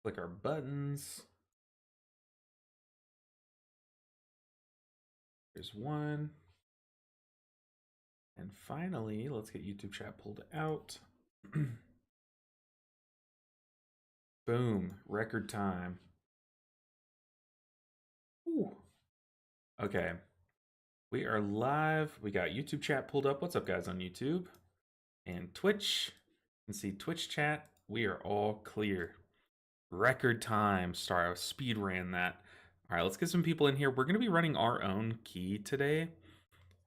Click our buttons. There's one. And finally, let's get YouTube chat pulled out. Boom, record time. Ooh. Okay, we are live. We got YouTube chat pulled up. What's up, guys, on YouTube and Twitch? You can see Twitch chat. We are all clear. Record time. Sorry, I speed ran that. All right, let's get some people in here. We're going to be running our own key today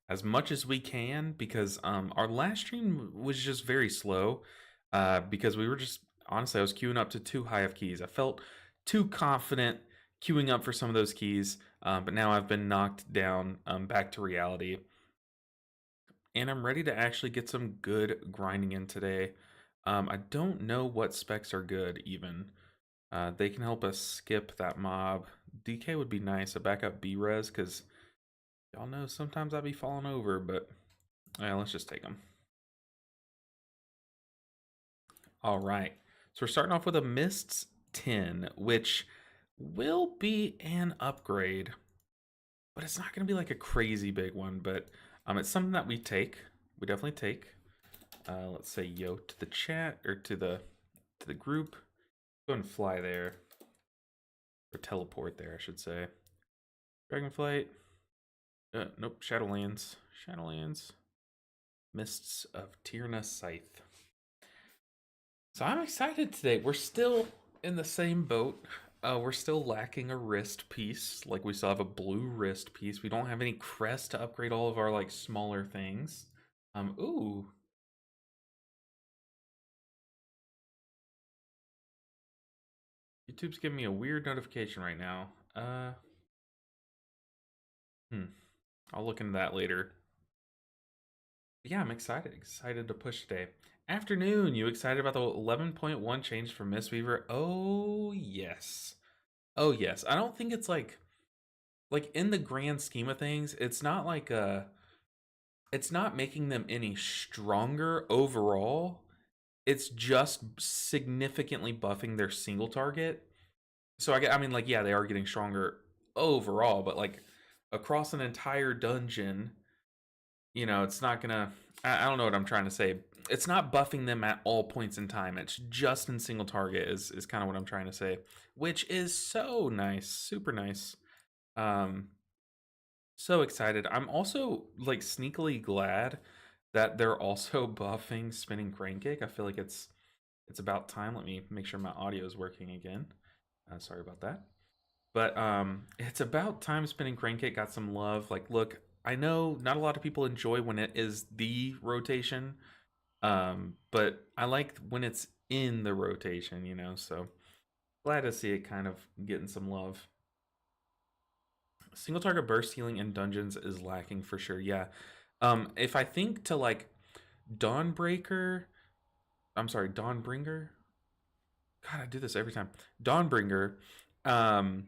as much as we can because our last stream was just very slow because we were just, honestly, I was queuing up to too high of keys. I felt too confident queuing up for some of those keys, but now I've been knocked down back to reality. And I'm ready to actually get some good grinding in today. I don't know what specs are good even. They can help us skip that mob. DK would be nice, a backup B-res, because y'all know sometimes I'll be falling over, but yeah, let's just take them. All right, so we're starting off with a Mists 10, which will be an upgrade, but it's not going to be like a crazy big one, but it's something that we definitely take. Let's say yo to the chat, or to the group. Go and fly there, or teleport there, I should say. Dragonflight. Nope, Shadowlands. Shadowlands. Mists of Tyrna Scythe. So I'm excited today. We're still in the same boat. We're still lacking a wrist piece. Like, we still have a blue wrist piece. We don't have any crest to upgrade all of our, like, smaller things. Ooh. YouTube's giving me a weird notification right now. I'll look into that later. Yeah, I'm excited to push today. Afternoon, you excited about the 11.1 change for Mistweaver? Oh yes. Oh yes. I don't think it's like in the grand scheme of things, it's not like it's not making them any stronger overall. It's just significantly buffing their single target. So I mean, like, yeah, they are getting stronger overall, but like across an entire dungeon, you know, it's not gonna. I don't know what I'm trying to say. It's not buffing them at all points in time. It's just in single target is kind of what I'm trying to say, which is so nice, super nice. So excited. I'm also like sneakily glad that they're also buffing spinning crane kick. I feel like it's about time. Let me make sure my audio is working again. Sorry about that. But it's about time spinning crane kick got some love. Like, look, I know not a lot of people enjoy when it is the rotation, but I like when it's in the rotation, you know, so glad to see it kind of getting some love. Single target burst healing in dungeons is lacking for sure. Yeah. If I think to like Dawnbringer, God, I do this every time. Dawnbringer, um,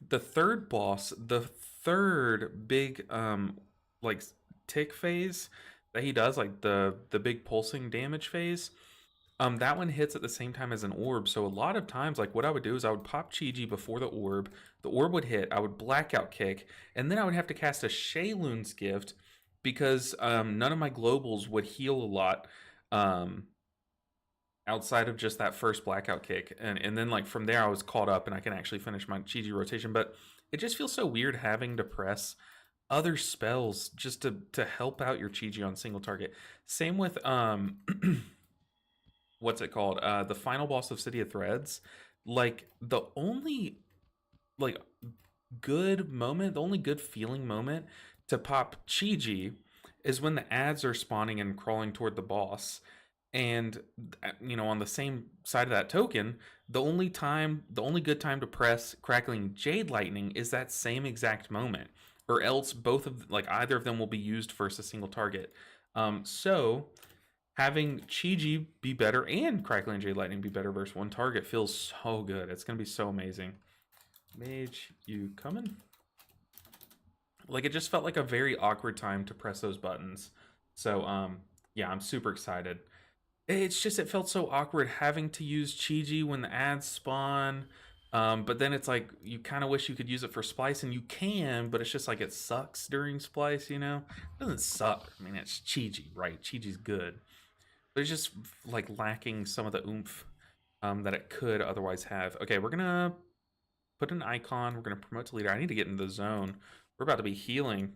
the third boss, the third big like tick phase that he does, like the big pulsing damage phase, that one hits at the same time as an orb. So a lot of times, like, what I would do is I would pop Chi-Ji before the orb would hit, I would blackout kick, and then I would have to cast a Shayloon's Gift because none of my globals would heal a lot. Outside of just that first blackout kick, and then like from there I was caught up and I can actually finish my Chi-Ji rotation. But it just feels so weird having to press other spells just to help out your Chi-Ji on single target. Same with what's it called, the final boss of City of Threads. Like, the only like good moment, the only good feeling moment to pop Chi-Ji is when the ads are spawning and crawling toward the boss. And you know, on the same side of that token, the only good time to press Crackling Jade Lightning is that same exact moment, or else both of, like, either of them will be used versus a single target. So having Chi-Ji be better and Crackling Jade Lightning be better versus one target feels so good. It's gonna be so amazing. Mage, you coming? Like, it just felt like a very awkward time to press those buttons. So yeah, I'm super excited. It's just it felt so awkward having to use Chi when the ads spawn. But then it's like you kind of wish you could use it for splice, and you can, but it's just like it sucks during splice. You know, it doesn't suck. I mean, it's Chi, right? Chi's good, but it's just like lacking some of the oomph that it could otherwise have. Okay, we're gonna put an icon. We're gonna promote to leader. I need to get in the zone. We're about to be healing.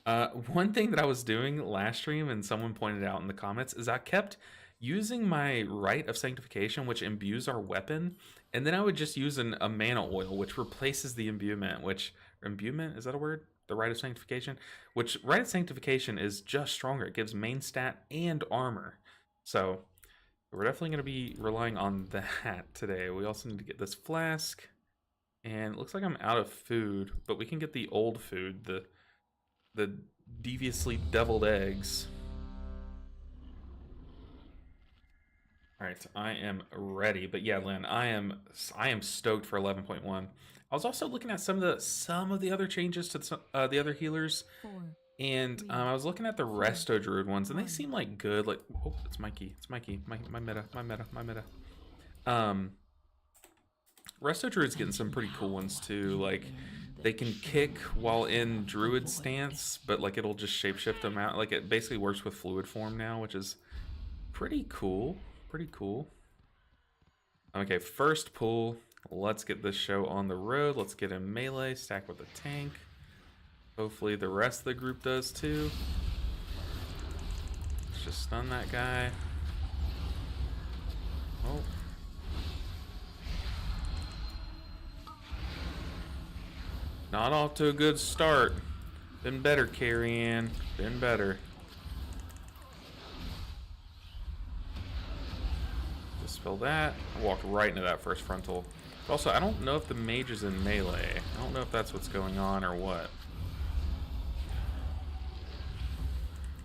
One thing that I was doing last stream, and someone pointed out in the comments, is I kept using my Rite of Sanctification, which imbues our weapon, and then I would just use a mana oil, which replaces the imbuement, which, imbuement, is that a word? The Rite of Sanctification? Which, Rite of Sanctification is just stronger. It gives main stat and armor. So, we're definitely going to be relying on that today. We also need to get this flask, and it looks like I'm out of food, but we can get the old food, the deviously deviled eggs. All right, I am ready. But yeah, Lynn, I am stoked for 11.1. I was also looking at some of the other changes to the other healers, and I was looking at the Resto Druid ones, and they seem like good. Like, oh, it's Mikey, my meta. Resto Druid's getting some pretty cool ones too. Like, they can kick while in Druid stance, but like it'll just shapeshift them out. Like, it basically works with fluid form now, which is pretty cool. Pretty cool. Okay, first pull. Let's get this show on the road. Let's get in melee, stack with the tank. Hopefully the rest of the group does too. Let's just stun that guy. Oh. Not off to a good start. Been better, Carrie-Ann. Been better. Dispel that. I walked right into that first frontal. Also, I don't know if the mage is in melee. I don't know if that's what's going on or what.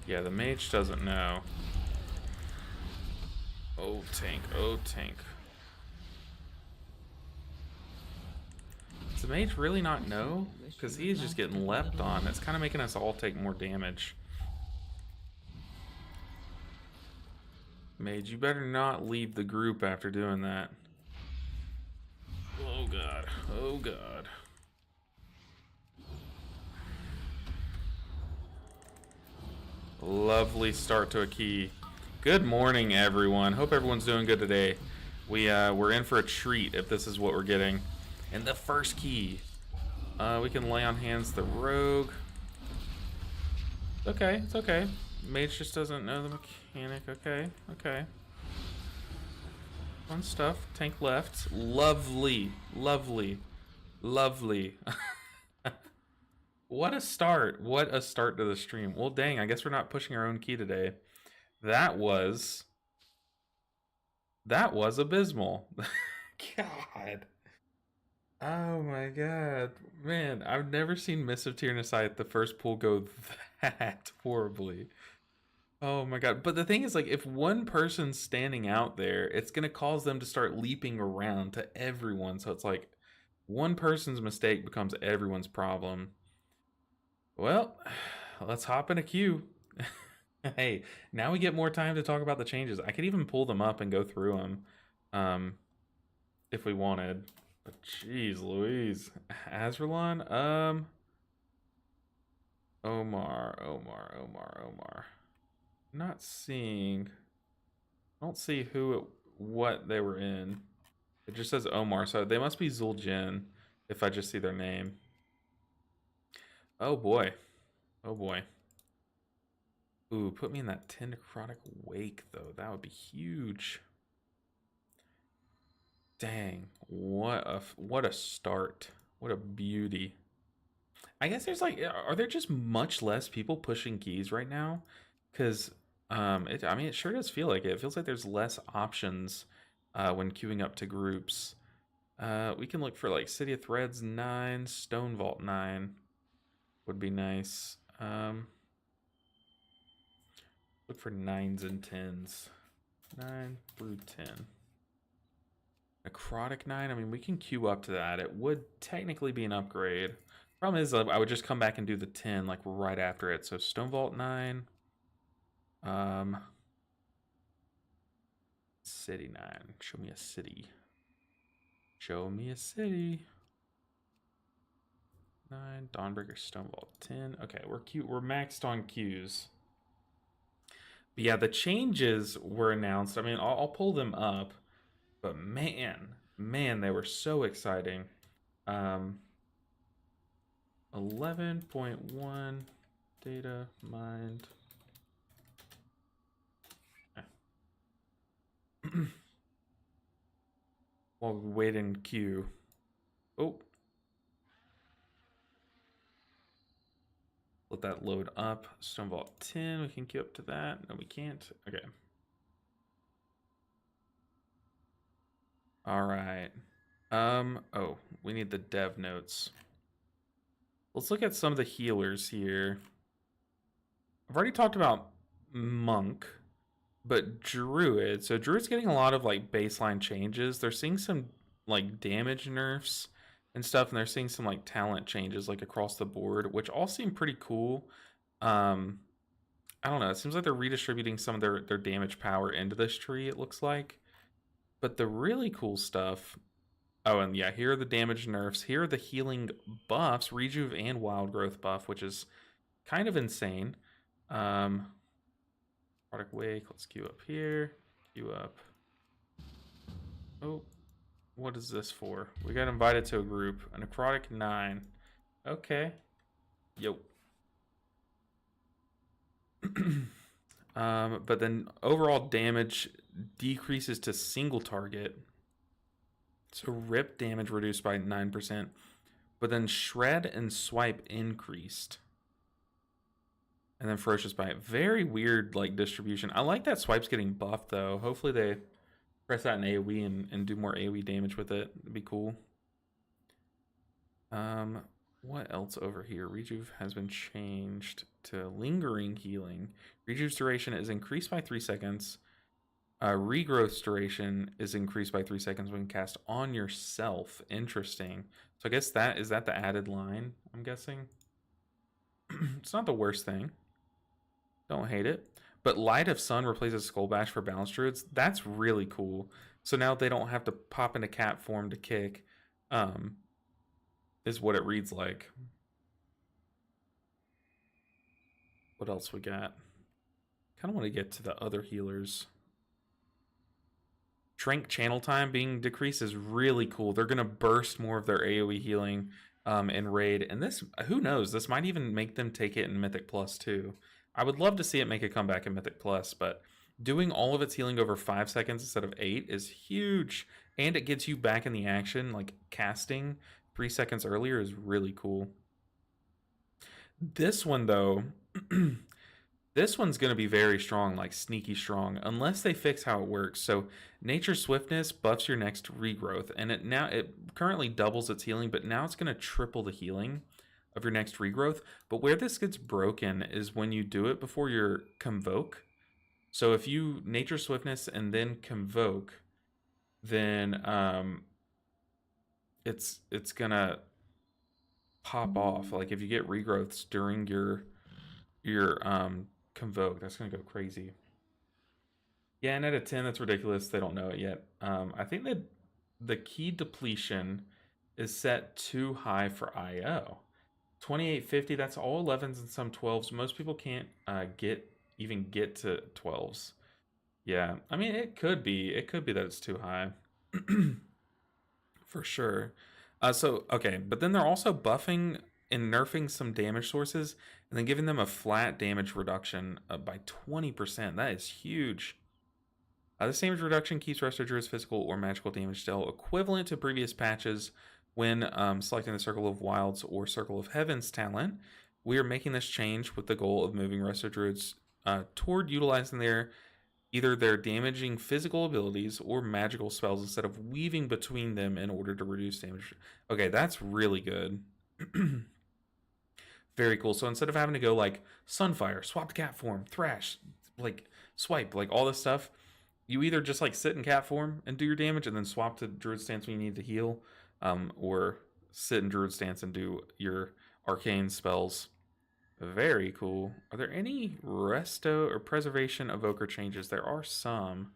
Yeah, the mage doesn't know. Oh, tank. Oh, tank. Does the mage really not know? Because he's just getting leapt on. It's kind of making us all take more damage. Mage, you better not leave the group after doing that. Oh god. Oh god. Lovely start to a key. Good morning, everyone. Hope everyone's doing good today. We're in for a treat if this is what we're getting. And the first key. We can lay on hands the rogue. Okay, it's okay. Mage just doesn't know the mechanic. Okay, okay. Fun stuff. Tank left. Lovely. Lovely. Lovely. What a start. What a start to the stream. Well, dang, I guess we're not pushing our own key today. That was abysmal. God. Oh my god. Man, I've never seen Mists of Tyrannicide at the first pull go that horribly. Oh my god. But the thing is, like, if one person's standing out there, it's gonna cause them to start leaping around to everyone. So it's like one person's mistake becomes everyone's problem. Well, let's hop in a queue. Hey, now we get more time to talk about the changes. I could even pull them up and go through them if we wanted. But jeez Louise. Azralon? Omar. Not seeing. I don't see what they were in. It just says Omar, so they must be Zul'jin if I just see their name. Oh boy. Oh boy. Ooh, put me in that 10 necrotic wake though. That would be huge. Dang, what a start. What a beauty. I guess there's like, are there just much less people pushing keys right now? Because I mean, it sure does feel like it. It feels like there's less options when queuing up to groups. We can look for like City of Threads 9, Stone Vault 9 would be nice. Look for 9s and 10s. 9 through 10. Necrotic 9, I mean, we can queue up to that. It would technically be an upgrade. Problem is, I would just come back and do the 10, like, right after it. So, Stone Vault 9. City 9. Show me a city. Show me a city. 9. Dawnbreaker Stonewall 10. Okay, we're cute. We're maxed on Qs. But yeah, the changes were announced. I mean, I'll pull them up. But man, they were so exciting. 11.1 data mined. While we wait in queue. Oh. Let that load up. Stonewall 10. We can queue up to that. No, we can't. Okay. All right. Oh, we need the dev notes. Let's look at some of the healers here. I've already talked about Monk, but Druid. So Druid's getting a lot of like baseline changes. They're seeing some like damage nerfs and stuff, and they're seeing some like talent changes like across the board, which all seem pretty cool. I don't know. It seems like they're redistributing some of their damage power into this tree, it looks like. But the really cool stuff. Oh, and yeah, here are the damage nerfs. Here are the healing buffs, Rejuve and Wild Growth buff, which is kind of insane. Product Wake, let's queue up here. Queue up. Oh, what is this for? We got invited to a group. A Necrotic 9. Okay. Yo. But then overall damage decreases to single target. So rip damage reduced by 9%. But then shred and swipe increased. And then ferocious bite. Very weird like distribution. I like that swipe's getting buffed though. Hopefully they press that in AoE and do more AoE damage with it. It'd be cool. What else over here? Rejuve has been changed to lingering healing. Rejuve's duration is increased by 3 seconds. Regrowth duration is increased by 3 seconds when cast on yourself. Interesting. So I guess that is that the added line, I'm guessing. It's not the worst thing. Don't hate it. But Light of Sun replaces Skull Bash for Balance Druids. That's really cool. So now they don't have to pop into cat form to kick. Is what it reads like. What else we got? Kind of want to get to the other healers. Trank channel time being decreased is really cool. They're going to burst more of their AoE healing in Raid. And this, who knows, this might even make them take it in Mythic Plus too. I would love to see it make a comeback in Mythic Plus, but doing all of its healing over 5 seconds instead of 8 is huge. And it gets you back in the action, like casting 3 seconds earlier is really cool. This one, though, this one's going to be very strong, like sneaky strong, unless they fix how it works. So Nature Swiftness buffs your next regrowth, and it currently doubles its healing, but now it's going to triple the healing of your next regrowth. But where this gets broken is when you do it before your Convoke. So if you Nature Swiftness and then Convoke, then it's gonna pop off. Like if you get regrowths during your Convoke, that's gonna go crazy. Yeah, and at a 10, that's ridiculous. They don't know it yet. I think that the key depletion is set too high for IO. 2850, that's all 11s and some 12s. Most people can't even get to 12s. Yeah, I mean, it could be that it's too high. For sure. Okay, but then they're also buffing and nerfing some damage sources and then giving them a flat damage reduction by 20%. That is huge. This damage reduction keeps Resto Druid's physical or magical damage dealt equivalent to previous patches when selecting the Circle of Wilds or Circle of Heavens talent. We are making this change with the goal of moving Resto Druids toward utilizing either their damaging physical abilities or magical spells instead of weaving between them in order to reduce damage. Okay, that's really good. Very cool. So instead of having to go like Sunfire, swap to cat form, Thrash, like swipe, like all this stuff, you either just like sit in cat form and do your damage and then swap to Druid stance when you need to heal, or sit in Druid stance and do your arcane spells. Very cool. Are there any resto or preservation evoker changes? There are some.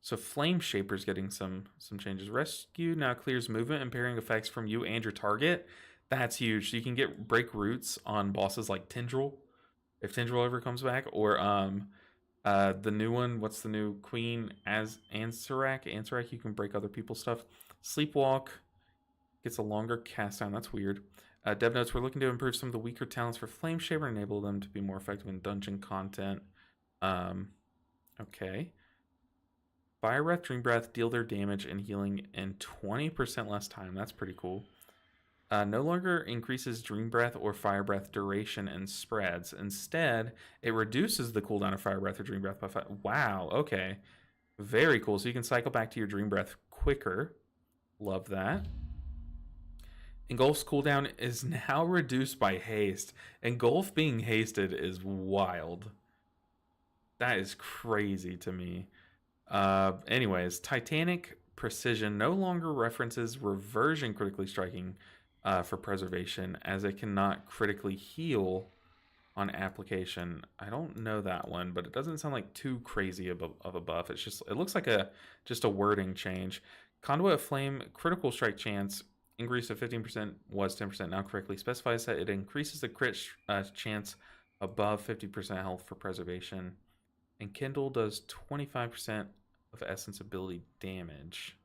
So Flame Shaper's getting some changes. Rescue now clears movement and parrying effects from you and your target. That's huge. So you can get break roots on bosses like Tendril, if Tendril ever comes back, or the new one. What's the new Queen as Ansarak? Ansarak, you can break other people's stuff. Sleepwalk gets a longer cast time. That's weird. Dev notes: we're looking to improve some of the weaker talents for Flame Shaper and enable them to be more effective in dungeon content. Okay. Fire Breath, Dream Breath deal their damage and healing in 20% less time. That's pretty cool. No longer increases Dream Breath or Fire Breath duration and spreads. Instead, it reduces the cooldown of Fire Breath or Dream Breath by 5. Wow, okay. Very cool. So you can cycle back to your Dream Breath quicker. Love that. Engulf's cooldown is now reduced by haste. Engulf being hasted is wild. That is crazy to me. Anyways, Titanic Precision no longer references reversion critically striking for preservation, as it cannot critically heal on application. I don't know that one, but it doesn't sound like too crazy of a buff. It's just, it looks like just a wording change. Conduit of Flame critical strike chance increased to 15%, was 10%. Now correctly specifies that it increases the crit chance above 50% health for preservation. And Kindle does 25% of essence ability damage.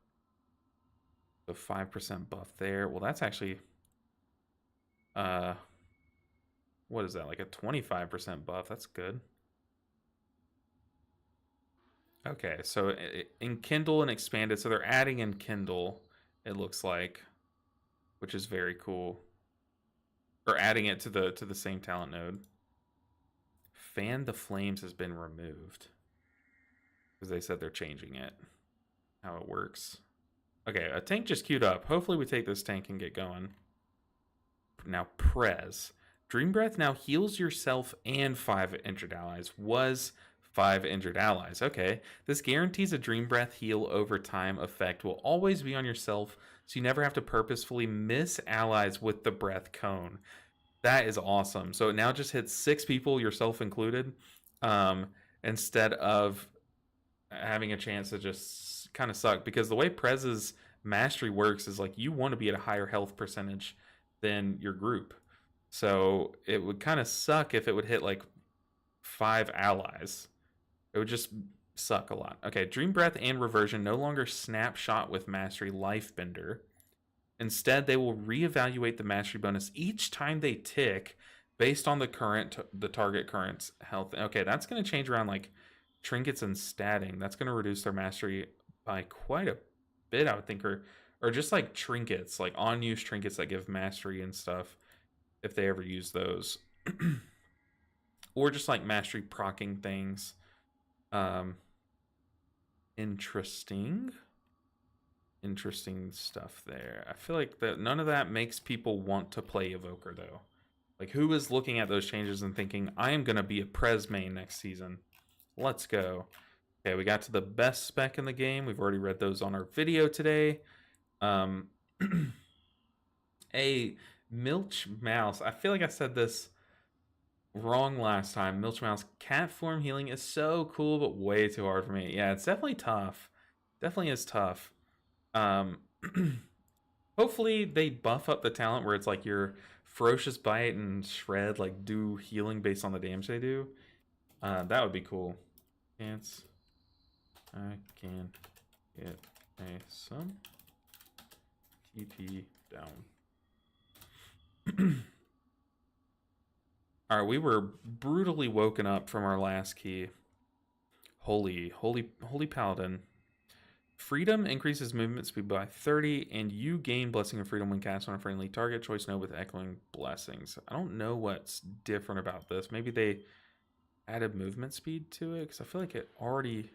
So 5% buff there. Well, that's actually what is that? Like a 25% buff. That's good. Okay, so in Kindle and expanded, so they're adding in Kindle, it looks like, which is very cool. Or adding it to the same talent node. Fan the Flames has been removed, because they said they're changing it, how it works. Okay, a tank just queued up. Hopefully we take this tank and get going. Now, Prez. Dream Breath now heals yourself and 5 injured allies. Was 5 injured allies. Okay. This guarantees a Dream Breath heal over time effect will always be on yourself, so you never have to purposefully miss allies with the breath cone. That is awesome. So it now just hits 6 people, yourself included, instead of having a chance to just kind of suck. Because the way Prez's mastery works is like you want to be at a higher health percentage than your group. So it would kind of suck if it would hit like 5 allies. It would just suck a lot. Okay, Dream Breath and Reversion no longer snapshot with Mastery Lifebender. Instead, they will reevaluate the Mastery bonus each time they tick based on the target current health. Okay, that's going to change around like trinkets and statting. That's going to reduce their Mastery by quite a bit, I would think, or just like trinkets, like on-use trinkets that give Mastery and stuff, if they ever use those. Or just like Mastery proccing things. Interesting stuff there. I feel like that none of that makes people want to play Evoker, though. Like, who is looking at those changes and thinking, I am going to be a Prez main next season? Let's go. Okay, we got to the best spec in the game. We've already read those on our video today. A Milch Mouse. I feel like I said this wrong last time. Milch Mouse cat form healing is so cool, but way too hard for me. Yeah, it's definitely tough. Definitely is tough. Hopefully they buff up the talent where it's like your Ferocious Bite and Shred like do healing based on the damage they do. That would be cool. Chance I can get some TP down. All right, we were brutally woken up from our last key. Holy Paladin. Freedom increases movement speed by 30, and you gain Blessing of Freedom when cast on a friendly target. Choice no with Echoing Blessings. I don't know what's different about this. Maybe they added movement speed to it, because I feel like you already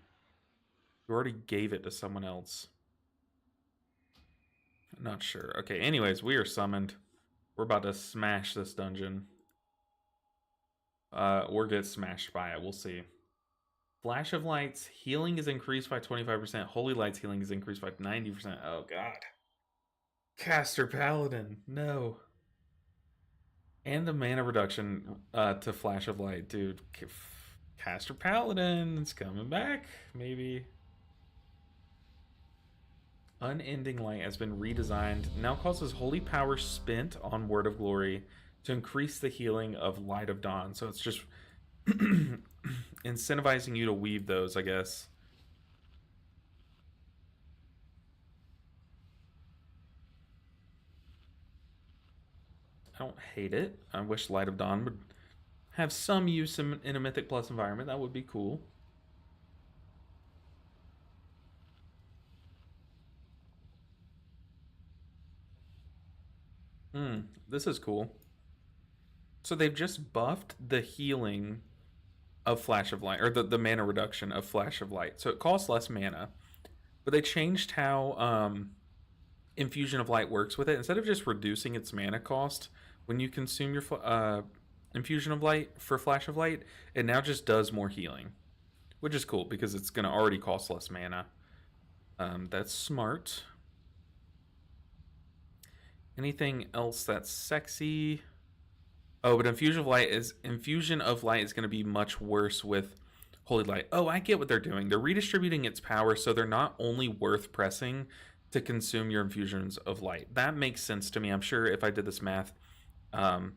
gave it to someone else. I'm not sure. Okay, anyways, we are summoned. We're about to smash this dungeon. Or get smashed by it. We'll see. Flash of Light's healing is increased by 25%. Holy Light's healing is increased by 90%. Oh, God. Caster Paladin. No. And the mana reduction to Flash of Light. Dude, Caster Paladin's coming back. Maybe. Unending Light has been redesigned. Now causes holy power spent on Word of Glory to increase the healing of Light of Dawn. So it's just incentivizing you to weave those, I guess. I don't hate it. I wish Light of Dawn would have some use in a Mythic Plus environment. That would be cool. This is cool. So they've just buffed the healing of Flash of Light, or the mana reduction of Flash of Light. So it costs less mana, but they changed how Infusion of Light works with it. Instead of just reducing its mana cost when you consume your Infusion of Light for Flash of Light, it now just does more healing, which is cool because it's going to already cost less mana. That's smart. Anything else that's sexy? Oh, but Infusion of Light is going to be much worse with Holy Light. Oh, I get what they're doing. They're redistributing its power, so they're not only worth pressing to consume your Infusions of Light. That makes sense to me. I'm sure if I did this math, I'm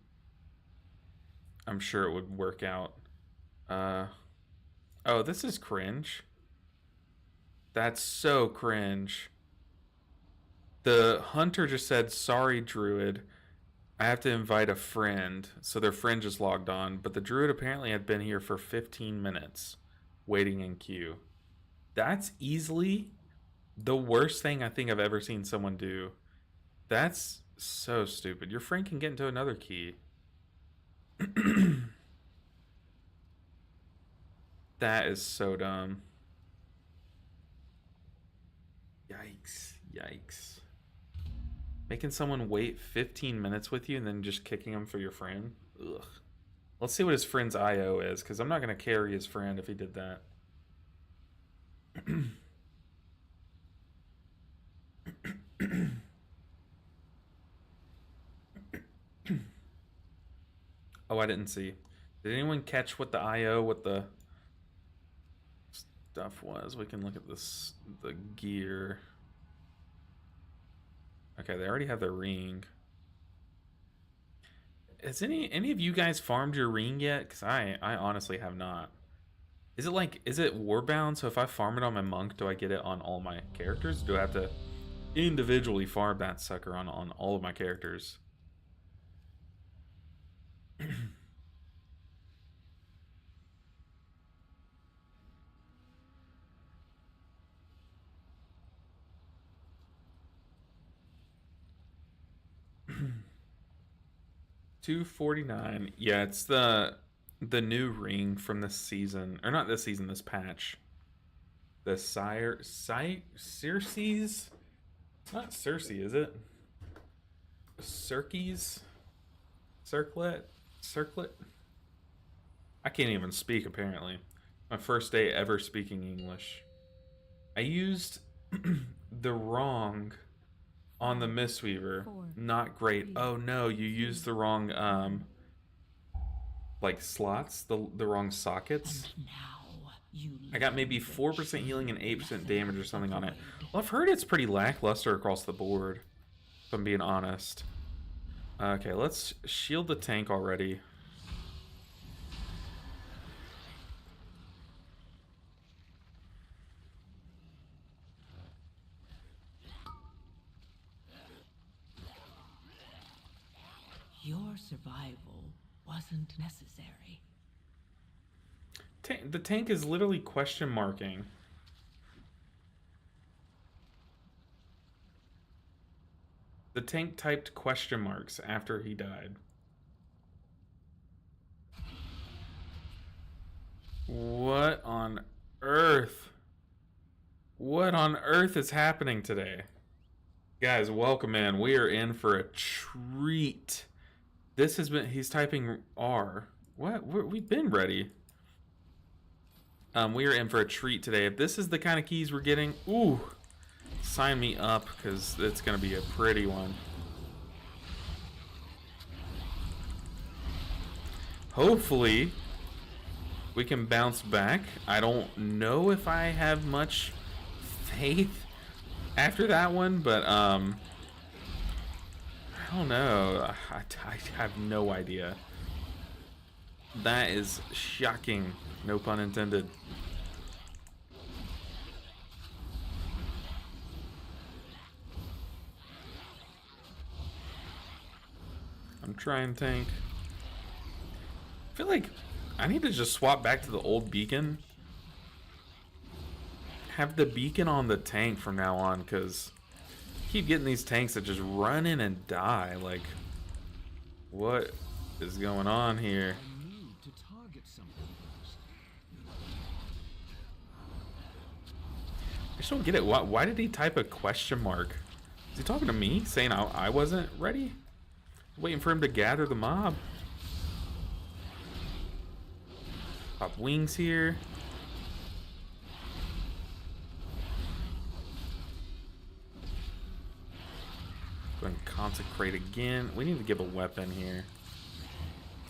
sure it would work out. Oh, this is cringe. That's so cringe. The hunter just said, "Sorry, Druid. I have to invite a friend." So their friend just logged on, but the Druid apparently had been here for 15 minutes waiting in queue. That's easily the worst thing I think I've ever seen someone do. That's so stupid. Your friend can get into another key. That is so dumb. Yikes. Making someone wait 15 minutes with you and then just kicking them for your friend? Ugh. Let's see what his friend's IO is, because I'm not going to carry his friend if he did that. Oh, I didn't see. Did anyone catch what the IO, what the stuff was? We can look at this, the gear. Okay, they already have their ring. Has any of you guys farmed your ring yet? Because I honestly have not. Is it warbound? So if I farm it on my monk, do I get it on all my characters? Do I have to individually farm that sucker on all of my characters? 249. Yeah, it's the new ring from this season, or not this season, this patch. The Circe's? It's not Circe, is it? Circe's? Circlet? I can't even speak, apparently. My first day ever speaking English. I used the wrong on the Mistweaver. Not great. Oh no, you used the wrong like slots, the wrong sockets. I got maybe 4% healing and 8% damage or something on it. Well, I've heard it's pretty lackluster across the board, if I'm being honest. Okay, let's shield the tank already. Your survival wasn't necessary. The tank is literally question marking. The tank typed question marks after he died. What on earth? What on earth is happening today? Guys, welcome in. We are in for a treat. This has been... He's typing R. What? We've been ready. We are in for a treat today. If this is the kind of keys we're getting... Ooh. Sign me up, because it's going to be a pretty one. Hopefully, we can bounce back. I don't know if I have much faith after that one, but I don't know. I have no idea. That is shocking. No pun intended. I'm trying tank. I feel like I need to just swap back to the old beacon. Have the beacon on the tank from now on, because I keep getting these tanks that just run in and die. Like, what is going on here? I just don't get it. Why did he type a question mark? Is he talking to me, saying I wasn't ready? Waiting for him to gather the mob. Pop wings here. Go ahead and consecrate again. We need to give a weapon here.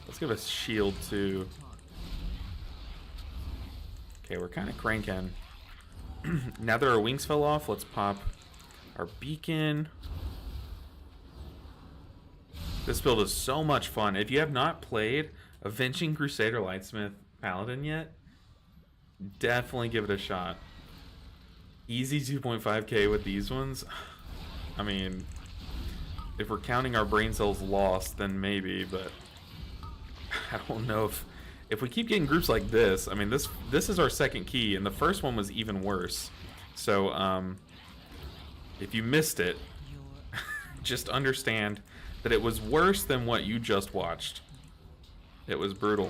Let's give a shield too. Okay, we're kind of cranking. Now that our wings fell off, let's pop our beacon. This build is so much fun. If you have not played Avenging Crusader Lightsmith Paladin yet, definitely give it a shot. Easy 2.5k with these ones. I mean, if we're counting our brain cells lost, then maybe, but I don't know if we keep getting groups like this. I mean, this is our second key, and the first one was even worse. So, if you missed it, just understand that it was worse than what you just watched. It was brutal.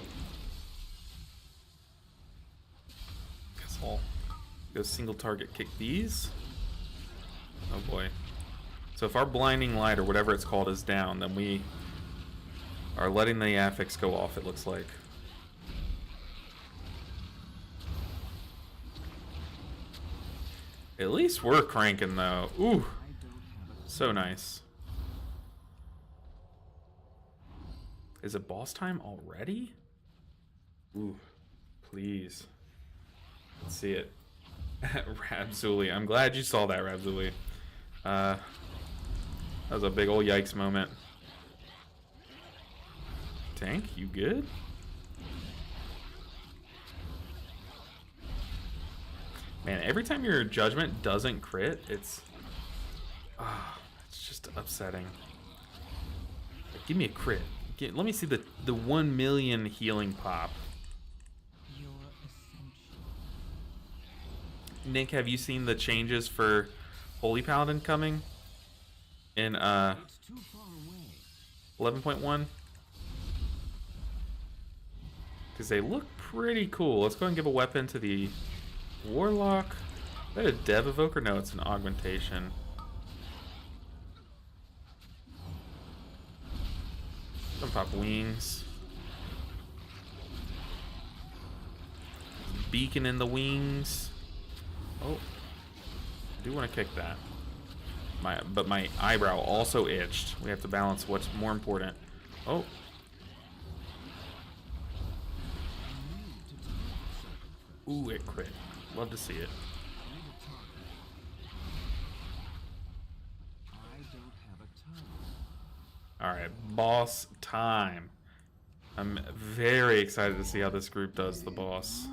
Guess I'll go single target kick these. Oh boy. So if our blinding light or whatever it's called is down, then we are letting the affix go off, it looks like. At least we're cranking though. Ooh. So nice. Is it boss time already? Ooh, please. Let's see it. Rabzuli. I'm glad you saw that, Rabzuli. That was a big old yikes moment. Tank, you good? Man, every time your judgment doesn't crit, it's just upsetting. Like, give me a crit. Let me see the 1 million healing pop. Nick, have you seen the changes for Holy Paladin coming in 11.1? Because they look pretty cool. Let's go and give a weapon to the Warlock. Is that a Dev Evoker? No, it's an augmentation. Some pop wings. Beacon in the wings. Oh, I do want to kick that. But my eyebrow also itched. We have to balance what's more important. Oh. Ooh, it crit. Love to see it. Alright, boss time. I'm very excited to see how this group does the boss.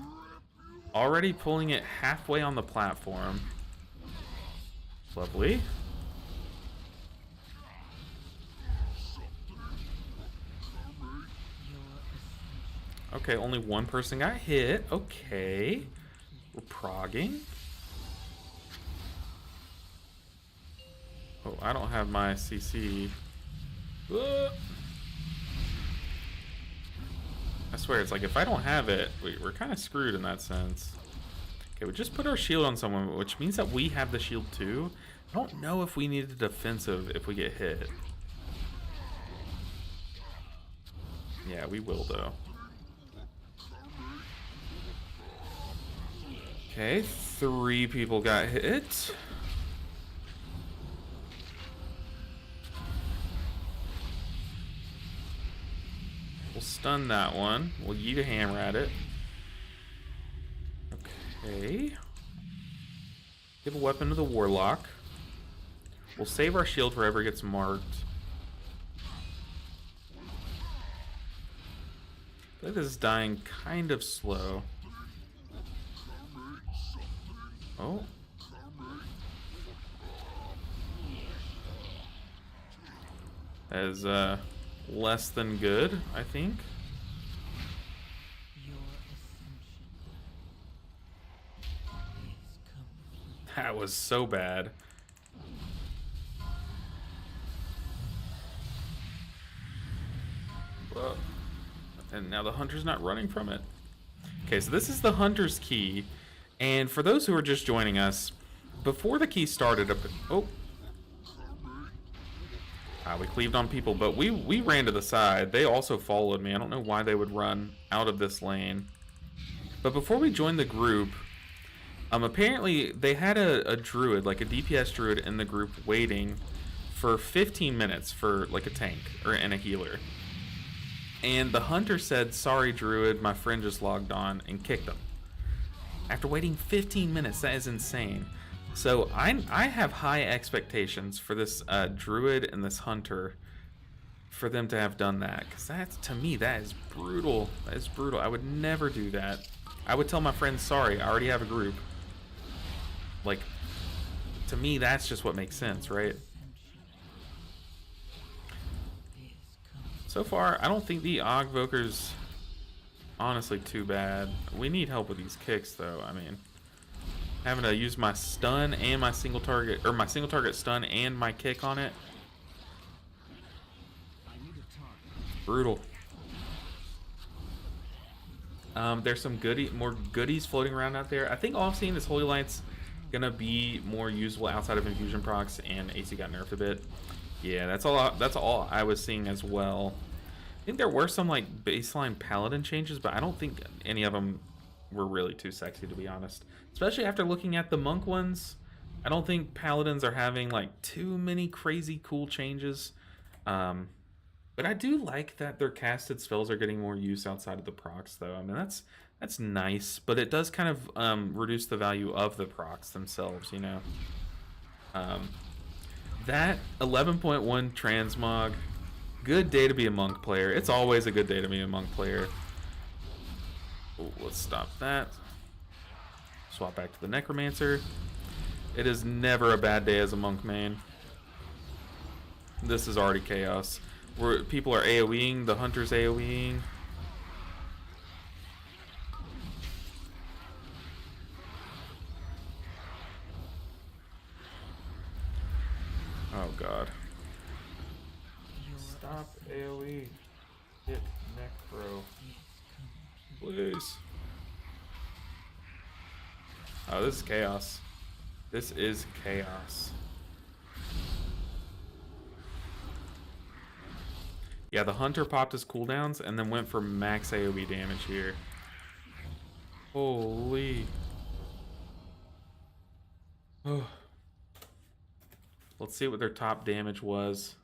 Already pulling it halfway on the platform. Lovely. Okay, only one person got hit. Okay. We're progging. Oh, I don't have my CC. I swear, it's like if I don't have it, we're kind of screwed in that sense. Okay, we just put our shield on someone, which means that we have the shield too. I don't know if we need a defensive if we get hit. Yeah, we will though. Okay, 3 people got hit. We'll stun that one. We'll yeet a hammer at it. Okay. Give a weapon to the Warlock. We'll save our shield wherever it gets marked. I feel like this is dying kind of slow. Oh. That is less than good, I think. Your ascension is complete. That was so bad. Whoa. And now the hunter's not running from it. Okay, so this is the hunter's key. And for those who are just joining us, before the key started up... Oh. We cleaved on people, but we ran to the side. They also followed me. I don't know why they would run out of this lane. But before we joined the group, apparently they had a druid, like a DPS druid in the group waiting for 15 minutes for like a tank and a healer. And the hunter said, "Sorry, druid, my friend just logged on," and kicked him. After waiting 15 minutes, that is insane. So I have high expectations for this druid and this hunter, for them to have done that, because that's, to me, that is brutal. That is brutal. I would never do that. I would tell my friends, "Sorry, I already have a group." Like, to me, that's just what makes sense, right? So far, I don't think the Ogvoker's honestly too bad. We need help with these kicks, though. I mean, having to use my stun and my single target, or my single target stun and my kick on it. Brutal. There's some more goodies floating around out there. I think all I'm seeing is Holy Light's gonna be more usable outside of infusion procs, and AC got nerfed a bit. Yeah, that's all I was seeing as well. I think there were some like baseline paladin changes, but I don't think any of them were really too sexy, to be honest. Especially after looking at the monk ones, I don't think paladins are having like too many crazy cool changes. But I do like that their casted spells are getting more use outside of the procs, though. I mean, that's nice, but it does kind of reduce the value of the procs themselves, you know. That 11.1 transmog, good day to be a monk player. It's always a good day to be a monk player. Ooh, let's stop that. Swap back to the necromancer. It is never a bad day as a monk main. This is already chaos. Where people are AoEing, the hunter's AoEing. Oh god. Stop AoE. Hit necro. Please. Oh, this is chaos. This is chaos. Yeah, the hunter popped his cooldowns and then went for max AoE damage here. Holy. Oh. Let's see what their top damage was.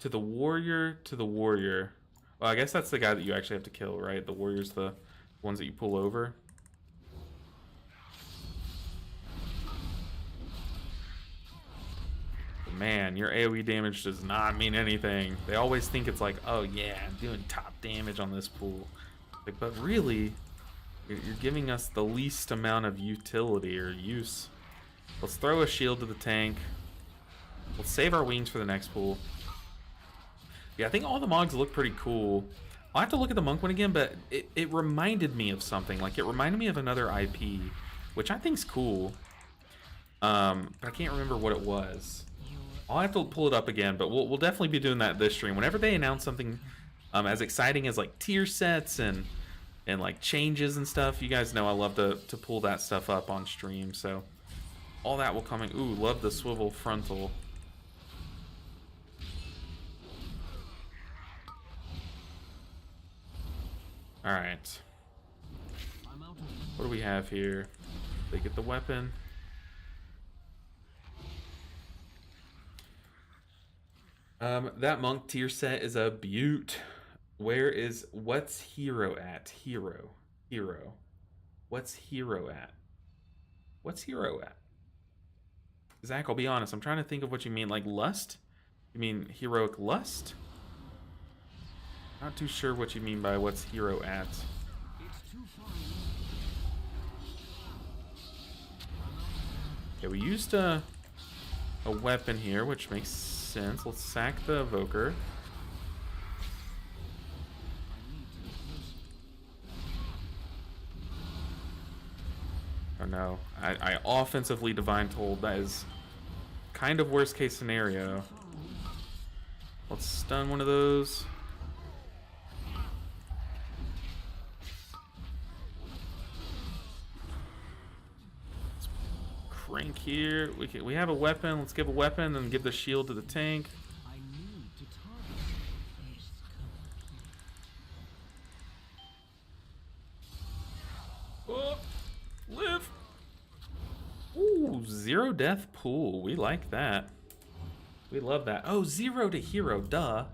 To the warrior, to the warrior. Well, I guess that's the guy that you actually have to kill, right? The warrior's the ones that you pull over. Man, your AoE damage does not mean anything. They always think it's like, oh yeah, I'm doing top damage on this pool. Like, but really, you're giving us the least amount of utility or use. Let's throw a shield to the tank. Let's save our wings for the next pool. Yeah, I think all the mods look pretty cool. I'll have to look at the monk one again, but it reminded me of something. Like, it reminded me of another IP, which I think's cool. But I can't remember what it was. I'll have to pull it up again, but we'll definitely be doing that this stream. Whenever they announce something as exciting as like tier sets and like changes and stuff, you guys know I love to pull that stuff up on stream. So all that will come in. Ooh, love the swivel frontal. All right. What do we have here? They get the weapon. That monk tier set is a beaut. What's hero at? Hero. What's hero at? What's hero at? Zach, I'll be honest. I'm trying to think of what you mean. Like lust? You mean heroic lust? Not too sure what you mean by what's hero at. Okay, we used a weapon here, which makes sense. Let's sack the evoker. Oh no, I offensively divine told. That is kind of worst case scenario. Let's stun one of those. Let's crank here. We have a weapon. Let's give a weapon and give the shield to the tank. Oh, live. Ooh, 0 death pool. We like that. We love that. Oh, 0 to hero. Duh.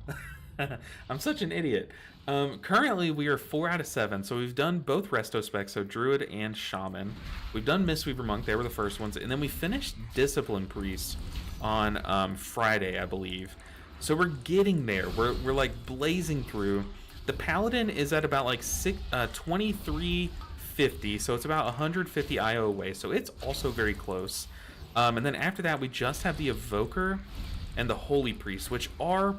I'm such an idiot. Currently, we are 4 out of 7. So we've done both resto specs, so Druid and Shaman. We've done Mistweaver Monk. They were the first ones. And then we finished Discipline Priest on Friday, I believe. So we're getting there. We're like blazing through. The Paladin is at about like 2350, so it's about 150 IO away. So it's also very close. And then after that, we just have the Evoker and the Holy Priest, which are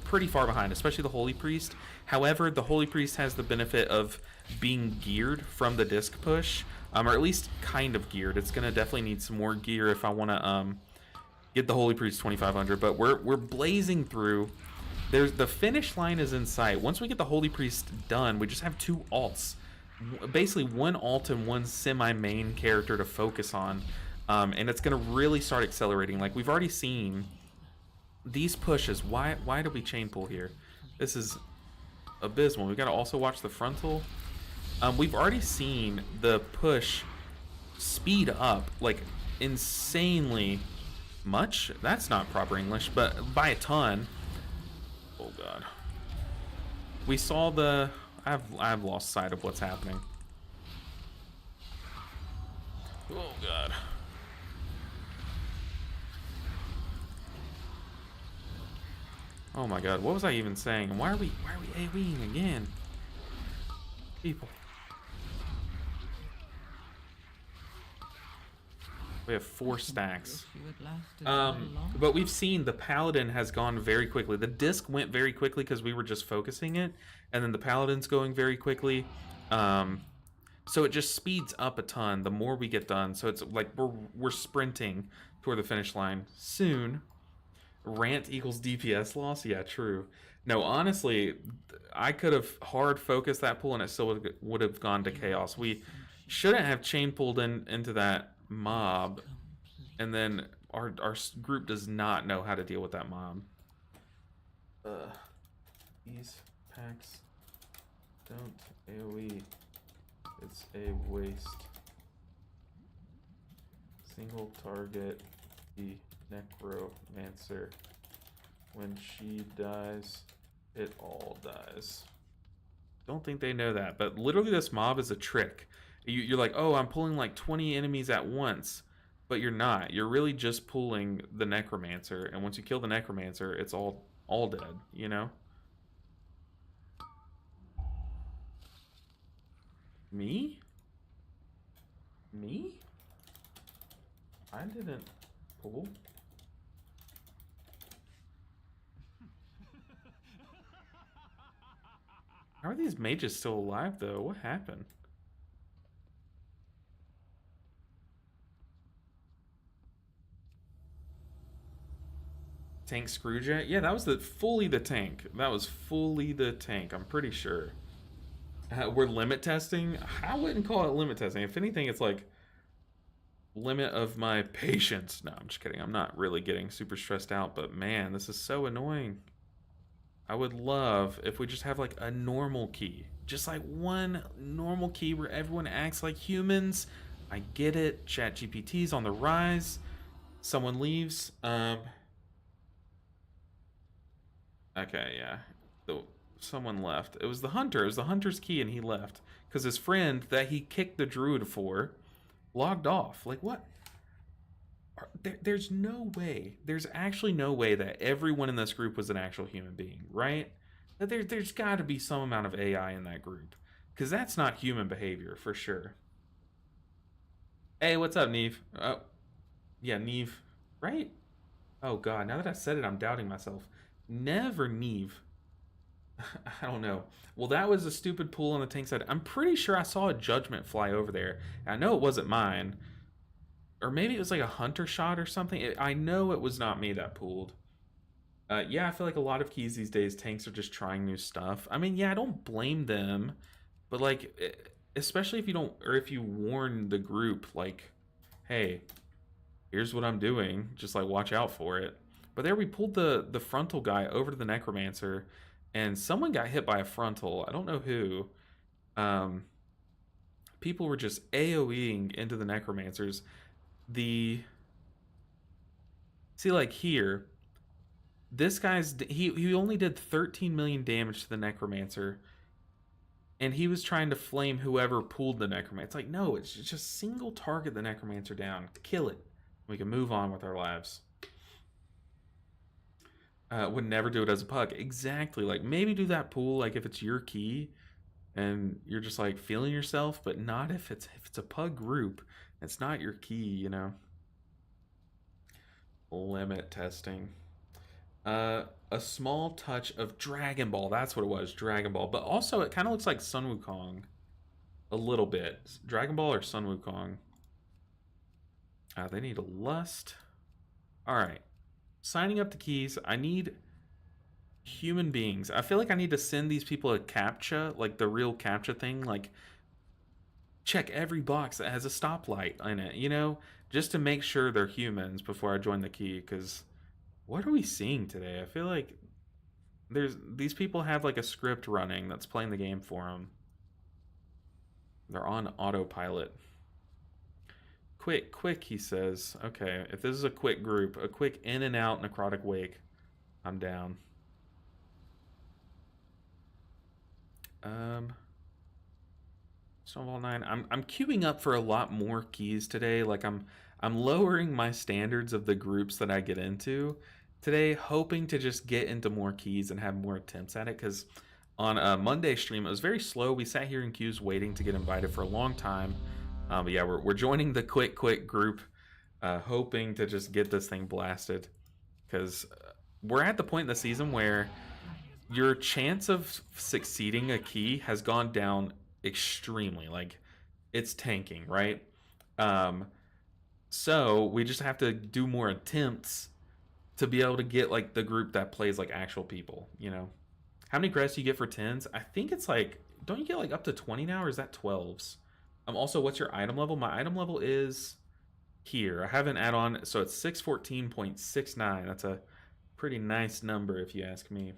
pretty far behind, especially the Holy Priest. However, the Holy Priest has the benefit of being geared from the disc push, or at least kind of geared. It's gonna definitely need some more gear if I want to get the Holy Priest 2500. But we're blazing through. There's the finish line is in sight. Once we get the Holy Priest done, we just have 2 alts, basically 1 alt and 1 semi-main character to focus on, and it's gonna really start accelerating. Like we've already seen these pushes. Why do we chain pull here? This is abysmal. We gotta also watch the frontal. We've already seen the push speed up like insanely much. That's not proper English, but by a ton. Oh god. We saw the I've lost sight of what's happening. Oh god. Oh my god, what was I even saying? And why are we AoEing again? People. We have 4 stacks. But we've seen the Paladin has gone very quickly. The disc went very quickly because we were just focusing it, and then the Paladin's going very quickly. So it just speeds up a ton the more we get done. So it's like we're sprinting toward the finish line soon. Rant equals DPS loss? Yeah, true. No, honestly, I could have hard focused that pull and it still would have gone to chaos. We shouldn't have chain pulled into that mob, and then our group does not know how to deal with that mob. These packs don't AoE. It's a waste. Single target the Necromancer. When she dies, it all dies. Don't think they know that, but literally this mob is a trick. You're like, oh, I'm pulling like 20 enemies at once, but you're not. You're really just pulling the Necromancer, and once you kill the Necromancer, it's all dead, you know? Me? Me? I didn't pull. How are these mages still alive, though? What happened? Tank Screwjet? Yeah, that was fully the tank. That was fully the tank, I'm pretty sure. We're limit testing? I wouldn't call it limit testing. If anything, it's like limit of my patience. No, I'm just kidding. I'm not really getting super stressed out, but man, this is so annoying. I would love if we just have like a normal key. Just like one normal key where everyone acts like humans. I get it. ChatGPT's on the rise. Someone leaves. Okay, yeah. Someone left. It was the hunter. It was the hunter's key, and he left because his friend that he kicked the druid for logged off. Like, what there's no way. There's actually no way that everyone in this group was an actual human being, right? There's got to be some amount of AI in that group, because that's not human behavior for sure. Hey, what's up, Neve? Oh, yeah, Neve, right? Oh God, now that I said it, I'm doubting myself. Never Neve. I don't know. Well, that was a stupid pull on the tank side. I'm pretty sure I saw a judgment fly over there. I know it wasn't mine, or maybe it was like a hunter shot or something. I know it was not me that pulled. Yeah, I feel like a lot of keys these days, tanks are just trying new stuff. I mean, yeah, I don't blame them, but like, especially if you don't, or if you warn the group, like, hey, here's what I'm doing, just like watch out for it. But there we pulled the frontal guy over to the necromancer, and someone got hit by a frontal. I don't know who. Um, People were just AoEing into the necromancers. The see like here, this guy's he only did 13 million damage to the necromancer, and he was trying to flame whoever pulled the necromancer. It's like, no, it's just single target the necromancer down, kill it. We can move on with our lives. Would never do it as a pug. Exactly. Like maybe do that pool like if it's your key and you're just like feeling yourself, but not if it's a pug group. It's not your key, you know. Limit testing. A small touch of Dragon Ball. That's what it was, Dragon Ball. But also, it kind of looks like Sun Wukong a little bit. Dragon Ball or Sun Wukong. They need a lust. All right, signing up the keys. I need human beings. I feel like I need to send these people a captcha, like the real captcha thing. Like check every box that has a stoplight in it, you know, just to make sure they're humans before I join the key. Because what are we seeing today? I feel like there's these people have like a script running that's playing the game for them. They're on autopilot. Quick, quick, he says. Okay, if this is a quick group, a quick in and out necrotic wake, I'm down. Snowball 9. I'm queuing up for a lot more keys today. Like I'm lowering my standards of the groups that I get into today, hoping to just get into more keys and have more attempts at it. Because on a Monday stream, it was very slow. We sat here in queues waiting to get invited for a long time. But yeah, we're joining the quick group, hoping to just get this thing blasted. Because we're at the point in the season where your chance of succeeding a key has gone down extremely. Like it's tanking, right? Um, so we just have to do more attempts to be able to get like the group that plays like actual people, you know. How many credits do you get for 10s? I think it's like, don't you get like up to 20 now, or is that 12s? Also, what's your item level? My item level is here. I have an add-on, so it's 614.69. That's a pretty nice number if you ask me.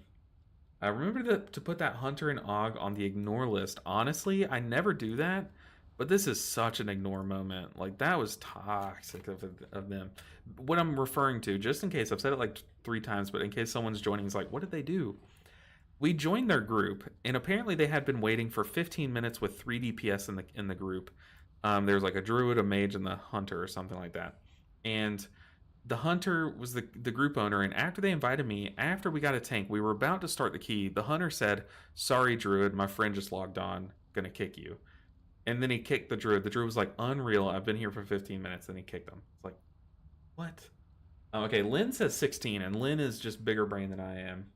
Remember to put that Hunter and Og on the ignore list. Honestly, I never do that, but this is such an ignore moment. Like, that was toxic of them. What I'm referring to, just in case, I've said it like 3 times, but in case someone's joining, is like, what did they do? We joined their group, and apparently they had been waiting for 15 minutes with 3 DPS in the group. There was like a druid, a mage, and the hunter or something like that. And the hunter was the group owner, and after they invited me, after we got a tank, we were about to start the key. The hunter said, "Sorry, druid, my friend just logged on. Gonna kick you." And then he kicked the druid. The druid was like, "Unreal, I've been here for 15 minutes." And he kicked him. It's like, what? Okay, Lynn says 16, and Lynn is just bigger brain than I am.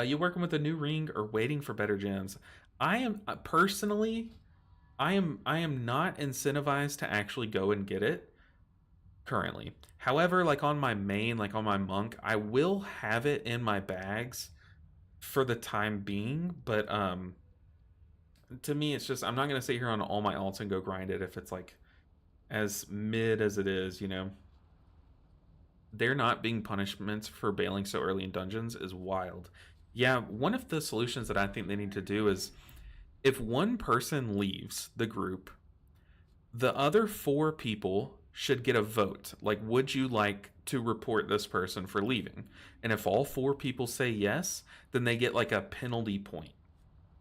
You working with a new ring or waiting for better gems? I am personally, I am not incentivized to actually go and get it currently. However, like on my main, like on my monk, I will have it in my bags for the time being. But to me, it's just I'm not gonna sit here on all my alts and go grind it if it's like as mid as it is, you know. There not being punishments for bailing so early in dungeons is wild. Yeah, one of the solutions that I think they need to do is if one person leaves the group, the other 4 people should get a vote. Like, would you like to report this person for leaving? And if all 4 people say yes, then they get like a penalty point.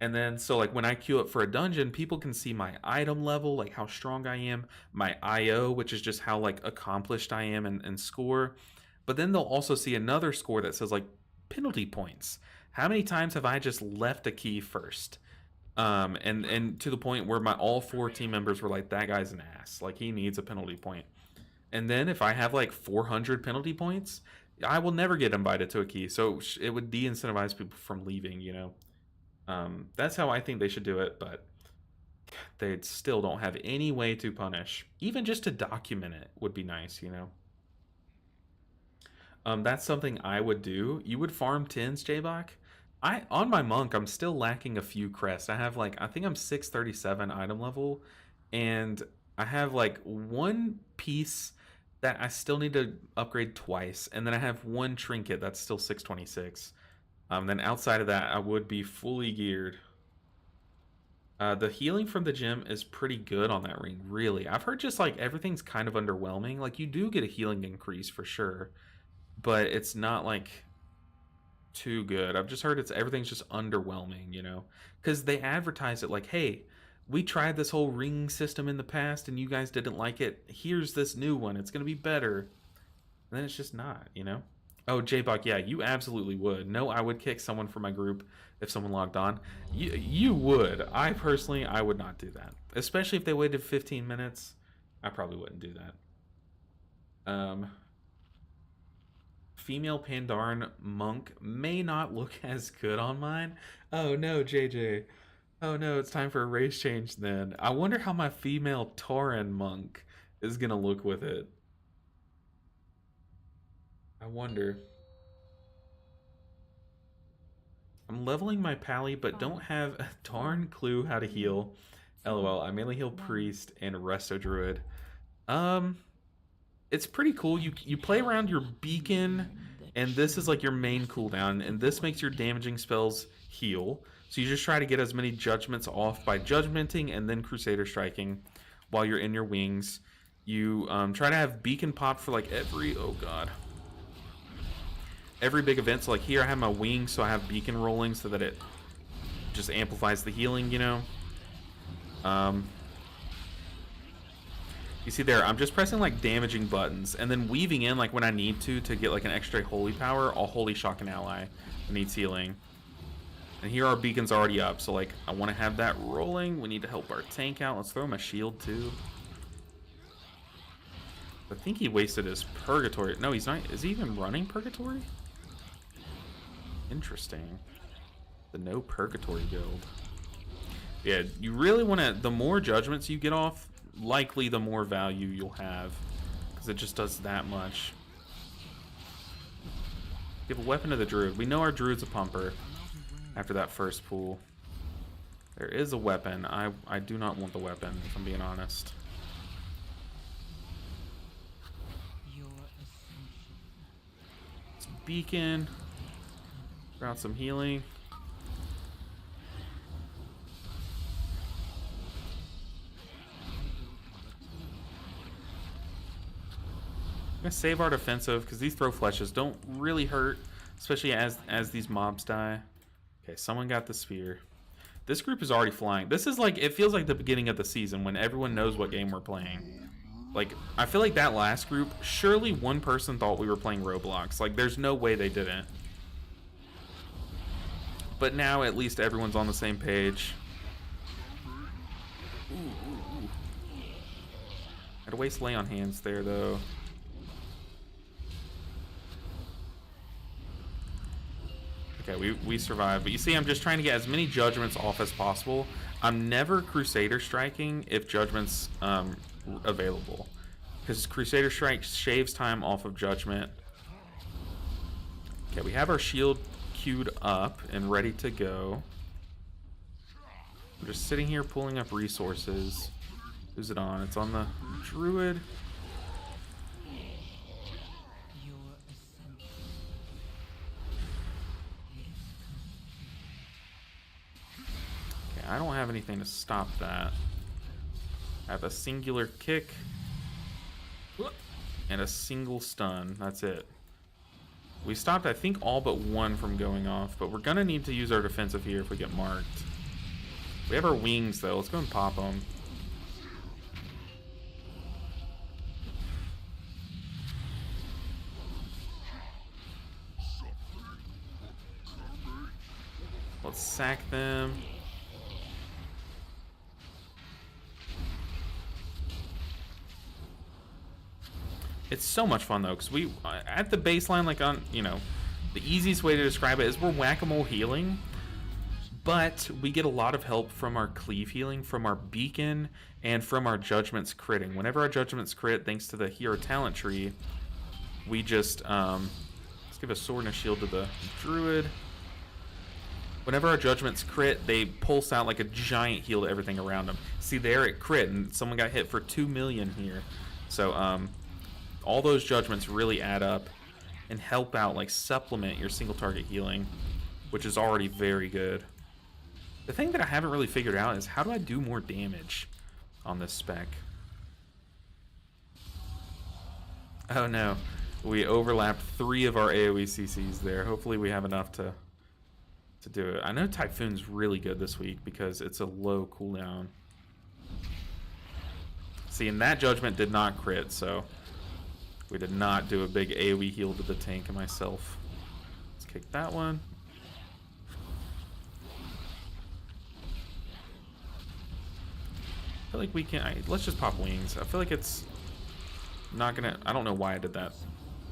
And then, so like when I queue up for a dungeon, people can see my item level, like how strong I am, my IO, which is just how like accomplished I am and score. But then they'll also see another score that says like penalty points. How many times have I just left a key first? And to the point where my all 4 team members were like, that guy's an ass. Like he needs a penalty point. And then if I have like 400 penalty points, I will never get invited to a key. So it would de-incentivize people from leaving, you know. That's how I think they should do it, but they still don't have any way to punish. Even just to document it would be nice, you know. That's something I would do. You would farm tins, J-Bach. On my monk, I'm still lacking a few crests. I have like, I think I'm 637 item level, and I have like one piece that I still need to upgrade twice, and then I have one trinket that's still 626. Then outside of that, I would be fully geared. The healing from the gym is pretty good on that ring, really. I've heard just like everything's kind of underwhelming. Like you do get a healing increase for sure, but it's not like too good. I've just heard everything's just underwhelming, you know, because they advertise it like, hey, we tried this whole ring system in the past and you guys didn't like it. Here's this new one. It's gonna be better. And then it's just not, you know. Oh, J-Buck, yeah, you absolutely would. No, I would kick someone from my group if someone logged on. You would. I personally, I would not do that. Especially if they waited 15 minutes. I probably wouldn't do that. Female Pandaren monk may not look as good on mine. Oh no, JJ. Oh no, it's time for a race change then. I wonder how my female Tauren monk is gonna look with it. I wonder. I'm leveling my pally, but don't have a darn clue how to heal. LOL, I mainly heal priest and resto druid. It's pretty cool. You play around your beacon, and this is like your main cooldown, and this makes your damaging spells heal. So you just try to get as many judgments off by judgmenting and then crusader striking while you're in your wings. You try to have beacon pop for like every, oh god, every big event. So like here I have my wings, so I have beacon rolling so that it just amplifies the healing, you know. You see there, I'm just pressing like damaging buttons and then weaving in like when I need to get like an extra holy power. I'll holy shock an ally that needs healing. And here our beacon's already up, so like I want to have that rolling. We need to help our tank out. Let's throw him a shield too. I think he wasted his purgatory. No, he's not. Is he even running purgatory? Interesting. The no purgatory build. Yeah, you really want to, the more judgments you get off, likely the more value you'll have, because it just does that much. Give a weapon to the druid. We know our druid's a pumper after that first pool. There is a weapon. I do not want the weapon, if I'm being honest. It's beacon. Got some healing. I'm gonna save our defensive because these throw fleshes don't really hurt, especially as these mobs die. Okay, someone got the spear. This group is already flying. This is like, it feels like the beginning of the season when everyone knows what game we're playing. Like, I feel like that last group, surely one person thought we were playing Roblox. Like, there's no way they didn't. But now at least everyone's on the same page. Ooh. Had to waste lay on hands there though. Okay, we survived. But you see, I'm just trying to get as many judgments off as possible. I'm never Crusader striking if judgments available, because Crusader Strike shaves time off of judgment. Okay, we have our shield queued up and ready to go. I'm just sitting here pulling up resources. Who's it on? It's on the druid. Okay, I don't have anything to stop that. I have a singular kick and a single stun. That's it. We stopped, I think, all but one from going off, but we're gonna need to use our defensive here if we get marked. We have our wings, though. Let's go and pop them. Let's sack them. It's so much fun, though, because we, at the baseline, like on, you know, the easiest way to describe it is we're whack-a-mole healing, but we get a lot of help from our cleave healing, from our beacon, and from our judgments critting. Whenever our judgments crit, thanks to the hero talent tree, we just, let's give a sword and a shield to the druid. Whenever our judgments crit, they pulse out like a giant heal to everything around them. See there, it crit, and someone got hit for 2 million here. So, all those judgments really add up and help out, like supplement your single target healing, which is already very good. The thing that I haven't really figured out is how do I do more damage on this spec? Oh no, we overlapped 3 of our AoE CCs there. Hopefully we have enough to do it. I know Typhoon's really good this week because it's a low cooldown. See, and that judgment did not crit, so we did not do a big AoE heal to the tank and myself. Let's kick that one. I feel like we can... let's just pop wings. I feel like it's not gonna... I don't know why I did that.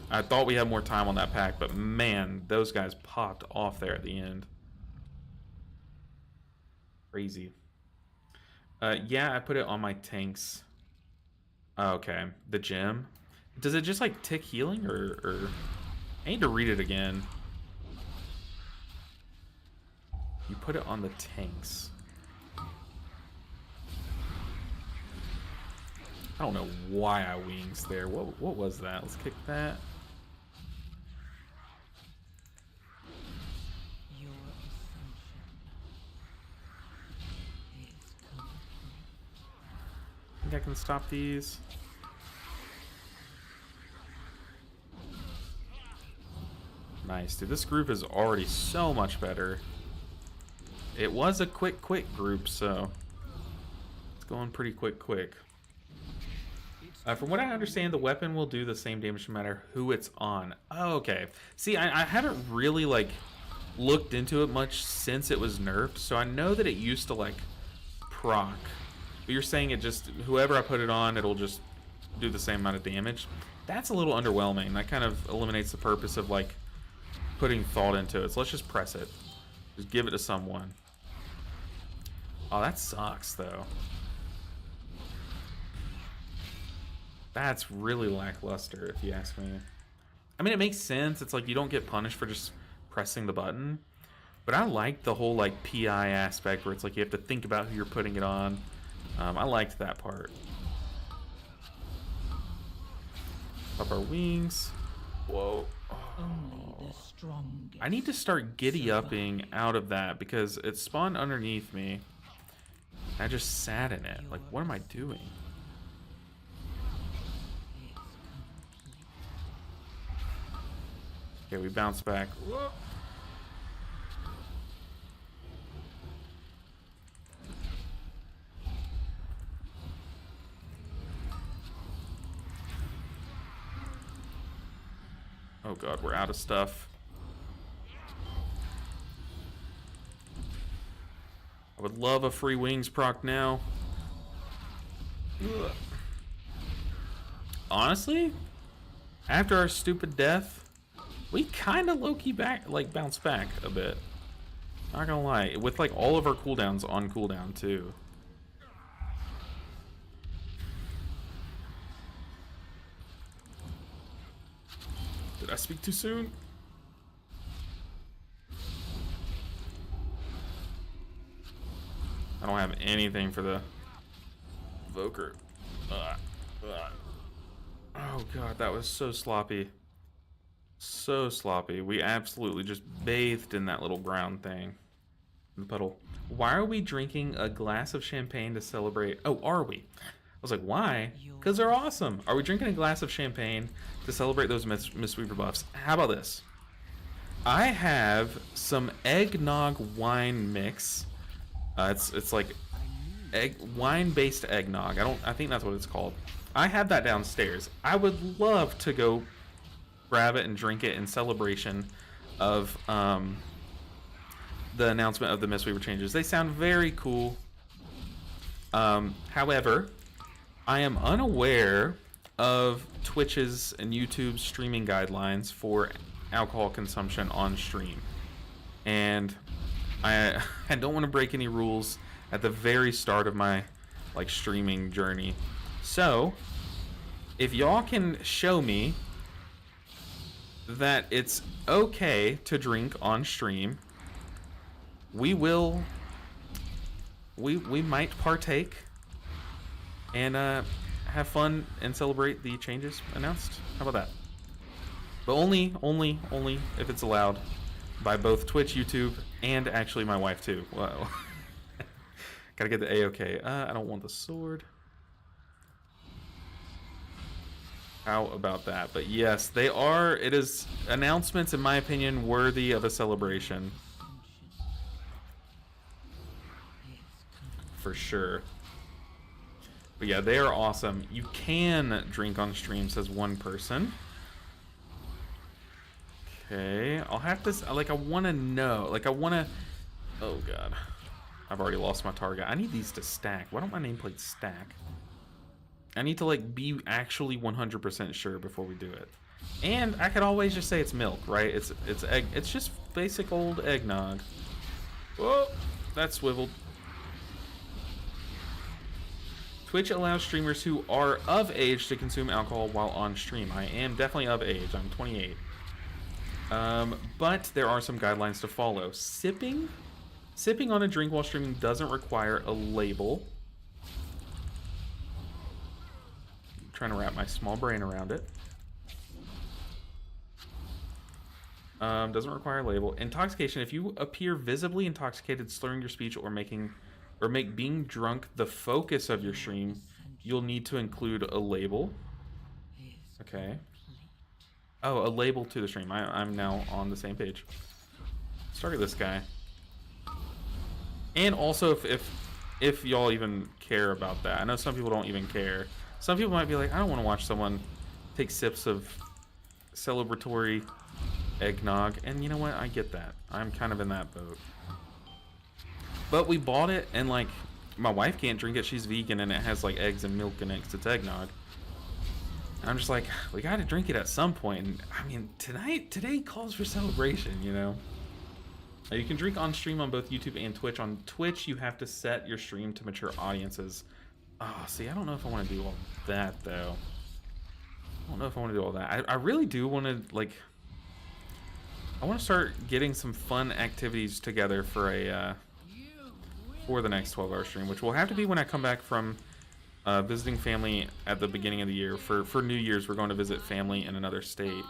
I thought we had more time on that pack, but man, those guys popped off there at the end. Crazy. Yeah, I put it on my tanks. Oh, okay, the gem. Does it just like tick healing or... I need to read it again. You put it on the tanks. I don't know why I wings there. What was that? Let's kick that. Your assumption is complete. I think I can stop these. Nice, dude. This group is already so much better. It was a quick group, so it's going pretty quick. From what I understand, the weapon will do the same damage no matter who it's on. Oh, okay. See, I haven't really, like, looked into it much since it was nerfed, so I know that it used to, like, proc. But you're saying it just, whoever I put it on, it'll just do the same amount of damage. That's a little underwhelming. That kind of eliminates the purpose of, like, putting thought into it. So let's just press it. Just give it to someone. Oh, that sucks, though. That's really lackluster, if you ask me. I mean, it makes sense. It's like you don't get punished for just pressing the button. But I like the whole, like, PI aspect where it's like you have to think about who you're putting it on. I liked that part. Up our wings. Whoa. Only the strongest. I need to start giddy-upping out of that because it spawned underneath me. I just sat in it. Like, what am I doing? Okay, we bounce back. Whoa. Oh god, we're out of stuff. I would love a free wings proc now. Ugh. Honestly, after our stupid death, we kind of low-key bounce back a bit. Not gonna lie, with like all of our cooldowns on cooldown too. Did I speak too soon? I don't have anything for the Evoker. Oh god, that was so sloppy. So sloppy. We absolutely just bathed in that little ground thing. The puddle. Why are we drinking a glass of champagne to celebrate? Oh, are we? I was like, why? Because they're awesome. Are we drinking a glass of champagne to celebrate those Mistweaver buffs? How about this? I have some eggnog wine mix It's like wine-based eggnog. I think that's what it's called. I have that downstairs. I would love to go grab it and drink it in celebration of the announcement of the Mistweaver changes. They sound very cool. However, I am unaware of Twitch's and YouTube's streaming guidelines for alcohol consumption on stream. And I don't want to break any rules at the very start of my like streaming journey. So, if y'all can show me that it's okay to drink on stream, we might partake and have fun and celebrate the changes announced. How about that? But only if it's allowed by both Twitch, YouTube, and actually my wife too. Wow. Gotta get the A-OK. I don't want the sword. How about that? But yes, they are. It is announcements, in my opinion, worthy of a celebration. For sure. But yeah, they are awesome. You can drink on stream, says one person. Okay, I'll have to, like, I want to know. Like, I want to... Oh, God. I've already lost my target. I need these to stack. Why don't my nameplates stack? I need to, like, be actually 100% sure before we do it. And I could always just say it's milk, right? It's egg. It's just basic old eggnog. Whoa, that swiveled. Twitch allows streamers who are of age to consume alcohol while on stream. I am definitely of age. I'm 28. But there are some guidelines to follow. Sipping on a drink while streaming doesn't require a label. I'm trying to wrap my small brain around it. Doesn't require a label. Intoxication. If you appear visibly intoxicated, slurring your speech, or make being drunk the focus of your stream, you'll need to include a label. Okay. Oh, a label to the stream. I'm now on the same page. Let's target this guy. And also, if y'all even care about that. I know some people don't even care. Some people might be like, I don't want to watch someone take sips of celebratory eggnog. And you know what? I get that. I'm kind of in that boat. But we bought it, and like, my wife can't drink it. She's vegan, and it has like eggs and milk in it because it's eggnog. And I'm just like, we got to drink it at some point. And I mean, today calls for celebration, you know. You can drink on stream on both YouTube and Twitch. On Twitch, you have to set your stream to mature audiences. Oh, see, I don't know if I want to do all that though. I don't know if I want to do all that. I really do want to like. I want to start getting some fun activities together for a. For the next 12-hour stream, which will have to be when I come back from visiting family at the beginning of the year. For New Year's, we're going to visit family in another state.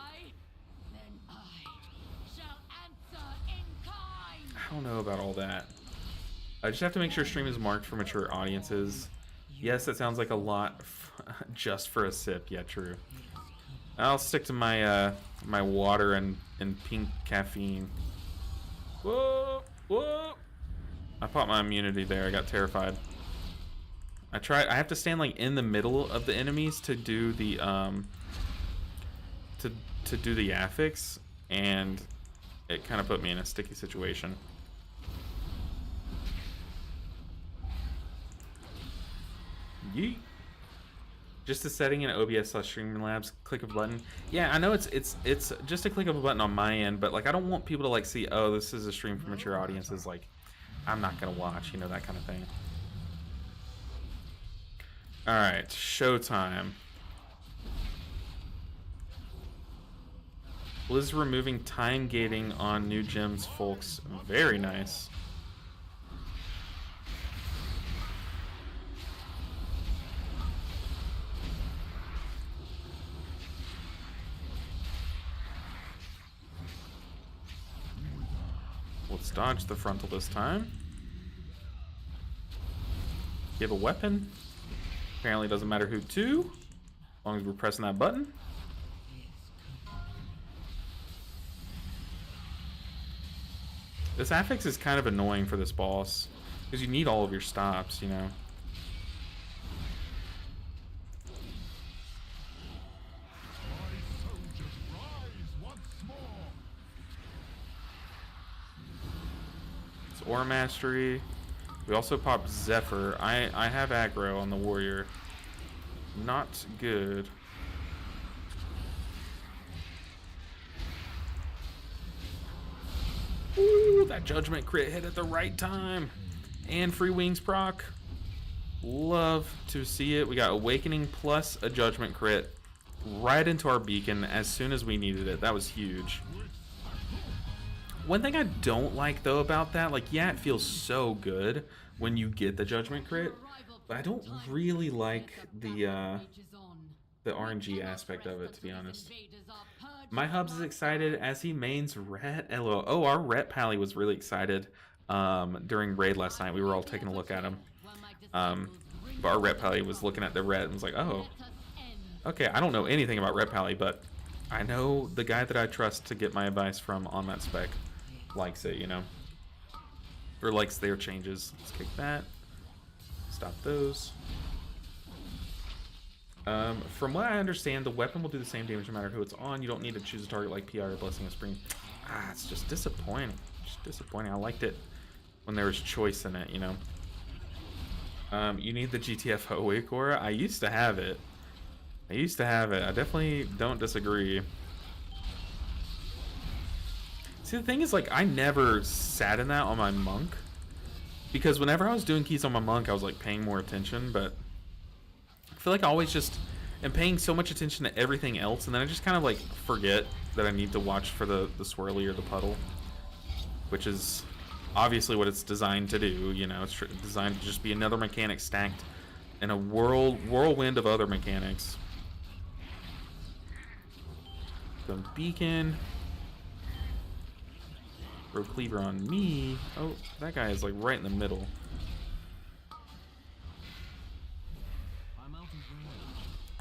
I don't know about all that. I just have to make sure stream is marked for mature audiences. Yes, that sounds like a lot just for a sip. Yeah, true. I'll stick to my my water and pink caffeine. Whoa, whoa. I popped my immunity there. I got terrified. I have to stand like in the middle of the enemies to do the to do the affix, and it kind of put me in a sticky situation. Yeet. Just a setting in OBS/Streamlabs. Click of a button. Yeah, I know it's just a click of a button on my end, but like I don't want people to like see, oh, this is a stream for mature audiences. Like, I'm not gonna watch, you know, that kind of thing. All right, showtime. Blizz removing time gating on new gems, folks. Very nice. Let's dodge the frontal this time. Give a weapon. Apparently doesn't matter who to, as long as we're pressing that button. This affix is kind of annoying for this boss. Because you need all of your stops, you know. It's Aura Mastery. We also pop Zephyr. I have aggro on the warrior. Not good. Ooh, that judgment crit hit at the right time. And free wings proc. Love to see it. We got Awakening plus a judgment crit right into our beacon as soon as we needed it. That was huge. One thing I don't like though about that, like, yeah, it feels so good when you get the judgment crit, but I don't really like the RNG aspect of it, to be honest. My Hubs is excited as he mains Ret. LOL. Oh, our Ret Pally was really excited during raid last night. We were all taking a look at him. But our Ret Pally was looking at the Ret and was like, oh, okay, I don't know anything about Ret Pally, but I know the guy that I trust to get my advice from on that spec likes it, you know? Or likes their changes. Let's kick that. Stop those. From what I understand, the weapon will do the same damage no matter who it's on. You don't need to choose a target like PR or Blessing of Spring. Ah, it's just disappointing. Just disappointing. I liked it when there was choice in it, you know? You need the GTFO Wake Aura. I used to have it. I definitely don't disagree. See, the thing is, like, I never sat in that on my monk. Because whenever I was doing keys on my monk, I was, like, paying more attention. But I feel like I always just am paying so much attention to everything else. And then I just kind of, like, forget that I need to watch for the swirly or the puddle. Which is obviously what it's designed to do. You know, it's designed to just be another mechanic stacked in a whirlwind of other mechanics. The beacon. Throw cleaver on me. Oh, that guy is like right in the middle.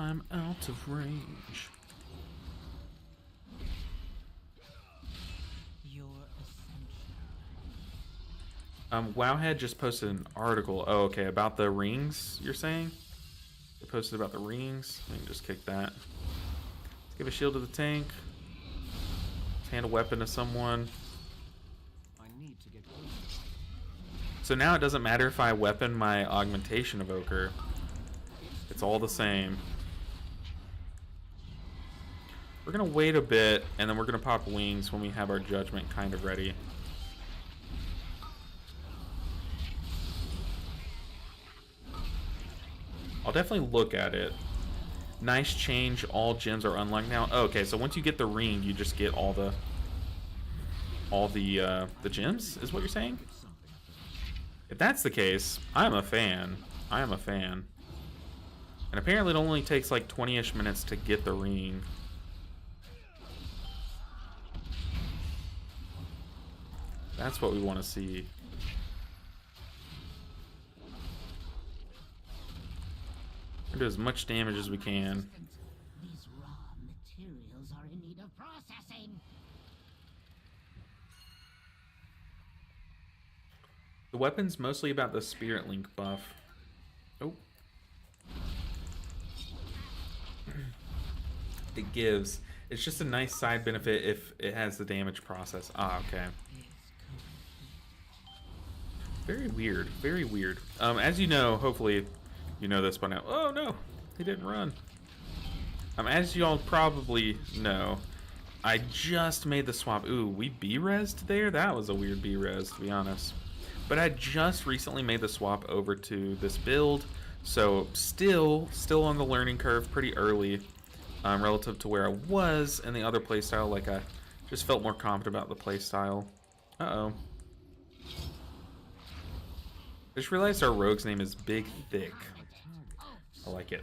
I'm out of range. Your ascension. Wowhead just posted an article. Oh, okay, about the rings, you're saying? They posted about the rings. Let me just kick that. Let's give a shield to the tank. Let's hand a weapon to someone. So now it doesn't matter if I weapon my augmentation evoker. It's all the same. We're gonna wait a bit and then we're gonna pop wings when we have our judgment kind of ready. I'll definitely look at it. Nice change, all gems are unlocked now. Oh, okay, so once you get the ring, you just get all the gems, is what you're saying? If that's the case, I'm a fan. I am a fan. And apparently it only takes like 20-ish minutes to get the ring. That's what we want to see. We'll do as much damage as we can. These raw materials are in need of processing. The weapon's mostly about the Spirit Link buff. Oh. It gives. It's just a nice side benefit if it has the damage process. Ah, okay. Very weird. Very weird. As you know, hopefully you know this by now. Oh no, he didn't run. As you all probably know, I just made the swap. Ooh, we B-resed there? That was a weird B-res, to be honest. But I just recently made the swap over to this build, so still on the learning curve, pretty early relative to where I was in the other playstyle. Like, I just felt more confident about the playstyle. Uh-oh. I just realized our rogue's name is Big Thick. I like it.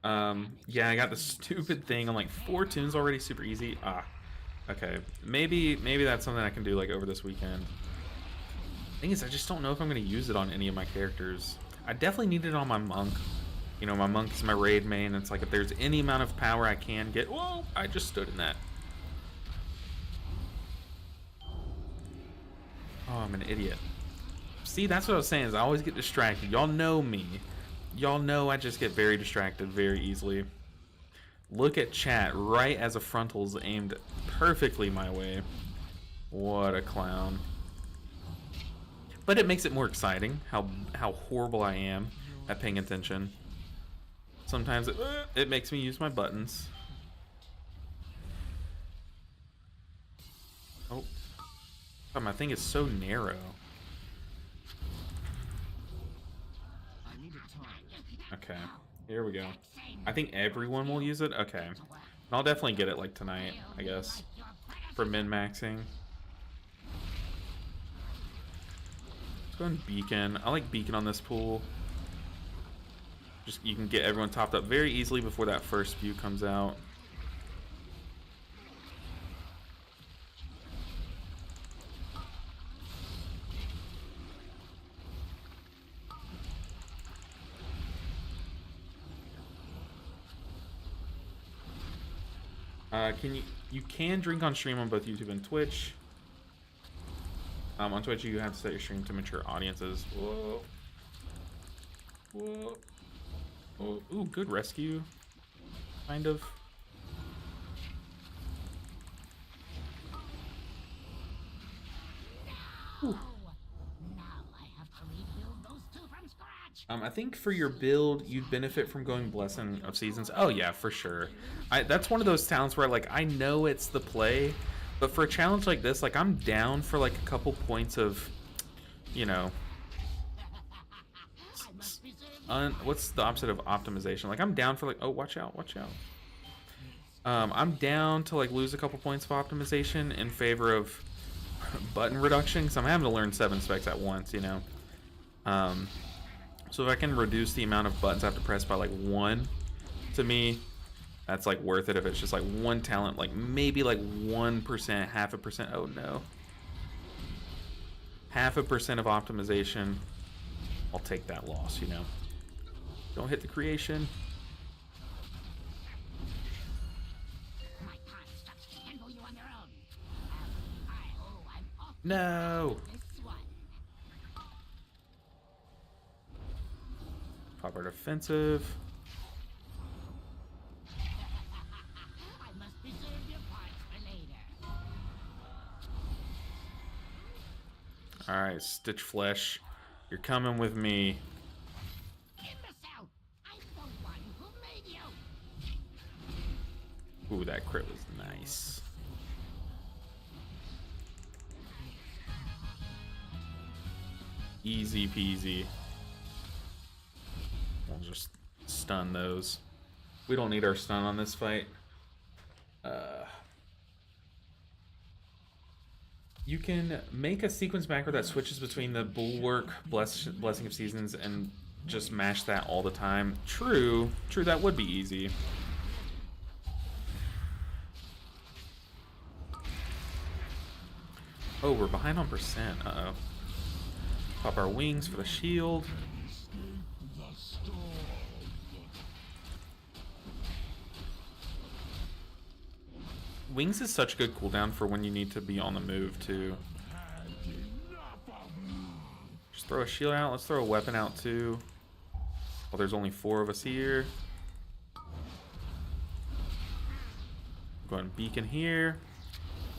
Yeah, I got the stupid thing on like 4 tunes already, super easy. Ah, okay. Maybe that's something I can do like over this weekend. Thing is, I just don't know if I'm going to use it on any of my characters. I definitely need it on my monk. You know, my monk is my raid main. It's like if there's any amount of power I can get. Whoa! I just stood in that. Oh, I'm an idiot. See, that's what I was saying, is I always get distracted. Y'all know me. Y'all know I just get very distracted very easily. Look at chat right as a frontal's aimed perfectly my way. What a clown. But it makes it more exciting how horrible I am at paying attention. Sometimes it makes me use my buttons. Oh, my thing is so narrow. Okay, here we go. I think everyone will use it. Okay, and I'll definitely get it like tonight, I guess, for min-maxing. Let's go and beacon. I like beacon on this pool. Just you can get everyone topped up very easily before that first view comes out. You can drink on stream on both YouTube and Twitch. On Twitch you have to set your stream to mature audiences. Whoa. Whoa. Oh, ooh, good rescue. Kind of. Ooh. I think for your build, you'd benefit from going Blessing of Seasons. Oh yeah, for sure. That's one of those talents where like I know it's the play, but for a challenge like this, like I'm down for like a couple points of, you know, what's the opposite of optimization? Like I'm down for like, oh, watch out, watch out. I'm down to like lose a couple points of optimization in favor of button reduction, because I'm having to learn 7 specs at once, you know. So if I can reduce the amount of buttons I have to press by like 1, to me, that's like worth it. If it's just like one talent, like maybe like 1%, 0.5%. Oh no. 0.5% of optimization. I'll take that loss, you know. Don't hit the creation. No. Pop our defensive. Alright, Stitch Flesh. You're coming with me. Ooh, that crit was nice. Easy peasy. We'll just stun those. We don't need our stun on this fight. You can make a sequence macro that switches between the Bulwark, Blessing of Seasons, and just mash that all the time. True, that would be easy. Oh, we're behind on percent. Uh-oh. Pop our wings for the shield. Wings is such a good cooldown for when you need to be on the move, too. Just throw a shield out. Let's throw a weapon out, too. Well, there's only 4 of us here. Go ahead and beacon here.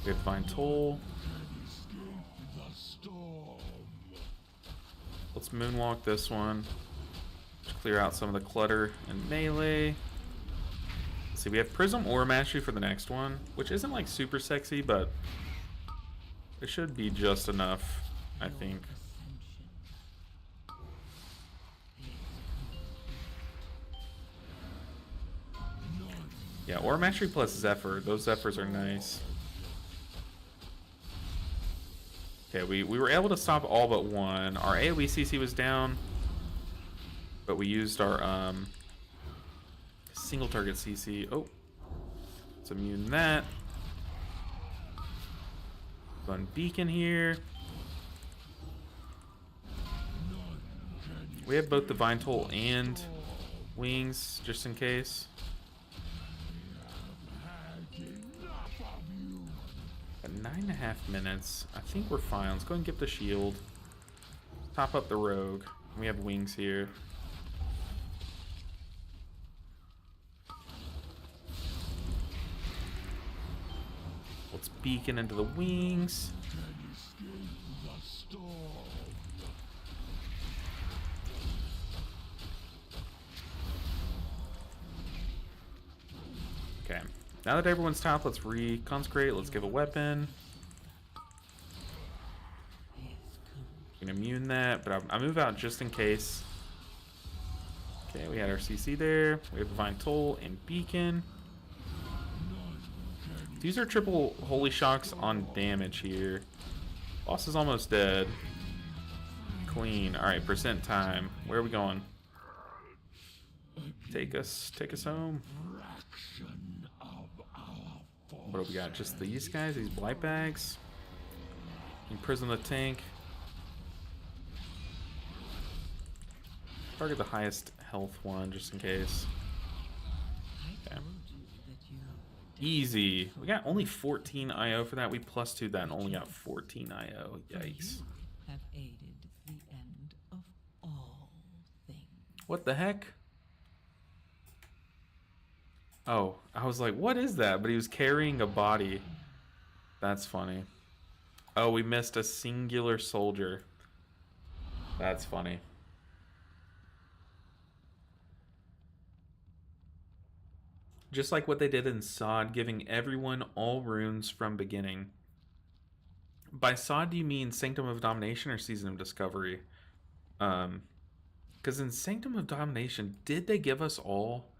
We have Divine Toll. Let's moonwalk this one. Just clear out some of the clutter and melee. Let's see, we have Prism or Mastery for the next one, which isn't like super sexy, but it should be just enough, I think. Yeah, or Mastery plus Zephyr. Those Zephyrs are nice. Okay, we were able to stop all but one. Our AoE CC was down, but we used our single target CC. Oh, let's immune that. Fun beacon here. We have both Divine Toll and wings, just in case. At 9.5 minutes, I think we're fine. Let's go and get the shield. top up the rogue. We have wings here. Let's beacon into the wings. Okay. Now that everyone's top, let's reconsecrate. Let's give a weapon. We can immune that, but I move out just in case. Okay, we had our CC there. We have Divine Toll and Beacon. These are triple Holy Shocks on damage here. Boss is almost dead. Clean. Alright, percent time. Where are we going? Take us home. What do we got? Just these guys? These blight bags? Imprison the tank. Target the highest health one, just in case. Okay. Easy. We got only 14 IO for that. We plus 2 that and only got 14 IO. Yikes. Have aided the end of all things. What the heck? Oh, I was like, what is that? But he was carrying a body. That's funny. Oh, we missed a singular soldier. That's funny. Just like what they did in Sod, giving everyone all runes from beginning. By Sod, do you mean Sanctum of Domination or Season of Discovery? Because in Sanctum of Domination, did they give us all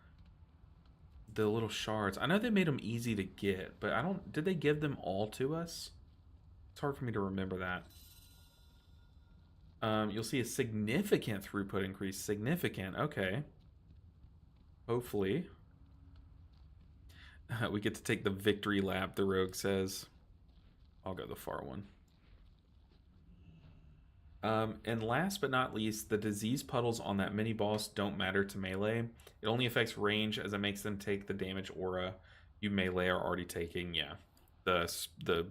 the little shards? I know they made them easy to get, but I don't... Did they give them all to us? It's hard for me to remember that. You'll see a significant throughput increase. Significant, okay. Hopefully. We get to take the victory lap, the rogue says. I'll go the far one. And last but not least, the disease puddles on that mini boss don't matter to melee. It only affects range as it makes them take the damage aura you melee are already taking. Yeah, the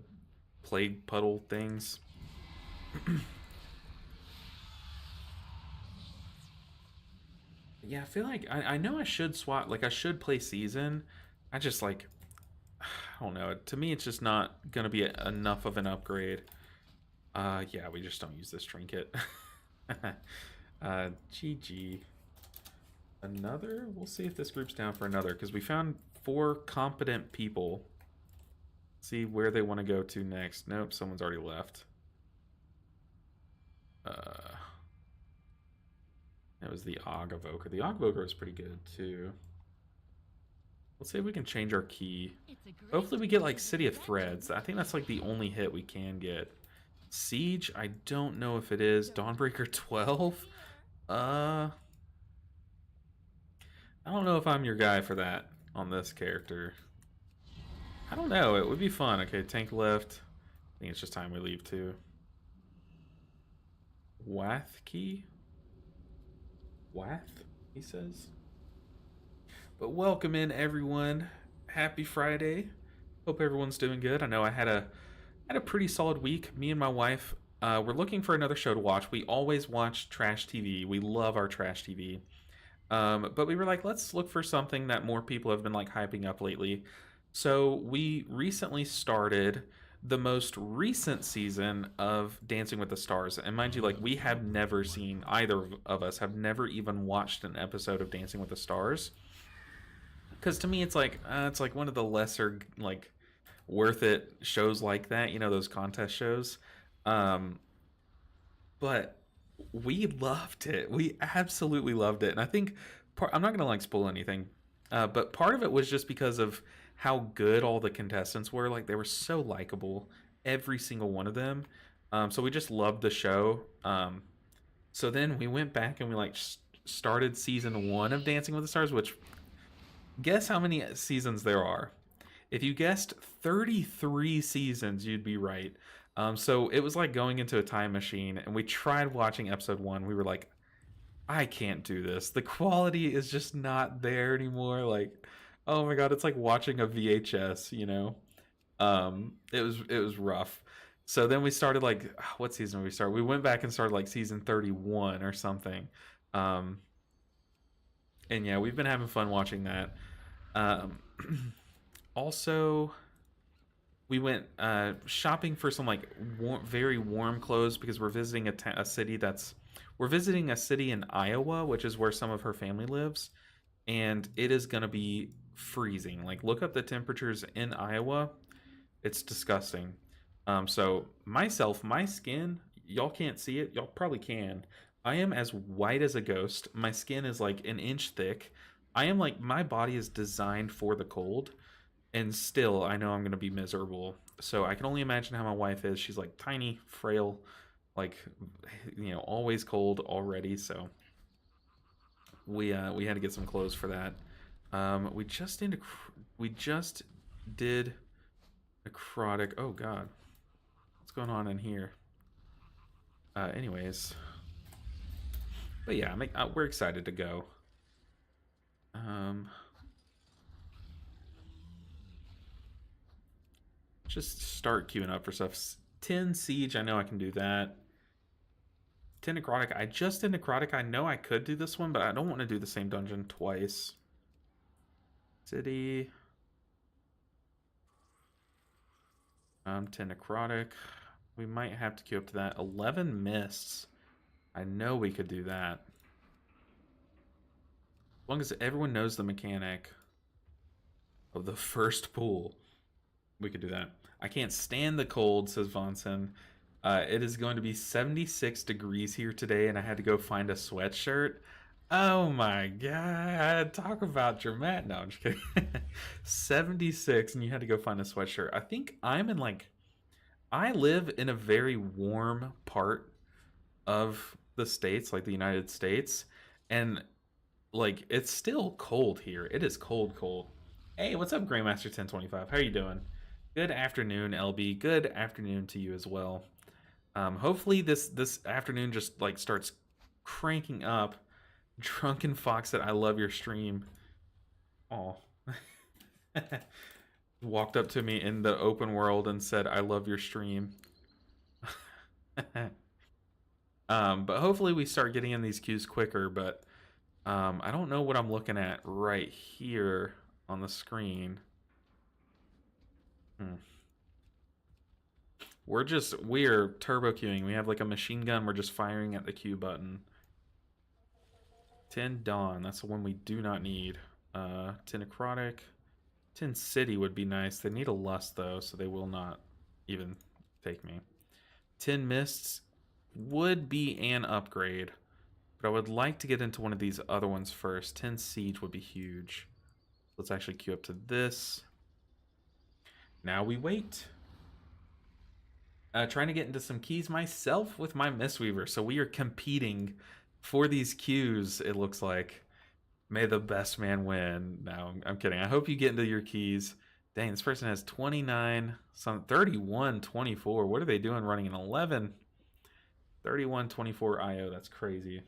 plague puddle things. Yeah, I feel like I know I should swap. Like I should play season. I just like, I don't know. To me, it's just not gonna be enough of an upgrade. Yeah, we just don't use this trinket. GG. Another? We'll see if this group's down for another, because we found 4 competent people. See where they want to go to next. Nope, someone's already left. That was the Og Evoker. The Og Evoker was pretty good, too. Let's see if we can change our key. Hopefully we get, like, City of Threads. I think that's, like, the only hit we can get. Siege? I don't know if it is. Dawnbreaker 12? I don't know if I'm your guy for that on this character. I don't know. It would be fun. Okay, tank left. I think it's just time we leave, too. Wath key? Wath, he says. But welcome in, everyone. Happy Friday. Hope everyone's doing good. I know I had a pretty solid week. Me and my wife, we're looking for another show to watch. We always watch trash TV. We love our trash TV. But we were like, let's look for something that more people have been like hyping up lately. So we recently started the most recent season of Dancing with the Stars. And mind you, like, we have never seen, either of us have never even watched an episode of Dancing with the Stars. Because to me, it's like one of the lesser, like, worth it shows like that, you know, those contest shows. But we loved it. We absolutely loved it. And I think, I'm not going to, like, spoil anything, but part of it was just because of how good all the contestants were. Like, they were so likable, every single one of them. So we just loved the show. So then we went back and we, like, started season 1 of Dancing with the Stars, which, guess how many seasons there are. If you guessed 33 seasons, you'd be right. So it was like going into a time machine, and we tried watching episode 1. We were like, I can't do this. The quality is just not there anymore. Like, oh my god, it's like watching a VHS, you know? It was rough. So then we started like what season did we start? We went back and started like season 31 or something. Um, and yeah, we've been having fun watching that. Um, also, we went shopping for some like very warm clothes because we're visiting a city that's we're visiting a city in Iowa, which is where some of her family lives, and it is gonna be freezing. Like, look up the temperatures in Iowa. It's disgusting. So myself, my skin, y'all can't see it. Y'all probably can. I am as white as a ghost. My skin is like an inch thick. I am like my body is designed for the cold, and still I know I'm gonna be miserable. So I can only imagine how my wife is. She's like tiny, frail, like always cold already. So we had to get some clothes for that. We just did necrotic. Oh God, what's going on in here? Anyways, but yeah, we're excited to go. Um, just start queuing up for stuff. 10 siege, I know I can do that. 10 necrotic, I just did necrotic. I know I could do this one, but I don't want to do the same dungeon twice. City. 10 necrotic. We might have to queue up to that. 11 mists. I know we could do that. As long as everyone knows the mechanic of the first pool, we could do that. I can't stand the cold, says Vonson. It is going to be 76 degrees here today, and I had to go find a sweatshirt. Oh my god, talk about dramatic. No, I'm just kidding. 76, and you had to go find a sweatshirt. I think I'm in like, I live in a very warm part of the States, like the United States, and like it's still cold here. It is cold, cold. Hey, what's up, Grandmaster 1025? How are you doing? Good afternoon, LB. Good afternoon to you as well. Hopefully this afternoon just like starts cranking up. Drunken Fox said, "I love your stream." Oh, walked up to me in the open world and said, "I love your stream." But hopefully we start getting in these queues quicker. But I don't know what I'm looking at right here on the screen. We're turbo queuing. We have like a machine gun. We're just firing at the Q button. 10 Dawn. That's the one we do not need. 10 Necrotic. 10 City would be nice. They need a Lust though, so they will not even take me. 10 Mists would be an upgrade, but I would like to get into one of these other ones first. 10 Siege would be huge. Let's actually queue up to this. Now we wait. Trying to get into some keys myself with my Mistweaver, so we are competing for these queues, it looks like. May the best man win. No, I'm kidding. I hope you get into your keys. Dang, this person has 29, some 31, 24. What are they doing running an 11? 31, 24 IO. That's crazy.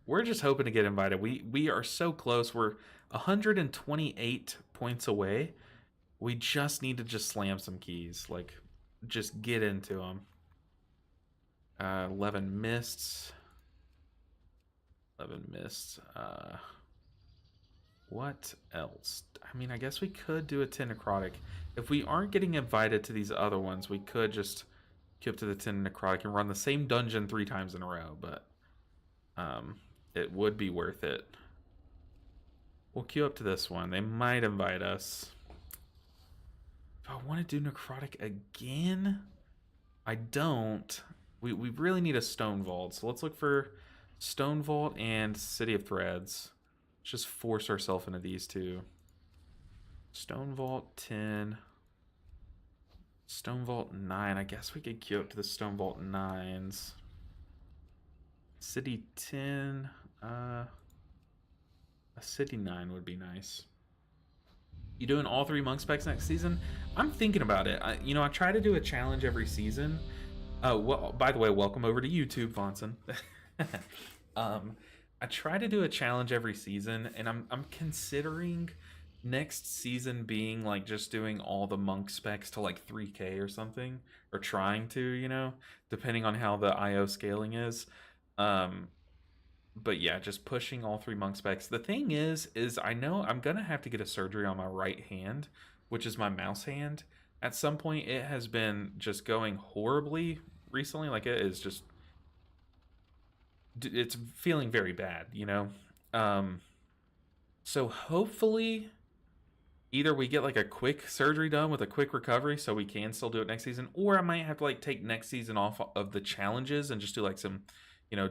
We're just hoping to get invited. We are so close. We're 128 points away. We just need to just slam some keys. Like, just get into them. 11 mists. 11 mists. What else? I mean, I guess we could do a 10 necrotic. If we aren't getting invited to these other ones, we could just queue up to the 10 necrotic and run the same dungeon 3 times in a row, but it would be worth it. We'll queue up to this one. They might invite us. Do I want to do necrotic again? I don't. We really need a stone vault, so let's look for stone vault and City of Threads. Let's just force ourselves into these two. Stone vault 10. Stone vault 9. I guess we could queue up to the stone vault 9s. City 10. A city 9 would be nice. You doing all 3 monk specs next season? I'm thinking about it. I try to do a challenge every season. Well, by the way, welcome over to YouTube, Vonson. I try to do a challenge every season, and I'm considering next season being like just doing all the monk specs to like 3K or something, or trying to, depending on how the IO scaling is. Um, but yeah, just pushing all three monk specs. The thing is I know I'm gonna have to get a surgery on my right hand, which is my mouse hand. At some point, it has been just going horribly recently. Like it is just, it's feeling very bad. Um, so hopefully either we get like a quick surgery done with a quick recovery so we can still do it next season, or I might have to like take next season off of the challenges and just do like some,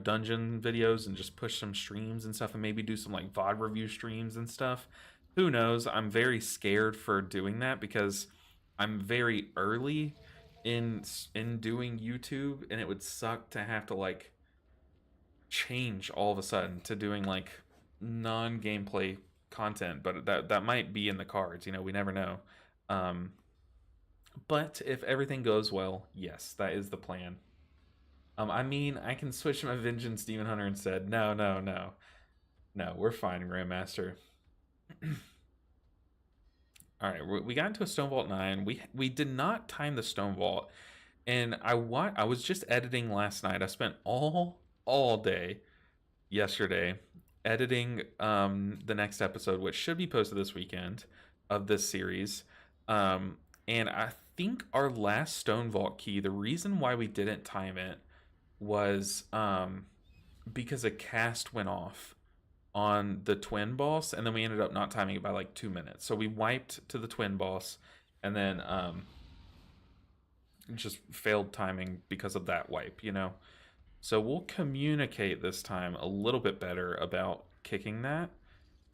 dungeon videos and just push some streams and stuff, and maybe do some like VOD review streams and stuff. Who knows? I'm very scared for doing that because I'm very early in doing YouTube, and it would suck to have to like change all of a sudden to doing like non-gameplay content, but that might be in the cards. We never know. Um, but if everything goes well, yes, that is the plan. I mean, I can switch my Vengeance Demon Hunter instead. No, no, no, no. We're fine, Grandmaster. All right, we got into a Stone Vault 9. We did not time the Stone Vault, and I was just editing last night. I spent all day yesterday editing the next episode, which should be posted this weekend of this series. Um, and I think our last Stone Vault key, the reason why we didn't time it was because a cast went off on the twin boss, and then we ended up not timing it by like 2 minutes. So we wiped to the twin boss, and then just failed timing because of that wipe. So we'll communicate this time a little bit better about kicking that,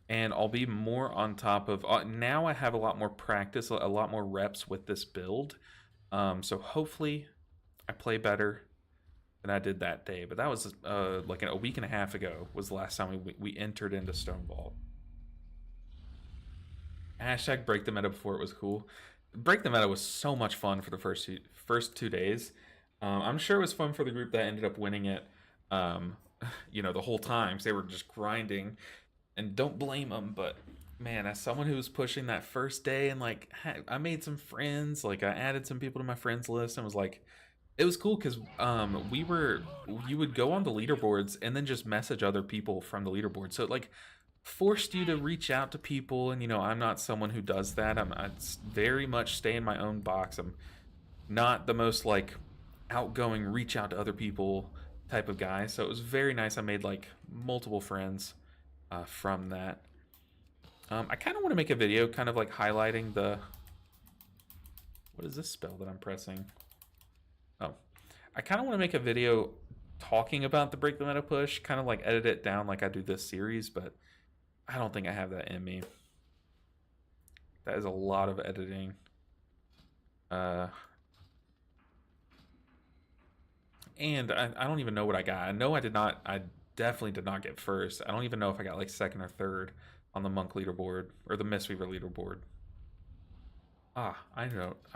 and I'll be more on top of. Now I have a lot more practice, a lot more reps with this build. So hopefully I play better than I did that day. But that was like a week and a half ago was the last time we entered into Stone Vault. Hashtag break the meta before it was cool. Break the meta was so much fun for the first 2 days. I'm sure it was fun for the group that ended up winning it. Um, the whole time, so they were just grinding, and don't blame them. But man, as someone who was pushing that first day, and like I made some friends, like I added some people to my friends list, and was like, it was cool because you would go on the leaderboards and then just message other people from the leaderboard. So it like forced you to reach out to people, and I'm not someone who does that. I very much stay in my own box. I'm not the most like outgoing, reach out to other people type of guy. So it was very nice. I made like multiple friends from that. I kind of want to make a video kind of like highlighting the... What is this spell that I'm pressing? Oh, I kind of want to make a video talking about the break the meta push, kind of like edit it down like I do this series, but I don't think I have that in me. That is a lot of editing. And I don't even know what I got. I know I definitely did not get first. I don't even know if I got like second or third on the monk leaderboard or the Mistweaver leaderboard. I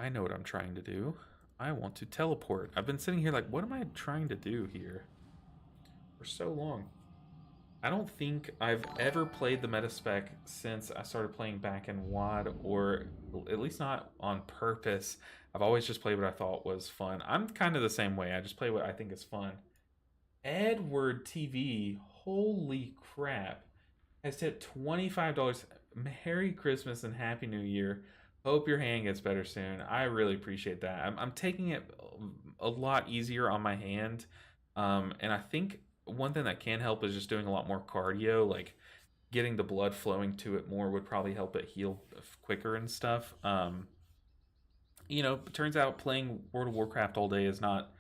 know what I'm trying to do. I want to teleport. I've been sitting here like, what am I trying to do here for so long? I don't think I've ever played the meta spec since I started playing back in WoD, or at least not on purpose. I've always just played what I thought was fun. I'm kind of the same way. I just play what I think is fun. Edward TV, holy crap, has tipped $25. Merry Christmas and Happy New Year. Hope your hand gets better soon. I really appreciate that. I'm taking it a lot easier on my hand. And I think one thing that can help is just doing a lot more cardio, like getting the blood flowing to it more would probably help it heal quicker and stuff. It turns out playing World of Warcraft all day is not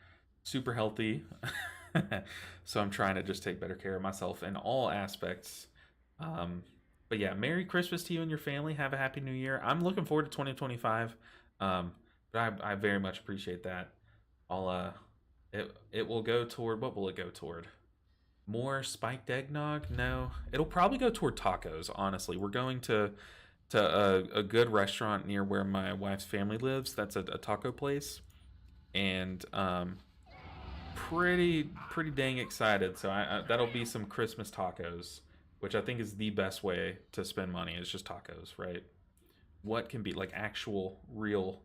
super healthy. So I'm trying to just take better care of myself in all aspects. But yeah, Merry Christmas to you and your family. Have a Happy New Year. I'm looking forward to 2025. But I very much appreciate that. It will go toward, what will it go toward? More spiked eggnog? No, it'll probably go toward tacos. Honestly, we're going to a good restaurant near where my wife's family lives. That's a taco place, and pretty dang excited. So that'll be some Christmas tacos, which I think is the best way to spend money, is just tacos, right? What can be like actual, real,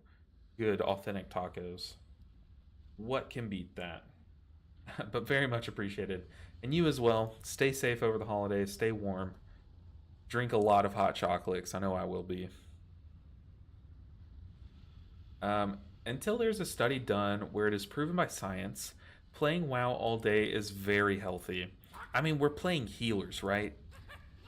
good, authentic tacos? What can beat that? But very much appreciated. And you as well. Stay safe over the holidays. Stay warm. Drink a lot of hot chocolates. I know I will be. Until there's a study done where it is proven by science, playing WoW all day is very healthy. I mean, we're playing healers, right?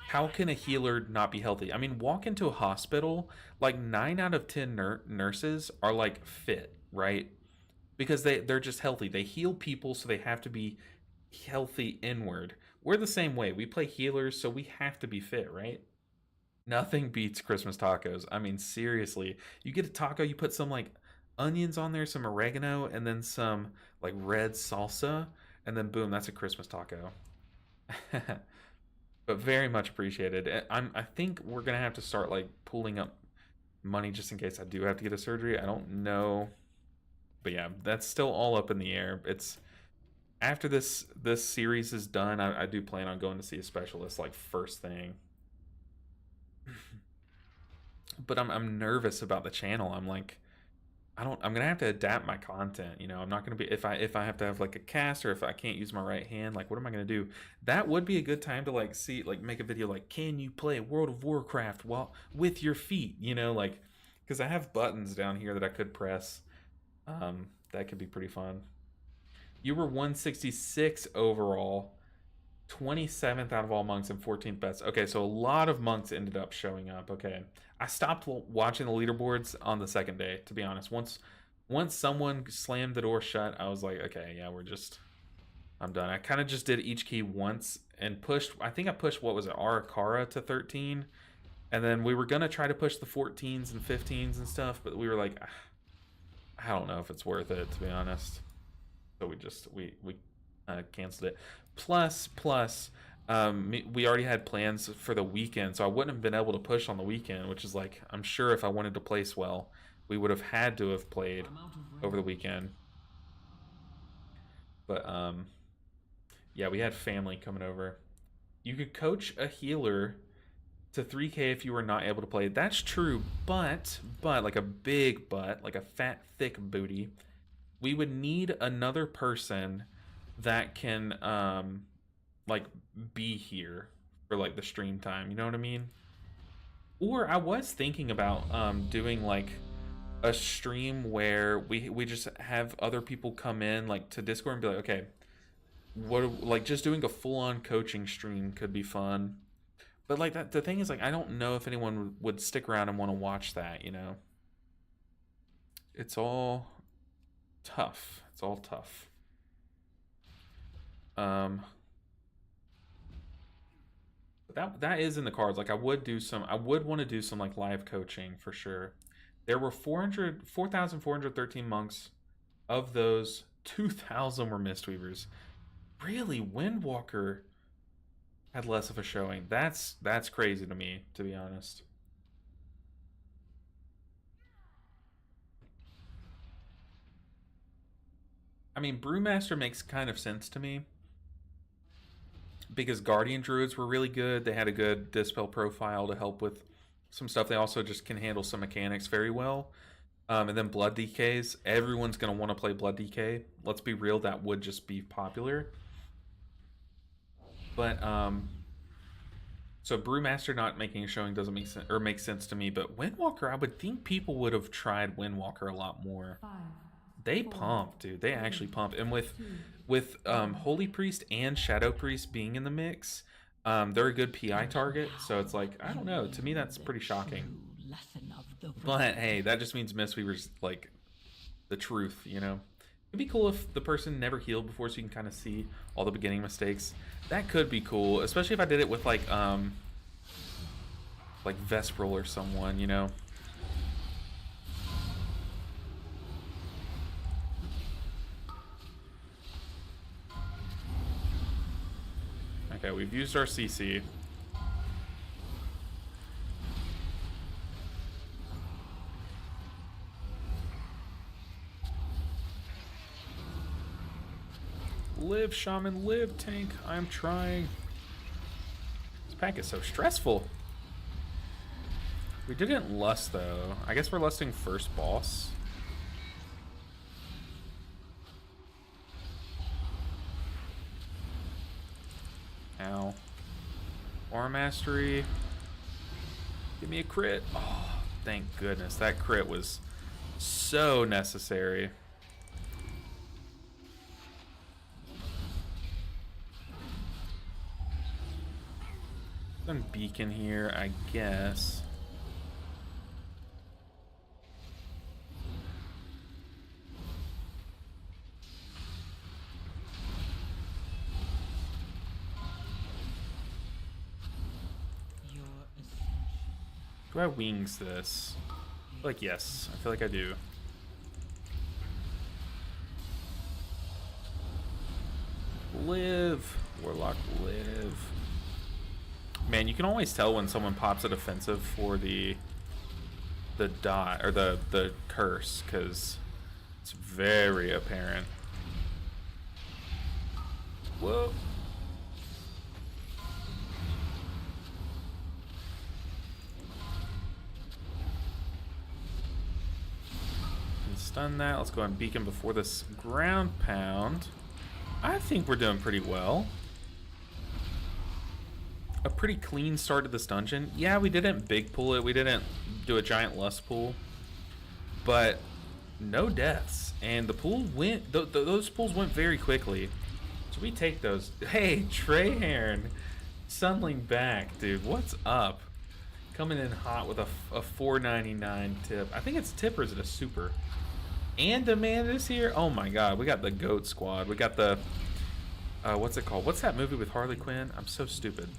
How can a healer not be healthy? I mean, walk into a hospital, like 9 out of 10 nurses are like fit, right? Because they're just healthy. They heal people, so they have to be healthy inward. We're the same way. We play healers, so we have to be fit, right? Nothing beats Christmas tacos. I mean, seriously. You get a taco, you put some like onions on there, some oregano, and then some like red salsa, and then boom, that's a Christmas taco. But very much appreciated. I think we're gonna have to start like pooling up money just in case I do have to get a surgery. I don't know, but yeah, that's still all up in the air. It's after this series is done. I do plan on going to see a specialist like first thing. But I'm nervous about the channel. I'm like, I'm gonna have to adapt my content. You know, I'm not gonna be if I have to have like a cast, or if I can't use my right hand, like what am I gonna do? That would be a good time to like see, like make a video like, can you play World of Warcraft while with your feet? You know, like, because I have buttons down here that I could press. That could be pretty fun. You were 166 overall, 27th out of all monks, and 14th best. Okay, so a lot of monks ended up showing up. Okay, I stopped watching the leaderboards on the second day, to be honest. Once someone slammed the door shut, I was like, okay, yeah, I'm done. I kind of just did each key once and pushed. I think I pushed, what was it, Arakara to 13, and then we were gonna try to push the 14s and 15s and stuff, but we were like, I don't know if it's worth it, to be honest. So we canceled it. Plus, we already had plans for the weekend, so I wouldn't have been able to push on the weekend, which is like, I'm sure if I wanted to place well, we would have had to have played over the weekend. But yeah, we had family coming over. You could coach a healer to 3K if you were not able to play. That's true, but like a big butt, like a fat thick booty, we would need another person that can like be here for like the stream time, you know what I mean? Or I was thinking about doing like a stream where we just have other people come in like to Discord and be like, okay, what, like just doing a full-on coaching stream could be fun. But like that, the thing is, like, I don't know if anyone would stick around and want to watch that, you know? It's all tough. It's all tough. That is in the cards. Like I would want to do some like live coaching for sure. There were 4,413 monks. Of those, 2,000 were Mistweavers. Really, Windwalker had less of a showing. That's crazy to me, to be honest. I mean, Brewmaster makes kind of sense to me, because Guardian Druids were really good. They had a good Dispel profile to help with some stuff. They also just can handle some mechanics very well. And then Blood DKs. Everyone's going to want to play Blood DK. Let's be real, that would just be popular. But, so Brewmaster not making a showing doesn't make sense, or makes sense to me. But Windwalker, I would think people would have tried Windwalker a lot more. They pump, dude. They actually pump. And with Holy Priest and Shadow Priest being in the mix, they're a good PI target. So it's like, I don't know. To me, that's pretty shocking. But hey, that just means Mistweaver's like the truth, you know? It'd be cool if the person never healed before, so you can kind of see all the beginning mistakes. That could be cool, especially if I did it with like Vesperal or someone, you know? Okay, we've used our CC. Live, Shaman, live, tank. I'm trying. pack is so stressful. We didn't lust, though. I guess we're lusting first boss. Ow. Aura Mastery. Give me a crit. Oh, thank goodness. That crit was so necessary. Some beacon here, I guess. Do I wings this? I feel like yes. I feel like I do. Live. Warlock, live. Man, you can always tell when someone pops a defensive for the dot or the curse, because it's very apparent. Whoa. Stun that. Let's go and beacon before this ground pound. I think we're doing pretty well. A pretty clean start to this dungeon. Yeah, we didn't big pull it. We didn't do a giant lust pool. But no deaths. And the pool went... those pools went very quickly. So we take those. Hey, Trey Heron. Sunling back, dude. What's up? Coming in hot with a $4.99 tip. I think it's a tip or is it a super? And Amanda's here. Oh my god, we got the GOAT squad. We got the what's it called? What's that movie with Harley Quinn? I'm so stupid.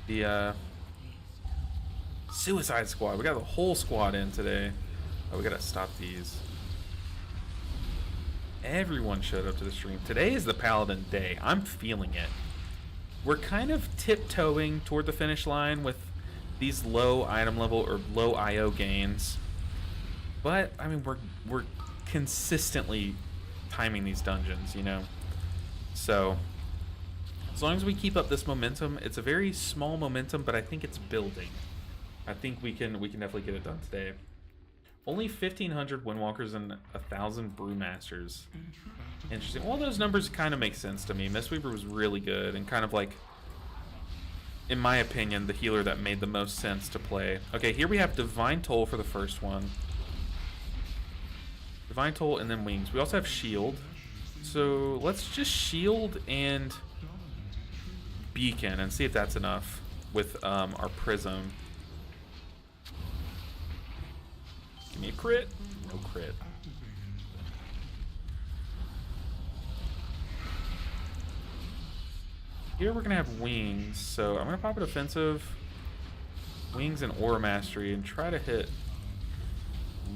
The Suicide Squad. We got the whole squad in today. Oh, we gotta stop these. Everyone showed up to the stream. Today is the Paladin day. I'm feeling it. We're kind of tiptoeing toward the finish line with these low item level or low IO gains. But I mean, we're consistently timing these dungeons, you know. So as long as we keep up this momentum, it's a very small momentum, but I think it's building. I think we can definitely get it done today. Only 1,500 Windwalkers and 1,000 Brewmasters. Interesting. Well, those numbers kind of make sense to me. Mistweaver was really good and kind of like, in my opinion, the healer that made the most sense to play. Okay, here we have Divine Toll for the first one. Divine Toll and then Wings. We also have Shield. So let's just Shield and Beacon and see if that's enough with our Prism. Give me a crit. No crit. Here we're gonna have Wings, so I'm gonna pop a defensive, Wings and Aura Mastery, and try to hit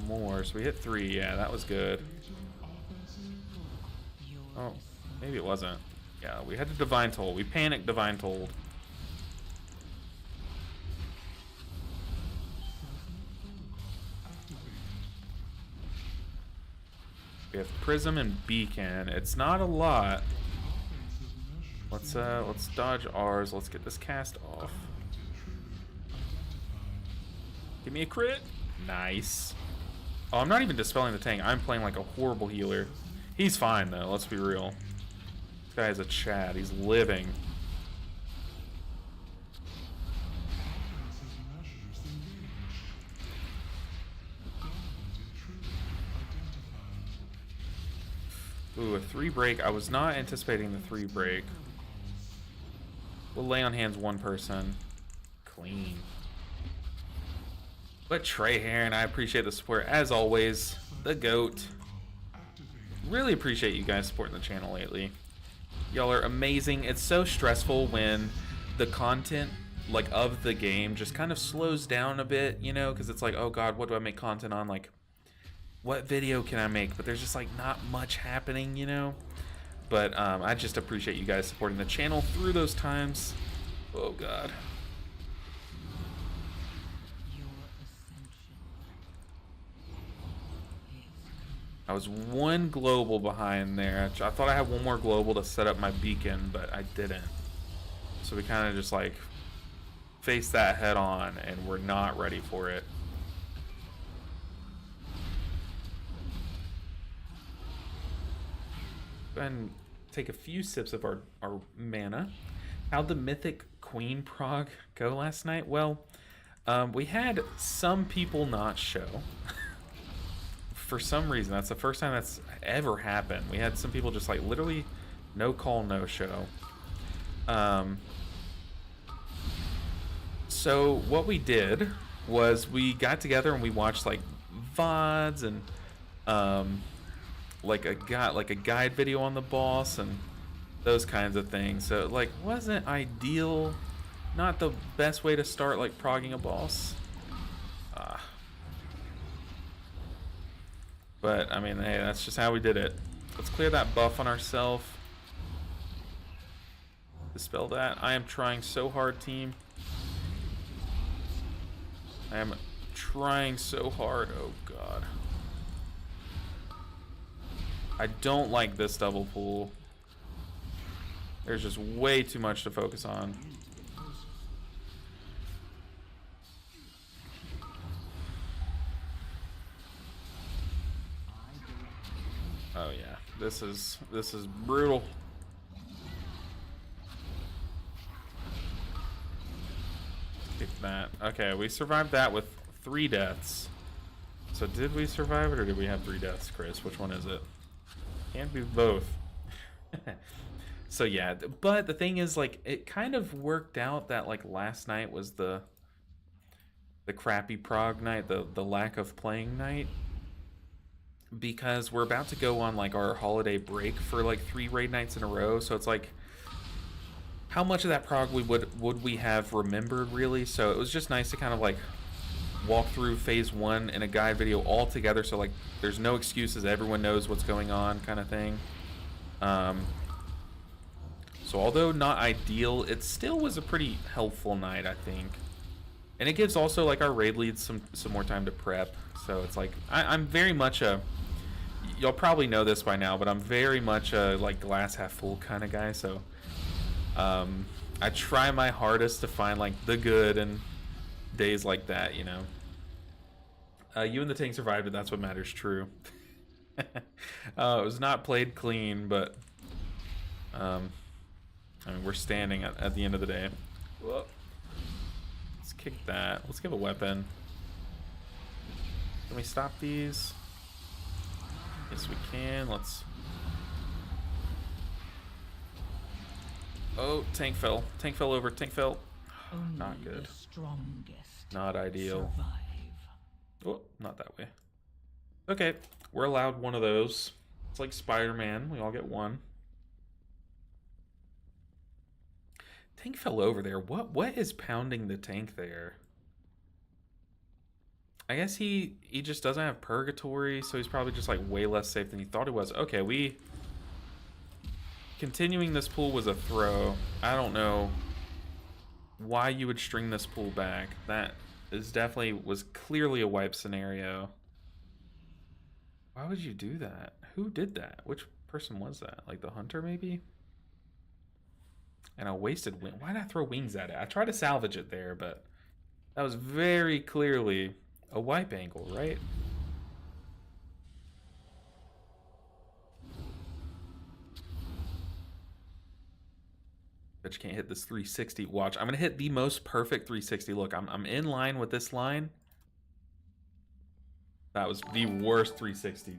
more. So we hit 3. Yeah, that was good. Oh, maybe it wasn't. Yeah, we had to Divine Toll. We panicked Divine Tolled. We have Prism and Beacon. It's not a lot. Let's dodge ours. Let's get this cast off. Give me a crit. Nice. Oh, I'm not even dispelling the tank. I'm playing like a horrible healer. He's fine though, let's be real. This guy has a Chad. He's living. Ooh, a 3 break. I was not anticipating the 3 break. We'll lay on hands one person. Clean. But Trey Heron, I appreciate the support as always. The GOAT. Really appreciate you guys supporting the channel lately. Y'all are amazing. It's so stressful when the content like of the game just kind of slows down a bit, you know, because it's like, oh god, what do I make content on? Like, what video can I make? But there's just like not much happening, you know. But I just appreciate you guys supporting the channel through those times. Oh god. I was 1 global behind there. I thought I had 1 more global to set up my beacon, but I didn't. So we kind of just like face that head on, and we're not ready for it. Go ahead and take a few sips of our mana. How'd the Mythic Queen prog go last night? Well, we had some people not show. For some reason, that's the first time that's ever happened. We had some people just like literally no call, no show. So what we did was we got together and we watched like VODs and like a guide video on the boss and those kinds of things. So it, like, wasn't ideal, not the best way to start like progging a boss. But I mean, hey, that's just how we did it. Let's clear that buff on ourselves. Dispel that. I am trying so hard, team. I am trying so hard. Oh god. I don't like this double pull. There's just way too much to focus on. Oh yeah, this is brutal. Kick that. Okay, we survived that with 3 deaths. So did we survive it, or did we have 3 deaths, Chris? Which one is it? Can't be both. So yeah, but the thing is, like, it kind of worked out that like last night was the crappy prog night, the lack of playing night, because we're about to go on like our holiday break for like 3 raid nights in a row. So it's like, how much of that prog would we have remembered really? So it was just nice to kind of like walk through phase 1 in a guide video all together, so like there's no excuses, everyone knows what's going on, kind of thing. So although not ideal, it still was a pretty helpful night, I think. And it gives also like our raid leads some more time to prep. So it's like I'm very much a, you'll probably know this by now, but I'm very much a like glass half full kind of guy. So I try my hardest to find like the good in days like that, you know. You and the tank survived it, that's what matters. True. It was not played clean, but I mean, we're standing at the end of the day. Whoa. Let's kick that. Let's give a weapon. Can we stop these? Yes, we can. Let's... Oh, tank fell. Tank fell over. Tank fell. Not good. Not ideal. Oh, not that way. Okay, we're allowed one of those. It's like Spider-Man. We all get one. Tank fell over there. What is pounding the tank there? I guess he just doesn't have purgatory, so he's probably just like way less safe than he thought he was. Okay, we... Continuing this pool was a throw. I don't know why you would string this pool back. That is definitely, was clearly a wipe scenario. Why would you do that? Who did that? Which person was that? Like the hunter, maybe? And a wasted wing. Why did I throw wings at it? I tried to salvage it there, but that was very clearly a wipe angle, right? Bet you can't hit this 360. Watch, I'm gonna hit the most perfect 360. Look, I'm in line with this line. That was the worst 360.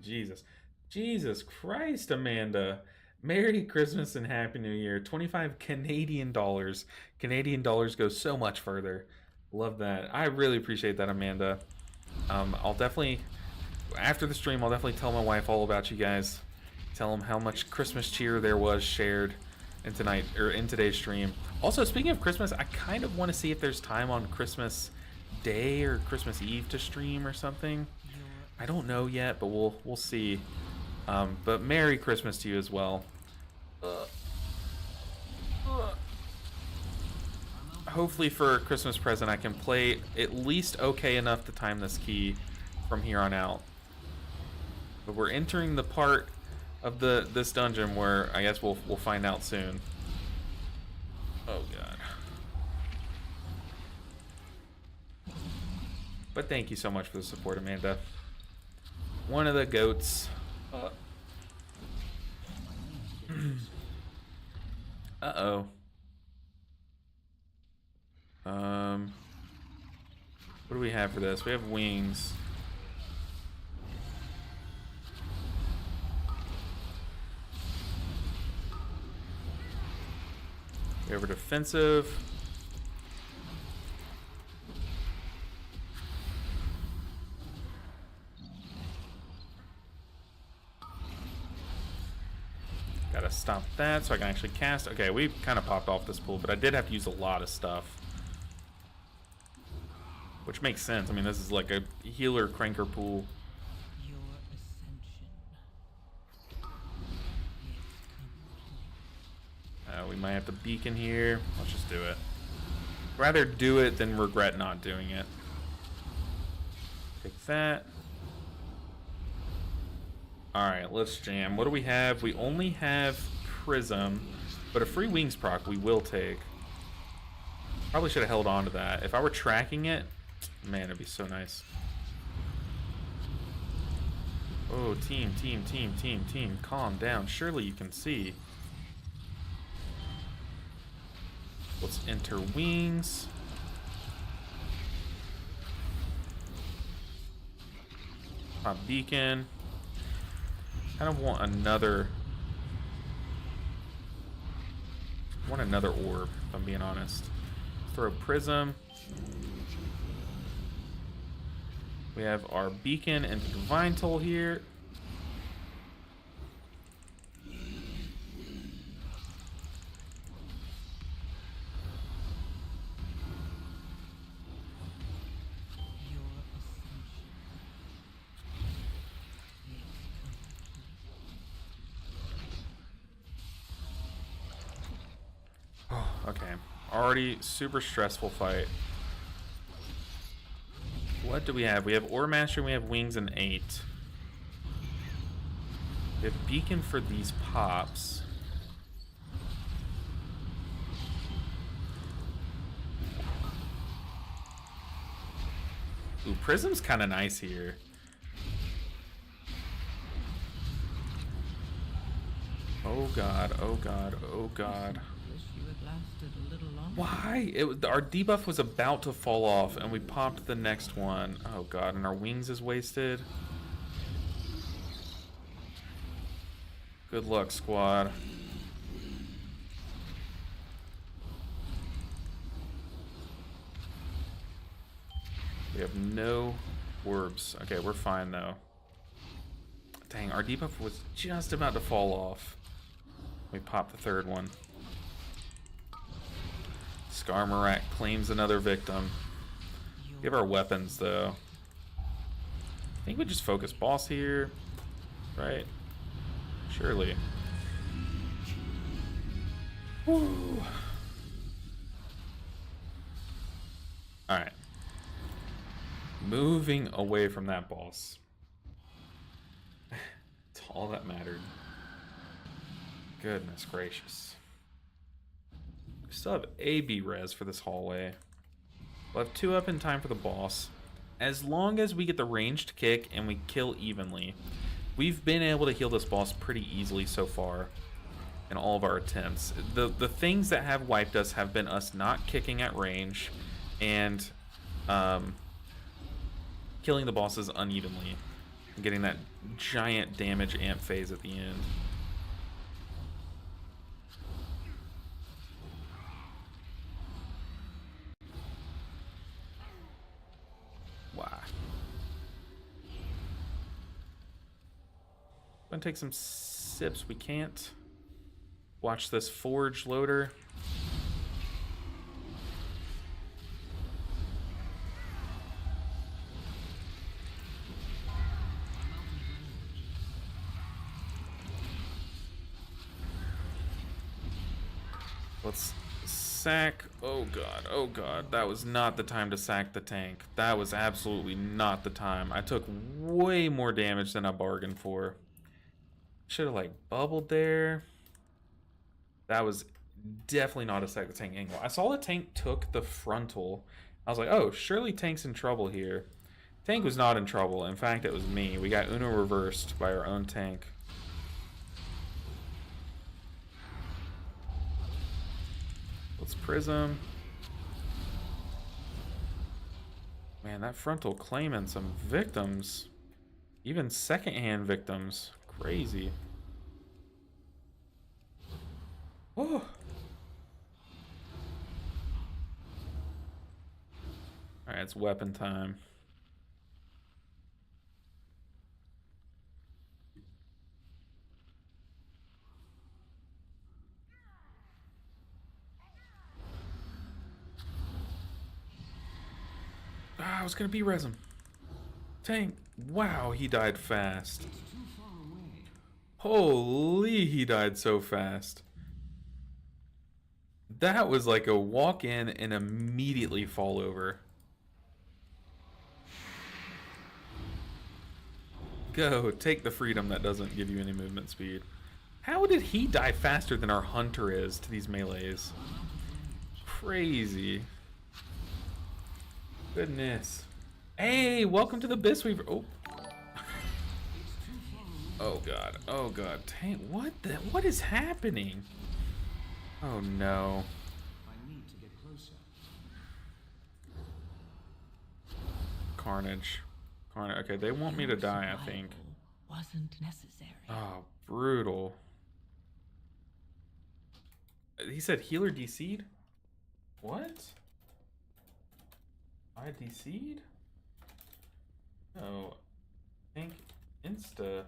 Jesus Christ, Amanda. Merry Christmas and Happy New Year. 25 Canadian dollars. Canadian dollars go so much further. Love that. I really appreciate that, Amanda. I'll definitely, after the stream, I'll definitely tell my wife all about you guys. Tell them how much Christmas cheer there was shared in today's stream. Also, speaking of Christmas, I kind of want to see if there's time on Christmas Day or Christmas Eve to stream or something. I don't know yet, but we'll see. But Merry Christmas to you as well. Hopefully for a Christmas present I can play at least okay enough to time this key from here on out. But we're entering the part of this dungeon where I guess we'll find out soon. Oh god. But thank you so much for the support, Amanda. One of the goats. Uh-oh. What do we have for this? We have wings. We have a defensive. Gotta stop that so I can actually cast. Okay, we kind of popped off this pool, but I did have to use a lot of stuff. Which makes sense. I mean, this is like a healer cranker pool. Your ascension is complete. We might have to beacon here. Let's just do it. Rather do it than regret not doing it. Take that. Alright, let's jam. What do we have? We only have Prism, but a free Wings proc we will take. Probably should have held on to that. If I were tracking it, man, it'd be so nice. Oh, team. Calm down. Surely you can see. Let's enter Wings. Pop Beacon. Kind of want another orb, if I'm being honest. Throw Prism. We have our Beacon and Divine Toll here. Okay, already super stressful fight. What do we have? We have Ore Master and we have Wings and 8. We have Beacon for these pops. Ooh, Prism's kind of nice here. Oh god, oh god, oh god. Why? Our debuff was about to fall off and we popped the next one. Oh god, and our Wings is wasted. Good luck, squad. We have no orbs. Okay, we're fine though. Dang, our debuff was just about to fall off. We popped the third one. Skarmorak claims another victim. Give our weapons though. I think we just focus boss here, right? Surely. Woo. Alright. Moving away from that boss. It's all that mattered. Goodness gracious. We still have AB res for this hallway. We'll have 2 up in time for the boss. As long as we get the ranged kick and we kill evenly. We've been able to heal this boss pretty easily so far in all of our attempts. The things that have wiped us have been us not kicking at range and killing the bosses unevenly and getting that giant damage amp phase at the end. Wow. Gonna take some sips. We can't. Watch this forge loader. Let's sack. Oh god, oh god. That was not the time to sack the tank. That was absolutely not the time. I took way more damage than I bargained for. Should have like bubbled there. That was definitely not a sack the tank angle. I saw the tank took the frontal. I was like, oh, surely tank's in trouble here. Tank was not in trouble. In fact, it was me. We got Uno reversed by our own tank. Let's Prism. Man, that frontal claiming some victims. Even secondhand victims. Crazy. Oh. Alright, it's weapon time. Ah, I was gonna B-res him. Tank. Wow, he died fast. Holy, he died so fast. That was like a walk in and immediately fall over. Go, take the freedom that doesn't give you any movement speed. How did he die faster than our hunter is to these melees? Crazy. Goodness. Hey, welcome to the Bisweaver. Oh. Oh god. Oh god. Tank, what is happening? Oh no. I need to get closer. Carnage. Carnage. Okay, they want me to die, I think. Wasn't necessary. Oh, brutal. He said healer DC'd? What? I DC'd? No. I think Insta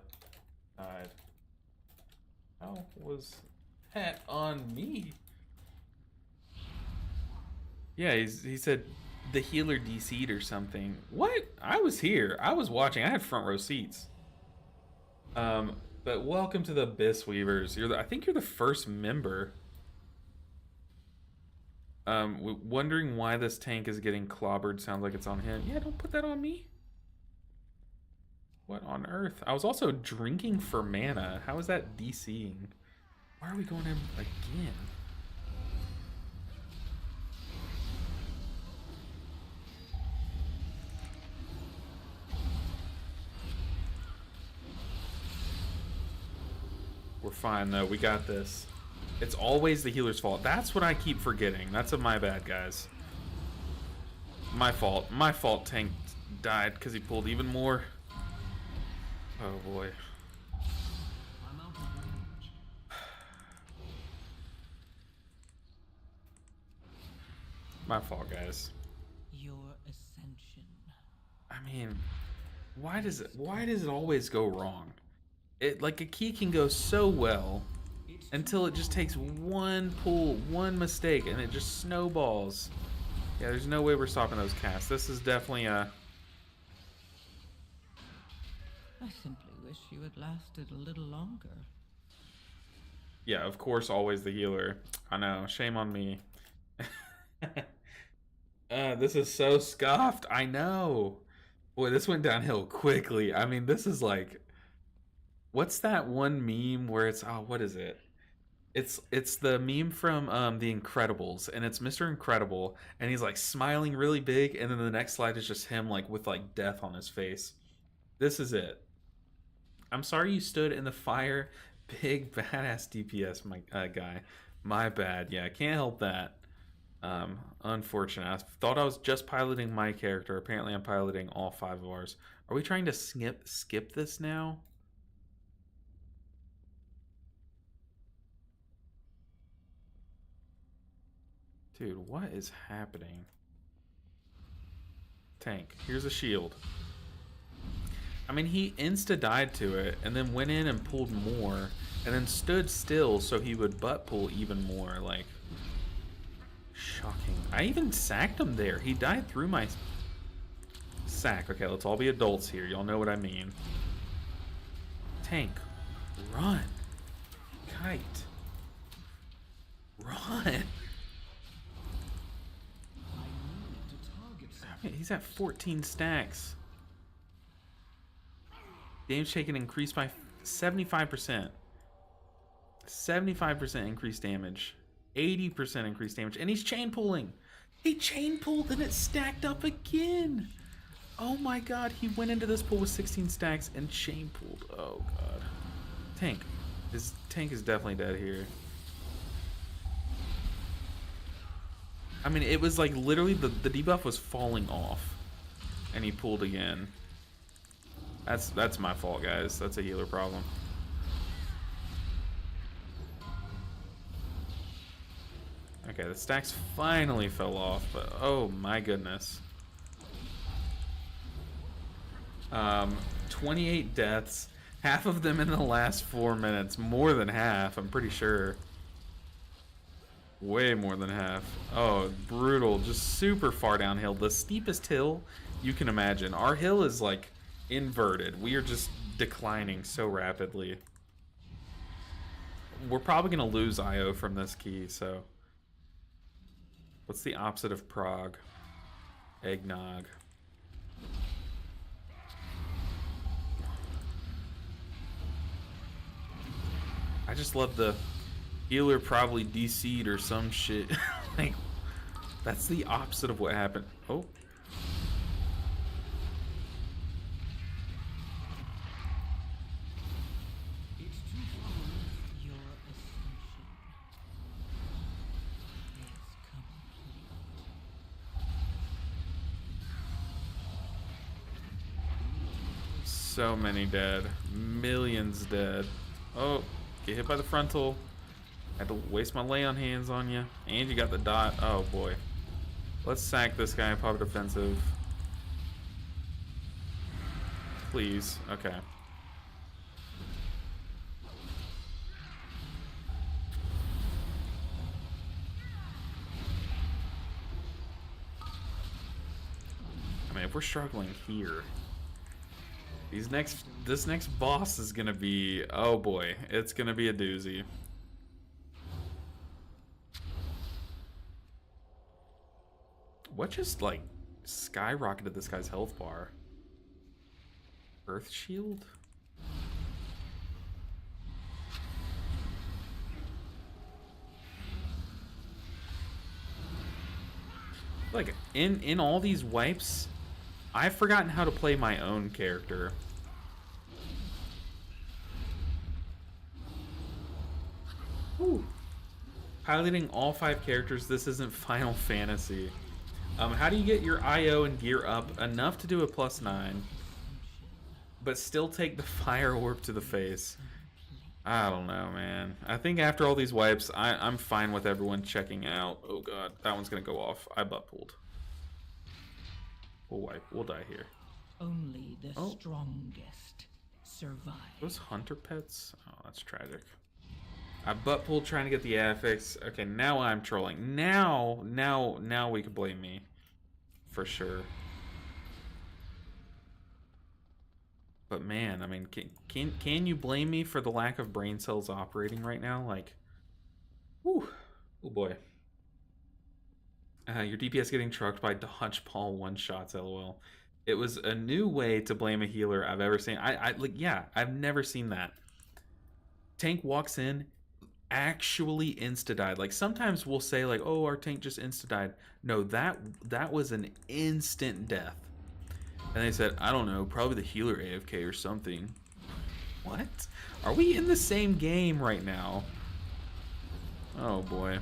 died. How was that on me? Yeah, he said the healer DC'd or something. What? I was here. I was watching. I had front row seats. But welcome to the Bisweavers. I think you're the first member. Wondering why this tank is getting clobbered. Sounds like it's on him. Yeah, don't put that on me. What on earth? I was also drinking for mana. How is that DCing? Why are we going in again? We're fine though. We got this. It's always the healer's fault. That's what I keep forgetting. That's my bad, guys. My fault. My fault. Tank died because he pulled even more. Oh boy. I'm out of range. My fault, guys. Your ascension. I mean, why does it always go wrong? It like a key can go so well until it just takes one pull, one mistake, and it just snowballs. Yeah, there's no way we're stopping those casts. This is definitely a... I simply wish you had lasted a little longer. Yeah, of course, always the healer. I know, shame on me. This is so scuffed. I know. Boy, this went downhill quickly. I mean, this is like... What's that one meme where it's... Oh, what is it? It's the meme from The Incredibles, and it's Mr. Incredible, and he's like smiling really big, and then the next slide is just him like with like death on his face. This is it. I'm sorry you stood in the fire, big badass DPS, my guy. My bad. Yeah, I can't help that. Unfortunate. I thought I was just piloting my character. Apparently, I'm piloting all 5 of ours. Are we trying to skip this now? Dude, what is happening? Tank, here's a shield. I mean, he insta-died to it, and then went in and pulled more, and then stood still so he would butt pull even more, like... Shocking. I even sacked him there. He died through my... sack. Okay, let's all be adults here. Y'all know what I mean. Tank, run. Kite. Run. He's at 14 stacks. Damage taken increased by 75%. 75% increased damage. 80% increased damage. And he's chain pulling. He chain pulled and it stacked up again. Oh my god, he went into this pool with 16 stacks and chain pulled. Oh god. Tank. His tank is definitely dead here. I mean, it was like literally the debuff was falling off. And he pulled again. That's my fault, guys. That's a healer problem. Okay, the stacks finally fell off, but oh my goodness. 28 deaths, half of them in the last 4 minutes. More than half, I'm pretty sure. Way more than half. Oh, brutal. Just super far downhill. The steepest hill you can imagine. Our hill is like inverted. We are just declining so rapidly. We're probably going to lose IO from this key, so. What's the opposite of Prague? Eggnog. I just love the healer probably DC'd or some shit. Like, that's the opposite of what happened. Oh. Your ascension is complete. So many dead. Millions dead. Oh, get hit by the frontal. Had to waste my lay on hands on you. And you got the dot. Oh boy. Let's sack this guy and pop defensive. Please. Okay. I mean, if we're struggling here, this next boss is gonna be, oh boy, it's gonna be a doozy. What just like skyrocketed this guy's health bar? Earth shield? Like in all these wipes, I've forgotten how to play my own character. Whew. Piloting all 5 characters, this isn't Final Fantasy. How do you get your IO and gear up enough to do a +9, but still take the fire orb to the face? I don't know, man. I think after all these wipes, I'm fine with everyone checking out. Oh god, that one's gonna go off. I butt pulled. We'll wipe. We'll die here. Only the strongest survive. Those hunter pets? Oh, that's tragic. I butt pulled trying to get the affix. Okay, now I'm trolling. Now we can blame me. For sure. But man, I mean, can you blame me for the lack of brain cells operating right now? Like, whew. Oh boy. Your DPS getting trucked by dodgeball one-shots, lol. It was a new way to blame a healer I've ever seen. Yeah, I've never seen that. Tank walks in, actually insta-died. Like, sometimes we'll say, like, oh, our tank just insta-died. No, that was an instant death. And they said, I don't know, probably the healer AFK or something. What? Are we in the same game right now? Oh, boy.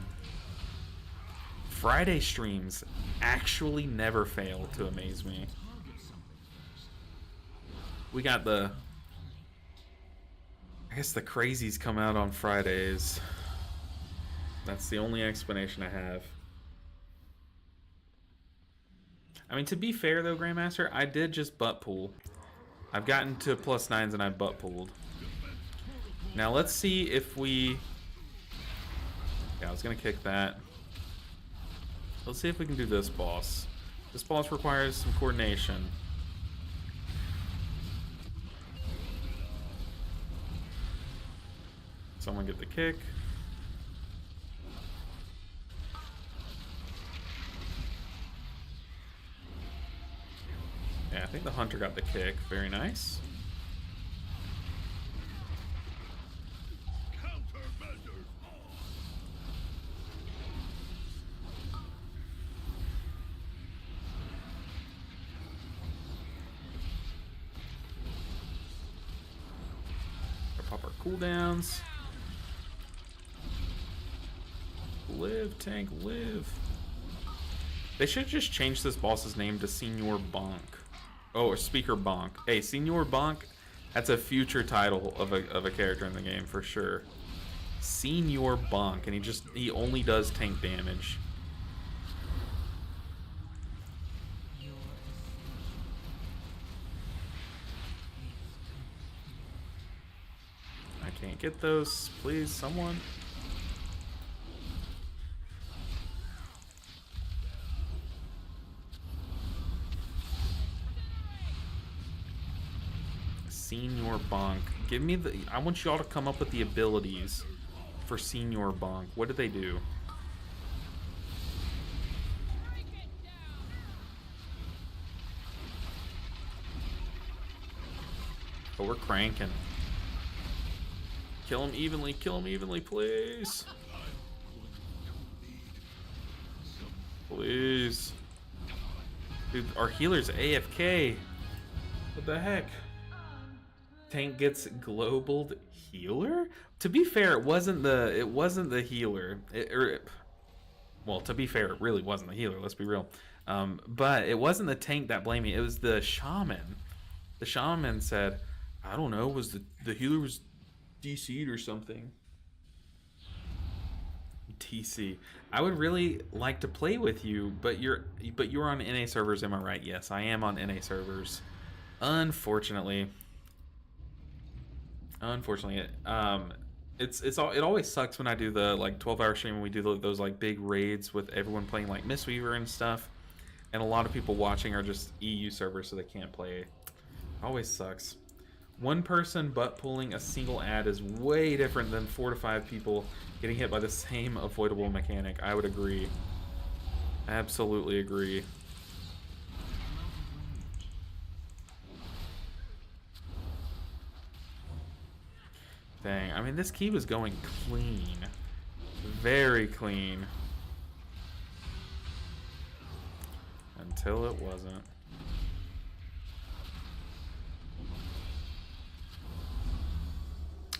Friday streams actually never fail to amaze me. We got the... I guess the crazies come out on Fridays. That's the only explanation I have. I mean, to be fair though, Grandmaster, I did just butt pull. I've gotten to +9s and I butt pulled. Now let's see if we... Yeah, I was gonna kick that. Let's see if we can do this boss. This boss requires some coordination. Someone get the kick. Yeah, I think the hunter got the kick. Very nice. cooldowns. Live, tank, live. They should just change this boss's name to Senior Bonk. Oh, or Speaker Bonk. Hey, Senior Bonk, that's a future title of a character in the game for sure. Senior Bonk, and he only does tank damage. Your I can't get those. Please, someone. Senior Bonk. Give me the... I want y'all to come up with the abilities for Senior Bonk. What do they do? Oh, we're cranking. Kill him evenly, please. Please. Dude, our healer's AFK. What the heck? Tank gets globaled healer? To be fair, it wasn't the healer. Well, to be fair, it really wasn't the healer, let's be real. But it wasn't the tank that blamed me, it was the shaman. The shaman said, I don't know, was the healer was DC'd or something. TC. I would really like to play with you, but you're on NA servers, am I right? Yes, I am on NA servers. Unfortunately, it always sucks when I do the like 12-hour stream when we do those like big raids with everyone playing like Mistweaver and stuff, and a lot of people watching are just EU servers, so they can't play. Always sucks. One person butt pulling a single ad is way different than 4 to 5 people getting hit by the same avoidable mechanic. I would agree. Absolutely agree. Dang, I mean, this key was going clean. Very clean. Until it wasn't.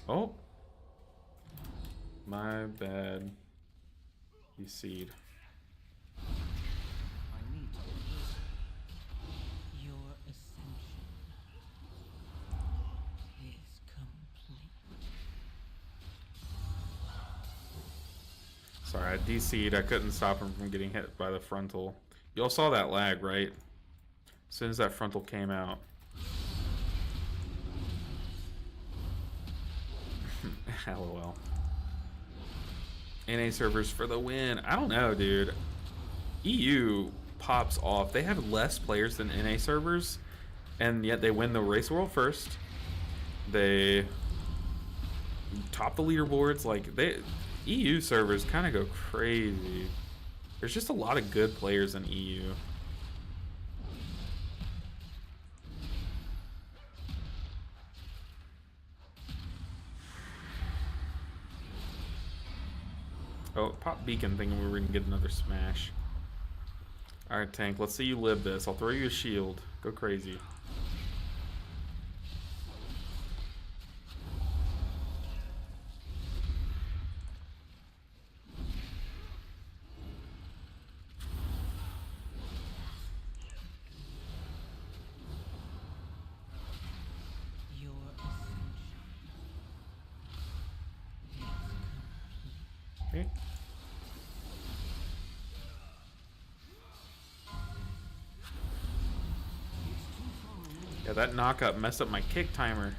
Oh. My bad. You seed. I need to get closer. your ascension is complete. Sorry, I DC'd. I couldn't stop him from getting hit by the frontal. Y'all saw that lag, right? As soon as that frontal came out. LOL. NA servers for the win. I don't know, dude. EU pops off. They have less players than NA servers, and yet they win the race world first. They top the leaderboards. Like, EU servers kind of go crazy. There's just a lot of good players in EU. Oh, pop beacon thinking we were gonna get another smash. Alright, tank, let's see you live this. I'll throw you a shield. Go crazy. Your ascension is complete. Okay. Yeah, that knockup messed up my kick timer.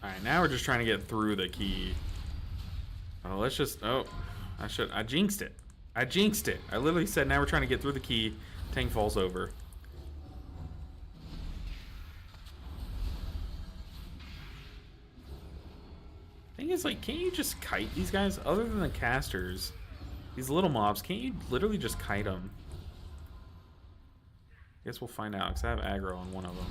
Alright, now we're just trying to get through the key. Oh, let's just... Oh, I jinxed it. I jinxed it. I literally said now we're trying to get through the key. Tank falls over. Thing is, like, can't you just kite these guys? Other than the casters, these little mobs, can't you literally just kite them? Guess we'll find out, because I have aggro on one of them.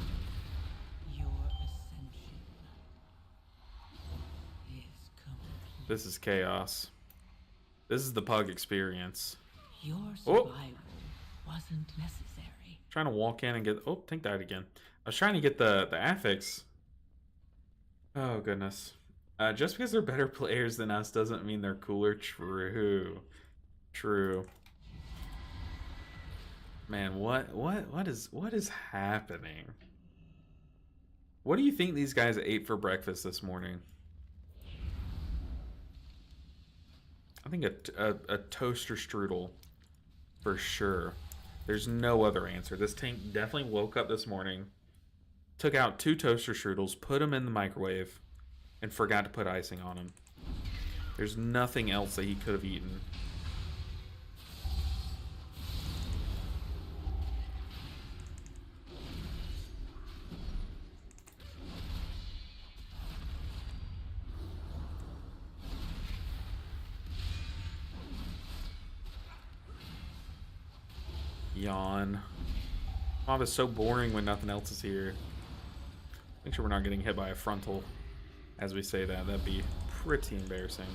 This is chaos. This is the pug experience. Your Oh. survival wasn't necessary. Trying to walk in and get... Oh, Tank died again. I was trying to get the affix. Oh, goodness. Just because they're better players than us doesn't mean they're cooler. True. True. Man, what is happening? What do you think these guys ate for breakfast this morning? I think a toaster strudel for sure. There's no other answer. This tank definitely woke up this morning, took out 2 toaster strudels, put them in the microwave, and forgot to put icing on them. There's nothing else that he could have eaten. Yawn. Mob is so boring when nothing else is here. Make sure we're not getting hit by a frontal as we say that. That'd be pretty embarrassing.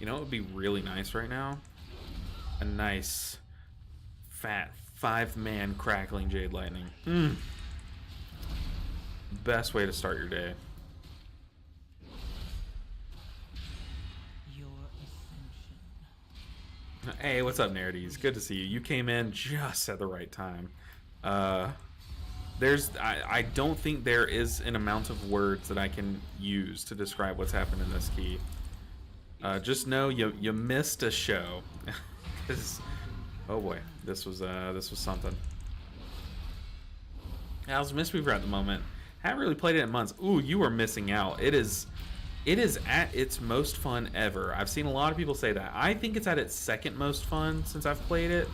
You know what would be really nice right now? A nice, fat, 5-man crackling Jade Lightning. Best way to start your day. Hey, what's up, Nerdies? Good to see you. You came in just at the right time. I don't think there is an amount of words that I can use to describe what's happened in this key. Just know you missed a show. Oh boy, this was something. I was Mistweaver at the moment. Haven't really played it in months. Ooh, you are missing out. It is at its most fun ever. I've seen a lot of people say that. I think it's at its second most fun since I've played it.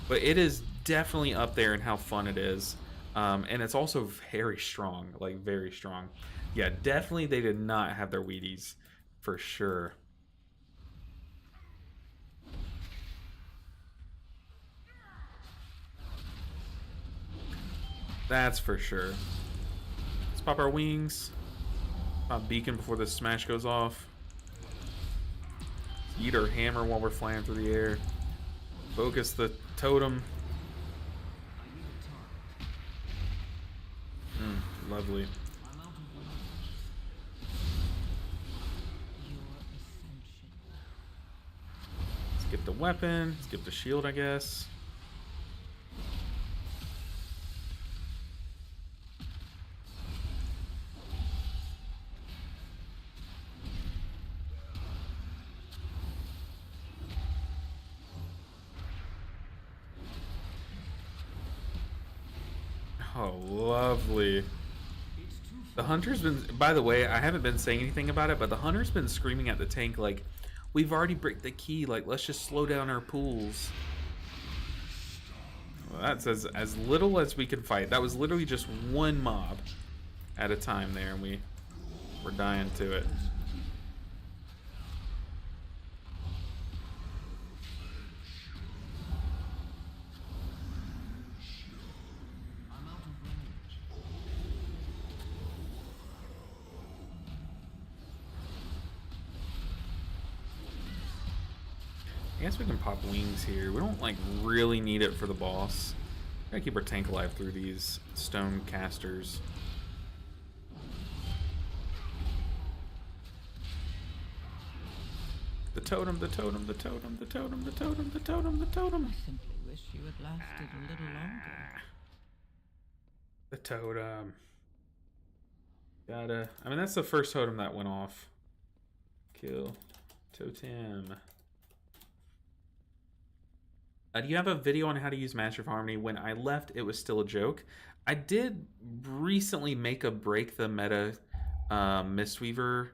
But it is definitely up there in how fun it is. And it's also very strong. Like, very strong. Yeah, definitely they did not have their Wheaties. For sure. That's for sure. Let's pop our wings. Pop beacon before the smash goes off. Eat our hammer while we're flying through the air. Focus the totem. Lovely. Skip the weapon. Skip the shield, I guess. Oh, lovely. The hunter's been, by the way, I haven't been saying anything about it, but the hunter's been screaming at the tank like, we've already bricked the key, like, let's just slow down our pools. Well, that's as little as we can fight. That was literally just one mob at a time there, and we're dying to it. I guess we can pop wings here. We don't like really need it for the boss. Gotta keep our tank alive through these stone casters. The totem, the totem, the totem, the totem, the totem, the totem, the totem. I simply wish you had lasted a little longer. The totem. I mean, that's the first totem that went off. Kill. Totem. Do you have a video on how to use Master of Harmony? When I left, it was still a joke. I did recently make a Break the Meta Mistweaver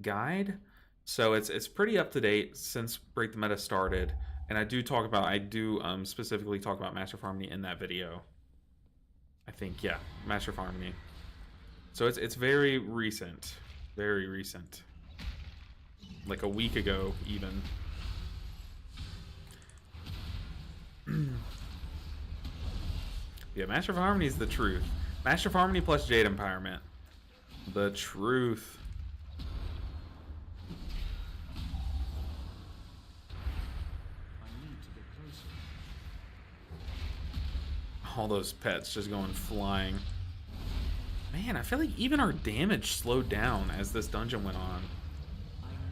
guide. So it's pretty up to date since Break the Meta started. And I do specifically talk about Master of Harmony in that video. I think, yeah, Master of Harmony. So it's very recent. Very recent. Like a week ago, even. Yeah, Master of Harmony is the truth. Master of Harmony plus Jade Empowerment. The truth. I need to get closer. All those pets just going flying. Man, I feel like even our damage slowed down as this dungeon went on.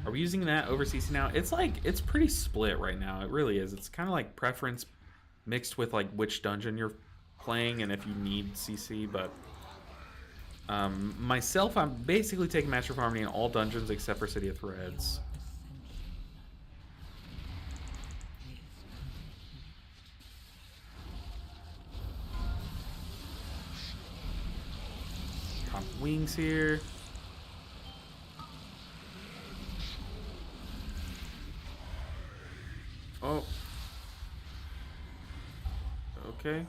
Are we using that over CC now? It's like, it's pretty split right now. It really is. It's kind of like preference mixed with like which dungeon you're playing and if you need CC, but myself, I'm basically taking Master of Harmony in all dungeons except for City of Threads. Pop wings here. Oh. Okay.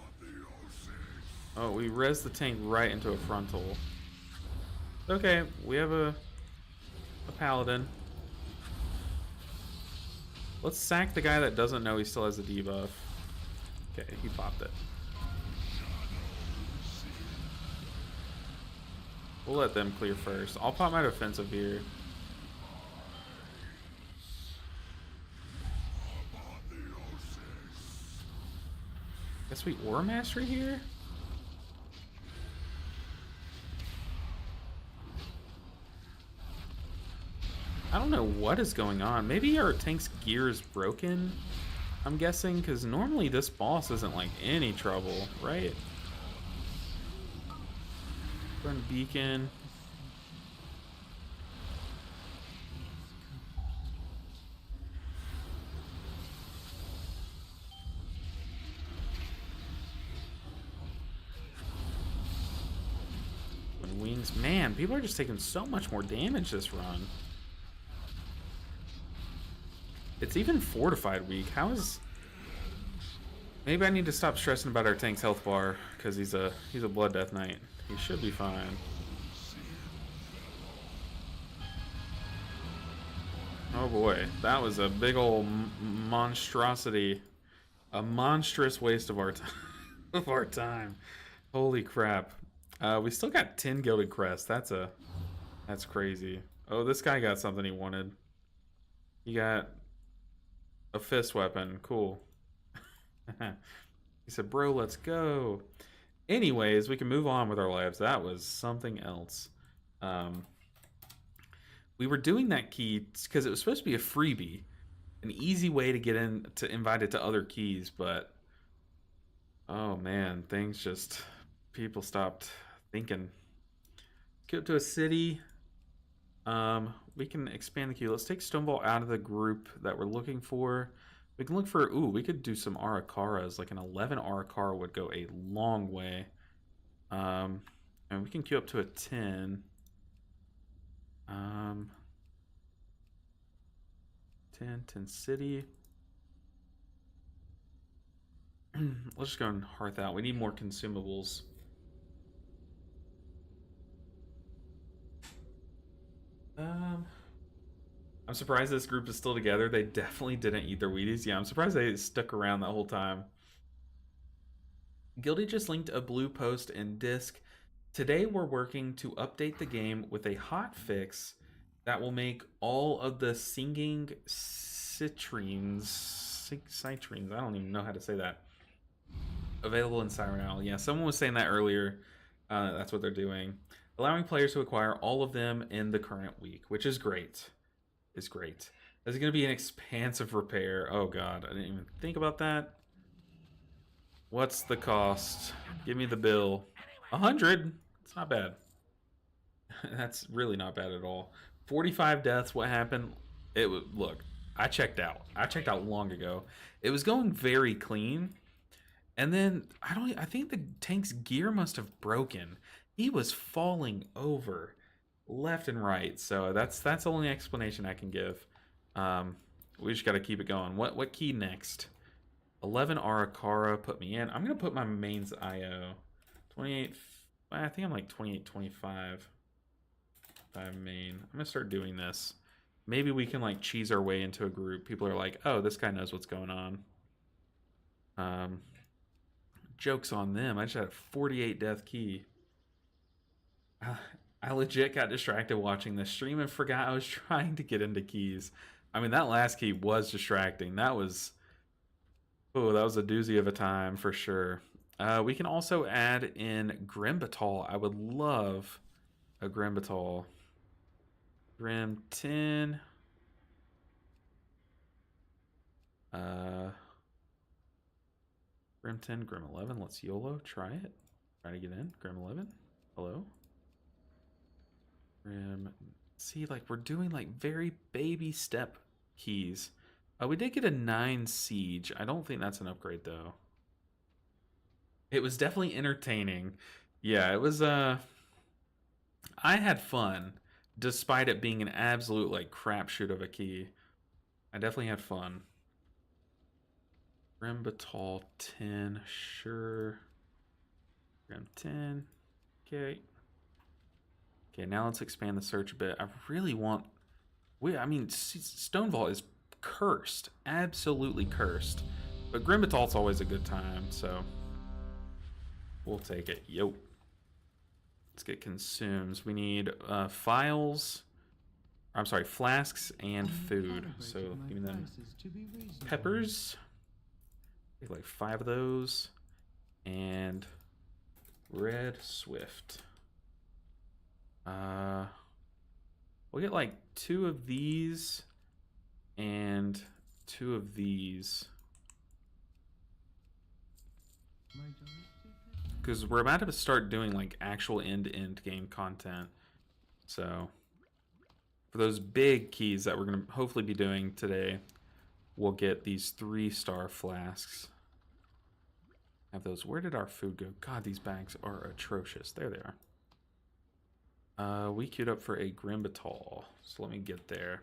Oh, we res the tank right into a frontal. Okay, we have a paladin. Let's sack the guy that doesn't know he still has a debuff. Okay, he popped it. We'll let them clear first. I'll pop my defensive here. Guess we Aura Mastery here? I don't know what is going on. Maybe our tank's gear is broken, I'm guessing, because normally this boss isn't like any trouble, right? Burn beacon. Burn wings. Man, people are just taking so much more damage this run. It's even fortified weak. How is... Maybe I need to stop stressing about our tank's health bar, because he's a Blood Death Knight. He should be fine. Oh boy, that was a big old monstrosity. A monstrous waste of our time. of our time. Holy crap. We still got 10 Gilded Crests. That's crazy. Oh, this guy got something he wanted. He got a fist weapon. Cool. He said, bro, let's go. Anyways, we can move on with our lives. That was something else. We were doing that key because it was supposed to be a freebie. An easy way to get in to invite it to other keys, but oh man, things just... People stopped thinking. Get up to a city. We can expand the queue. Let's take Stoneball out of the group that we're looking for. We can look for... Ooh, we could do some Arakaras. Like an 11 Arakara would go a long way. And we can queue up to a 10. 10 City. Let's just go and hearth out. We need more consumables. I'm surprised this group is still together. They definitely didn't eat their Wheaties. Yeah, I'm surprised they stuck around that whole time. Guilty just linked a blue post in Disc. Today we're working to update the game with a hot fix that will make all of the singing citrines, I don't even know how to say that, available in Siren Isle. Yeah, someone was saying that earlier. That's what they're doing. Allowing players to acquire all of them in the current week, which is great. Is great. There's going to be an expansive repair. Oh god, I didn't even think about that. What's the cost? Give me the bill. 100. It's not bad. That's really not bad at all. 45 deaths. What happened? It was... Look, I checked out. I checked out long ago. It was going very clean. And then I think the tank's gear must have broken. He was falling over left and right. So that's the only explanation I can give. We just got to keep it going. What key next? 11 Arakara put me in. I'm going to put my mains IO. 28. I think I'm like 28, 25. Main. I'm going to start doing this. Maybe we can like cheese our way into a group. People are like, oh, this guy knows what's going on. Joke's on them. I just had a 48 death key. I legit got distracted watching the stream and forgot I was trying to get into keys. I mean, that last key was distracting. That was... Oh, that was a doozy of a time for sure. We can also add in Grimbatal. I would love a Grimbatal. Grim 10. Grim 10, Grim 11. Let's YOLO. Try it. Try to get in. Grim 11. Hello. Grim. See, like, we're doing, like, very baby step keys. We did get a 9 Siege. I don't think that's an upgrade, though. It was definitely entertaining. Yeah, it was, I had fun, despite it being an absolute, like, crapshoot of a key. I definitely had fun. Grimbatal 10, sure. Grim 10, okay. Okay, now let's expand the search a bit. I really want... I mean, Stonevault is cursed. Absolutely cursed. But Grimbatal's always a good time, so... We'll take it. Yo. Let's get consumes. We need files... I'm sorry, flasks and food. So give me them peppers. Take like 5 of those. And Red Swift. We'll get like 2 of these and 2 of these. Because we're about to start doing like actual end-to-end game content. So for those big keys that we're going to hopefully be doing today, we'll get these 3-star flasks. Have those. Where did our food go? God, these bags are atrocious. There they are. We queued up for a Grimbatal, so let me get there.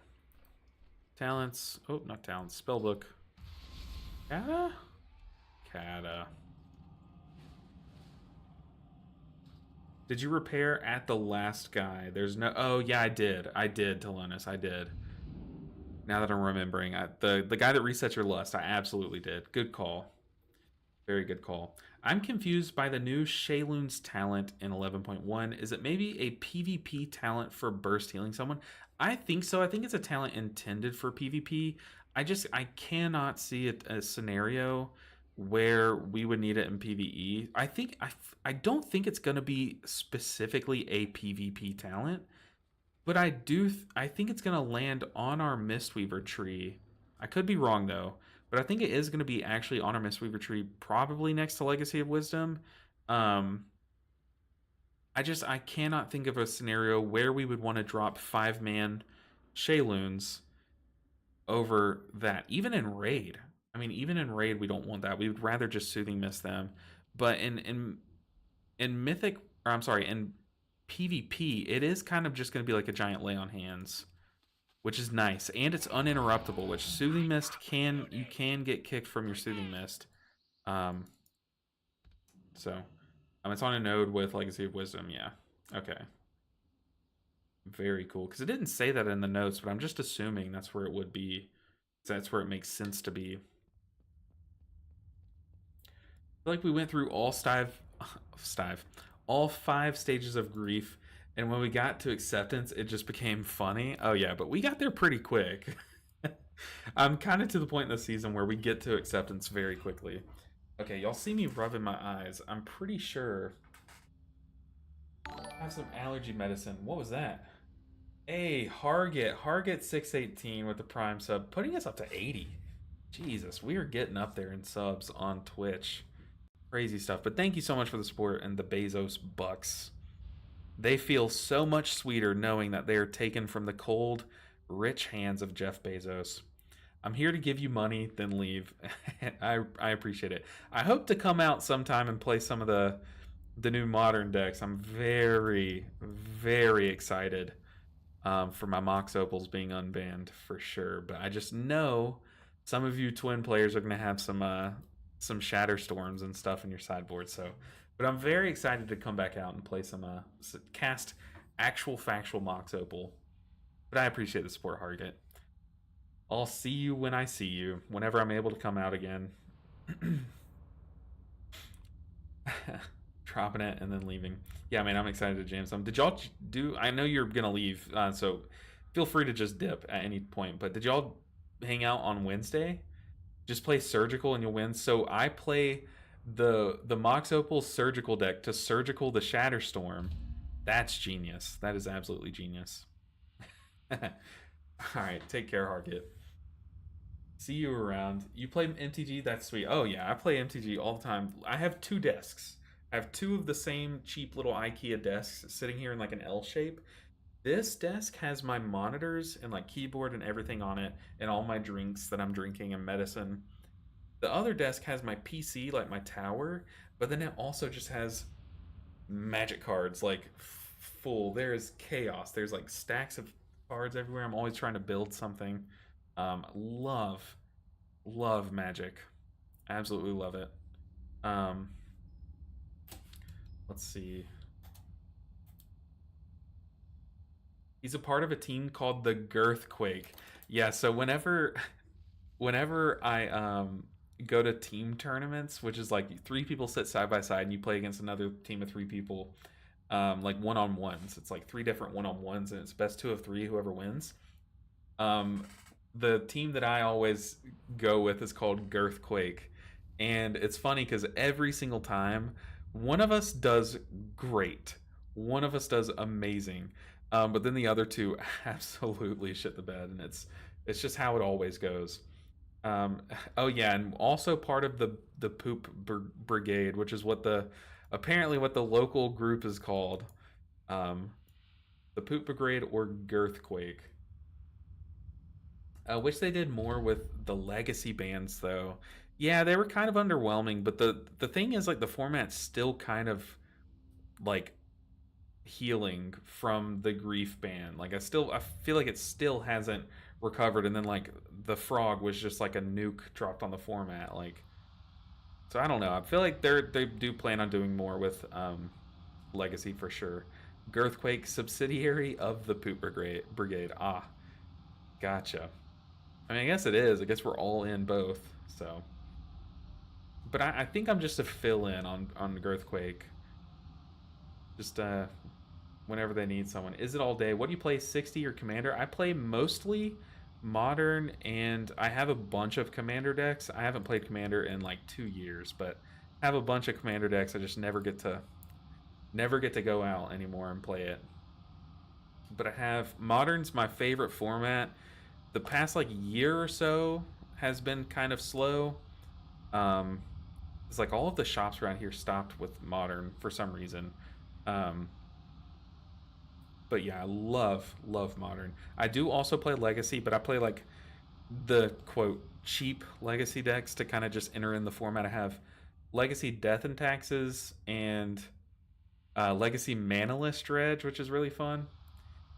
Talents. Oh, not talents. Spellbook. Kata? Kata. Did you repair at the last guy? There's no... Oh, yeah, I did. I did, Telonis. I did. Now that I'm remembering. The guy that resets your lust, I absolutely did. Good call. Very good call. I'm confused by the new Shayloon's talent in 11.1. Is it maybe a PvP talent for burst healing someone? I think so. I think it's a talent intended for PvP. I cannot see a scenario where we would need it in PvE. I don't think it's going to be specifically a PvP talent, but I think it's going to land on our Mistweaver tree. I could be wrong though. But I think it is going to be actually on our Mistweaver tree, probably next to Legacy of Wisdom. I cannot think of a scenario where we would want to drop 5-man Shayloons over that. Even in Raid. I mean, even in Raid, we don't want that. We would rather just Soothing Mist them. But in Mythic, or I'm sorry, in PvP, it is kind of just going to be like a giant lay on hands, which is nice, and it's uninterruptible. Which Soothing Mist you can get kicked from your Soothing Mist. It's on a node with Legacy of Wisdom. Yeah, okay, very cool. Because it didn't say that in the notes, but I'm just assuming that's where it would be. That's where it makes sense to be. I feel like we went through all all 5 stages of grief. And when we got to acceptance, it just became funny. Oh, yeah, but we got there pretty quick. I'm kind of to the point in the season where we get to acceptance very quickly. Okay, y'all see me rubbing my eyes. I'm pretty sure I have some allergy medicine. What was that? Hey, Harget 618 with the Prime sub, putting us up to 80. Jesus, we are getting up there in subs on Twitch. Crazy stuff. But thank you so much for the support and the Bezos bucks. They feel so much sweeter knowing that they are taken from the cold, rich hands of Jeff Bezos. I'm here to give you money, then leave. I appreciate it. I hope to come out sometime and play some of the new modern decks. I'm very, very excited for my Mox Opals being unbanned for sure. But I just know some of you twin players are going to have some Shatter Storms and stuff in your sideboard. But I'm very excited to come back out and play cast actual factual Mox Opal. But I appreciate the support, Harget. I'll see you when I see you, whenever I'm able to come out again. dropping it and then leaving. Yeah, man, I'm excited to jam some. Did y'all do? I know you're gonna leave, so feel free to just dip at any point. But did y'all hang out on Wednesday? Just play surgical and you'll win. So I play the Mox Opal surgical deck to surgical the Shatterstorm. That's genius. That is absolutely genius. All right, take care, Harkit. See you around. You play MTG? That's sweet. Oh yeah, I play MTG all the time. I have 2 desks. I have 2 of the same cheap little IKEA desks sitting here in like an L shape. This desk has my monitors and like keyboard and everything on it, and all my drinks that I'm drinking and medicine. The other desk has my PC, like my tower, but then it also just has magic cards, like full. There's chaos. There's like stacks of cards everywhere. I'm always trying to build something. Love, love Magic. Absolutely love it. Um, let's see. He's a part of a team called the Girthquake. Yeah, so whenever I go to team tournaments, which is like 3 people sit side by side and you play against another team of 3 people, like one-on-ones. It's like 3 different one-on-ones and it's best 2 of 3, whoever wins. The team that I always go with is called Girthquake. And it's funny because every single time, one of us does great. One of us does amazing. But then the other 2 absolutely shit the bed, and it's just how it always goes. Oh yeah, and also part of the poop brigade, which is apparently what the local group is called, the poop brigade or Girthquake. I wish they did more with the legacy bands though. Yeah, they were kind of underwhelming, but the thing is like the format's still kind of like healing from the grief ban. Like I feel like it still hasn't recovered, and then like the frog was just like a nuke dropped on the format. Like, so I don't know. I feel like they do plan on doing more with legacy for sure. Girthquake, subsidiary of the poop brigade. Ah, gotcha. I mean, I guess it is. I guess we're all in both. So, but I think I'm just a fill in on Girthquake. Just whenever they need someone. Is it all day? What do you play, 60 or Commander? I play mostly Modern, and I have a bunch of Commander decks. I haven't played Commander in like 2 years, but I have a bunch of Commander decks. I just never get to go out anymore and play it. But I have Modern's my favorite format. The past like year or so has been kind of slow. It's like all of the shops around here stopped with Modern for some reason. But yeah, I love Modern. I do also play Legacy, but I play like the quote cheap Legacy decks to kind of just enter in the format. I have Legacy Death and Taxes and Legacy Manalist Dredge, which is really fun.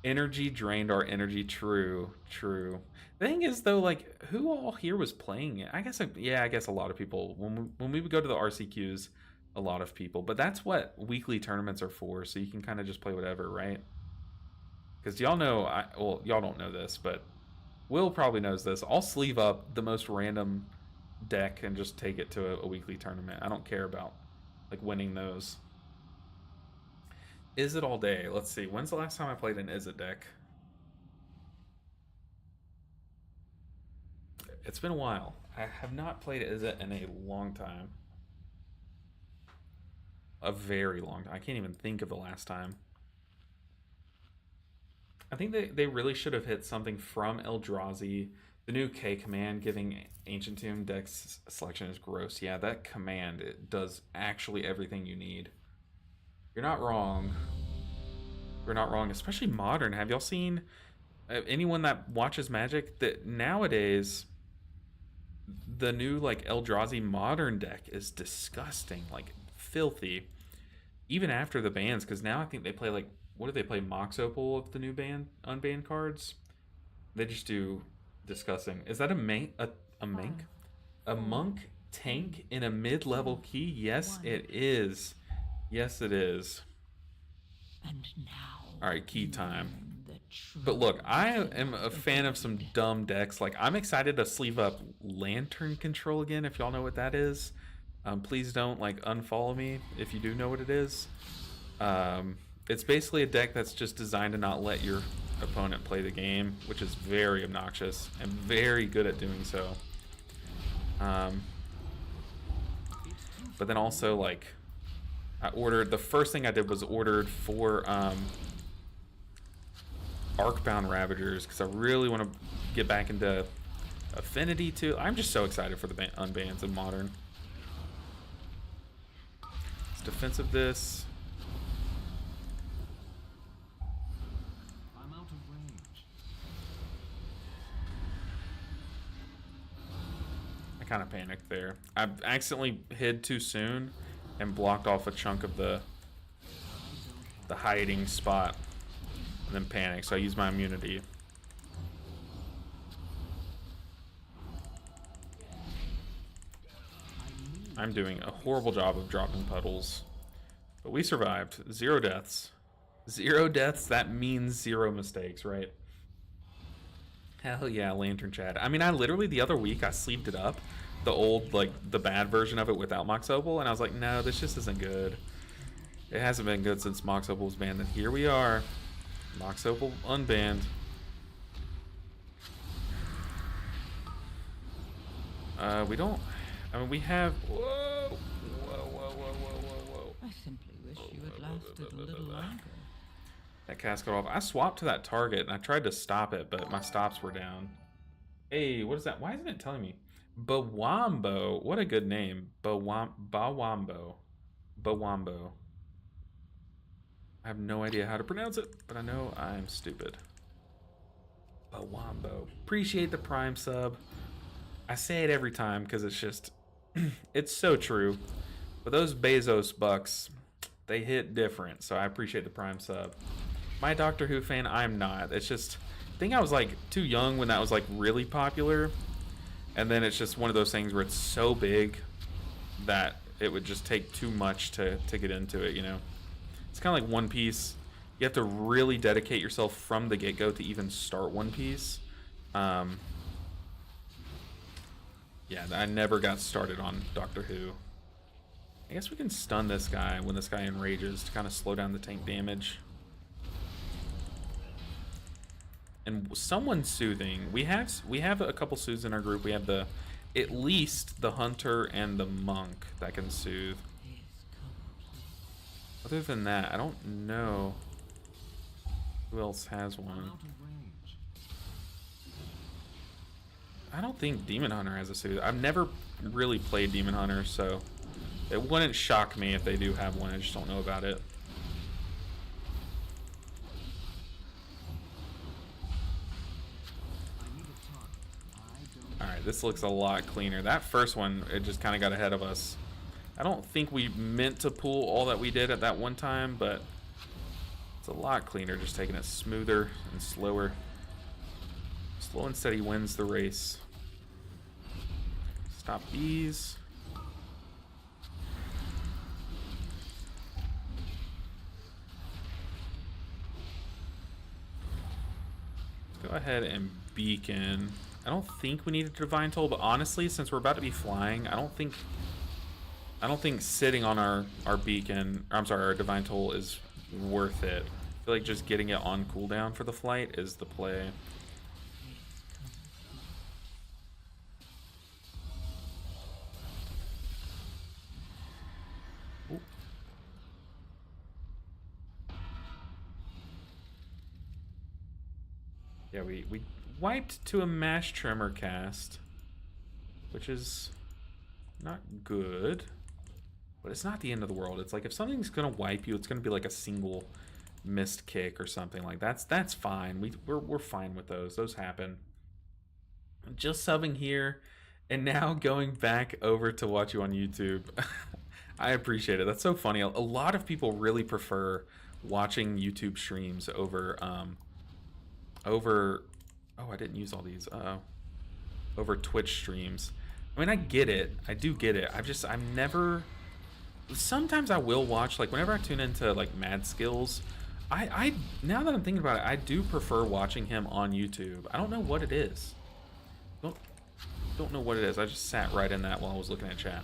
Energy drained our energy. True. The thing is though, like who all here was playing it? I guess a lot of people. When we would go to the RCQs, a lot of people. But that's what weekly tournaments are for, so you can kind of just play whatever, right? Because y'all know, y'all don't know this, but Will probably knows this. I'll sleeve up the most random deck and just take it to a weekly tournament. I don't care about like winning those. Is it all day? Let's see. When's the last time I played an Is It deck? It's been a while. I have not played Is It in a long time. A very long time. I can't even think of the last time. I think they really should have hit something from Eldrazi. The new K command giving Ancient Tomb decks selection is gross. Yeah, that command, it does actually everything you need. You're not wrong. You're not wrong, especially Modern. Have y'all seen anyone that watches Magic that nowadays the new like Eldrazi Modern deck is disgusting, like filthy. Even after the bans, because now I think they play like, what do they play? Mox Opal of the new unbanned cards. They just do disgusting. Is that a mank? A monk tank in a mid-level key? Yes, it is. Yes, it is. And now. All right, key time. But look, I am a fan of some dumb decks. Like I'm excited to sleeve up Lantern Control again. If y'all know what that is. Please don't like unfollow me if you do know what it is. It's basically a deck that's just designed to not let your opponent play the game, which is very obnoxious and very good at doing so. But then also, like, I ordered, the first thing I did was ordered 4 Arcbound Ravagers, because I really want to get back into Affinity too. I'm just so excited for the unbans in Modern. Let's defensive this. I'm out of range. I kind of panicked there. I accidentally hid too soon and blocked off a chunk of the hiding spot, and then panicked, so I used my immunity. I'm doing a horrible job of dropping puddles, but we survived. 0 deaths. 0 deaths, that means 0 mistakes, right? Hell yeah, Lantern Chad. I mean, I literally, the other week, I sleeved it up. The old, like, the bad version of it without Mox Opal, and I was like, no, this just isn't good. It hasn't been good since Mox Opal was banned, and here we are. Mox Opal unbanned. We don't... I mean, we have... Whoa! Whoa, whoa, whoa, whoa, whoa, whoa. I simply wish you had lasted a little longer. That cast got off. I swapped to that target, and I tried to stop it, but my stops were down. Hey, what is that? Why isn't it telling me? Bawambo. What a good name. Bawambo. Bawambo. I have no idea how to pronounce it, but I know I'm stupid. Bawambo. Appreciate the Prime sub. I say it every time because it's just... it's so true. But those Bezos bucks, they hit different, so I appreciate the Prime sub. My Doctor Who fan, I'm not. It's just... I think I was like too young when that was like really popular, and then it's just one of those things where it's so big that it would just take too much to get into it, you know? It's kind of like One Piece. You have to really dedicate yourself from the get-go to even start One Piece. Yeah, I never got started on Doctor Who. I guess we can stun this guy when this guy enrages to kind of slow down the tank damage. And someone soothing. We have a couple soothes in our group. We have at least the hunter and the monk that can soothe. Other than that, I don't know who else has I'm one. out of range. I don't think Demon Hunter has a soothe. I've never really played Demon Hunter, so it wouldn't shock me if they do have one. I just don't know about it. I need a target. I don't. Alright, this looks a lot cleaner. That first one, it just kind of got ahead of us. I don't think we meant to pull all that we did at that one time, but it's a lot cleaner, just taking it smoother and slower. Slow and steady wins the race. Stop these. Go ahead and beacon. I don't think we need a divine toll, but honestly, since we're about to be flying, I don't think sitting on our beacon, or I'm sorry, our divine toll is worth it. I feel like just getting it on cooldown for the flight is the play. Ooh. Yeah, we wiped to a mash tremor cast, which is not good, but it's not the end of the world. It's like if something's gonna wipe you, it's gonna be like a single missed kick or something like that's fine. We're fine with those. Those happen. Just subbing here and now going back over to watch you on YouTube. I appreciate it. That's so funny. A lot of people really prefer watching YouTube streams over oh, I didn't use all these. Over Twitch streams. I mean, I get it. I do get it. I'm never... Sometimes I will watch, like, whenever I tune into, like, Mad Skills, I now that I'm thinking about it, I do prefer watching him on YouTube. I don't know what it is. Don't know what it is. I just sat right in that while I was looking at chat.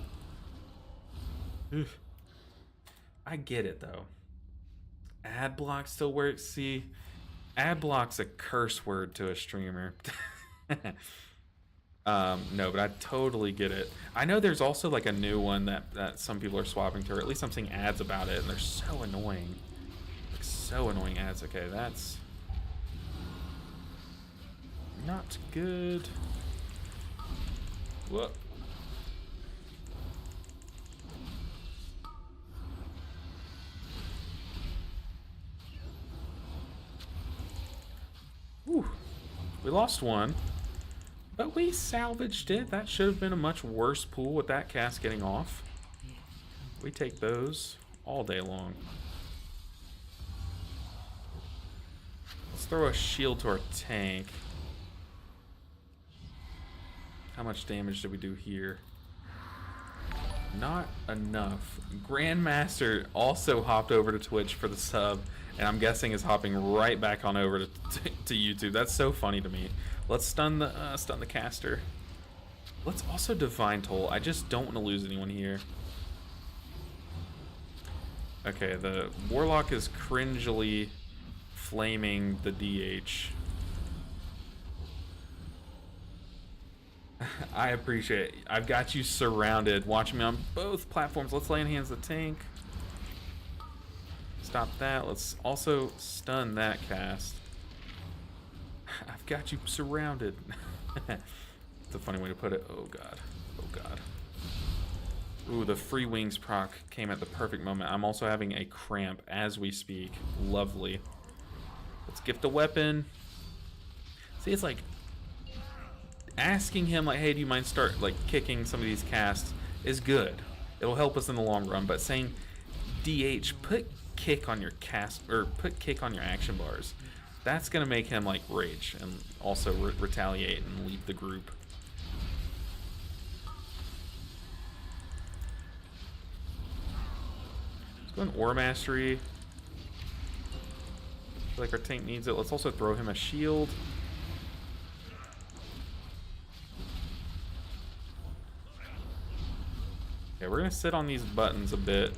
I get it though. Ad block still works. See, ad block's a curse word to a streamer. No, but I totally get it. I know there's also like a new one that some people are swapping to, or at least I'm seeing ads about it, and they're so annoying. Like, so annoying ads. Okay, that's not good. Whoop. Whew. We lost one, but we salvaged it. That should have been a much worse pool with that cast getting off. We take those all day long. Let's throw a shield to our tank. How much damage did we do here? Not enough. Grandmaster also hopped over to Twitch for the sub, and I'm guessing is hopping right back on over to YouTube. That's so funny to me. Let's stun the caster. Let's also Divine Toll. I just don't want to lose anyone here. Okay, the Warlock is cringily flaming the DH. I appreciate it. I've got you surrounded. Watch me on both platforms. Let's lay in hands the tank. Stop that. Let's also stun that cast. I've got you surrounded. It's a funny way to put it. Oh god. Oh god. Ooh, the free wings proc came at the perfect moment. I'm also having a cramp as we speak. Lovely. Let's gift a weapon. See, it's like asking him like, hey, do you mind start like kicking some of these casts is good. It'll help us in the long run. But saying DH, put kick on your cast, or put kick on your action bars, that's gonna make him like rage and also retaliate and leave the group. Let's go in Aura Mastery. I feel like our tank needs it. Let's also throw him a shield. Okay, we're gonna sit on these buttons a bit.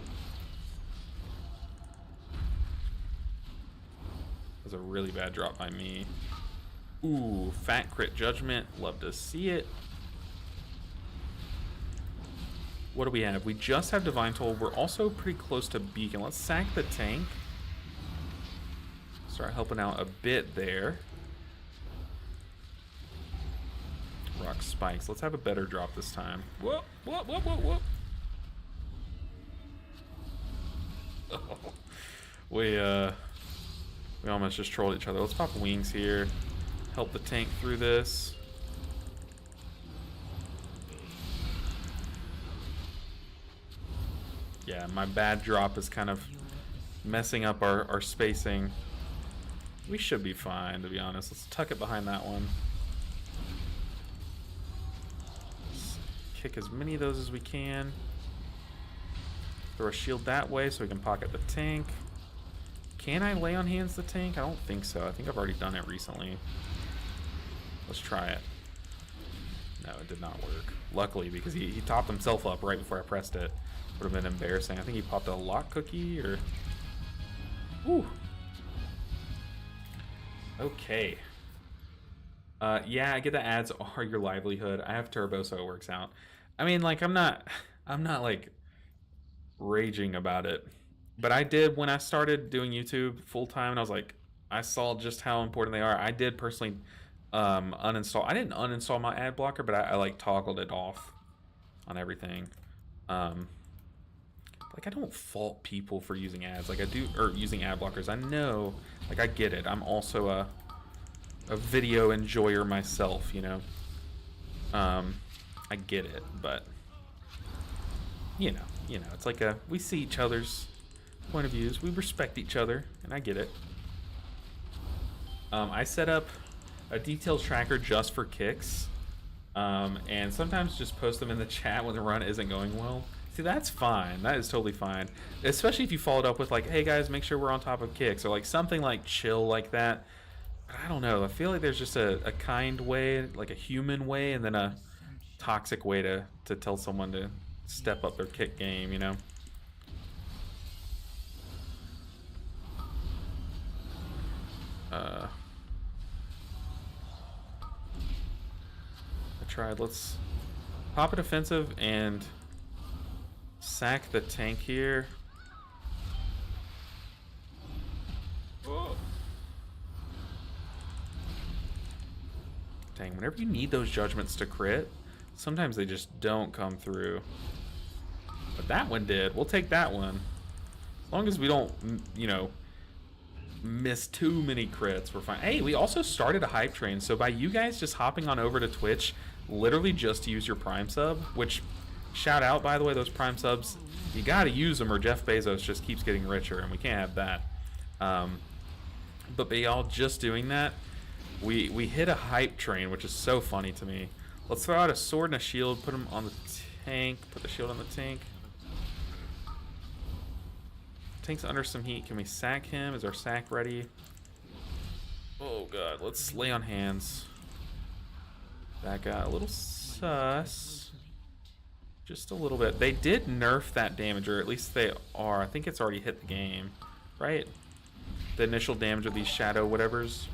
That was a really bad drop by me. Ooh, fat crit judgment. Love to see it. What do we have? We just have Divine Toll. We're also pretty close to Beacon. Let's sack the tank. Start helping out a bit there. Rock spikes. Let's have a better drop this time. Whoop, whoop, whoop, whoop, whoop. We almost just trolled each other. Let's pop wings here. Help the tank through this. Yeah, my bad drop is kind of messing up our spacing. We should be fine, to be honest. Let's tuck it behind that one. Let's kick as many of those as we can. Throw a shield that way so we can pocket the tank. Can I lay on hands the tank? I don't think so. I think I've already done it recently. Let's try it. No, it did not work. Luckily, because he topped himself up right before I pressed it. Would have been embarrassing. I think he popped a lock cookie or... Whew. Okay. Yeah, I get the ads are your livelihood. I have turbo, so it works out. I mean, like, I'm not like raging about it. But I did, when I started doing YouTube full time, and I was like, I saw just how important they are. I did personally uninstall. I didn't uninstall my ad blocker, but I like toggled it off on everything. Like, I don't fault people for using ads, like I do, or using ad blockers. I know, like, I get it. I'm also a video enjoyer myself, you know. I get it, but you know, it's like we see each other's point of views. We respect each other, and I get it. I set up a details tracker just for kicks, and sometimes just post them in the chat when the run isn't going well. See, that's fine. That is totally fine. Especially if you followed up with like, hey guys, make sure we're on top of kicks, or like something like chill like that. But I don't know. I feel like there's just a kind way, like a human way, and then a toxic way to tell someone to step up their kick game, you know? I tried. Let's pop a defensive and sack the tank here. Oh. Dang, whenever you need those judgments to crit, sometimes they just don't come through. But that one did. We'll take that one. As long as we don't, you know, miss too many crits, we're fine. Hey, we also started a hype train, so by you guys just hopping on over to Twitch, literally just to use your Prime sub, which, shout out, by the way, those Prime subs, you gotta use them or Jeff Bezos just keeps getting richer, and we can't have that. But by y'all just doing that, we hit a hype train, which is so funny to me. Let's throw out a sword and a shield, put them on the tank, put the shield on the tank. Tank's under some heat. Can we sack him? Is our sack ready? Oh god, let's lay on hands. That got a little sus. Just a little bit. They did nerf that damage, or at least they are. I think it's already hit the game, right? The initial damage of these shadow whatevers.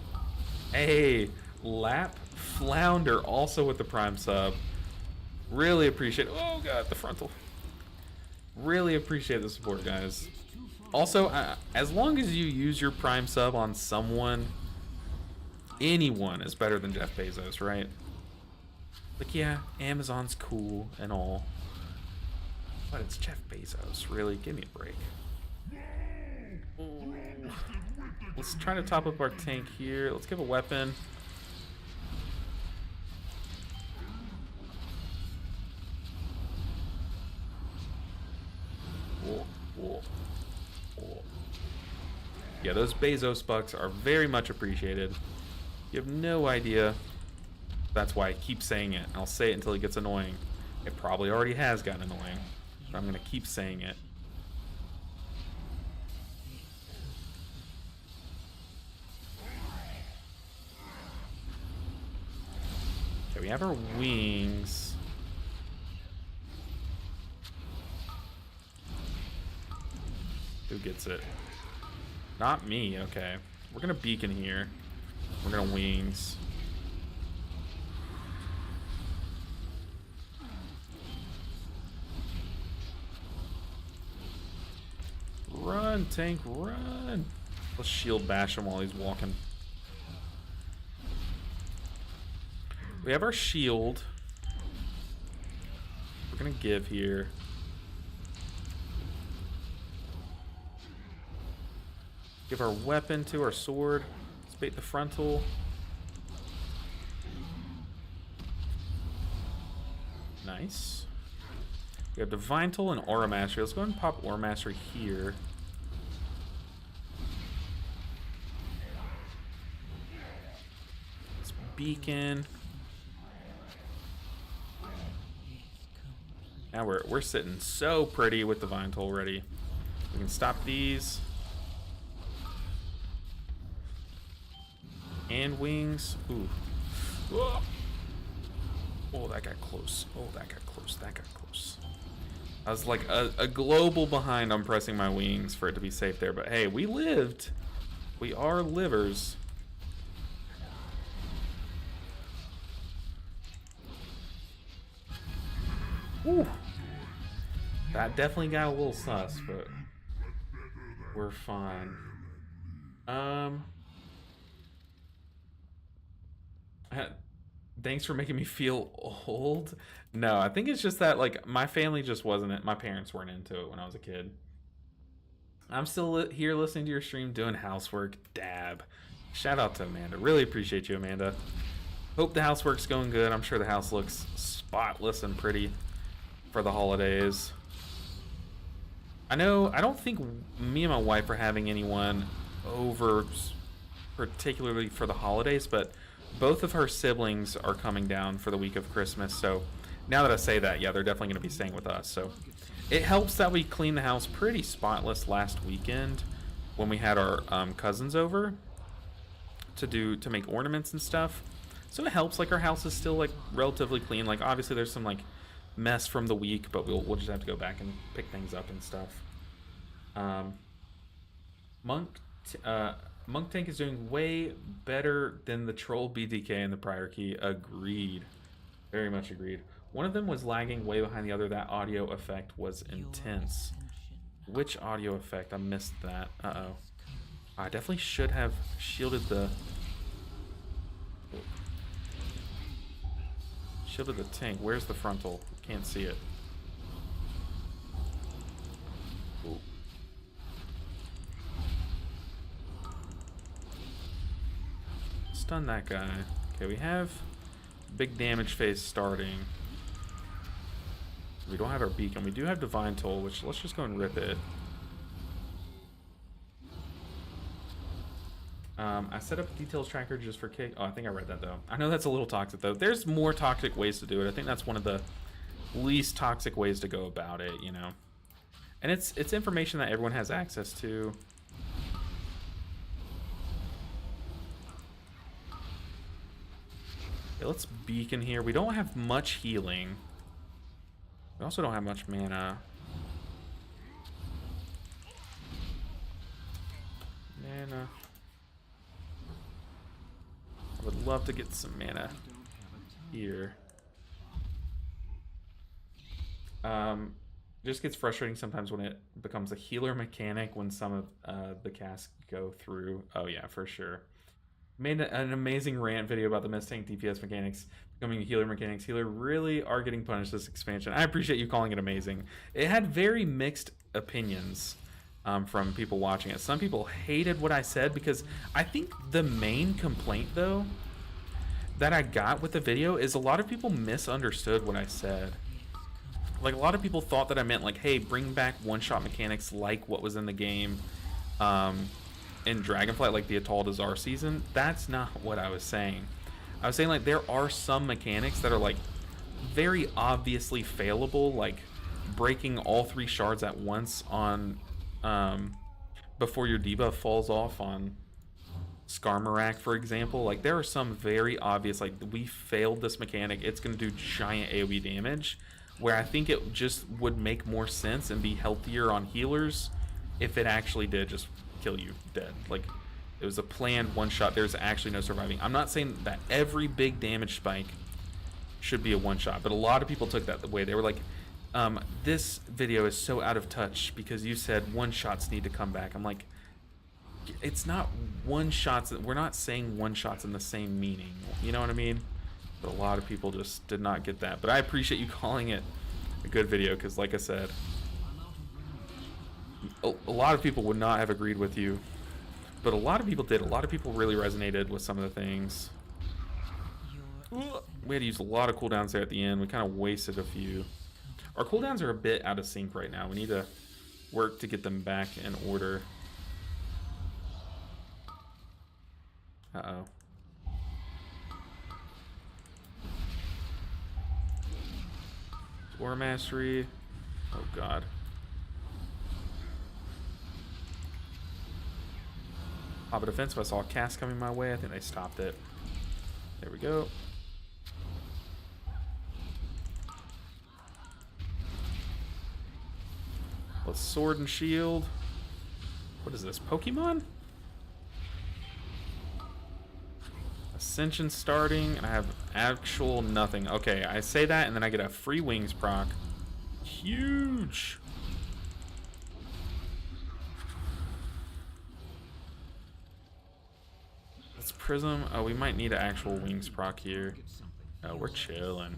Hey, Lap Flounder also with the Prime sub. Really appreciate. Oh god, the frontal. Really appreciate the support, guys. Also, as long as you use your Prime sub on someone, anyone is better than Jeff Bezos, right? Like, yeah, Amazon's cool and all, but it's Jeff Bezos. Really, give me a break. Ooh. Let's try to top up our tank here. Let's give a weapon. Whoa, whoa. Yeah, those Bezos bucks are very much appreciated. You have no idea. That's why I keep saying it. I'll say it until it gets annoying. It probably already has gotten annoying, but I'm gonna keep saying it. Okay, we have our wings. Who gets it? Not me, okay. We're gonna beacon here. We're gonna wings. Run, tank, run! Let's shield bash him while he's walking. We have our shield. We're gonna give here. Give our weapon to our sword. Let's bait the frontal. Nice. We have Divine Toll and Aura Mastery. Let's go ahead and pop Aura Mastery here. Let's beacon. Now we're sitting so pretty with Divine Toll ready. We can stop these. And wings. Ooh. Whoa. Oh, that got close. Oh, that got close. That got close. I was like a global behind on pressing my wings for it to be safe there. But hey, we lived. We are livers. Ooh. That definitely got a little sus, but we're fine. Thanks for making me feel old. No, I think it's just that, like, my family just wasn't it. My parents weren't into it when I was a kid. I'm still here listening to your stream, doing housework. Dab. Shout out to Amanda. Really appreciate you, Amanda. Hope the housework's going good. I'm sure the house looks spotless and pretty for the holidays. I don't think me and my wife are having anyone over particularly for the holidays, but both of her siblings are coming down for the week of Christmas, so now that I say that, yeah, they're definitely going to be staying with us. So it helps that we cleaned the house pretty spotless last weekend when we had our cousins over to make ornaments and stuff. So it helps, like, our house is still, like, relatively clean. Like, obviously there's some, like, mess from the week, but we'll just have to go back and pick things up and stuff. Monk Tank is doing way better than the Troll BDK in the prior key. Agreed. Very much agreed. One of them was lagging way behind the other. That audio effect was intense. Which audio effect? I missed that. Uh-oh. I definitely should have shielded the... Shielded the tank. Where's the frontal? Can't see it. Ooh. Stun that guy. Okay, we have big damage phase starting. We don't have our beacon. We do have Divine Toll, which let's just go and rip it. I set up a details tracker just for kick. Oh, I think I read that though. I know that's a little toxic though. There's more toxic ways to do it. I think that's one of the least toxic ways to go about it, you know. And it's information that everyone has access to. Okay, let's beacon here. We don't have much healing. We also don't have much mana. Mana. I would love to get some mana here. Just gets frustrating sometimes when it becomes a healer mechanic when some of the casts go through. Oh yeah, for sure. Made an amazing rant video about the Mist Tank DPS mechanics becoming healer mechanics. Healer really are getting punished this expansion. I appreciate you calling it amazing. It had very mixed opinions from people watching it. Some people hated what I said because I think the main complaint though that I got with the video is a lot of people misunderstood what I said. Like a lot of people thought that I meant like, hey, bring back one-shot mechanics like what was in the game in Dragonflight, like the Atal Dazar season. That's not what I was saying. I was saying like there are some mechanics that are like very obviously failable, like breaking all 3 shards at once on before your debuff falls off on Skarmorak, for example. Like there are some very obvious, like we failed this mechanic, it's going to do giant AoE damage, where I think it just would make more sense and be healthier on healers if it actually did just kill you dead. Like it was a planned one shot. There's actually no surviving. I'm not saying that every big damage spike should be a one shot, but a lot of people took that the way. They were like, this video is so out of touch because you said one shots need to come back. I'm like, it's not one shots. We're not saying one shots in the same meaning. You know what I mean? But a lot of people just did not get that. But I appreciate you calling it a good video because, like I said, a lot of people would not have agreed with you. But a lot of people did. A lot of people really resonated with some of the things. We had to use a lot of cooldowns there at the end. We kind of wasted a few. Our cooldowns are a bit out of sync right now. We need to work to get them back in order. Uh-oh. War Mastery. Oh, God. Pop a defense. If I saw a cast coming my way, I think they stopped it. There we go. Let's sword and shield. What is this? Pokemon? Ascension starting, and I have actual nothing. Okay, I say that, and then I get a free wings proc. Huge. Let's prism. Oh, we might need an actual wings proc here. Oh, we're chilling.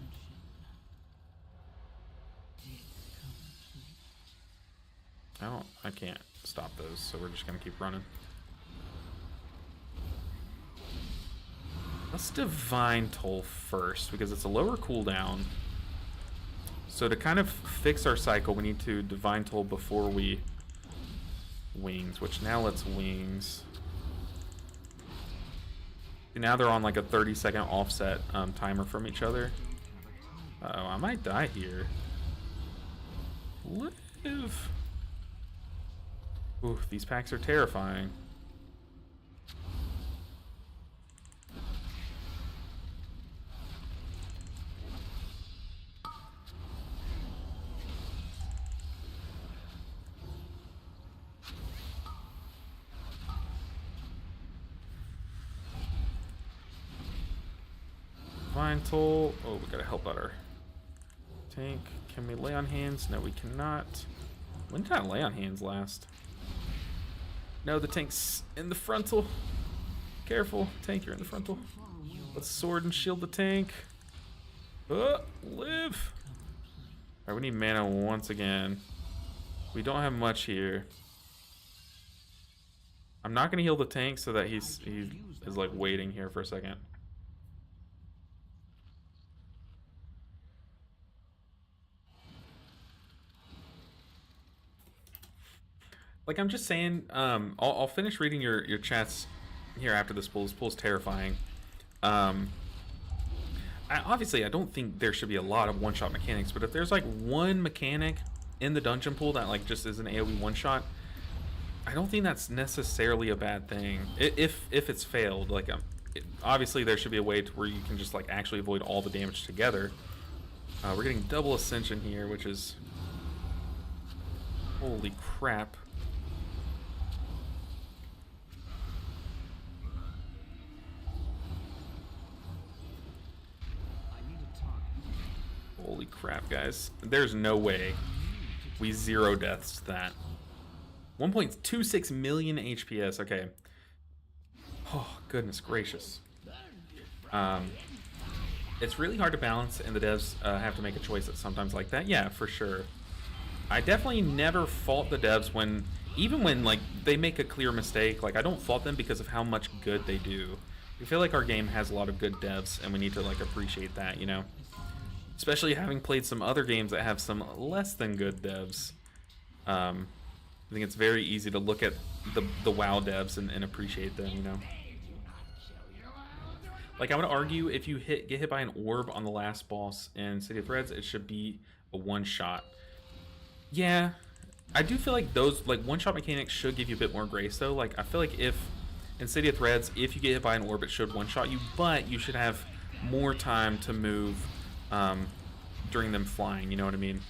I can't stop those, so we're just gonna keep running. Let's Divine Toll first, because it's a lower cooldown. So to kind of fix our cycle, we need to Divine Toll before we wings, which now let's wings. Now they're on like a 30-second offset timer from each other. Uh-oh, I might die here. Live. Ooh, these packs are terrifying. Divine Toll. Oh, we gotta help out our tank. Can we lay on hands? No, we cannot. When did I lay on hands last? No, the tank's in the frontal. Careful, tank, you're in the frontal. Let's sword and shield the tank. Live! Alright, we need mana once again. We don't have much here. I'm not gonna heal the tank so that he is like waiting here for a second. Like I'm just saying, I'll finish reading your chats here after this pool. This pool's terrifying. Obviously, I don't think there should be a lot of one-shot mechanics, but if there's like one mechanic in the dungeon pool that like just is an AoE one-shot, I don't think that's necessarily a bad thing. If it's failed, like obviously there should be a way to where you can just like actually avoid all the damage together. We're getting double ascension here, which is holy crap. Holy crap, guys. There's no way we 0 deaths to that. 1.26 million HPS. Okay. Oh, goodness gracious. It's really hard to balance, and the devs have to make a choice at sometimes like that. Yeah, for sure. I definitely never fault the devs when, even when like they make a clear mistake. Like I don't fault them because of how much good they do. I feel like our game has a lot of good devs, and we need to like appreciate that, you know. Especially having played some other games that have some less than good devs. I think it's very easy to look at the WoW devs and appreciate them, you know. Like I would argue if you get hit by an orb on the last boss in City of Threads, it should be a one-shot. Yeah, I do feel like those like one-shot mechanics should give you a bit more grace though. Like I feel like if in City of Threads, if you get hit by an orb, it should one-shot you, but you should have more time to move during them flying, you know what I mean?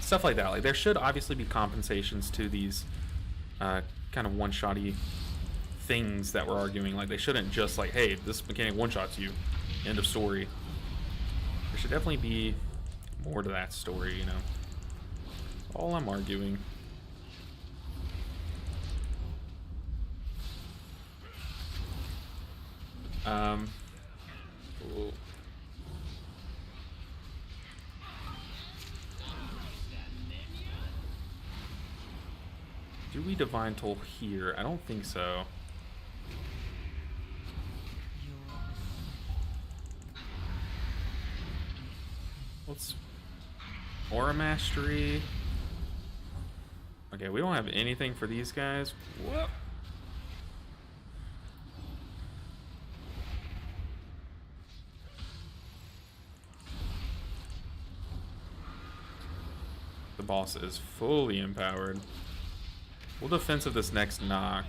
Stuff like that. Like there should obviously be compensations to these kind of one-shotty things that we're arguing. Like they shouldn't just like, hey, this mechanic one-shots you, end of story. There should definitely be more to that story, you know. That's all I'm arguing. Cool. Do we Divine Toll here? I don't think so. Let's Aura Mastery. Okay, we don't have anything for these guys. Whoop. The boss is fully empowered. We'll defensive this next knock.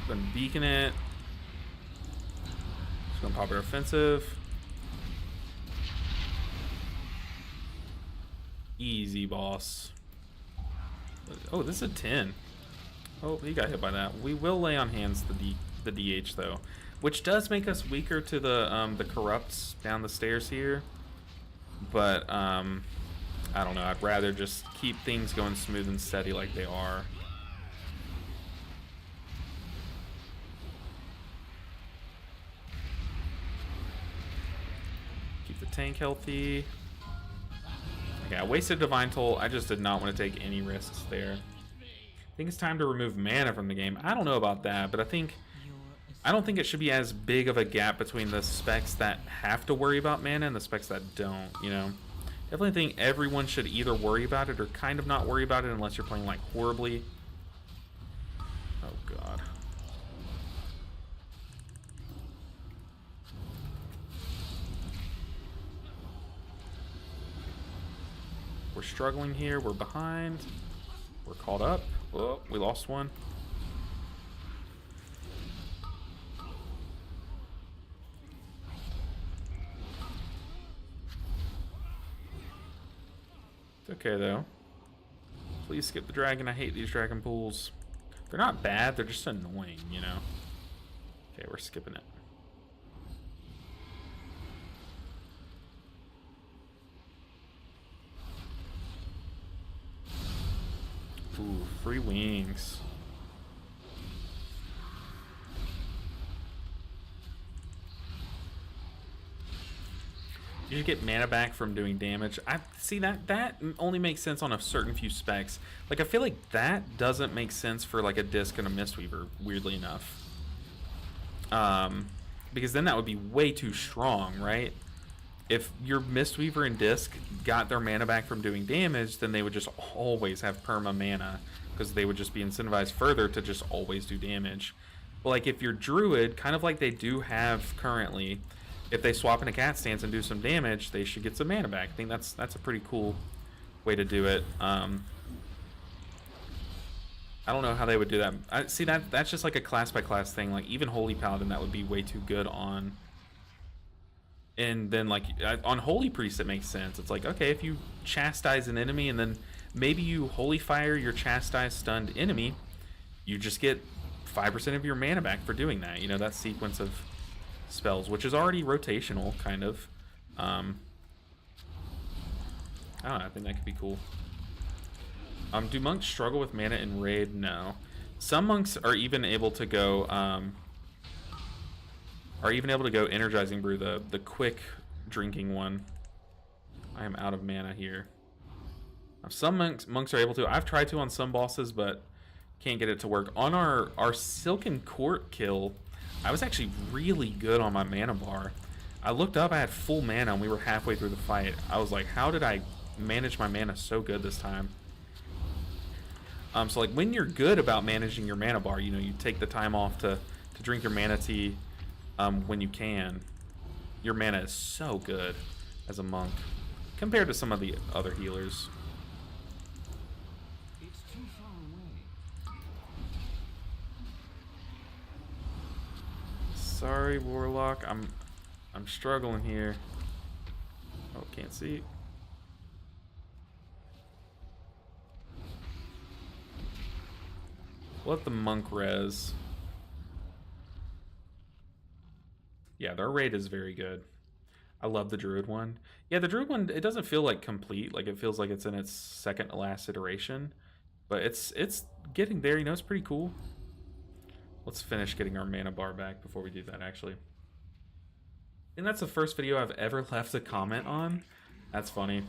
Then beacon it. Just gonna pop our offensive. Easy, boss. Oh, this is a 10. Oh, he got hit by that. We will lay on hands the DH though, which does make us weaker to the corrupts down the stairs here. But I don't know. I'd rather just keep things going smooth and steady like they are. Keep the tank healthy. Okay, I wasted Divine Toll. I just did not want to take any risks there. I think it's time to remove mana from the game. I don't know about that, but I don't think it should be as big of a gap between the specs that have to worry about mana and the specs that don't, you know? Definitely think everyone should either worry about it or kind of not worry about it unless you're playing like horribly. Oh god. We're struggling here. We're behind. We're caught up. Oh, we lost one. It's okay though. Please skip the dragon. I hate these dragon pools. They're not bad, they're just annoying, you know? Okay, we're skipping it. Ooh, free wings. You get mana back from doing damage. I see that only makes sense on a certain few specs. Like, I feel like that doesn't make sense for like a disc and a Mistweaver, weirdly enough. Because then that would be way too strong, right? If your Mistweaver and disc got their mana back from doing damage, then they would just always have perma mana, because they would just be incentivized further to just always do damage. But like if your druid, kind of like they do have currently, if they swap into cat stance and do some damage, they should get some mana back. I think that's a pretty cool way to do it. I don't know how they would do that. I see that's just like a class by class thing. Like even Holy Paladin, that would be way too good on. And then like on Holy Priest, it makes sense. It's like, okay, if you chastise an enemy and then maybe you Holy Fire your chastised stunned enemy, you just get 5% of your mana back for doing that. You know, that sequence of spells, which is already rotational, kind of. I don't know, I think that could be cool. Do monks struggle with mana in raid? No. Some monks are even able to go energizing brew, the quick drinking one. I am out of mana here. Some monks are able to. I've tried to on some bosses, but can't get it to work. On our Silken Court kill, I was actually really good on my mana bar. I looked up, I had full mana, and we were halfway through the fight. I was like, how did I manage my mana so good this time? So like when you're good about managing your mana bar, you know, you take the time off to drink your mana tea when you can. Your mana is so good as a monk compared to some of the other healers. It's too far away. Sorry, Warlock. I'm struggling here. Oh, can't see. Let the monk res. Yeah, their raid is very good. I love the druid one. Yeah, the druid one, it doesn't feel like complete. Like it feels like it's in its second to last iteration, but it's getting there. You know, it's pretty cool. Let's finish getting our mana bar back before we do that, actually. And that's the first video I've ever left a comment on. That's funny.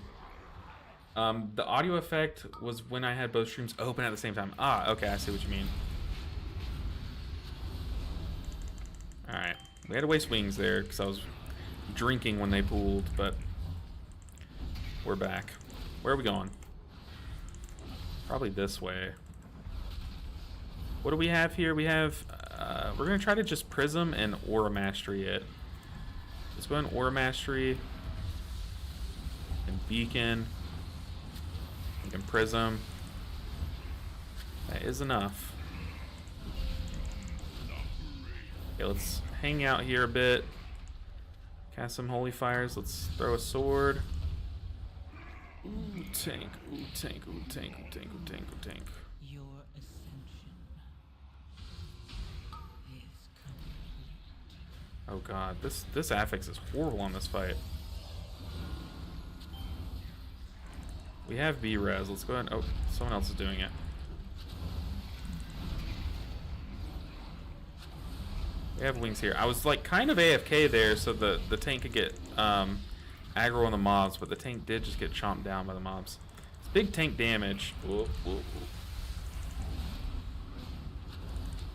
The audio effect was when I had both streams open at the same time. Ah, okay, I see what you mean. Alright, we had to waste wings there because I was drinking when they pulled, but we're back. Where are we going? Probably this way. What do we have here? We have, we're going to try to just Prism and Aura Mastery it. Let's go in Aura Mastery and Beacon. We can Prism. That is enough. Okay, let's hang out here a bit. Cast some Holy Fires. Let's throw a sword. Ooh, tank. Ooh, tank. Ooh, tank. Ooh, tank. Ooh, tank. Ooh, tank. Your ascension is complete. Oh god, this affix is horrible on this fight. We have B-Res. Let's go ahead. Oh, someone else is doing it. We have wings here. I was like kind of AFK there so the tank could get aggro on the mobs, but the tank did just get chomped down by the mobs. It's big tank damage. Whoa, whoa, whoa.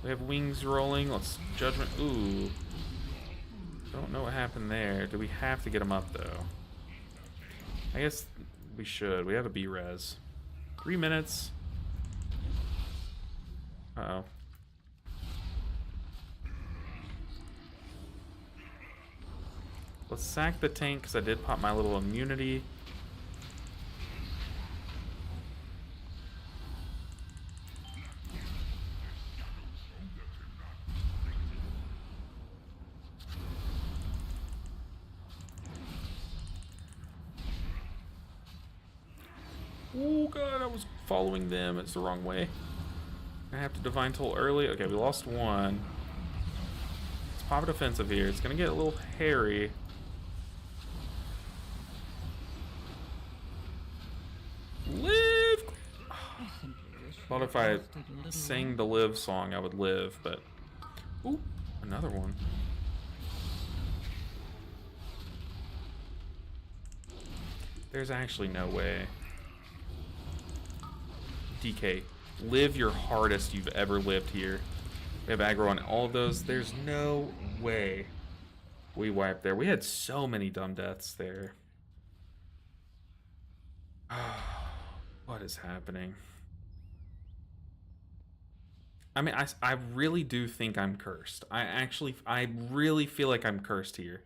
We have wings rolling. Let's Judgment. Ooh. Don't know what happened there. Do we have to get them up though? I guess we should. We have a B-Res. 3 minutes. Uh-oh. Let's sack the tank because I did pop my little immunity. Oh god, I was following them. It's the wrong way. I have to divine toll early. Okay, we lost one. Let's pop a defensive here. It's gonna get a little hairy. Live! Thought if I sang the live song, I would live, but... Ooh, another one. There's actually no way. DK, live your hardest you've ever lived here. We have aggro on all of those. There's no way we wiped there. We had so many dumb deaths there. What is happening? I mean, I really do think I'm cursed. I really feel like I'm cursed here.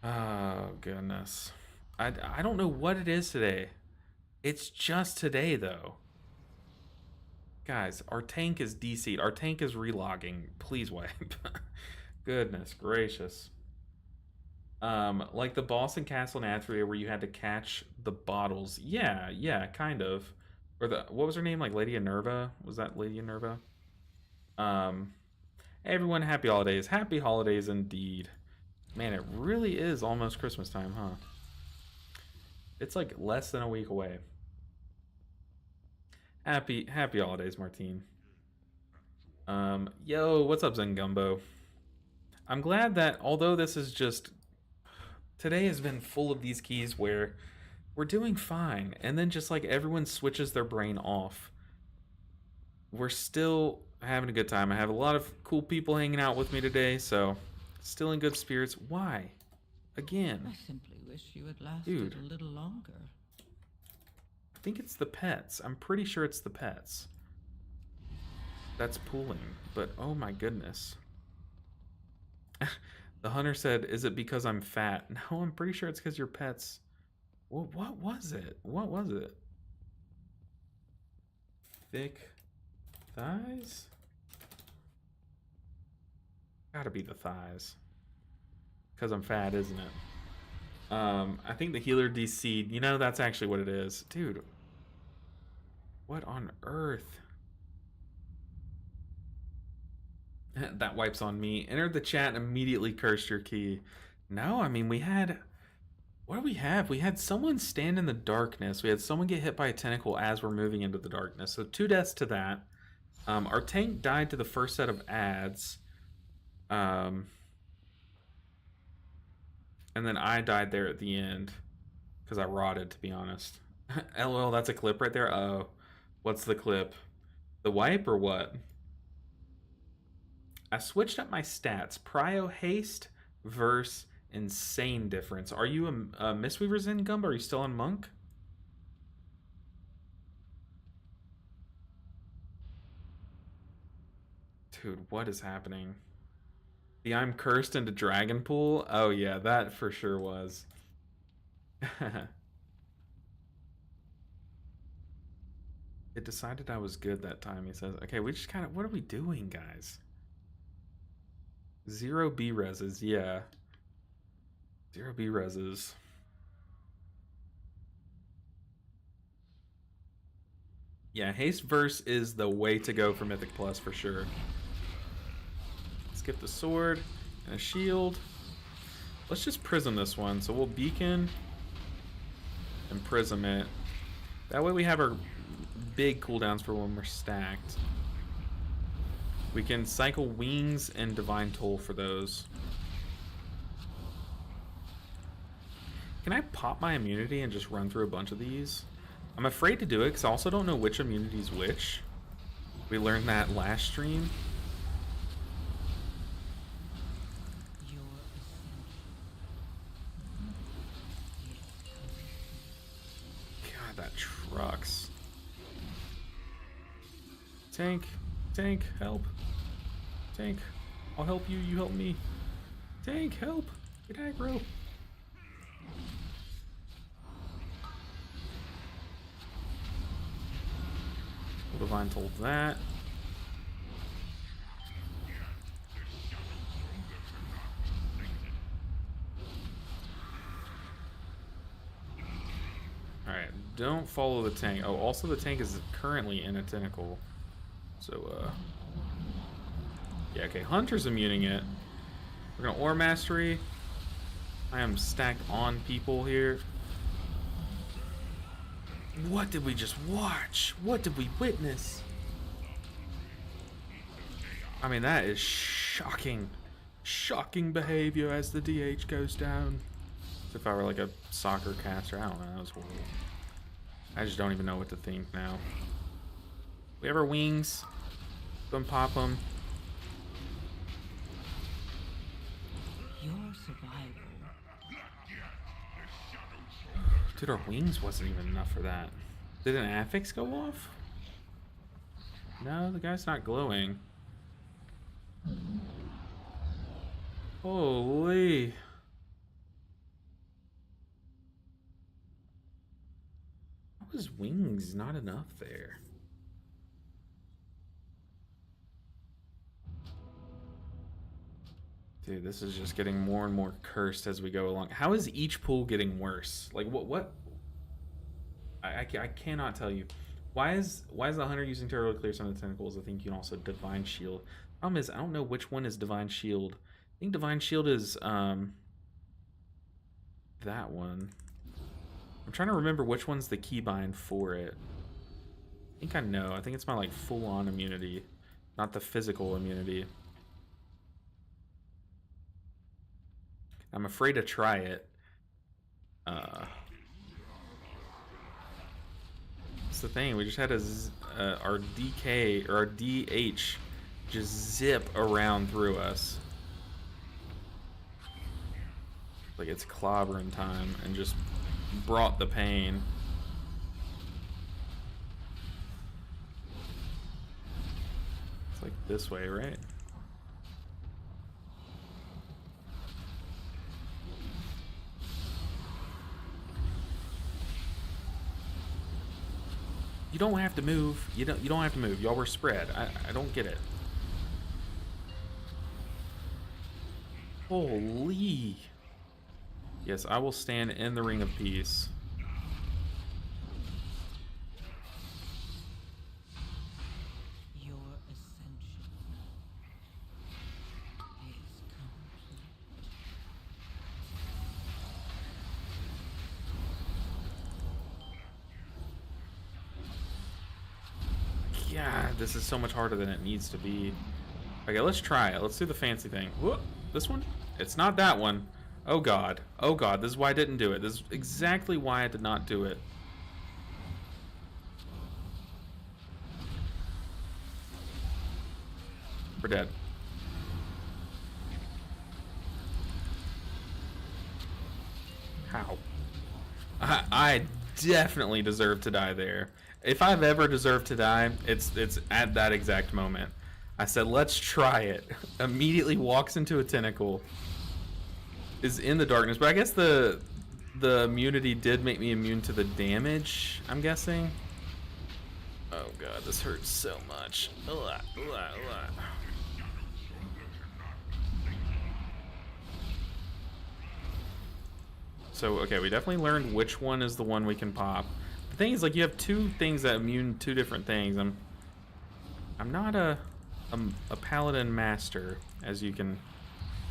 Oh, goodness. I don't know what it is today. It's just today, though. Guys, our tank is DC'd. Our tank is relogging. Please wipe. Goodness gracious. Like the boss in Castle Nathria where you had to catch the bottles. Yeah, kind of. Or what was her name? Like Lady Enerva? Was that Lady Enerva? Everyone, happy holidays. Happy holidays indeed. Man, it really is almost Christmas time, huh? It's like less than a week away. Happy holidays, Martine. Yo, what's up, Zen Gumbo? I'm glad that although this is just... Today has been full of these keys where we're doing fine, and then just like everyone switches their brain off. We're still having a good time. I have a lot of cool people hanging out with me today, so still in good spirits. Why? Again. I simply wish you had lasted Dude. a little longer. I think it's the pets. I'm pretty sure it's the pets. That's pooling, but oh my goodness. The hunter said, is it because I'm fat? No, I'm pretty sure it's because your pets... What was it? What was it? Thick thighs? Gotta be the thighs. Because I'm fat, isn't it? I think the healer DC'd. You know, that's actually what it is. Dude. What on earth? That wipes on me. Entered the chat and immediately cursed your key. No, I mean, we had... What do we have? We had someone stand in the darkness. We had someone get hit by a tentacle as we're moving into the darkness. So 2 deaths to that. Our tank died to the first set of ads. And then I died there at the end. Because I rotted, to be honest. LOL, that's a clip right there? Oh. What's the clip? The wipe or what? I switched up my stats. Prio haste versus insane difference. Are you a Mistweaver's in Gumbo? Are you still on Monk? Dude, what is happening? The I'm cursed into Dragon Pool? Oh yeah, that for sure was. It decided I was good that time, he says. Okay, we just kind of... What are we doing, guys? 0 B-reses, yeah. 0 B-reses. Yeah, Haste Verse is the way to go for Mythic Plus for sure. Let's get the sword and a shield. Let's just prism this one. So we'll beacon and prism it. That way we have our big cooldowns for when we're stacked. We can cycle wings and divine toll for those. Can I pop my immunity and just run through a bunch of these? I'm afraid to do it because I also don't know which immunity is which. We learned that last stream. God, that trucks. Tank, help. Tank, I'll help you, you help me. Tank, help. Get aggro. Divine told that. don't follow the tank. Oh, also the tank is currently in a tentacle. So, yeah, okay. Hunter's immuning it. We're gonna Ore Mastery. I am stacked on people here. What did we just watch? What did we witness? I mean, that is shocking. Shocking behavior as the DH goes down. As if I were like a soccer caster. I don't know. That was horrible. I just don't even know what to think now. We have our wings. Go and pop them. Your survival. Dude, our wings wasn't even enough for that. Did an affix go off? No, the guy's not glowing. Holy. How was wings not enough there? Dude, this is just getting more and more cursed as we go along. How is each pool getting worse? Like, what? I cannot tell you. Why is the hunter using Turtle to clear some of the tentacles? I think you can also Divine Shield. Problem is, I don't know which one is Divine Shield. I think Divine Shield is, that one. I'm trying to remember which one's the keybind for it. I think I know. I think it's my, like, full-on immunity, not the physical immunity. I'm afraid to try it. That's the thing. We just had our DK or our DH just zip around through us. Like it's clobbering time and just brought the pain. It's like this way, right? You don't have to move. You don't have to move. Y'all were spread. I don't get it. Holy. Yes, I will stand in the Ring of Peace. Your ascension is complete. Yeah, this is so much harder than it needs to be. Okay, let's try it. Let's do the fancy thing. Whoop, this one? It's not that one. Oh god. Oh god, this is why I didn't do it. This is exactly why I did not do it. We're dead. How? I definitely deserve to die there. If I've ever deserved to die, it's at that exact moment. I said, let's try it. Immediately walks into a tentacle. Is in the darkness, but I guess the immunity did make me immune to the damage, I'm guessing. Oh god, this hurts so much. Ugh, ugh, ugh. So, okay, we definitely learned which one is the one we can pop. The thing is, like, you have two things that immune two different things. I'm not a paladin master, as you can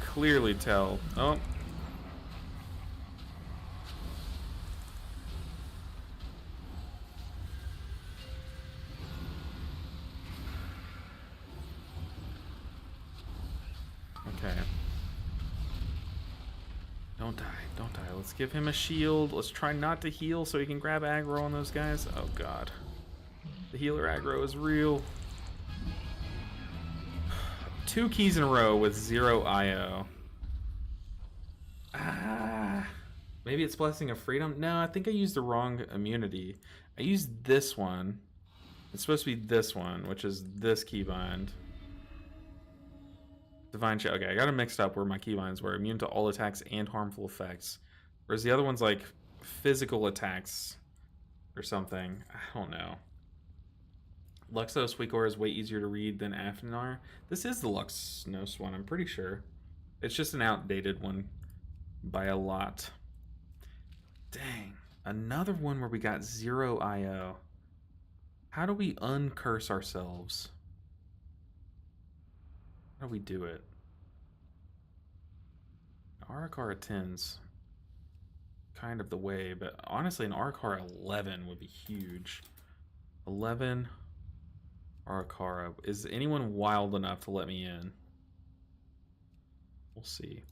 clearly tell. Oh. Okay. Don't die. Don't die. Let's give him a shield. Let's try not to heal so he can grab aggro on those guys. Oh god. The healer aggro is real. 2 keys in a row with 0 IO. Ah. Maybe it's Blessing of Freedom? No, I think I used the wrong immunity. I used this one. It's supposed to be this one, which is this keybind. Divine Shield. Okay, I got it mixed up where my keybinds were. Immune to all attacks and harmful effects. Whereas the other one's like physical attacks or something. I don't know. Luxos Suicor is way easier to read than Afnar. This is the Luxnos one, I'm pretty sure. It's just an outdated one by a lot. Dang. Another one where we got 0 IO. How do we uncurse ourselves? How do we do it? Arakara 10's kind of the way, but honestly, an Arakara 11 would be huge. 11 Arakara. Is anyone wild enough to let me in? We'll see.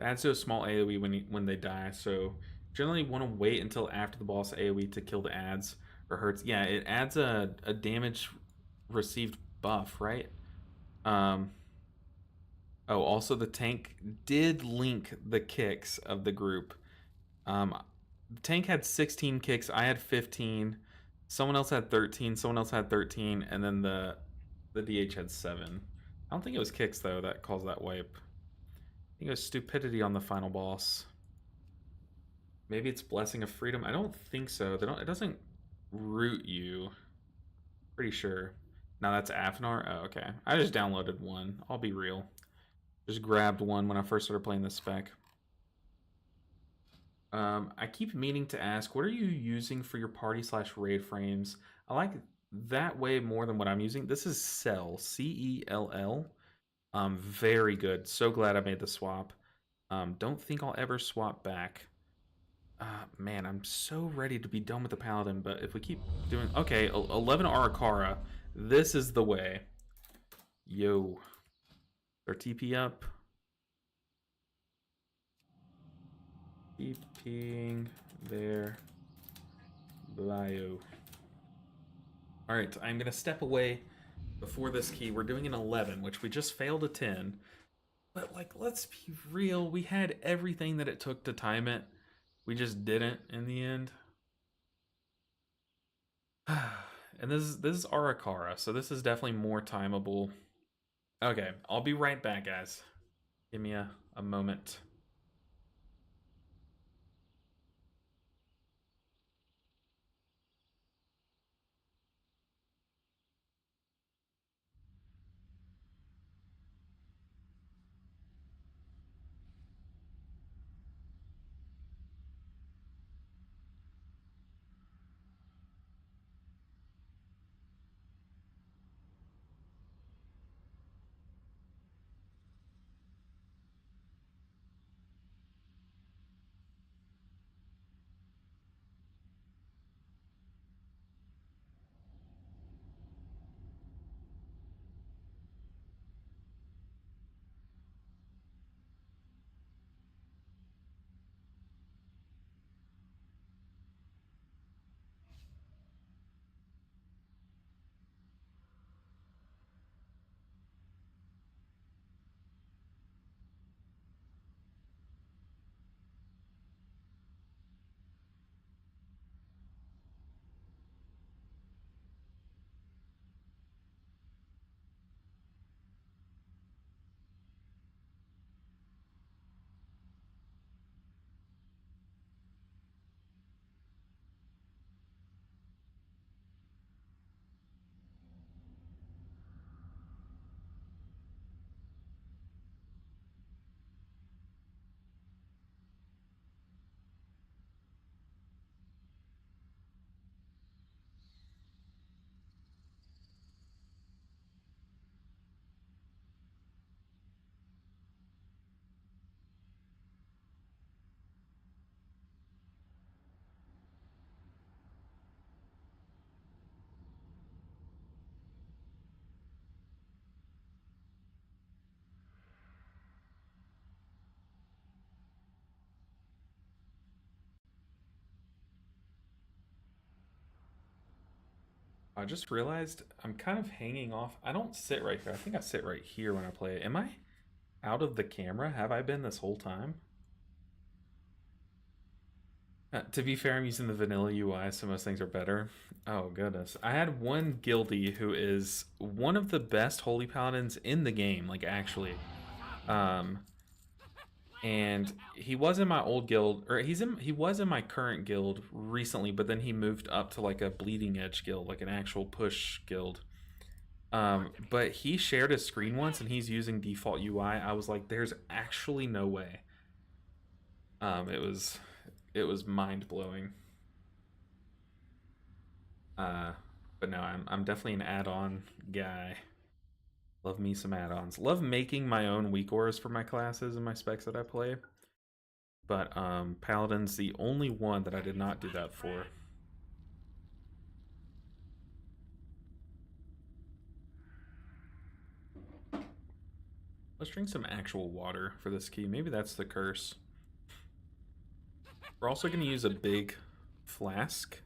Adds to a small AoE when they die, so generally want to wait until after the boss AoE to kill the ads or hurts. Yeah, it adds a damage received buff, right? Oh, also the tank did link the kicks of the group. The tank had 16 kicks, I had 15, someone else had 13, someone else had 13, and then the DH had 7. I don't think it was kicks though that caused that wipe. I think it was stupidity on the final boss. Maybe it's Blessing of Freedom. I don't think so. It doesn't root you. Pretty sure. Now that's Afnar. Oh, okay. I just downloaded one. I'll be real. Just grabbed one when I first started playing this spec. I keep meaning to ask, what are you using for your party/raid frames? I like that way more than what I'm using. This is Cell, C-E-L-L. Very good. So glad I made the swap. Don't think I'll ever swap back. Man, I'm so ready to be done with the Paladin, but if we keep doing... Okay, 11 Arakara. This is the way. Yo. Our TP up. TPing their bio. Alright, I'm going to step away before this key. We're doing an 11, which we just failed a 10. But, like, let's be real. We had everything that it took to time it. We just didn't in the end. And this is Arakara, so this is definitely more timeable. Okay, I'll be right back, guys. Give me a moment. I just realized I'm kind of hanging off. I don't sit right here. I think I sit right here when I play it. Am I out of the camera? Have I been this whole time? To be fair, I'm using the vanilla UI, so most things are better. Oh, goodness. I had one guildie who is one of the best Holy Paladins in the game, like, actually. And he was in my old guild, or he was in my current guild recently, but then he moved up to, like, a Bleeding Edge guild, like an actual push guild. But he shared his screen once and he's using default UI. I was like, there's actually no way. It was mind blowing. But no, I'm definitely an add-on guy. Love me some add-ons. Love making my own weak auras for my classes and my specs that I play. But Paladin's the only one that I did not do that for. Let's drink some actual water for this key. Maybe that's the curse. We're also going to use a big flask.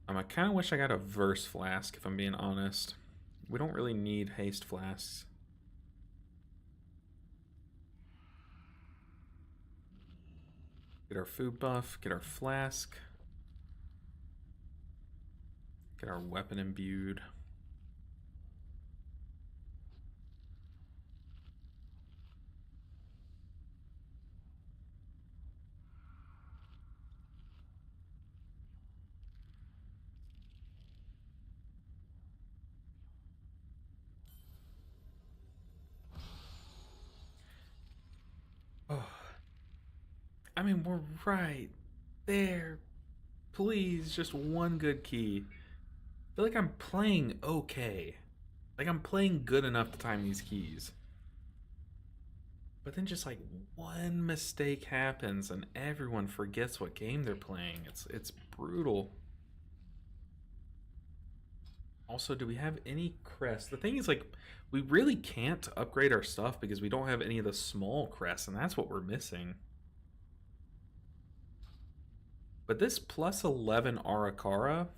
I kind of wish I got a verse flask, if I'm being honest. We don't really need haste flasks. Get our food buff, get our flask. Get our weapon imbued. Oh. I mean, we're right there. Please, just one good key. I feel like I'm playing okay. Like I'm playing good enough to time these keys. But then just like one mistake happens and everyone forgets what game they're playing. It's brutal. Also, do we have any crests? The thing is, like, we really can't upgrade our stuff because we don't have any of the small crests, and that's what we're missing. But this plus 11 Arakara,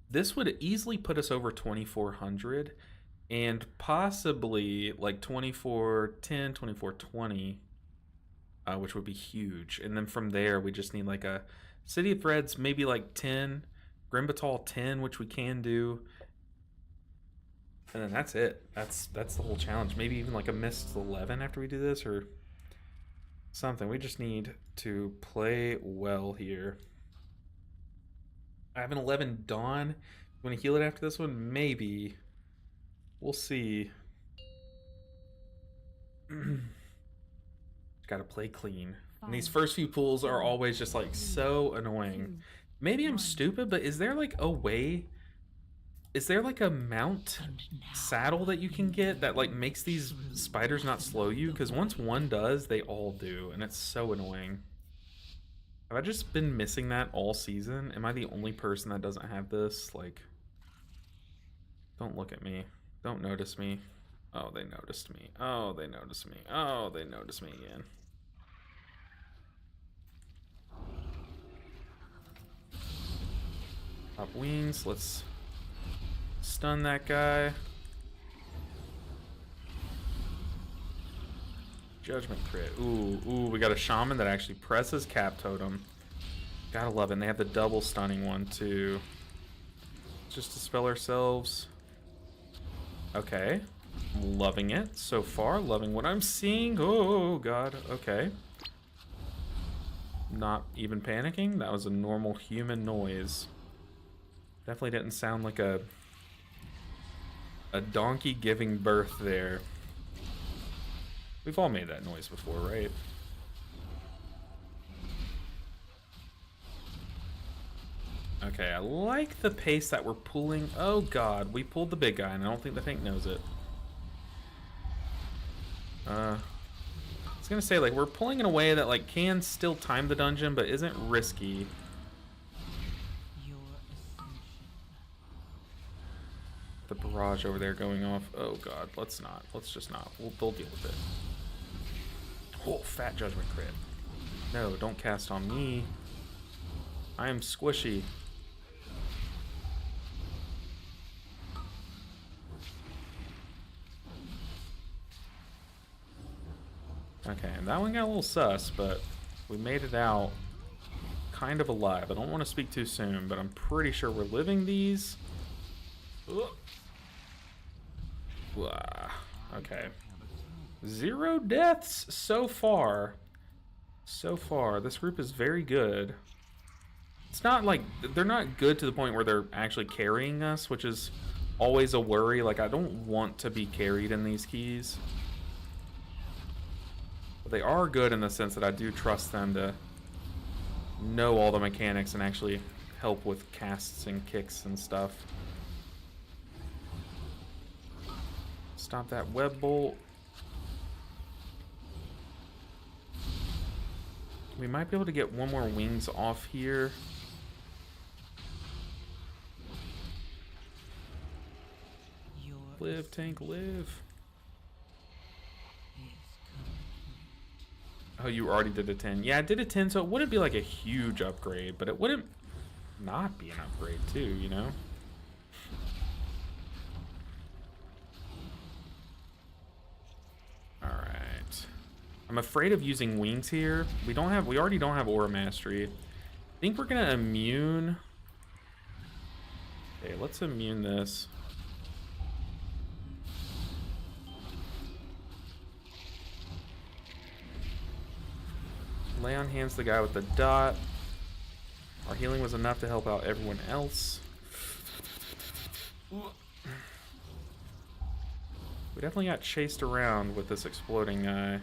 this would easily put us over 2400 and possibly like 2410, 2420, which would be huge. And then from there, we just need like a City of Threads, maybe like 10, Grimbatal 10, which we can do. And then that's it. That's the whole challenge. Maybe even like a Mist 11 after we do this or something. We just need to play well here. I have an 11 Dawn. You want to heal it after this one? Maybe. We'll see. Gotta play clean. And these first few pulls are always just like so annoying. Maybe I'm stupid, but is there like a way? Is there like a mount saddle that you can get that like makes these spiders not slow you? Because once one does, they all do, and it's so annoying. Have I just been missing that all season? Am I the only person that doesn't have this? Like, don't look at me. Don't notice me. Oh, they noticed me. Oh, they noticed me. Oh, they noticed me again. Pop wings. Let's stun that guy. Judgment crit. Ooh, we got a shaman that actually presses Cap Totem. Gotta love it. And they have the double stunning one too. Just dispel ourselves. Okay. Loving it so far. Loving what I'm seeing. Oh, God. Okay. Not even panicking. That was a normal human noise. Definitely didn't sound like a donkey giving birth there. We've all made that noise before, right? Okay, I like the pace that we're pulling. Oh God, we pulled the big guy, and I don't think the tank knows it. I was gonna say, like, we're pulling in a way that, like, can still time the dungeon, but isn't risky. The barrage over there going off. Oh God, let's not. Let's just not. They'll deal with it. Oh, fat judgment crit. No, don't cast on me. I am squishy. Okay, and that one got a little sus, but we made it out kind of alive. I don't want to speak too soon, but I'm pretty sure we're living these. Okay. 0 deaths so far. So far, this group is very good. It's not like, they're not good to the point where they're actually carrying us, which is always a worry. Like, I don't want to be carried in these keys. But they are good in the sense that I do trust them to know all the mechanics and actually help with casts and kicks and stuff. Stop that web bolt. We might be able to get one more wings off here. Live, tank, live. Oh, you already did a 10. Yeah, I did a 10, so it wouldn't be like a huge upgrade, but it wouldn't not be an upgrade too, you know? Alright. I'm afraid of using wings here. We already don't have Aura Mastery. I think we're gonna immune. Okay, let's immune this. Lay on hands the guy with the dot. Our healing was enough to help out everyone else. We definitely got chased around with this exploding guy.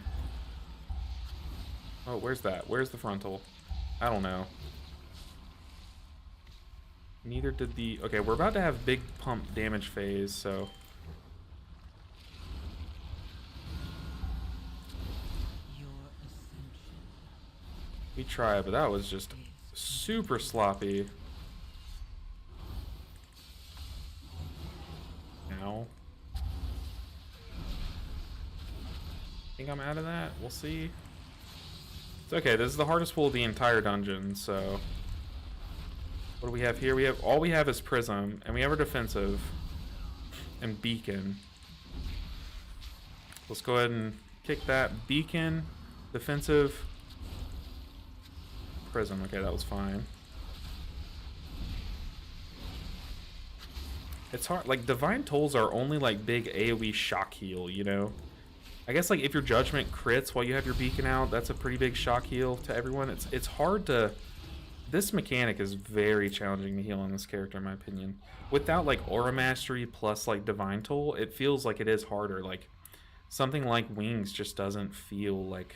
Oh, where's that? Where's the frontal? I don't know. Neither did the... Okay, we're about to have big pump damage phase, so... We tried, but that was just super sloppy. Now. Think I'm out of that? We'll see. It's okay, this is the hardest pull of the entire dungeon, so... What do we have here? All we have is Prism, and we have our defensive. And Beacon. Let's go ahead and kick that. Beacon, defensive... Prism. Okay, that was fine. It's hard. Like, Divine Tolls are only, like, big AoE shock heal, you know? I guess, like, if your Judgment crits while you have your Beacon out, that's a pretty big shock heal to everyone. It's hard to... This mechanic is very challenging to heal on this character, in my opinion. Without, like, Aura Mastery plus, like, Divine Toll, it feels like it is harder. Like, something like Wings just doesn't feel like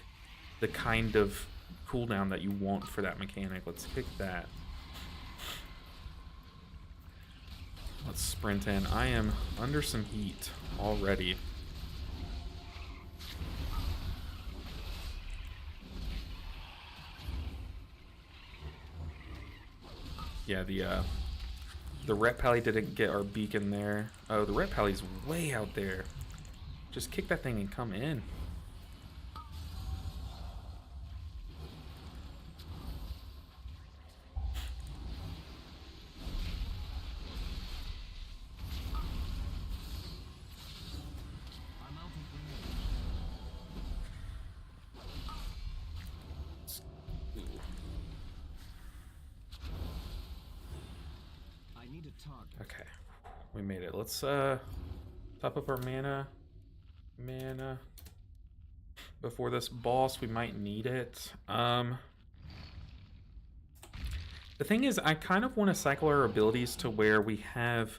the kind of cooldown that you want for that mechanic. Let's kick that. Let's sprint in. I am under some heat already. Yeah, the Ret Pally didn't get our beacon there. Oh, the Ret Pally's way out there. Just kick that thing and come in. Okay, we made it. Let's top up our mana before this boss. We might need it. The thing is, I kind of want to cycle our abilities to where we have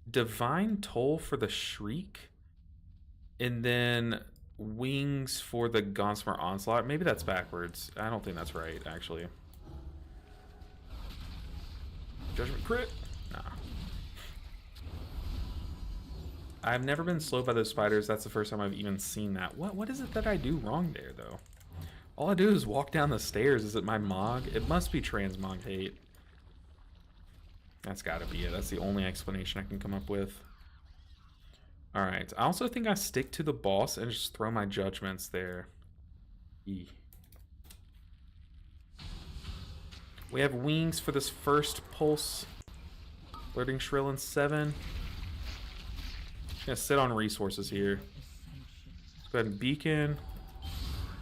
Divine Toll for the Shriek and then Wings for the Gauntlet Onslaught. Maybe that's backwards. I don't think that's right, actually. Judgment crit? Nah. I've never been slowed by those spiders. That's the first time I've even seen that. What is it that I do wrong there, though? All I do is walk down the stairs. Is it my Mog? It must be Transmog hate. That's gotta be it. That's the only explanation I can come up with. Alright. I also think I stick to the boss and just throw my judgments there. E. We have Wings for this first pulse. Flirting Shrill in 7. Gonna sit on resources here. Let's go ahead and Beacon.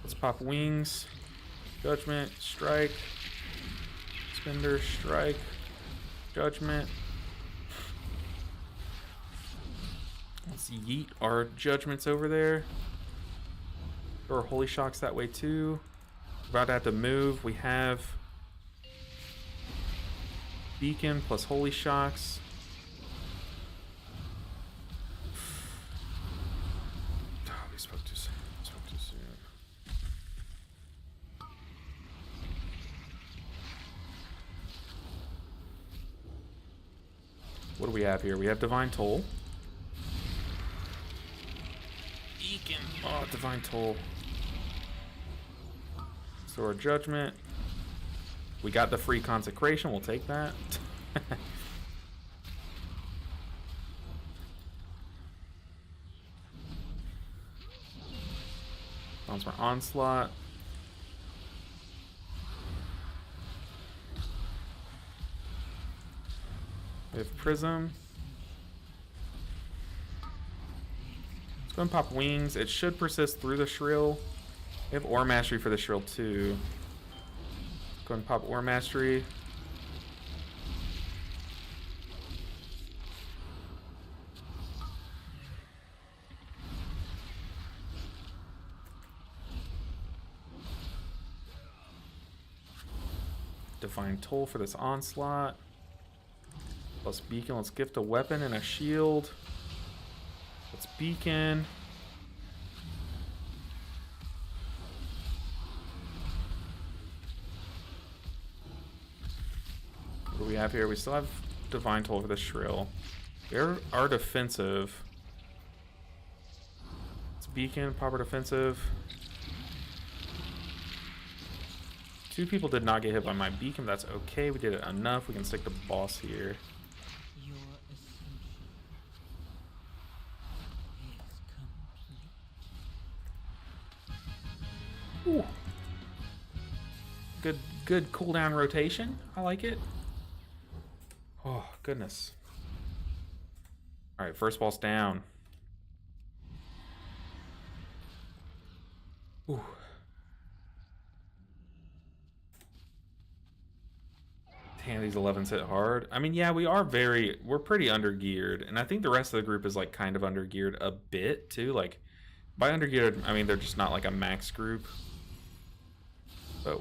Let's pop Wings. Judgment, strike. Spender, strike. Judgment. Let's yeet our judgments over there. Throw our Holy Shocks that way too. About to have to move. We have Beacon plus Holy Shocks. What do we have here? We have Divine Toll. Beacon. Oh, Divine Toll. Sword of Judgment. We got the free Consecration. We'll take that. Bounce for Onslaught. We have Prism. Let's go and pop Wings. It should persist through the Shrill. We have Aura Mastery for the Shrill too. Go and pop Aura Mastery. Divine Toll for this Onslaught. Plus Beacon. Let's gift a weapon and a shield. Let's Beacon. What do we have here? We still have Divine Toll for the Shrill. We are defensive. Let's Beacon, pop our defensive. 2 people did not get hit by my beacon. That's okay. We did it enough. We can stick the boss here. Your ascension is complete. Ooh. Good cooldown rotation. I like it. Oh, goodness. All right, first boss down. Ooh. Damn, these 11s hit hard. I mean, yeah, we're pretty undergeared, and I think the rest of the group is like kind of undergeared a bit too. Like, by undergeared, I mean they're just not like a max group. But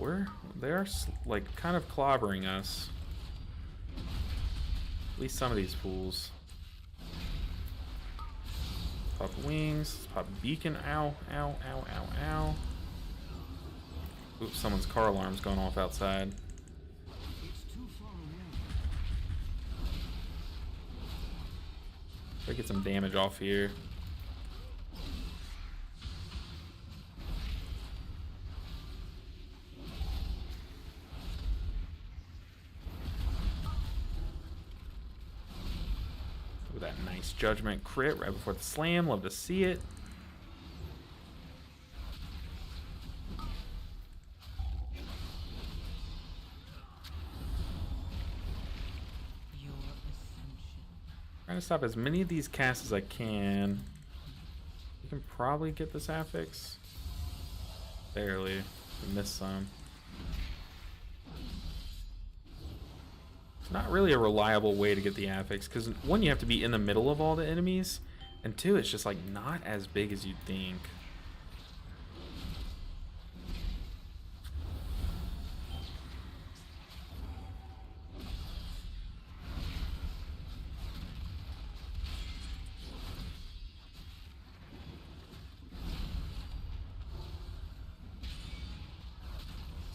they're like kind of clobbering us. At least some of these fools. Pop Wings, pop Beacon. Ow, ow, ow, ow, ow. Oops, someone's car alarm's going off outside. Try to get some damage off here. With that nice Judgment crit right before the slam. Love to see it. Trying to stop as many of these casts as I can. We can probably get this affix. Barely. We missed some. It's not really a reliable way to get the affix, because 1, you have to be in the middle of all the enemies, and 2, it's just like not as big as you'd think.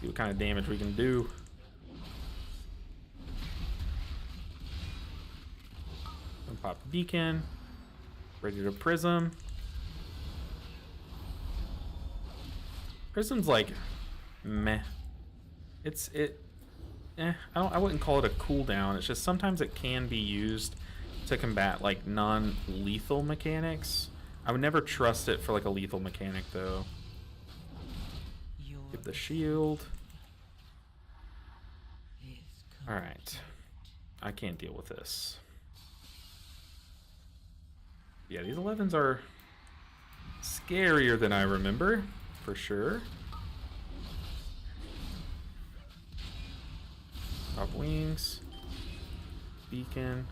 See what kind of damage we can do. And pop Beacon. Ready to Prism. Prism's like meh. I wouldn't call it a cooldown. It's just sometimes it can be used to combat like non-lethal mechanics. I would never trust it for like a lethal mechanic though. Get the shield. Alright. I can't deal with this. Yeah, these 11s are scarier than I remember, for sure. Pop Wings. Beacon.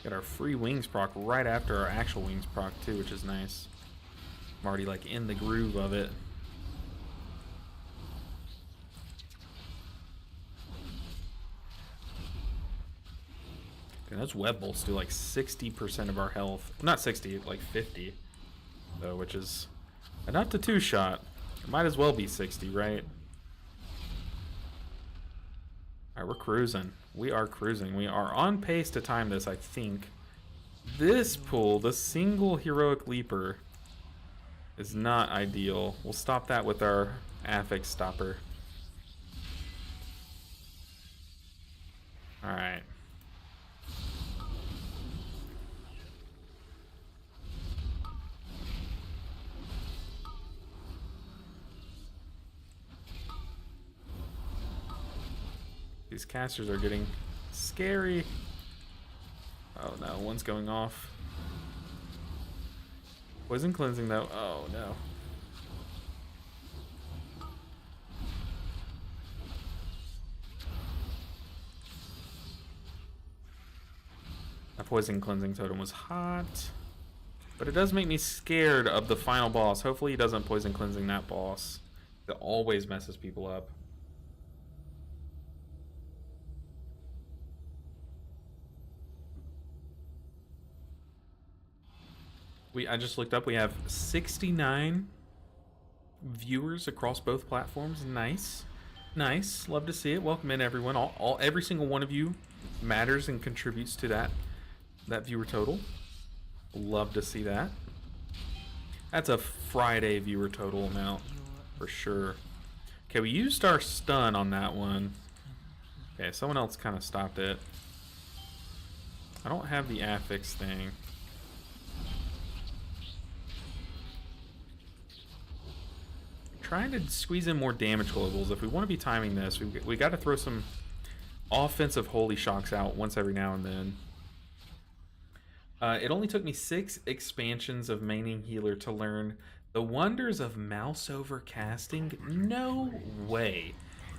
Got our free wings proc right after our actual wings proc too, which is nice. I'm already like in the groove of it. And those web bolts do like 60% of our health. Not 60, like 50. Though, which is enough to two-shot. It might as well be 60, right? Alright, we're cruising. We are cruising. We are on pace to time this, I think. This pull, the single heroic leaper, is not ideal. We'll stop that with our affix stopper. Alright. These casters are getting scary. Oh no, one's going off. Poison cleansing though. Oh no. That poison cleansing totem was hot. But it does make me scared of the final boss. Hopefully he doesn't poison cleansing that boss. It always messes people up. I just looked up, we have 69 viewers across both platforms. Nice. Nice. Love to see it. Welcome in everyone. Every single one of you matters and contributes to that viewer total. Love to see that. That's a Friday viewer total amount for sure. Okay, we used our stun on that one. Okay, someone else kind of stopped it. I don't have the affix thing. Trying to squeeze in more damage globals. If we want to be timing this, we got to throw some offensive holy shocks out once every now and then. It only took me 6 expansions of maining healer to learn the wonders of mouse over casting. No way.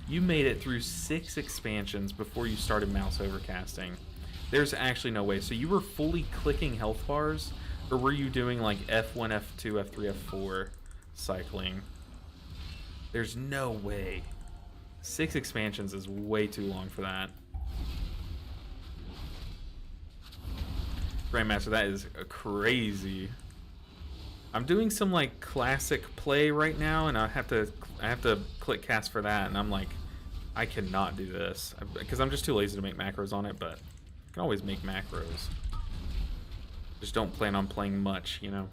You made it through 6 expansions before you started mouse over casting. There's actually no way. So you were fully clicking health bars, or were you doing like F1, F2, F3, F4 cycling? There's no way. 6 expansions is way too long for that. Grandmaster, that is crazy. I'm doing some like classic play right now, and I have to click cast for that, and I'm like, I cannot do this because I'm just too lazy to make macros on it. But I can always make macros. Just don't plan on playing much, you know.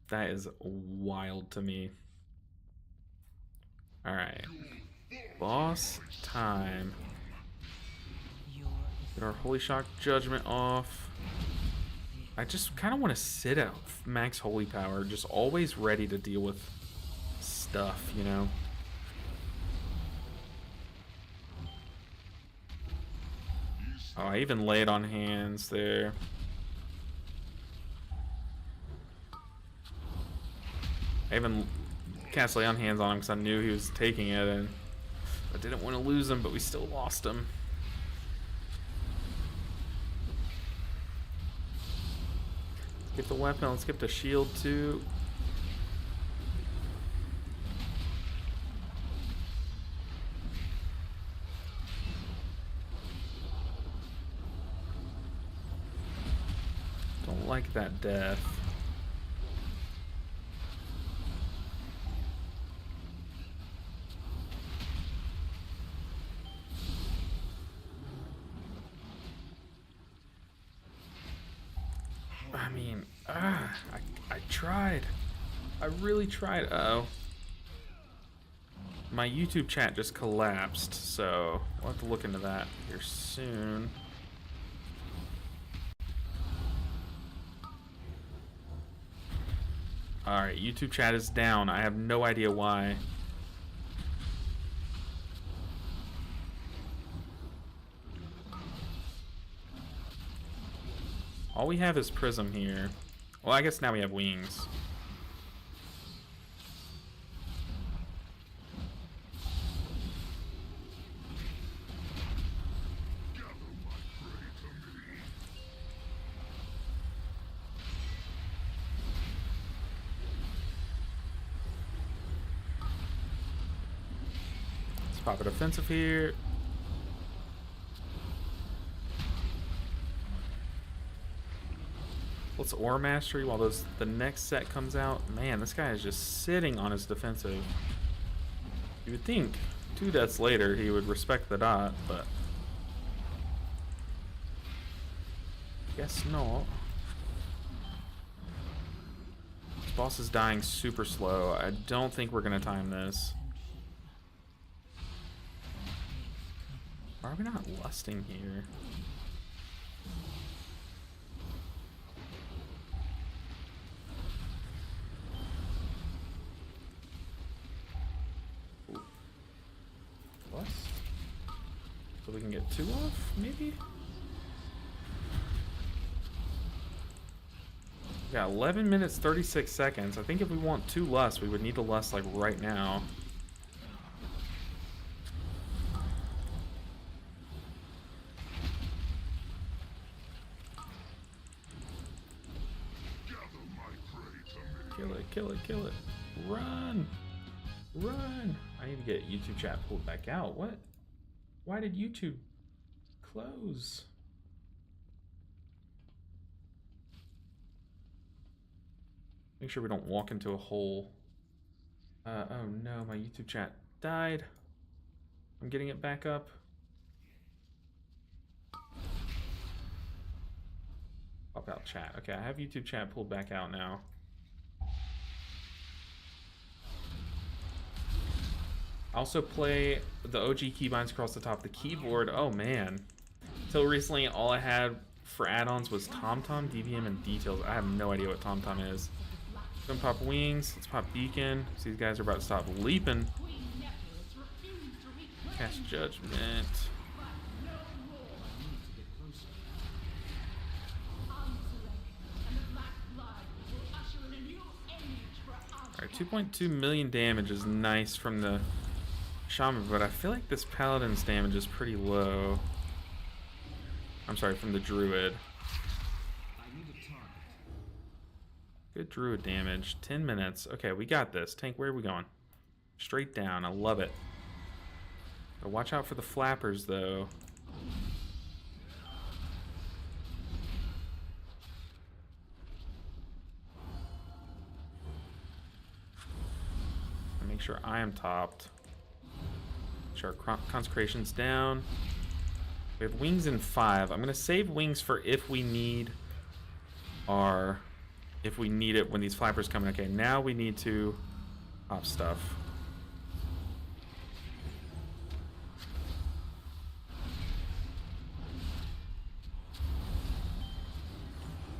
That is wild to me. Alright. Boss time. Get our Holy Shock Judgment off. I just kind of want to sit at max Holy Power, just always ready to deal with stuff, you know? Oh, I even laid on hands there. I even cast lay on hands on him because I knew he was taking it, and I didn't want to lose him, but we still lost him. Get the weapon, let's get the shield too. Don't like that death. I mean, I tried. I really tried. Uh-oh. My YouTube chat just collapsed, so we'll have to look into that here soon. Alright, YouTube chat is down. I have no idea why. All we have is Prism here. Well, I guess now we have wings. Let's pop it offensive here. Let's Aura Mastery while the next set comes out. Man, this guy is just sitting on his defensive. You would think 2 deaths later he would respect the dot, but guess not. This boss is dying super slow. I don't think we're gonna time this. Why are we not lusting here? Lust? So we can get 2 off, maybe? We got 11 minutes 36 seconds. I think if we want 2 lusts, we would need to lust like right now. Kill it, kill it, kill it. Run! Run! I need to get YouTube chat pulled back out. What? Why did YouTube close? Make sure we don't walk into a hole. Oh no, my YouTube chat died. I'm getting it back up. Pop out chat. Okay, I have YouTube chat pulled back out now. I also play the OG keybinds across the top of the keyboard. Oh man. Until recently, all I had for add-ons was TomTom, DVM, and Details. I have no idea what TomTom is. Gonna pop wings. Let's pop beacon. So these guys are about to stop leaping. Cast judgment. Alright, 2.2 million damage is nice from the Shaman, but I feel like this Paladin's damage is pretty low. I'm sorry, from the Druid. Good Druid damage. 10 minutes. Okay, we got this. Tank, where are we going? Straight down. I love it. But watch out for the flappers, though. Make sure I am topped. Make sure our consecration's down. We have wings in 5. I'm gonna save wings for if we need it when these flappers come in. Okay, now we need to pop stuff.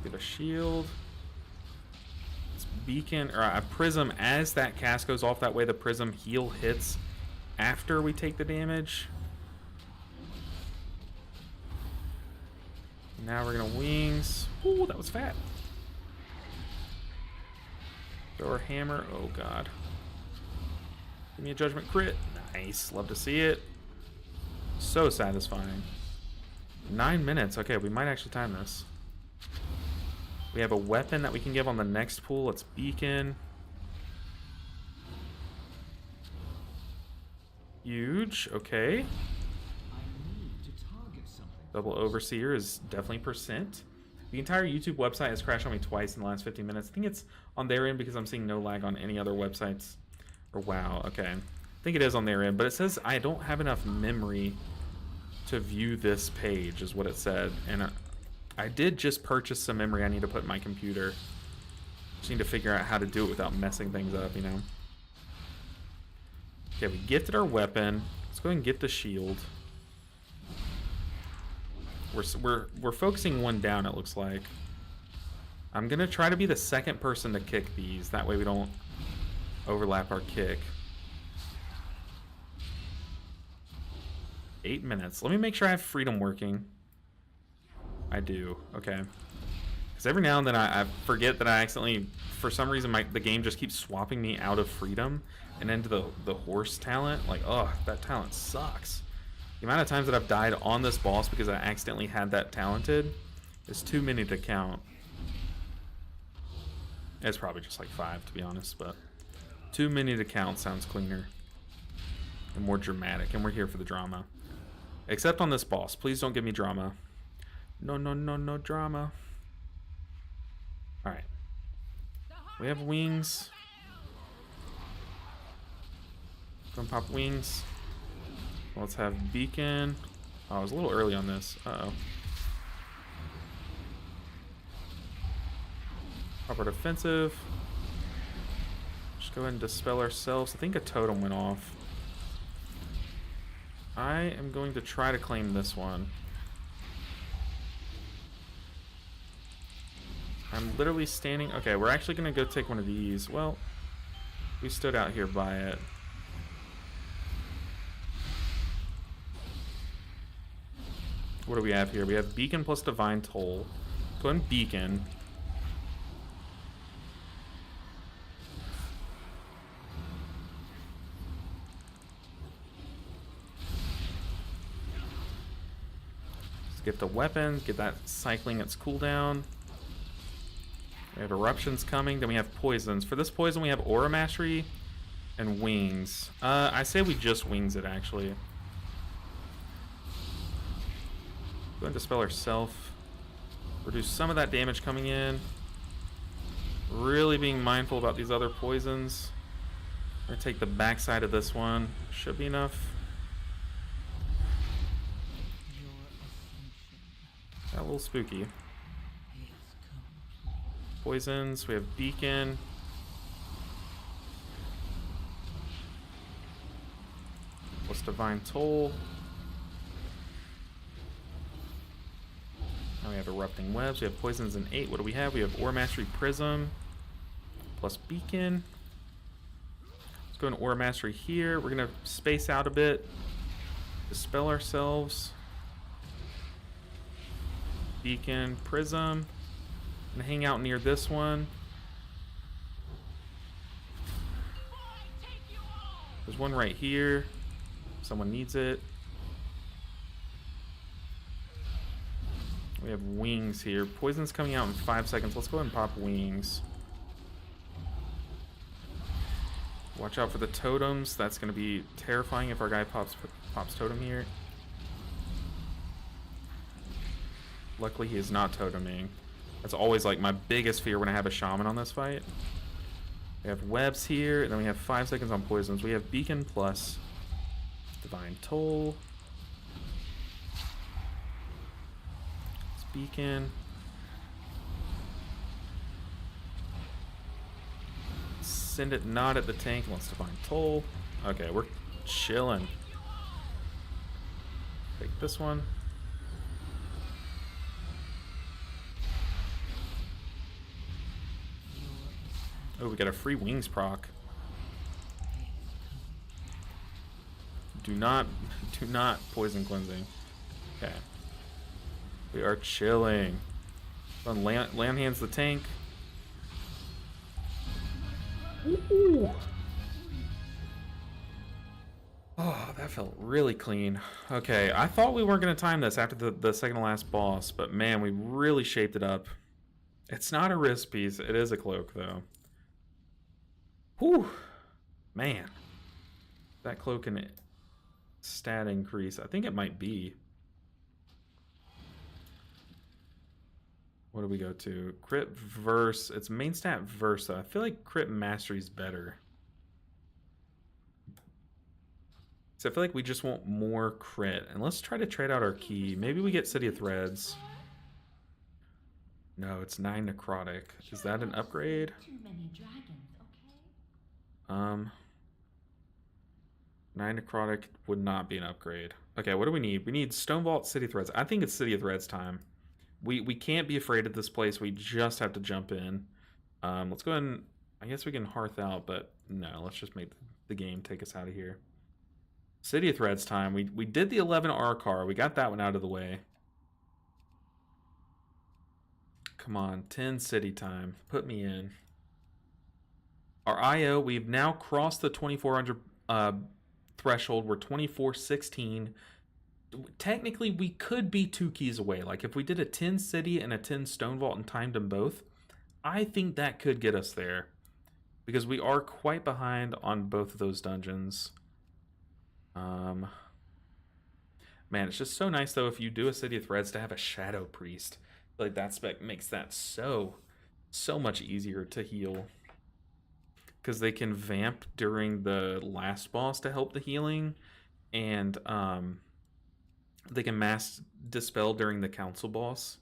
Get a shield. Let's beacon or a prism as that cast goes off. That way the prism heal hits after we take the damage. Now we're gonna wings. Ooh, that was fat. Throw our hammer. Oh god. Give me a judgment crit. Nice. Love to see it. So satisfying. 9 minutes. Okay, we might actually time this. We have a weapon that we can give on the next pool. Let's beacon. Huge. Okay. Double Overseer is definitely percent. The entire YouTube website has crashed on me twice in the last 15 minutes. I think it's on their end because I'm seeing no lag on any other websites. Or wow, okay. I think it is on their end, but it says I don't have enough memory to view this page, is what it said. And I did just purchase some memory I need to put in my computer. Just need to figure out how to do it without messing things up, you know? Okay, we gifted our weapon. Let's go ahead and get the shield. We're focusing one down, it looks like. I'm gonna try to be the second person to kick these. That way we don't overlap our kick. 8 minutes. Let me make sure I have freedom working. I do. Okay. Because every now and then I forget that I accidentally, for some reason, the game just keeps swapping me out of freedom and into the horse talent. Like, oh, that talent sucks. The amount of times that I've died on this boss because I accidentally had that talented is too many to count. It's probably just like 5, to be honest, but too many to count sounds cleaner and more dramatic, and we're here for the drama. Except on this boss. Please don't give me drama. No, no, no, no drama. Alright. We have wings. Gonna pop wings. Let's have beacon. Oh, I was a little early on this. Uh-oh. Pop our defensive. Just go ahead and dispel ourselves. I think a totem went off. I am going to try to claim this one. I'm literally standing... Okay, we're actually going to go take one of these. Well, we stood out here by it. What do we have here? We have Beacon plus Divine Toll. Go ahead and Beacon. Let's get the weapons, get that cycling its cooldown. We have Eruptions coming, then we have Poisons. For this poison, we have Aura Mastery and Wings. I say we just Wings it, actually. Go ahead and dispel ourselves. Reduce some of that damage coming in. Really being mindful about these other poisons. We're gonna take the backside of this one. Should be enough. Got a little spooky. Poisons. We have Beacon. Plus Divine Toll. Now we have Erupting Webs. We have Poisons in 8. What do we have? We have Aura Mastery Prism. Plus Beacon. Let's go into Aura Mastery here. We're going to space out a bit. Dispel ourselves. Beacon. Prism. And hang out near this one. There's one right here. Someone needs it. We have wings here. Poison's coming out in 5 seconds. Let's go ahead and pop wings. Watch out for the totems. That's going to be terrifying if our guy pops totem here. Luckily, he is not toteming. That's always like my biggest fear when I have a shaman on this fight. We have webs here, and then we have 5 seconds on poisons. We have Beacon plus Divine Toll. Beacon. Send it not at the tank. Let's Divine Toll. Okay, we're chilling. Take this one. Oh, we got a free wings proc. Do not poison cleansing. Okay. We are chilling. Land hands the tank. Ooh. Oh, that felt really clean. Okay, I thought we weren't going to time this after the second to last boss, but man, we really shaped it up. It's not a wrist piece. It is a cloak, though. Whew. Man. That cloak and stat increase. I think it might be. What do we go to? Crit verse. It's main stat verse, though. I feel like crit mastery is better. So I feel like we just want more crit. And let's try to trade out our key. Maybe we get City of Threads. No, it's 9 necrotic. Is that an upgrade? Too many dragons, okay? 9 necrotic would not be an upgrade. Okay, what do we need? We need Stone Vault, City of Threads. I think it's City of Threads time. We can't be afraid of this place. We just have to jump in. Let's go ahead and... I guess we can hearth out, but no. Let's just make the game take us out of here. City of Threads time. We did the 11 R car. We got that one out of the way. Come on. 10 city time. Put me in. Our IO, we've now crossed the 2400 threshold. We're 2416. Technically, we could be 2 keys away. Like, if we did a 10 city and a 10 stone vault and timed them both, I think that could get us there. Because we are quite behind on both of those dungeons. Man, it's just so nice, though, if you do a City of Threads to have a Shadow Priest. Like, that spec makes that so so much easier to heal. Because they can vamp during the last boss to help the healing, and they can mass dispel during the council boss.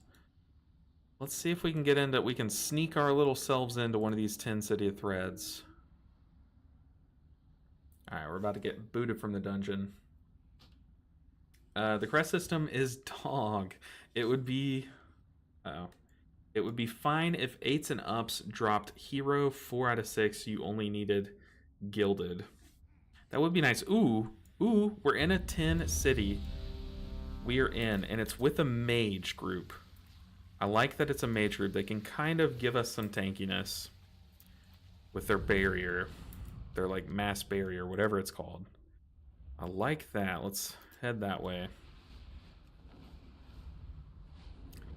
Let's see if we can get into. We can sneak our little selves into one of these 10 city of threads. All right, we're about to get booted from the dungeon. The crest system is dog. It would be. Oh. It would be fine if 8s and ups dropped hero 4 out of 6. You only needed gilded. That would be nice. Ooh, we're in a 10 city. We are in, and it's with a mage group. I like that it's a mage group. They can kind of give us some tankiness with their barrier. Their, like, mass barrier, whatever it's called. I like that. Let's head that way.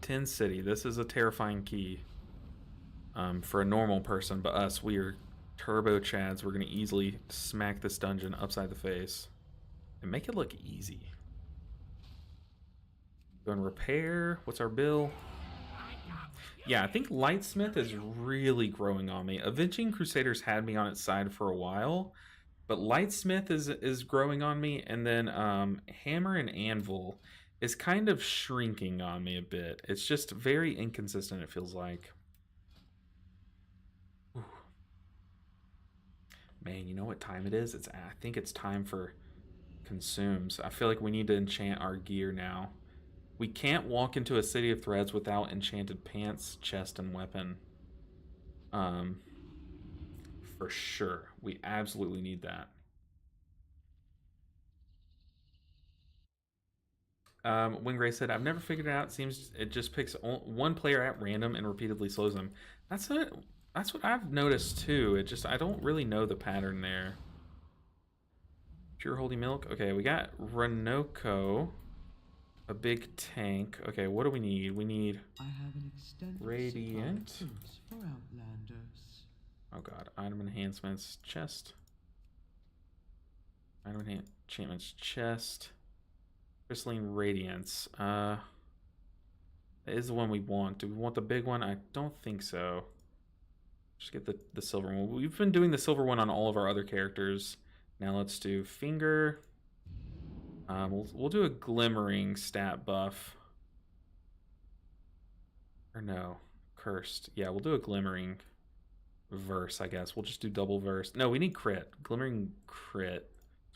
10 city. This is a terrifying key for a normal person, but us, we are turbo chads. We're going to easily smack this dungeon upside the face and make it look easy. Go and repair. What's our bill? Yeah, I think Lightsmith is really growing on me. Avenging Crusaders had me on its side for a while, but Lightsmith is growing on me, and then Hammer and Anvil is kind of shrinking on me a bit. It's just very inconsistent, it feels like. Ooh. Man, you know what time it is? I think it's time for consumes. I feel like we need to enchant our gear now. We can't walk into a city of threads without enchanted pants, chest, and weapon. For sure. We absolutely need that. Wingray said, I've never figured it out. It seems it just picks one player at random and repeatedly slows them. That's what I've noticed too. I don't really know the pattern there. Pure Holy Milk. Okay, we got Renoko. A big tank. Okay, what do we need? We need I have an extended Radiant. supply of fruits for outlanders. Oh god, item enhancements, chest. Item enchantments, chest. Crystalline Radiance. That is the one we want. Do we want the big one? I don't think so. Just get the silver one. We've been doing the silver one on all of our other characters. Now let's do Finger. We'll do a Glimmering stat buff. Or no, Cursed. Yeah, we'll do a Glimmering verse, I guess. We'll just do double verse. No, we need crit. Glimmering crit.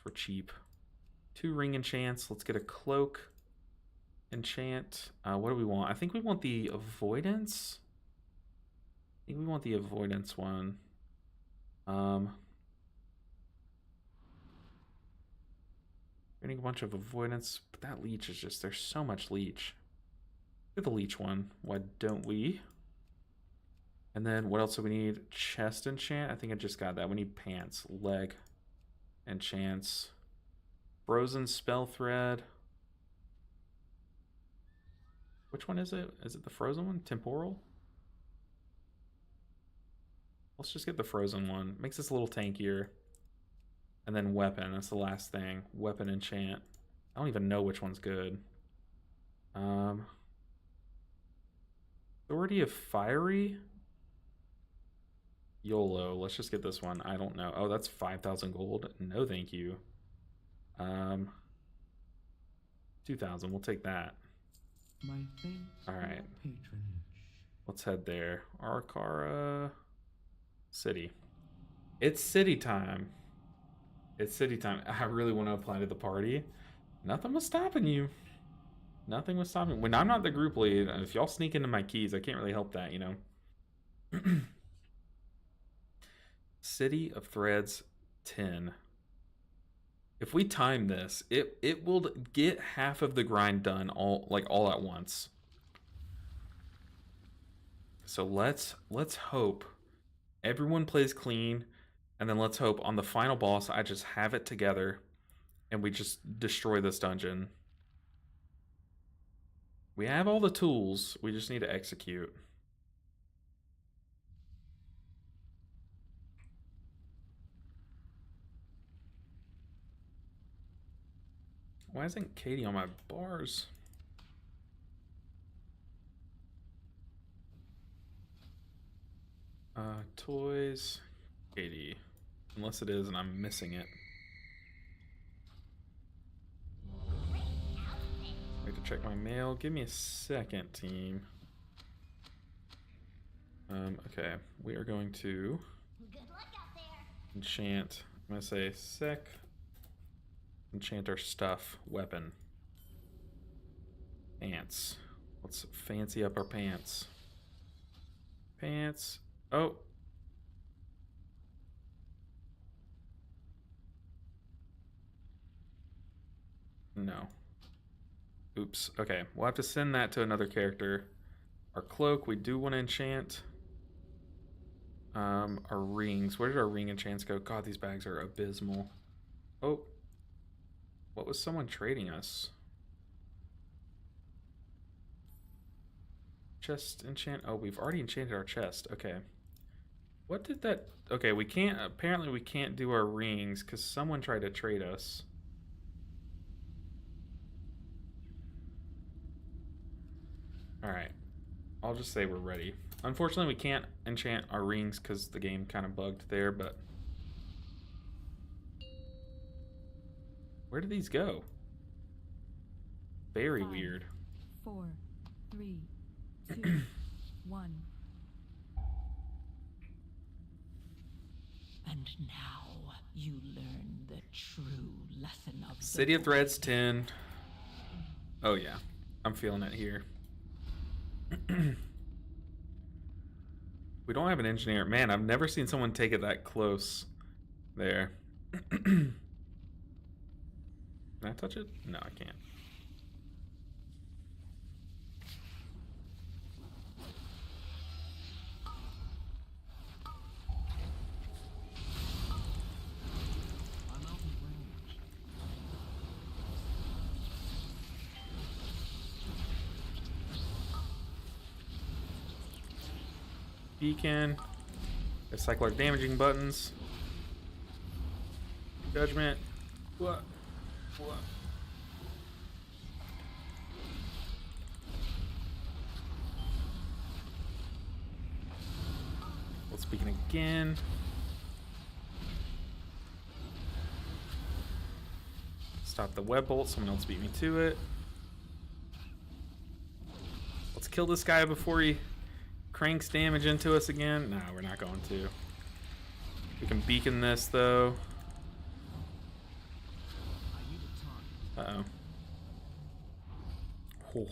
We're cheap. 2 ring enchants. Let's get a cloak enchant. What do we want? I think we want the avoidance. I think we want the avoidance one. Getting a bunch of avoidance, but that leech is just, there's so much leech. Get the leech one. Why don't we? And then what else do we need? Chest enchant. I think I just got that. We need pants, leg enchants. Frozen spell thread. Which one is it? Is it the frozen one? Temporal? Let's just get the frozen one. Makes us a little tankier. And then weapon. That's the last thing. Weapon enchant. I don't even know which one's good. Authority of Fiery? YOLO. Let's just get this one. I don't know. Oh, that's 5,000 gold. No, thank you. 2,000. We'll take that. My thanks. All right. For your patronage. Let's head there. Arcara City. It's city time. It's city time. I really want to apply to the party. Nothing was stopping you. Nothing was stopping. When I'm not the group lead, if y'all sneak into my keys, I can't really help that, you know. City of Threads 10. If we time this, it will get half of the grind done all at once. So let's hope everyone plays clean, and then let's hope on the final boss I just have it together and we just destroy this dungeon. We have all the tools, we just need to execute. Why isn't Katie on my bars? Toys, 80. Unless it is and I'm missing it. Wait to check my mail. Give me a second, team. Okay, we are going to enchant. I'm gonna say sec. Enchant our stuff. Weapon. Pants. Let's fancy up our pants. Pants. Oh. No. Oops. Okay, we'll have to send that to another character. Our cloak, we do want to enchant. Our rings. Where did our ring enchants go? God, these bags are abysmal. Oh. What was someone trading us? Chest enchant. Oh, we've already enchanted our chest. Okay. What did that... Okay, we can't... Apparently we can't do our rings because someone tried to trade us. Alright. I'll just say we're ready. Unfortunately, we can't enchant our rings because the game kind of bugged there, but... Where did these go? Very 5, weird. 4, 3, 2, 1. And now you learn the true lesson of City of Threads 10. Oh yeah, I'm feeling it here. We don't have an engineer. Man, I've never seen someone take it that close there. Can I touch it? No, I can't. Beacon. Let's cycle our damaging buttons. Judgment. What? Let's beacon again. Stop the web bolt. Someone else beat me to it. Let's kill this guy before he cranks damage into us again. No, we're not going to. We can beacon this though. Uh-oh. Oh.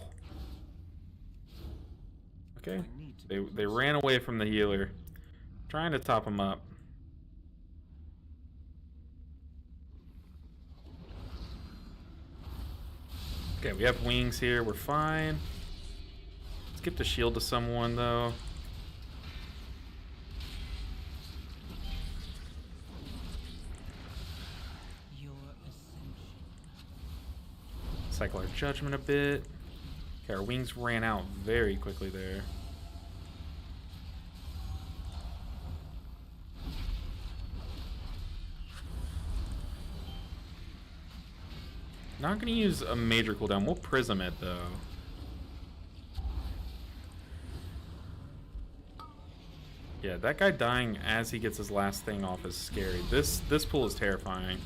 Okay. They ran away from the healer. Trying to top him up. Okay, we have wings here. We're fine. Let's get the shield to someone though. Cycle our judgment a bit. Okay, our wings ran out very quickly there. Not gonna use a major cooldown. We'll prism it though. Yeah, that guy dying as he gets his last thing off is scary. This pool is terrifying.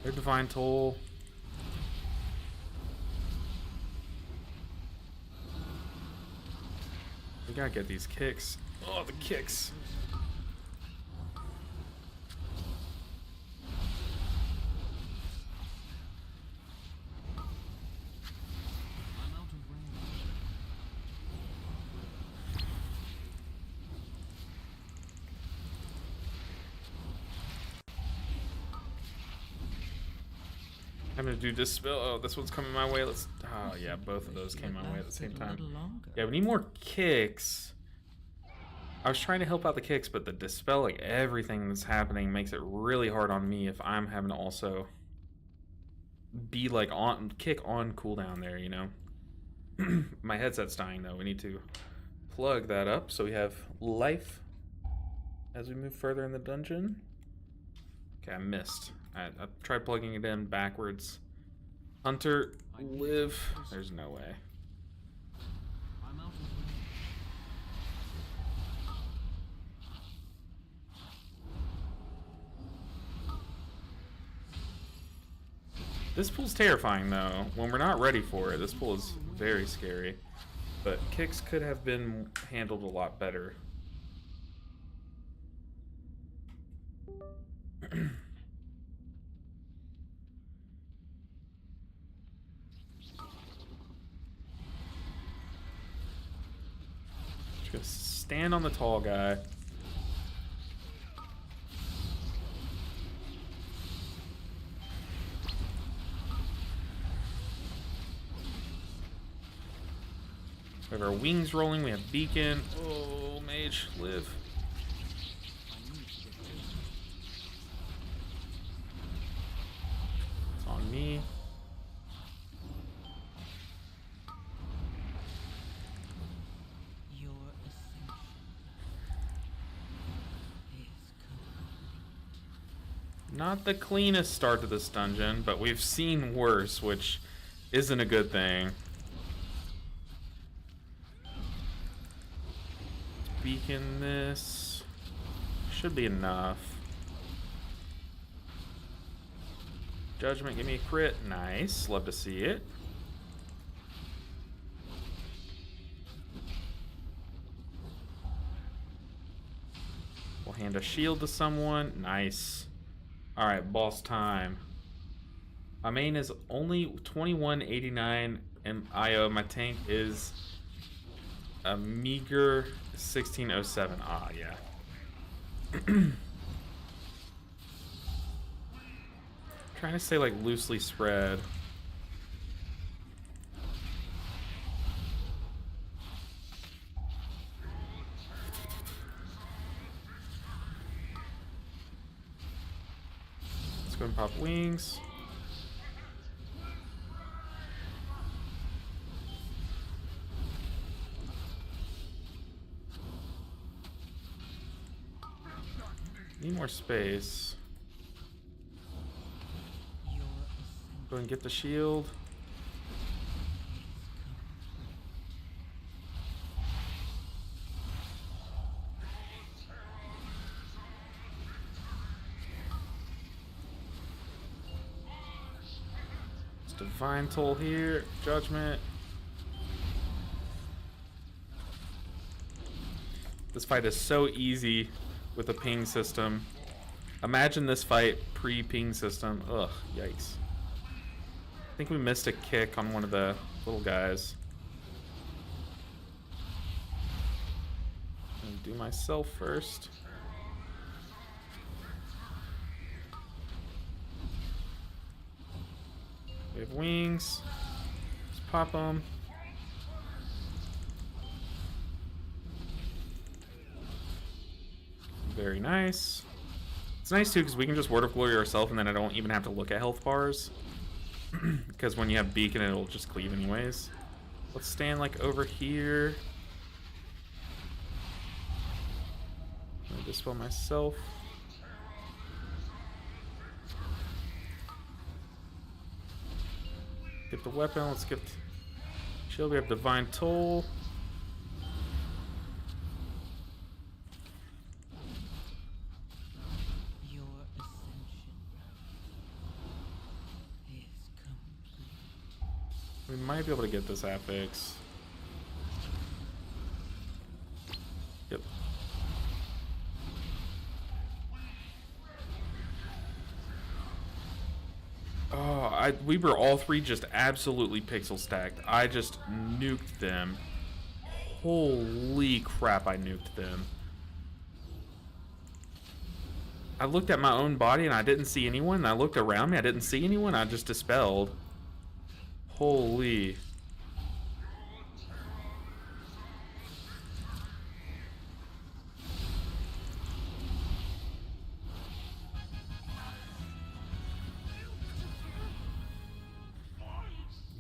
Their divine toll. We gotta get these kicks. Oh, the kicks. I'm gonna do dispel. Oh, this one's coming my way. Let's. Oh yeah, both of those came my way at the same time. Yeah, we need more kicks. I was trying to help out the kicks, but the dispel, like everything that's happening, makes it really hard on me if I'm having to also be like on kick on cooldown there. You know, my headset's dying though. We need to plug that up so we have life as we move further in the dungeon. Okay, I missed. I tried plugging it in backwards. Hunter, live. There's no way. This pool's terrifying, though. When we're not ready for it, this pool is very scary. But kicks could have been handled a lot better. Just gonna stand on the tall guy. We have our wings rolling, we have beacon. Oh, mage, live. It's on me. Your ascension is complete. Not the cleanest start to this dungeon, but we've seen worse, which isn't a good thing. Beacon this. Should be enough. Judgment, give me a crit. Nice. Love to see it. We'll hand a shield to someone. Nice. Alright, boss time. My main is only 2189 and IO. My tank is a meager 1607. Ah, yeah. Trying to stay like loosely spread. Let's go and pop wings. Need more space. Your Go and get the shield. It's divine toll here. Judgment. This fight is so easy with a ping system. Imagine this fight pre-ping system. Ugh, yikes. I think we missed a kick on one of the little guys. I'm gonna do myself first. We have wings. Let's pop them. Very nice. It's nice too because we can just Word of Glory ourselves and then I don't even have to look at health bars. Because when you have beacon it'll just cleave anyways. Let's stand like over here. I'm gonna dispel myself. Get the weapon, let's get shield. We have divine toll. Your ascension is complete. We might be able to get this affix. Yep. Oh, we were all three just absolutely pixel stacked. I just nuked them. Holy crap, I nuked them. I looked at my own body and I didn't see anyone. And I looked around me, I didn't see anyone. I just dispelled. Holy.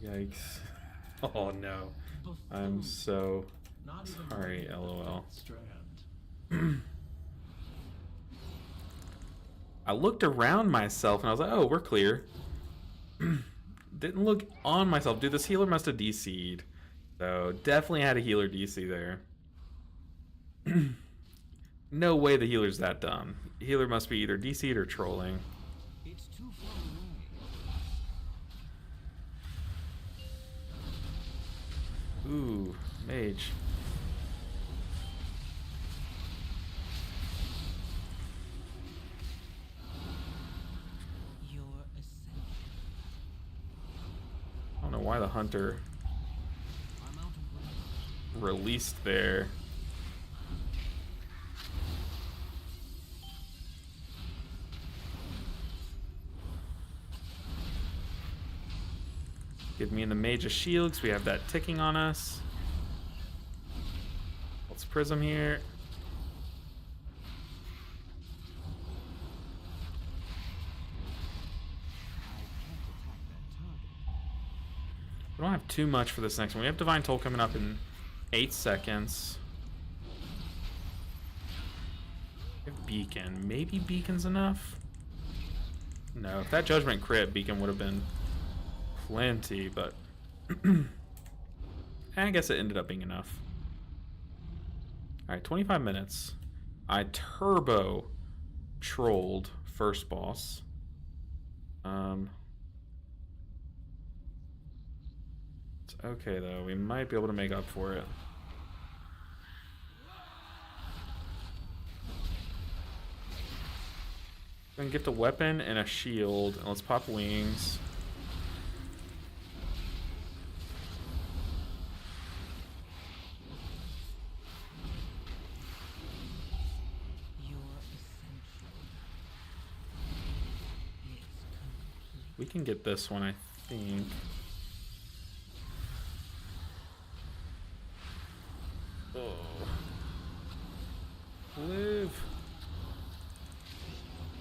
Yikes. Oh no. I'm so sorry, LOL. I looked around myself and I was like, oh, we're clear. Didn't look on myself. Dude, this healer must have DC'd. So, definitely had a healer DC there. No way the healer's that dumb. Healer must be either DC'd or trolling. It's too far away. Ooh, mage. Your ascension. I don't know why the hunter I'm out of breath. released there. Give me in the mage a shield because we have that ticking on us. Let's prism here. We don't have too much for this next one. We have Divine Toll coming up in 8 seconds. We have Beacon. Maybe Beacon's enough? No, if that Judgment crit, Beacon would have been plenty, but I guess it ended up being enough. Alright, 25 minutes. I turbo trolled first boss. It's okay though, we might be able to make up for it. We can gift a weapon and a shield, and let's pop wings. Your ascension is complete. We can get this one, I think. Oh. Live.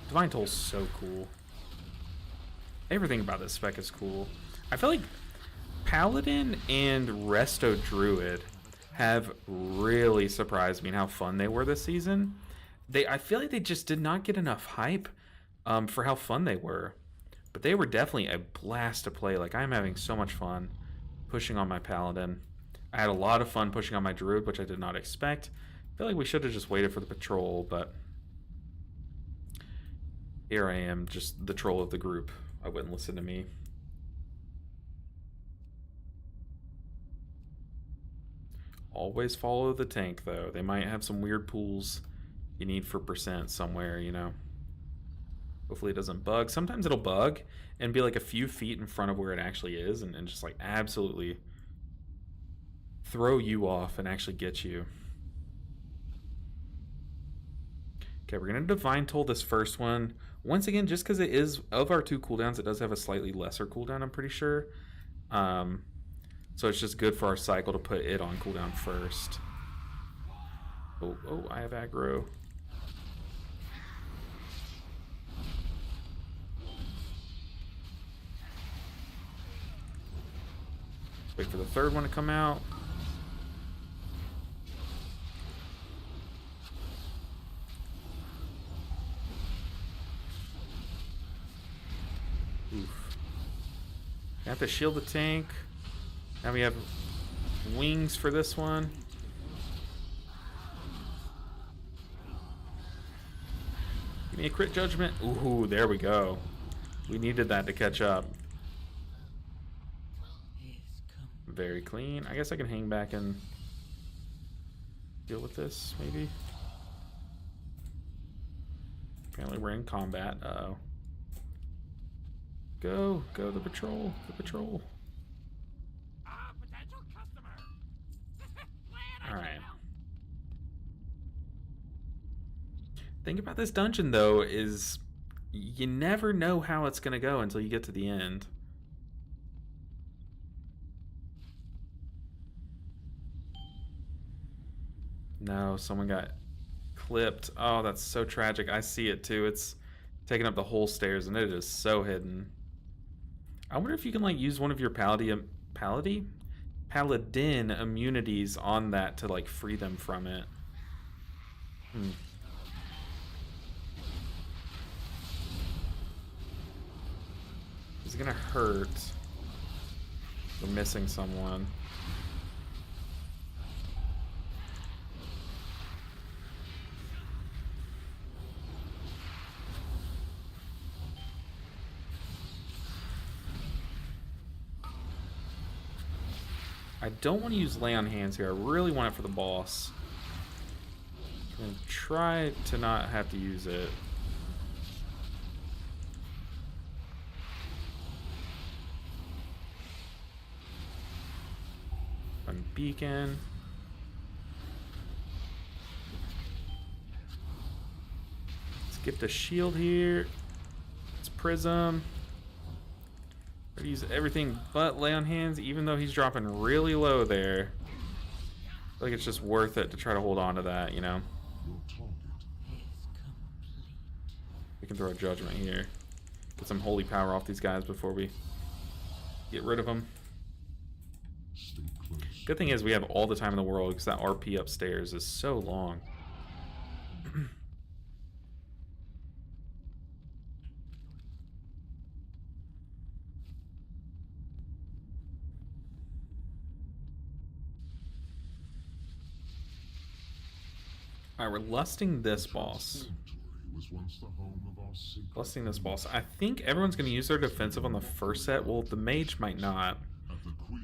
Divine Toll's so cool. Everything about this spec is cool. I feel like Paladin and Resto Druid have really surprised me in how fun they were this season. I feel like they just did not get enough hype for how fun they were. But they were definitely a blast to play. Like, I'm having so much fun pushing on my Paladin. I had a lot of fun pushing on my Druid, which I did not expect. I feel like we should have just waited for the patrol, but here I am, just the troll of the group. I wouldn't listen to me. Always follow the tank, though. They might have some weird pools you need for percent somewhere, you know. Hopefully it doesn't bug. Sometimes it'll bug and be like a few feet in front of where it actually is and just like absolutely throw you off and actually get you. Okay, we're going to Divine Toll this first one. Once again, just because it is, of our 2 cooldowns, it does have a slightly lesser cooldown, I'm pretty sure. So it's just good for our cycle to put it on cooldown first. Oh, I have aggro. Wait for the third one to come out. Oof. We have to shield the tank. Now we have wings for this one. Give me a crit judgment. Ooh, there we go. We needed that to catch up. Very clean. I guess I can hang back and deal with this, maybe. Apparently we're in combat. Uh-oh. Go the patrol, Potential customer. All right. Thing about this dungeon though is you never know how it's gonna go until you get to the end. No, someone got clipped. Oh, that's so tragic. I see it too. It's taking up the whole stairs and it is so hidden. I wonder if you can like use one of your paladin immunities on that to like free them from it. It's gonna hurt. We're missing someone. I don't want to use lay on hands here. I really want it for the boss. I'm gonna try to not have to use it. Beacon. Let's get the shield here. It's prism. I'll use everything but lay on hands, even though he's dropping really low there. I feel like it's just worth it to try to hold on to that, you know? We can throw a judgment here. Get some holy power off these guys before we get rid of them. Good thing is we have all the time in the world because that RP upstairs is so long. Alright, we're lusting this boss. Lusting this boss. I think everyone's going to use their defensive on the first set. Well, the mage might not.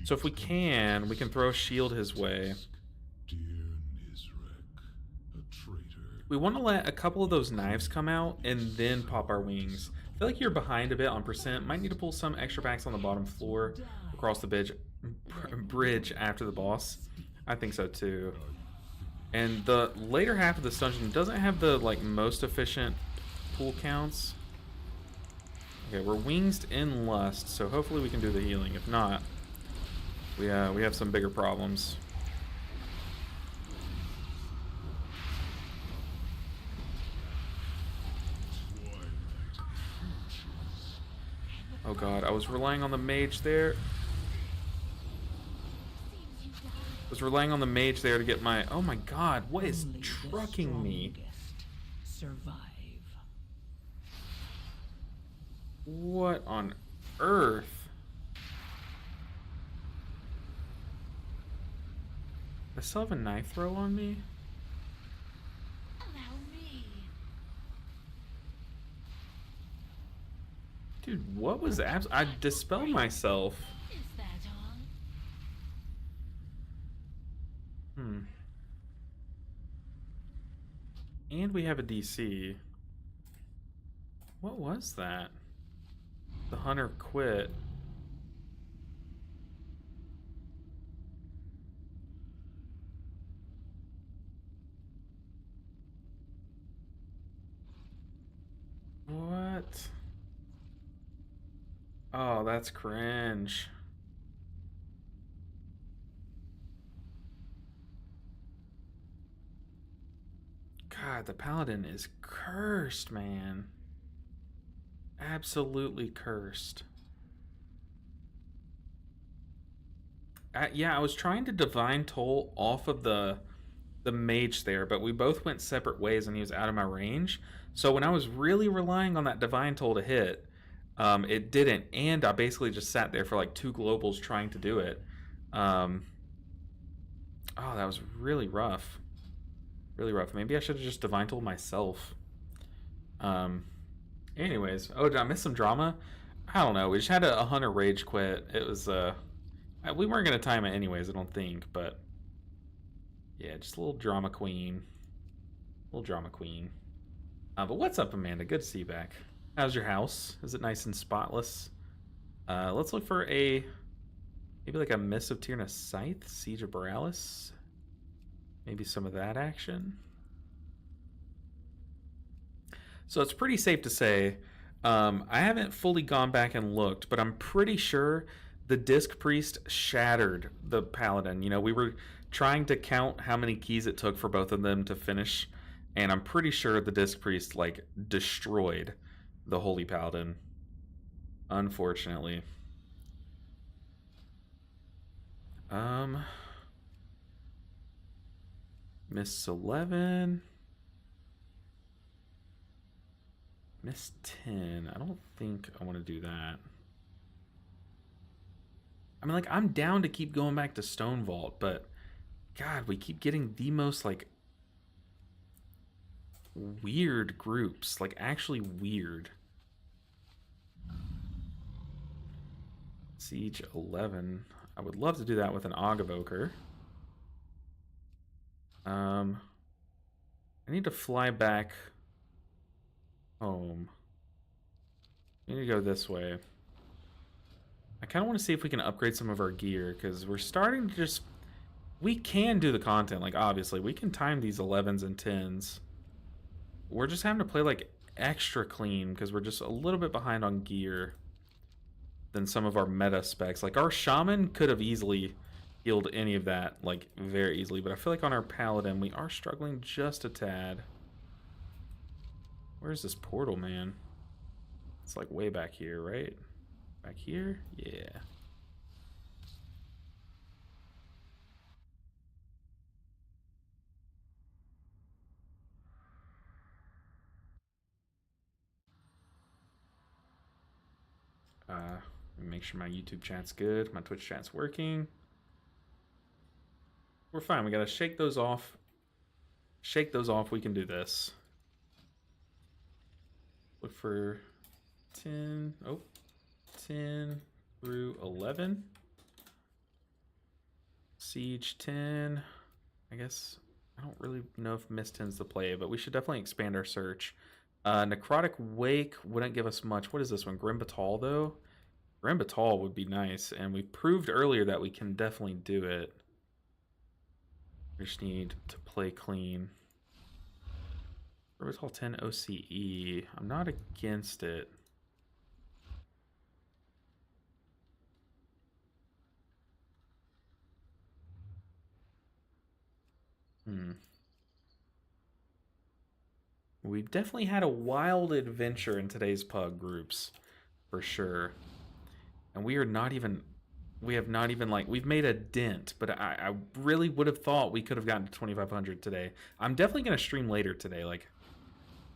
So if we can throw a shield his way. We want to let a couple of those knives come out and then pop our wings. I feel like you're behind a bit on percent. Might need to pull some extra packs on the bottom floor across the bridge after the boss. I think so too. And the later half of this dungeon doesn't have the most efficient pool counts. Okay, we're wings in lust, so hopefully we can do the healing. If not, we have some bigger problems. Oh god, I was relying on the mage there. Was relying on the mage there to get my... Oh my god, what is trucking me? Survive. What on earth? I still have a knife throw on me? Allow me. Dude, what was that? I dispelled myself. Is that all? And we have a DC. What was that? The hunter quit. What? Oh, that's cringe. God, the paladin is cursed, man. Absolutely cursed. Yeah, I was trying to divine toll off of the mage there, but we both went separate ways and he was out of my range. So when I was really relying on that divine toll to hit, it didn't, and I basically just sat there for 2 globals trying to do it. Oh, that was really rough. Really rough. Maybe I should have just divine told myself. Anyways, oh, did I miss some drama? I don't know. We just had a hunter rage quit. It was we weren't gonna time it anyways, I don't think, but yeah, just a little drama queen. Little drama queen. But what's up, Amanda? Good to see you back. How's your house? Is it nice and spotless? Let's look for maybe a Miss of Tyrna Scythe, Siege of Borealis. Maybe some of that action. So it's pretty safe to say, I haven't fully gone back and looked, but I'm pretty sure the Disc Priest shattered the Paladin. You know, we were trying to count how many keys it took for both of them to finish, and I'm pretty sure the Disc Priest, destroyed the Holy Paladin. Unfortunately. Miss 11. Miss 10. I don't think I want to do that. I mean, I'm down to keep going back to Stone Vault, but God, we keep getting the most, weird groups. Actually weird. Siege 11. I would love to do that with an Og Evoker. I need to fly back home. I need to go this way. I kind of want to see if we can upgrade some of our gear, because we're starting to just... We can do the content, like, obviously. We can time these 11s and 10s. We're just having to play, like, extra clean, because we're just a little bit behind on gear than some of our meta specs. Like, our Shaman could have easily healed any of that, like, very easily. But I feel like on our Paladin, we are struggling just a tad. Where's this portal, man? It's, like, way back here, right? Back here? Yeah. Make sure my YouTube chat's good. My Twitch chat's working. We're fine. We gotta shake those off. Shake those off. We can do this. Look for 10. Oh, 10 through 11. Siege 10. I guess I don't really know if Mist 10's the play, but we should definitely expand our search. Necrotic Wake wouldn't give us much. What is this one? Grim Batal, though? Grim Batal would be nice, and we proved earlier that we can definitely do it. We just need to play clean. Grim Batal 10 OCE. I'm not against it. We've definitely had a wild adventure in today's pug groups, for sure. And we have not even like, we've made a dent, but I really would have thought we could have gotten to 2,500 today. I'm definitely going to stream later today. Like,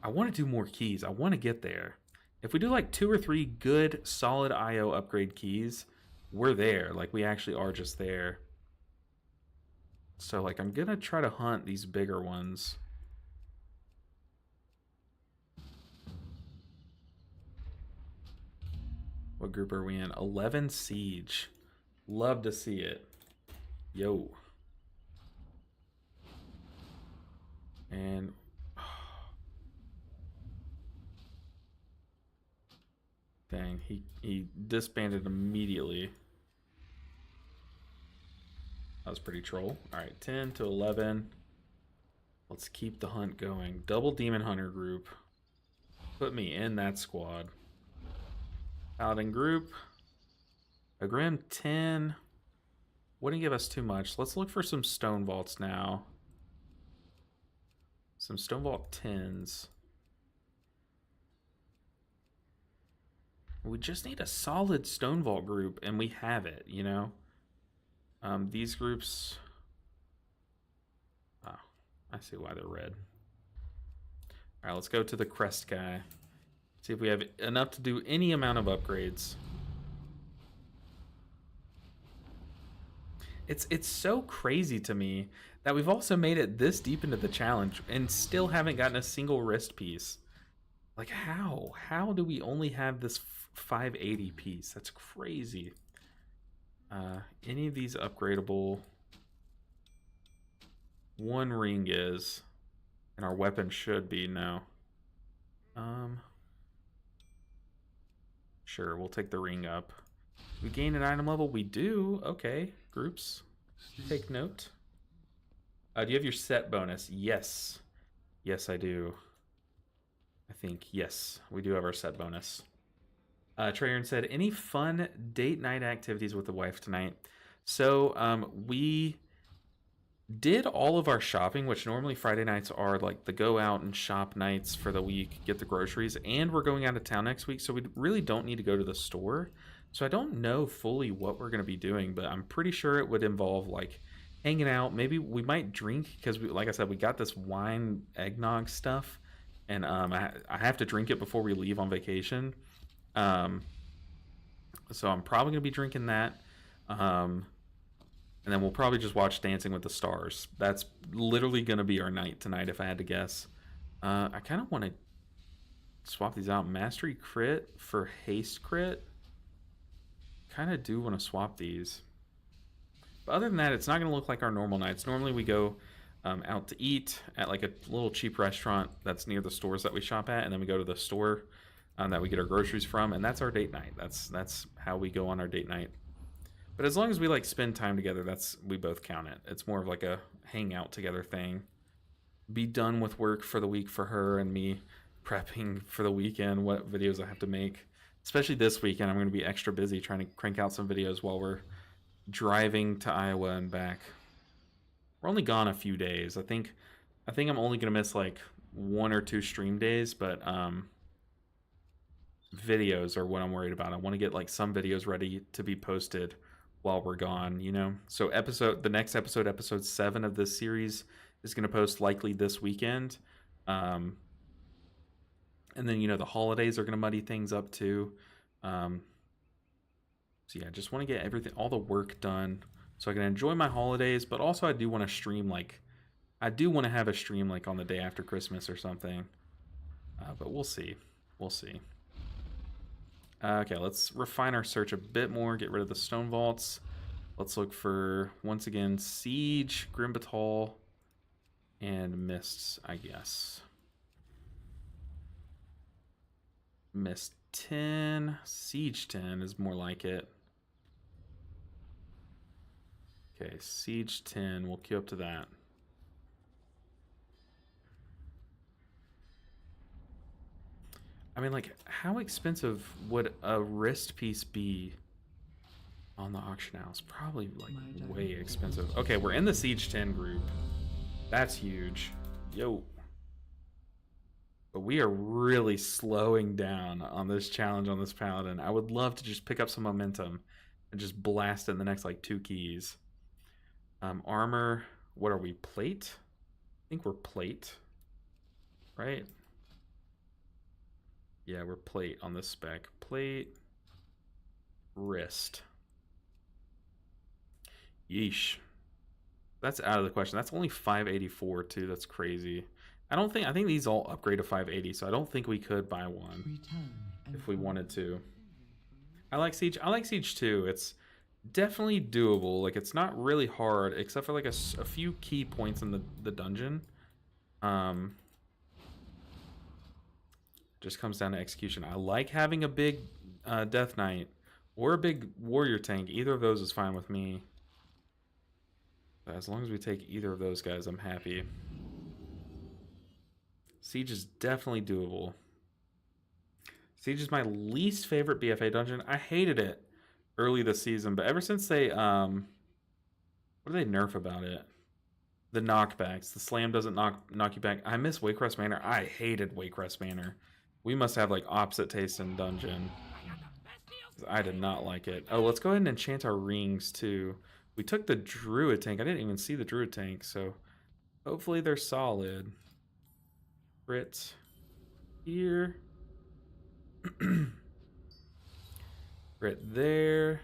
I want to do more keys. I want to get there. If we do like 2 or 3 good, solid IO upgrade keys, we're there. Like, we actually are just there. So, like, I'm going to try to hunt these bigger ones. What group are we in? 11 Siege. Love to see it. Yo. And... dang, he disbanded immediately. That was pretty troll. Alright, 10 to 11. Let's keep the hunt going. Double Demon Hunter group. Put me in that squad. Paladin group. A Grim 10. Wouldn't give us too much. Let's look for some Stone Vaults now. Some Stone Vault 10s. We just need a solid Stone Vault group, and we have it, you know? These groups... oh, I see why they're red. Alright, let's go to the Crest guy. See if we have enough to do any amount of upgrades. It's so crazy to me that we've also made it this deep into the challenge and still haven't gotten a single wrist piece. Like, how? How do we only have this 580 piece? That's crazy. Any of these upgradable? One ring is, and our weapon should be now. Sure, we'll take the ring up. We gain an item level? We do. Okay, groups. Take note. Do you have your set bonus? Yes. Yes, I do. I think, yes, we do have our set bonus. Trayern said, any fun date night activities with the wife tonight? So, we did all of our shopping, which normally Friday nights are like the go out and shop nights for the week, get the groceries, and we're going out of town next week, so we really don't need to go to the store. So I don't know fully what we're going to be doing, but I'm pretty sure it would involve like hanging out. Maybe we might drink, because we, like I said, we got this wine eggnog stuff, and I have to drink it before we leave on vacation. So I'm probably going to be drinking that. And then we'll probably just watch Dancing with the Stars. That's literally going to be our night tonight, if I had to guess. I kind of want to swap these out. Mastery crit for haste crit. Kind of do want to swap these. But other than that, it's not going to look like our normal nights. Normally we go out to eat at like a little cheap restaurant that's near the stores that we shop at, and then we go to the store that we get our groceries from, and that's our date night. That's how we go on our date night. But as long as we like spend time together, we both count it. It's more of like a hang out together thing. Be done with work for the week for her, and me prepping for the weekend what videos I have to make. Especially this weekend, I'm going to be extra busy trying to crank out some videos while we're driving to Iowa and back. We're only gone a few days. I think I'm only going to miss like 1 or 2 stream days, but videos are what I'm worried about. I want to get like some videos ready to be posted while we're gone, you know? So the next episode, episode 7 of this series, is going to post likely this weekend. And then, you know, the holidays are going to muddy things up too. So yeah, I just want to get all the work done so I can enjoy my holidays, but also I do want to stream I do want to have a stream like on the day after Christmas or something. But we'll see. We'll see. Okay, let's refine our search a bit more, get rid of the stone vaults. Let's look for, once again, Siege, Grimbatal, and Mists, I guess. Mist 10, Siege 10 is more like it. Okay, Siege 10, we'll queue up to that. I mean, like, how expensive would a wrist piece be on the auction house? Probably, like, way expensive. Okay, we're in the Siege 10 group. That's huge. Yo. But we are really slowing down on this challenge on this Paladin. I would love to just pick up some momentum and just blast it in the next, like, 2 keys. Armor, what are we, plate? I think we're plate, right? Yeah, we're plate on this spec. Plate, wrist. Yeesh. That's out of the question. That's only 584 too. That's crazy. I think these all upgrade to 580, so I don't think we could buy one if we wanted to. I like Siege. I like Siege too. It's definitely doable. Like, it's not really hard, except for like a few key points in the dungeon. Just comes down to execution. I like having a big Death Knight or a big warrior tank. Either of those is fine with me. But as long as we take either of those guys, I'm happy. Siege is definitely doable. Siege is my least favorite BFA dungeon. I hated it early this season, but ever since they what do they nerf about it? The knockbacks. The slam doesn't knock you back. I miss Waycrest Manor. I hated Waycrest Manor. We must have like opposite taste in dungeon. I did not like it. Oh, let's go ahead and enchant our rings too. We took the druid tank. I didn't even see the druid tank, so hopefully they're solid. Crit here. Crit there.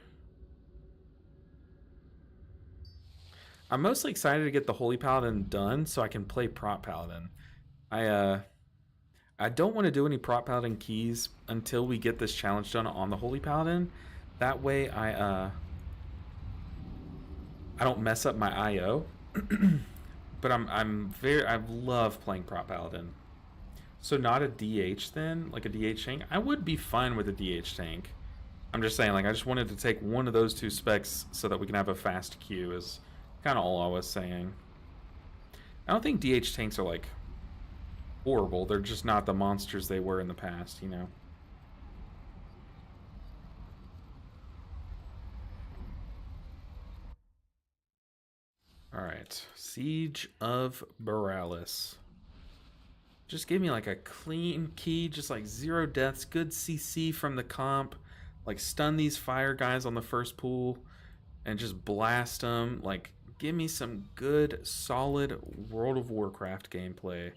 I'm mostly excited to get the Holy Paladin done so I can play Prop Paladin. I don't want to do any Prop Paladin keys until we get this challenge done on the Holy Paladin. That way I don't mess up my IO. But I love playing Prop Paladin. So not a DH then, like a DH tank. I would be fine with a DH tank. I'm just saying, like, I just wanted to take one of those 2 specs so that we can have a fast queue is kind of all I was saying. I don't think DH tanks are like horrible. They're just not the monsters they were in the past, you know. All right, Siege of Borealis. Just give me like a clean key, just like 0 deaths, good CC from the comp, like stun these fire guys on the first pool and just blast them. Like, give me some good, solid World of Warcraft gameplay.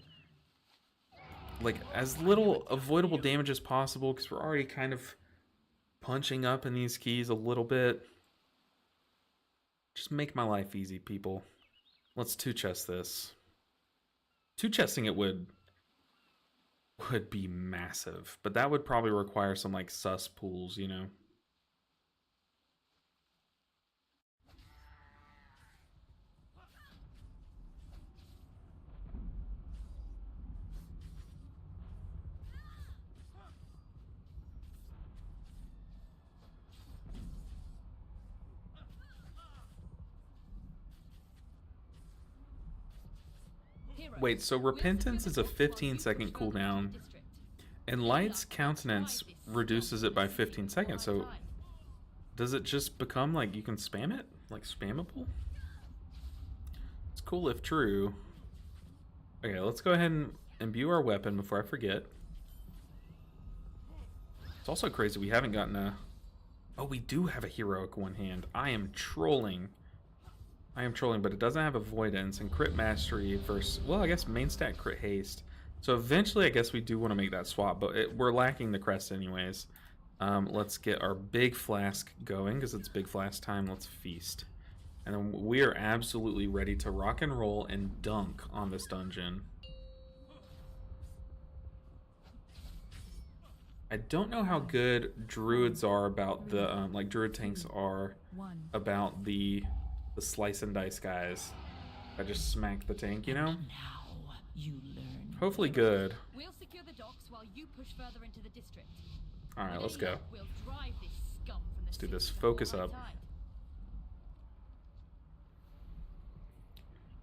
Like, as little avoidable damage as possible, because we're already kind of punching up in these keys a little bit. Just make my life easy, people. Let's 2-chest this. 2-chesting it would be massive, but that would probably require some like sus pools, you know. Wait, so Repentance is a 15-second cooldown, and Light's Countenance reduces it by 15 seconds, so does it just become like you can spam it? Like spammable? It's cool if true. Okay, let's go ahead and imbue our weapon before I forget. It's also crazy we haven't gotten a... Oh, we do have a heroic one hand. I am trolling. But it doesn't have avoidance and crit mastery versus... Well, I guess main stat crit haste. So eventually I guess we do want to make that swap, but we're lacking the crest anyways. Let's get our big flask going because it's big flask time. Let's feast. And then we are absolutely ready to rock and roll and dunk on this dungeon. I don't know how good druids are about the like druid tanks are about the slice and dice guys. I just smack the tank, you know? Now you learn. Hopefully good. We'll secure the docks while you push further into the district. All right, let's go. We'll drive this scum from the Let's do city this. before Focus high up. tide.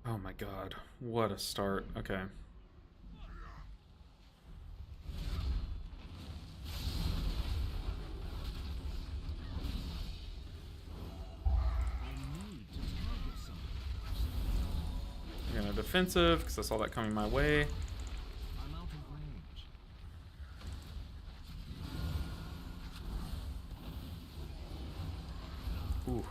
Oh my god, what a start. Okay. I'm gonna defensive because I saw that coming my way. I'm out of range. Ooh.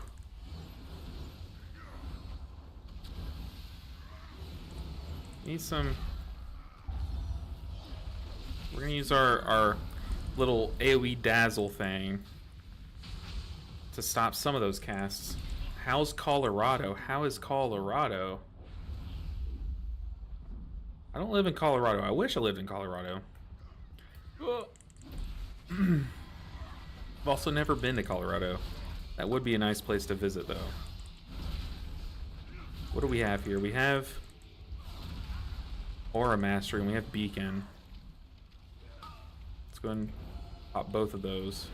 Need some... We're gonna use our little AoE dazzle thing to stop some of those casts. How's Colorado? How is Colorado? I don't live in Colorado. I wish I lived in Colorado. I've also never been to Colorado. That would be a nice place to visit, though. What do we have here? We have Aura Mastery, and we have Beacon. Let's go ahead and pop both of those.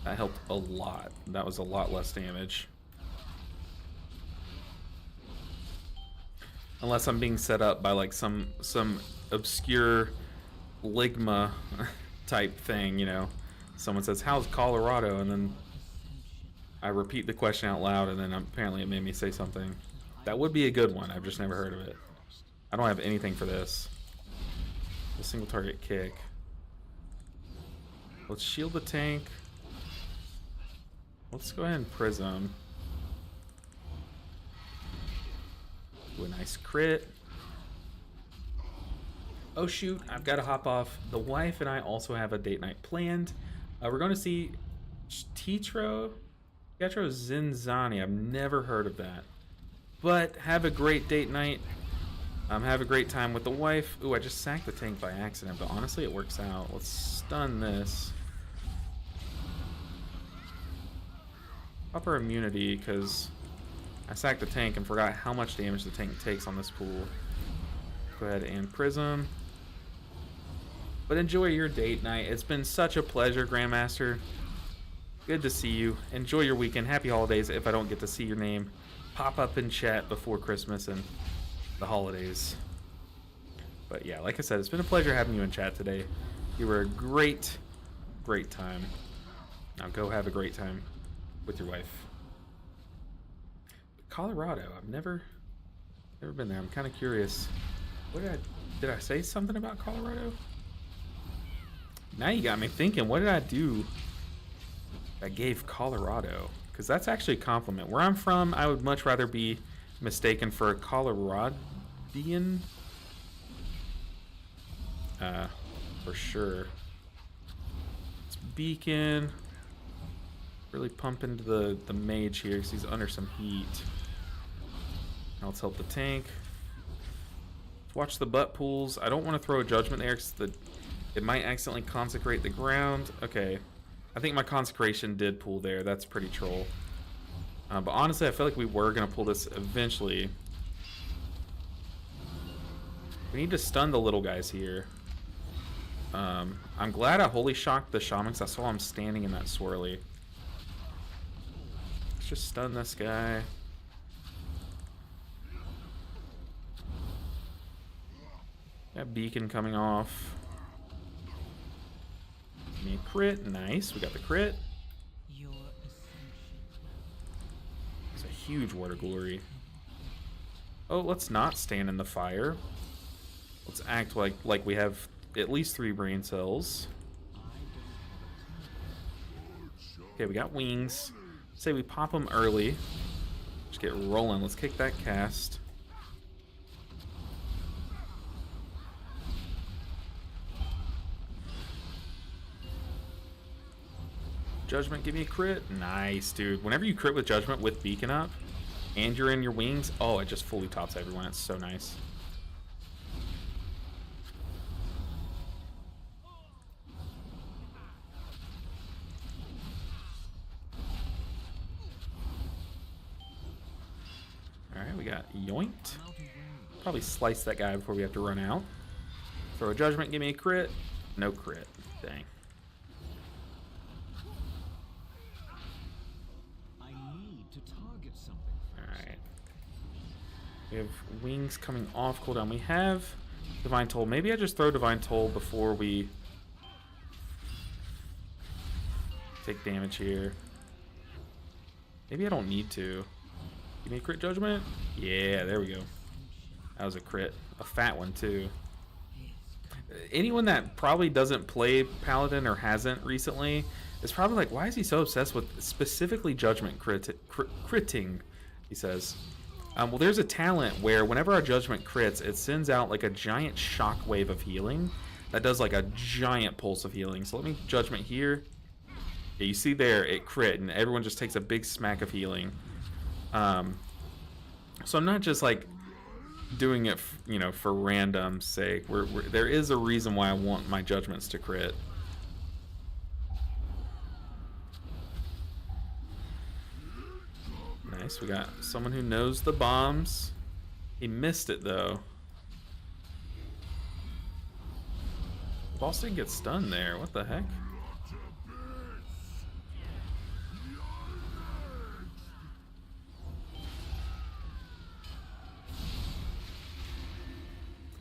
That helped a lot. That was a lot less damage. Unless I'm being set up by like some obscure Ligma type thing, you know. Someone says, "How's Colorado?" and then I repeat the question out loud, and then apparently it made me say something. That would be a good one. I've just never heard of it. I don't have anything for this. A single target kick. Let's shield the tank. Let's go ahead and prism. Do a nice crit. Oh shoot, I've got to hop off. The wife and I also have a date night planned. We're going to see Tetro Zinzani. I've never heard of that. But have a great date night. Have a great time with the wife. Ooh, I just sacked the tank by accident, but honestly it works out. Let's stun this. Up her immunity, because I sacked the tank and forgot how much damage the tank takes on this pool. Go ahead and prism. But enjoy your date night. It's been such a pleasure, Grandmaster. Good to see you. Enjoy your weekend. Happy holidays if I don't get to see your name pop up in chat before Christmas and the holidays. But yeah, like I said, it's been a pleasure having you in chat today. You were a great time. Now go have a great time with your wife. Colorado, I've never been there. I'm kind of curious. What did I say something about Colorado? Now you got me thinking, what did I do that gave Colorado? Because that's actually a compliment. Where I'm from, I would much rather be mistaken for a Coloradian. For sure. It's Beacon. Really pump into the mage here because he's under some heat. Now let's help the tank. Let's watch the butt pools. I don't want to throw a judgment there because it might accidentally consecrate the ground. Okay. I think my consecration did pull there. That's pretty troll. But honestly, I feel like we were going to pull this eventually. We need to stun the little guys here. I'm glad I holy shocked the shaman because I saw him standing in that swirly. Let's just stun this guy. Got beacon coming off. Give me a crit. Nice. We got the crit. Your ascension. It's a huge word of glory. Oh, let's not stand in the fire. Let's act like we have at least 3 brain cells. Okay, we got wings. Say we pop them early. Just get rolling. Let's kick that cast. Judgment, give me a crit. Nice, dude. Whenever you crit with Judgment with beacon up and you're in your wings, oh, it just fully tops everyone. It's so nice. Alright, we got yoinked. Probably slice that guy before we have to run out. Throw a Judgment, give me a crit. No crit. Dang. I need to target something. Alright. We have wings coming off cooldown. We have Divine Toll. Maybe I just throw Divine Toll before we take damage here. Maybe I don't need to. Give me a crit Judgment. Yeah, there we go. That was a crit. A fat one, too. Anyone that probably doesn't play Paladin or hasn't recently is probably like, why is he so obsessed with specifically Judgment critting, he says. Well, there's a talent where whenever our Judgment crits, it sends out like a giant shockwave of healing that does like a giant pulse of healing. So let me Judgment here. Yeah, you see there, it crit, and everyone just takes a big smack of healing. So I'm not just like doing it, you know, for random sake. There is a reason why I want my Judgments to crit. Nice, we got someone who knows the bombs. He missed it though. Boss didn't get stunned there. What the heck?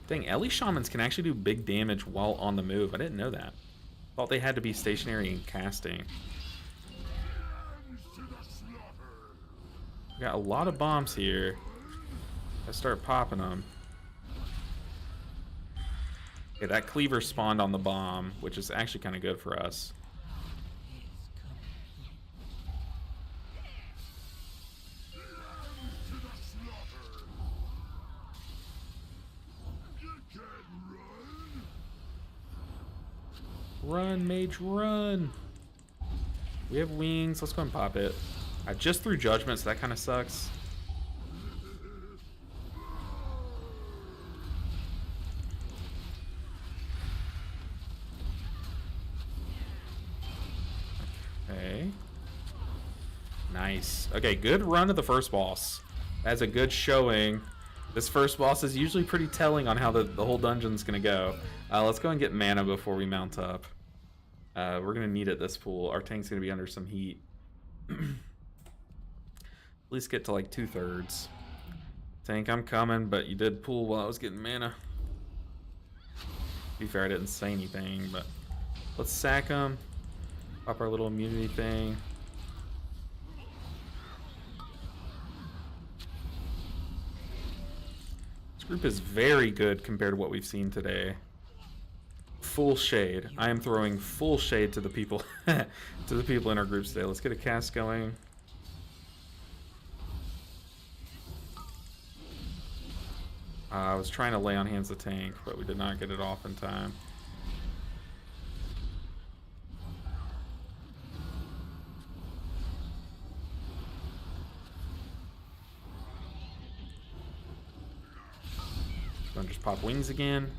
Dang, Ellie Shamans can actually do big damage while on the move. I didn't know that. Thought they had to be stationary and casting. We got a lot of bombs here. Let's start popping them. Okay, that cleaver spawned on the bomb, which is actually kind of good for us. Run, mage, run! We have wings. Let's go and pop it. I just threw Judgment, so that kind of sucks. Okay. Nice. Okay, good run of the first boss. That's a good showing. This first boss is usually pretty telling on how the whole dungeon's gonna go. Let's go and get mana before we mount up. We're gonna need it this pool. Our tank's gonna be under some heat. At least get to like 2/3. Tank, I'm coming, but you did pull while I was getting mana. To be fair, I didn't say anything, but let's sack him. Pop our little immunity thing. This group is very good compared to what we've seen today. Full shade. I am throwing full shade to the people to the people in our groups today. Let's get a cast going. I was trying to lay on hands the tank, but we did not get it off in time. Gonna just pop wings again.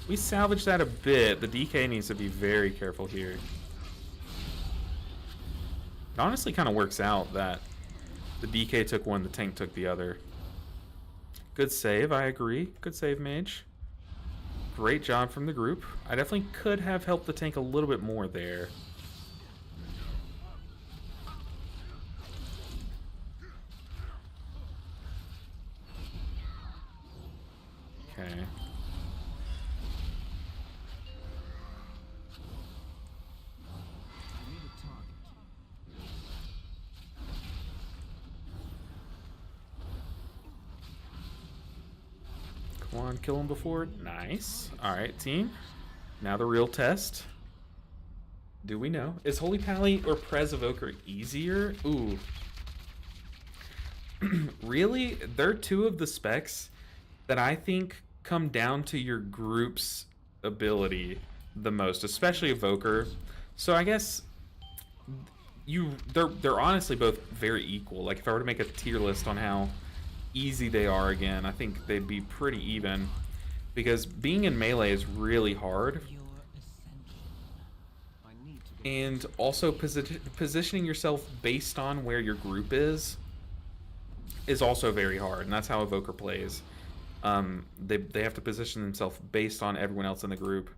We salvaged that a bit. The DK needs to be very careful here. It honestly kind of works out that the DK took one, the tank took the other. Good save, I agree. Good save, Mage. Great job from the group. I definitely could have helped the tank a little bit more there. Okay. Come on, kill him before. Nice. Alright, team. Now the real test. Do we know? Is Holy Pally or Prez Evoker easier? Ooh. Really? They're two of the specs that I think come down to your group's ability the most, especially Evoker. So I guess they're honestly both very equal. Like if I were to make a tier list on how easy they are again, I think they'd be pretty even. Because being in melee is really hard. And also positioning yourself based on where your group is also very hard, and that's how Evoker plays. They have to position themselves based on everyone else in the group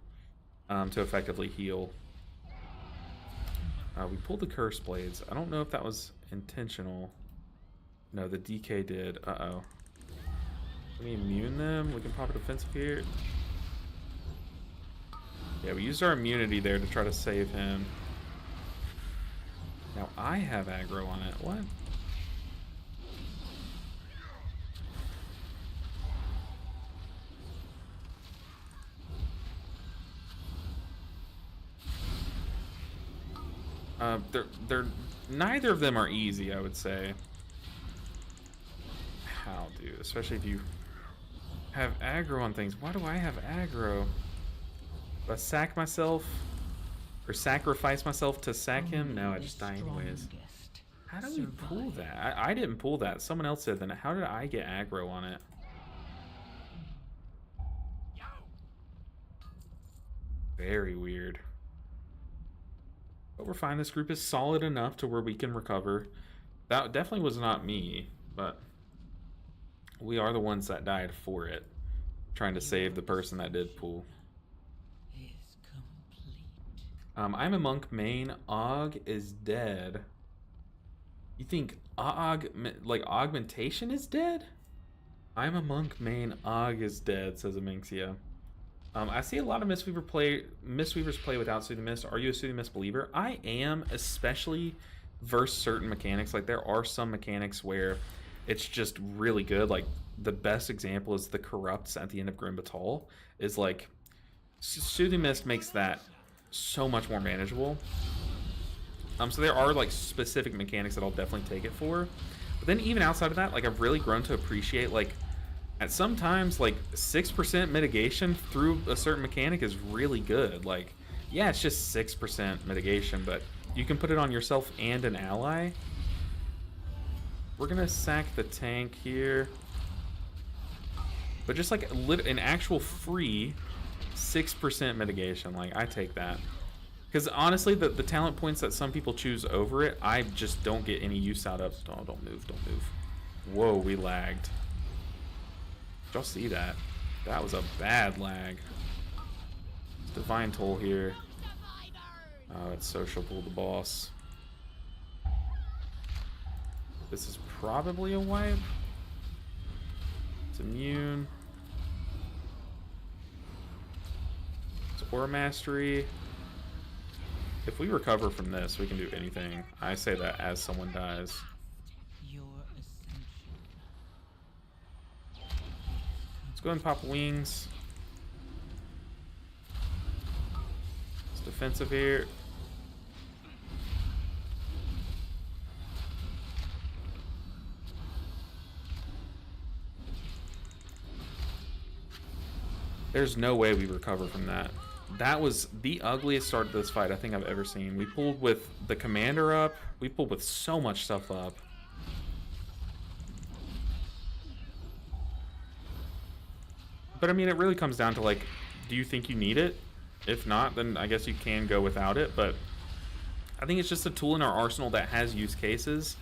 to effectively heal. We pulled the Curse Blades. I don't know if that was intentional. No, the DK did. Uh-oh. Can we immune them? We can pop a defensive here. Yeah, we used our immunity there to try to save him. Now I have aggro on it. What? They're neither of them are easy, I would say. How, dude? Especially if you have aggro on things. Why do I have aggro? Do I sack myself? Or sacrifice myself to sack him? No, I just die anyways. How do we pull that? I didn't pull that. Someone else did. Then how did I get aggro on it? Very weird. But we're fine. This group is solid enough to where we can recover. That definitely was not me, but we are the ones that died for it. Trying to save the person that did pull. I'm a monk main. Og is dead. You think like augmentation is dead? I'm a monk main. Og is dead, says Aminxia. I see a lot of Mistweavers play without Soothing Mist. Are you a Soothing Mist believer? I am, especially versus certain mechanics. Like there are some mechanics where it's just really good. Like the best example is the Corrupts at the end of Grim Batal. Is like Soothing Mist makes that so much more manageable. So there are like specific mechanics that I'll definitely take it for. But then even outside of that, like I've really grown to appreciate like at sometimes like 6% mitigation through a certain mechanic is really good. Like yeah, it's just 6% mitigation, but you can put it on yourself and an ally. We're gonna sack the tank here. But just like an actual free 6% mitigation, like I take that. Because honestly, the talent points that some people choose over it, I just don't get any use out of. Oh, don't move, don't move. Whoa, we lagged. Did y'all see that? That was a bad lag. Divine Toll here. Oh, it's sociable, the boss. This is probably a wipe. It's immune. It's Aura Mastery. If we recover from this, we can do anything. I say that as someone dies. Let's go ahead and pop wings. It's defensive here. There's no way we recover from that. That was the ugliest start to this fight I think I've ever seen. We pulled with the commander up. We pulled with so much stuff up. But I mean, it really comes down to like, do you think you need it? If not, then I guess you can go without it. But I think it's just a tool in our arsenal that has use cases.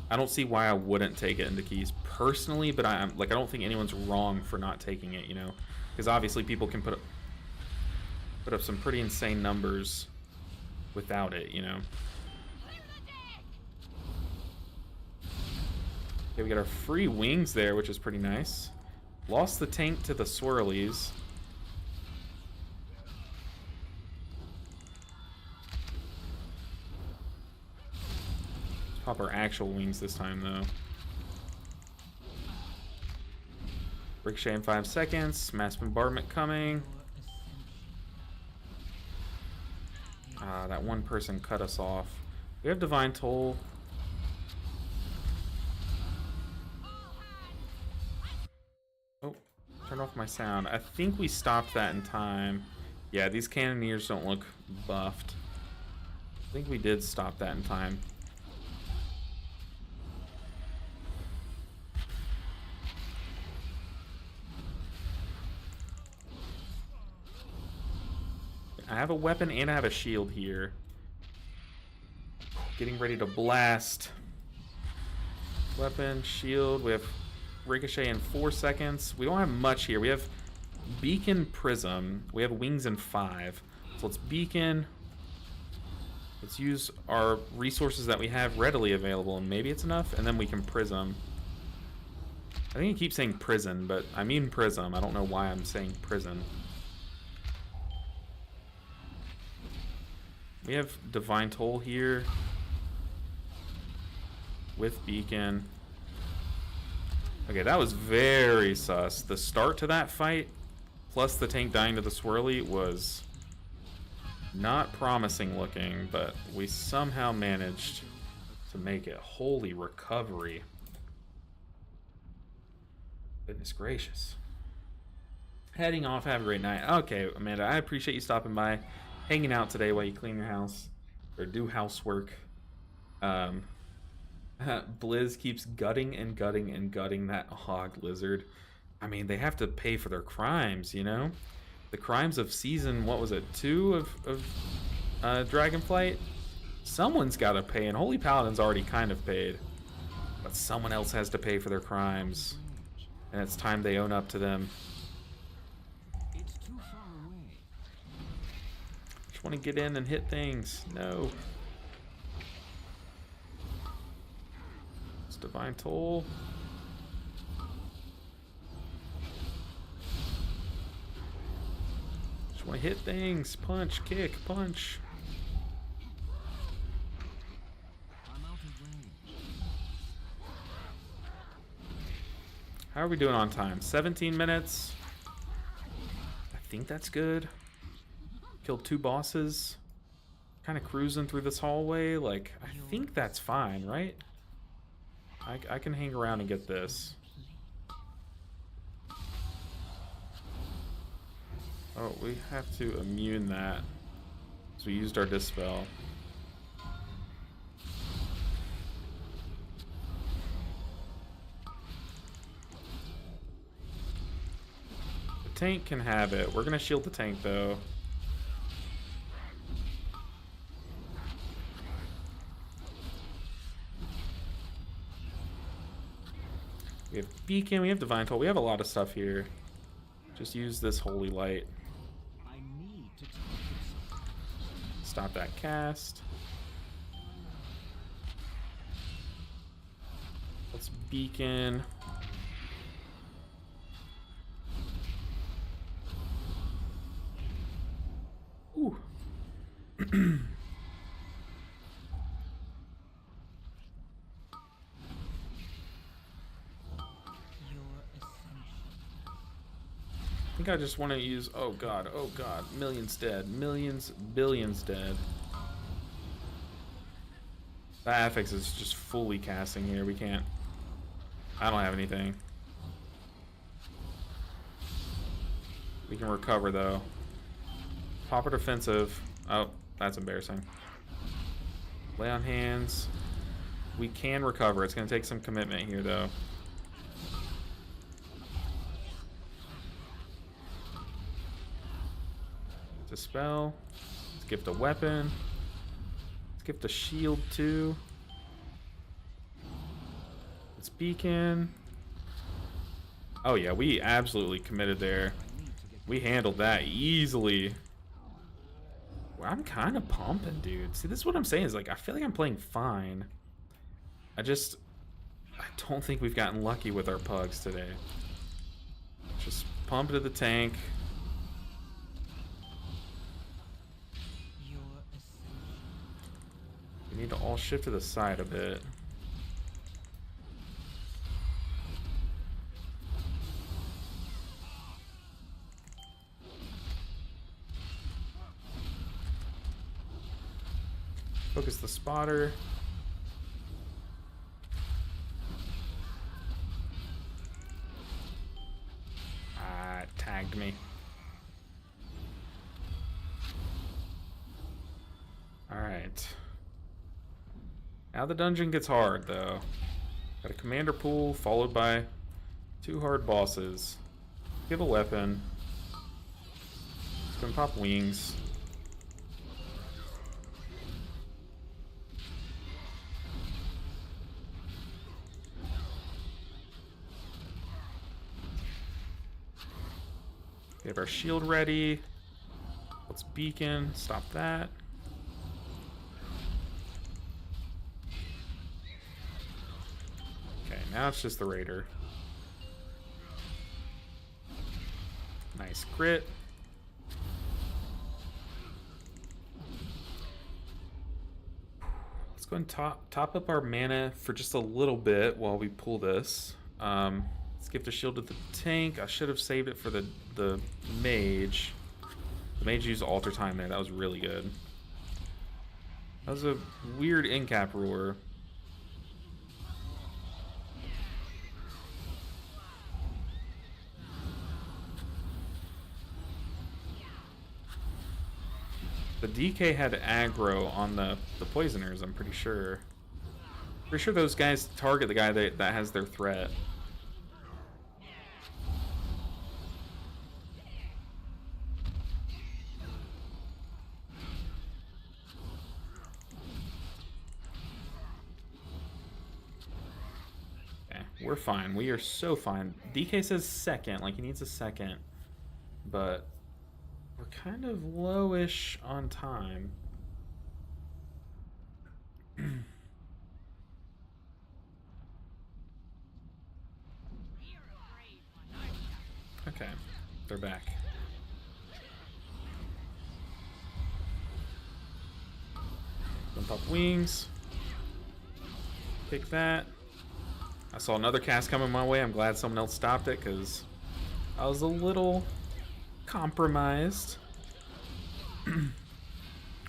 I don't see why I wouldn't take it into keys personally, but I don't think anyone's wrong for not taking it, you know? Because obviously people can put up some pretty insane numbers without it, you know. Okay, we got our free wings there, which is pretty nice. Lost the tank to the swirlies. Let's pop our actual wings this time, though. Ricochet in 5 seconds. Mass bombardment coming. That one person cut us off. We have Divine Toll. Oh, turn off my sound. I think we stopped that in time. Yeah, these cannoneers don't look buffed. I think we did stop that in time. I have a weapon and I have a shield here. Getting ready to blast. Weapon, shield. We have Ricochet in 4 seconds. We don't have much here. We have Beacon, Prism. We have Wings in 5. So let's Beacon. Let's use our resources that we have readily available, and maybe it's enough, and then we can Prism. I think I keep saying Prison, but I mean Prism. I don't know why I'm saying Prison. We have Divine Toll here with Beacon. Okay, that was very sus. The start to that fight, plus the tank dying to the swirly, was not promising looking, but we somehow managed to make it. Holy recovery. Goodness gracious. Heading off, have a great night. Okay, Amanda, I appreciate you stopping by, hanging out today while you clean your house, or do housework. Blizz keeps gutting and gutting and gutting that hog lizard. I mean, they have to pay for their crimes, you know? The crimes of season, what was it, 2 of Dragonflight? Someone's got to pay, and Holy Paladin's already kind of paid. But someone else has to pay for their crimes. And it's time they own up to them. It's too far away. Just want to get in and hit things. No. It's Divine Toll. Just want to hit things. Punch, kick, punch. I'm out of range. How are we doing on time? 17 minutes. I think that's good. Killed 2 bosses. Kind of cruising through this hallway. Like, I think that's fine, right? I can hang around and get this. Oh, we have to immune that. So we used our Dispel. The tank can have it. We're gonna shield the tank though. We have Beacon, we have Divine Toll, we have a lot of stuff here. Just use this Holy Light. I need to target something. Stop that cast. Let's Beacon. Ooh. I think I just want to use, oh god, millions dead, millions, billions dead. That affix is just fully casting here, we can't, I don't have anything. We can recover though. Popper defensive, oh, that's embarrassing. Lay on hands, we can recover, it's going to take some commitment here though. Dispel. Let's gift a weapon. Let's gift a shield too. Let's Beacon. Oh yeah, we absolutely committed there. We handled that easily. Well, I'm kind of pumping, dude. See, this is what I'm saying is like, I feel like I'm playing fine. I don't think we've gotten lucky with our pugs today. Just pump to the tank. We need to all shift to the side a bit. Focus the spotter. Ah, it tagged me. Alright. Now the dungeon gets hard, though. Got a commander pool, followed by 2 hard bosses. Give a weapon. It's gonna pop wings. We have our shield ready. Let's beacon. Stop that. Okay, now it's just the raider. Nice crit. Let's go and top up our mana for just a little bit while we pull this. Let's give the shield to the tank. I should have saved it for the mage. The mage used alter time there. That was really good. That was a weird in-cap roar. The DK had aggro on the poisoners, I'm pretty sure. Pretty sure those guys target the guy that has their threat. Okay, we're fine. We are so fine. DK says second, like he needs a second. But we're kind of lowish on time. Okay, they're back. Jump up wings. Take that. I saw another cast coming my way. I'm glad someone else stopped it because I was a little compromised.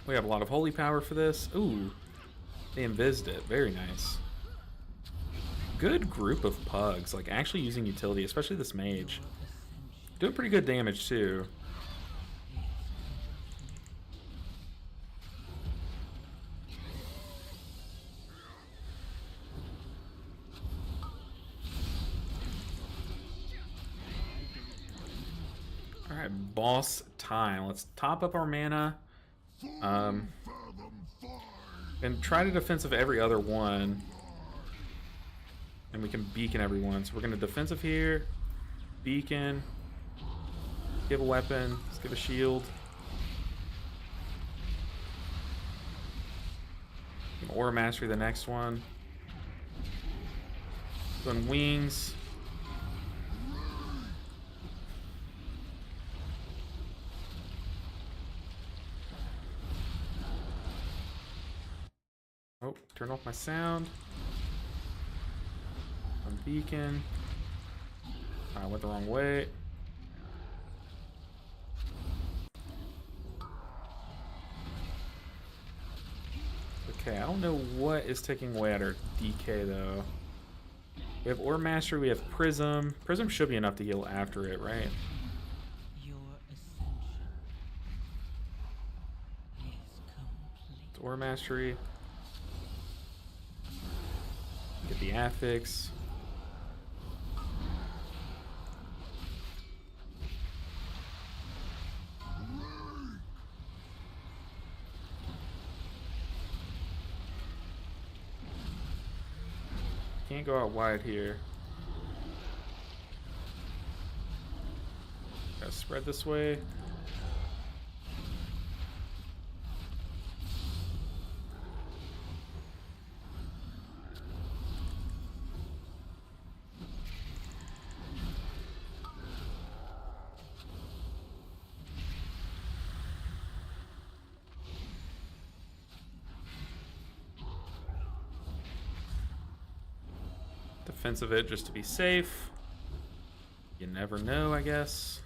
We have a lot of holy power for this. Ooh, they invised it. Very nice. Good group of pugs, like actually using utility, especially this mage. Doing pretty good damage too. Alright, boss time. Let's top up our mana. And try to defensive every other one. And we can beacon everyone. So we're going to defensive here. Beacon. Give a weapon. Let's give a shield. Aura Mastery the next one. Doing wings. Oh, turn off my sound. On beacon. I went the wrong way. Okay, I don't know what is taking away at our DK though. We have Aura Mastery, we have Prism. Prism should be enough to heal after it, right? Your ascension is complete. It's Aura Mastery. Get the affix. Can't go out wide here. Gotta spread this way. Defensive it just to be safe. You never know, I guess.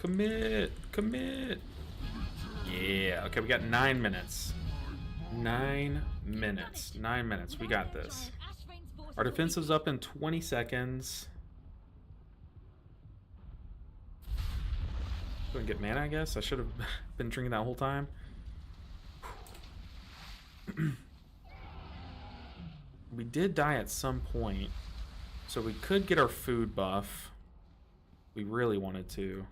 Commit. Commit. Yeah. Okay, we got 9 minutes. 9 minutes. 9 minutes. We got this. Our defensive's up in 20 seconds. Go and get mana, I guess. I should have been drinking that whole time. We did die at some point, so we could get our food buff. We really wanted to.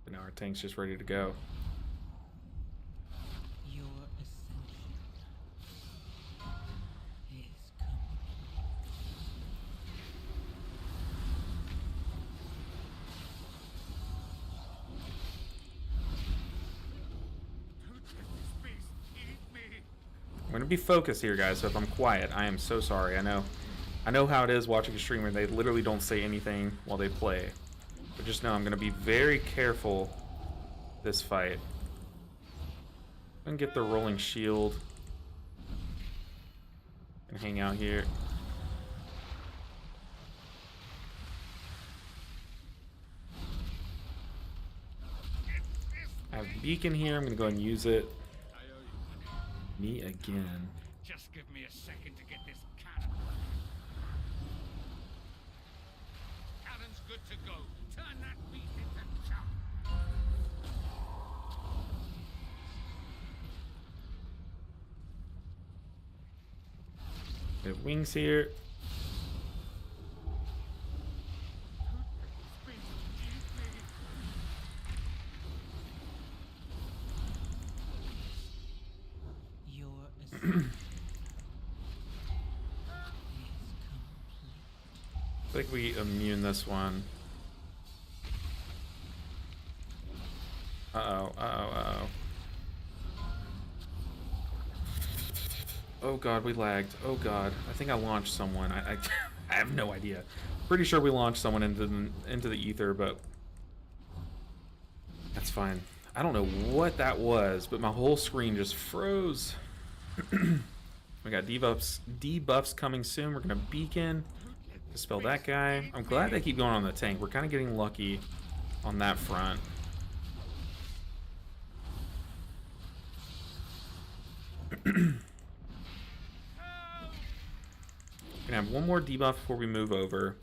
But now our tank's just ready to go. Your ascension is complete. I'm gonna be focused here, guys, so if I'm quiet, I am so sorry. I know how it is watching a streamer. They literally don't say anything while they play. But just know I'm gonna be very careful this fight. I'm gonna get the rolling shield and hang out here. I have beacon here. I'm gonna go and use it. Me again. Just give me a second to get this cannon. Cannon's good to go. Turn that beast into chum. We have wings here. Your ascension I think we immune this one. Uh-oh, uh-oh, uh-oh. Oh god, we lagged. Oh god. I think I launched someone. I I have no idea. Pretty sure we launched someone into the ether, but that's fine. I don't know what that was, but my whole screen just froze. We got debuffs coming soon. We're gonna beacon. Dispel that guy. I'm glad they keep going on the tank. We're kind of getting lucky on that front. Gonna have one more debuff before we move over.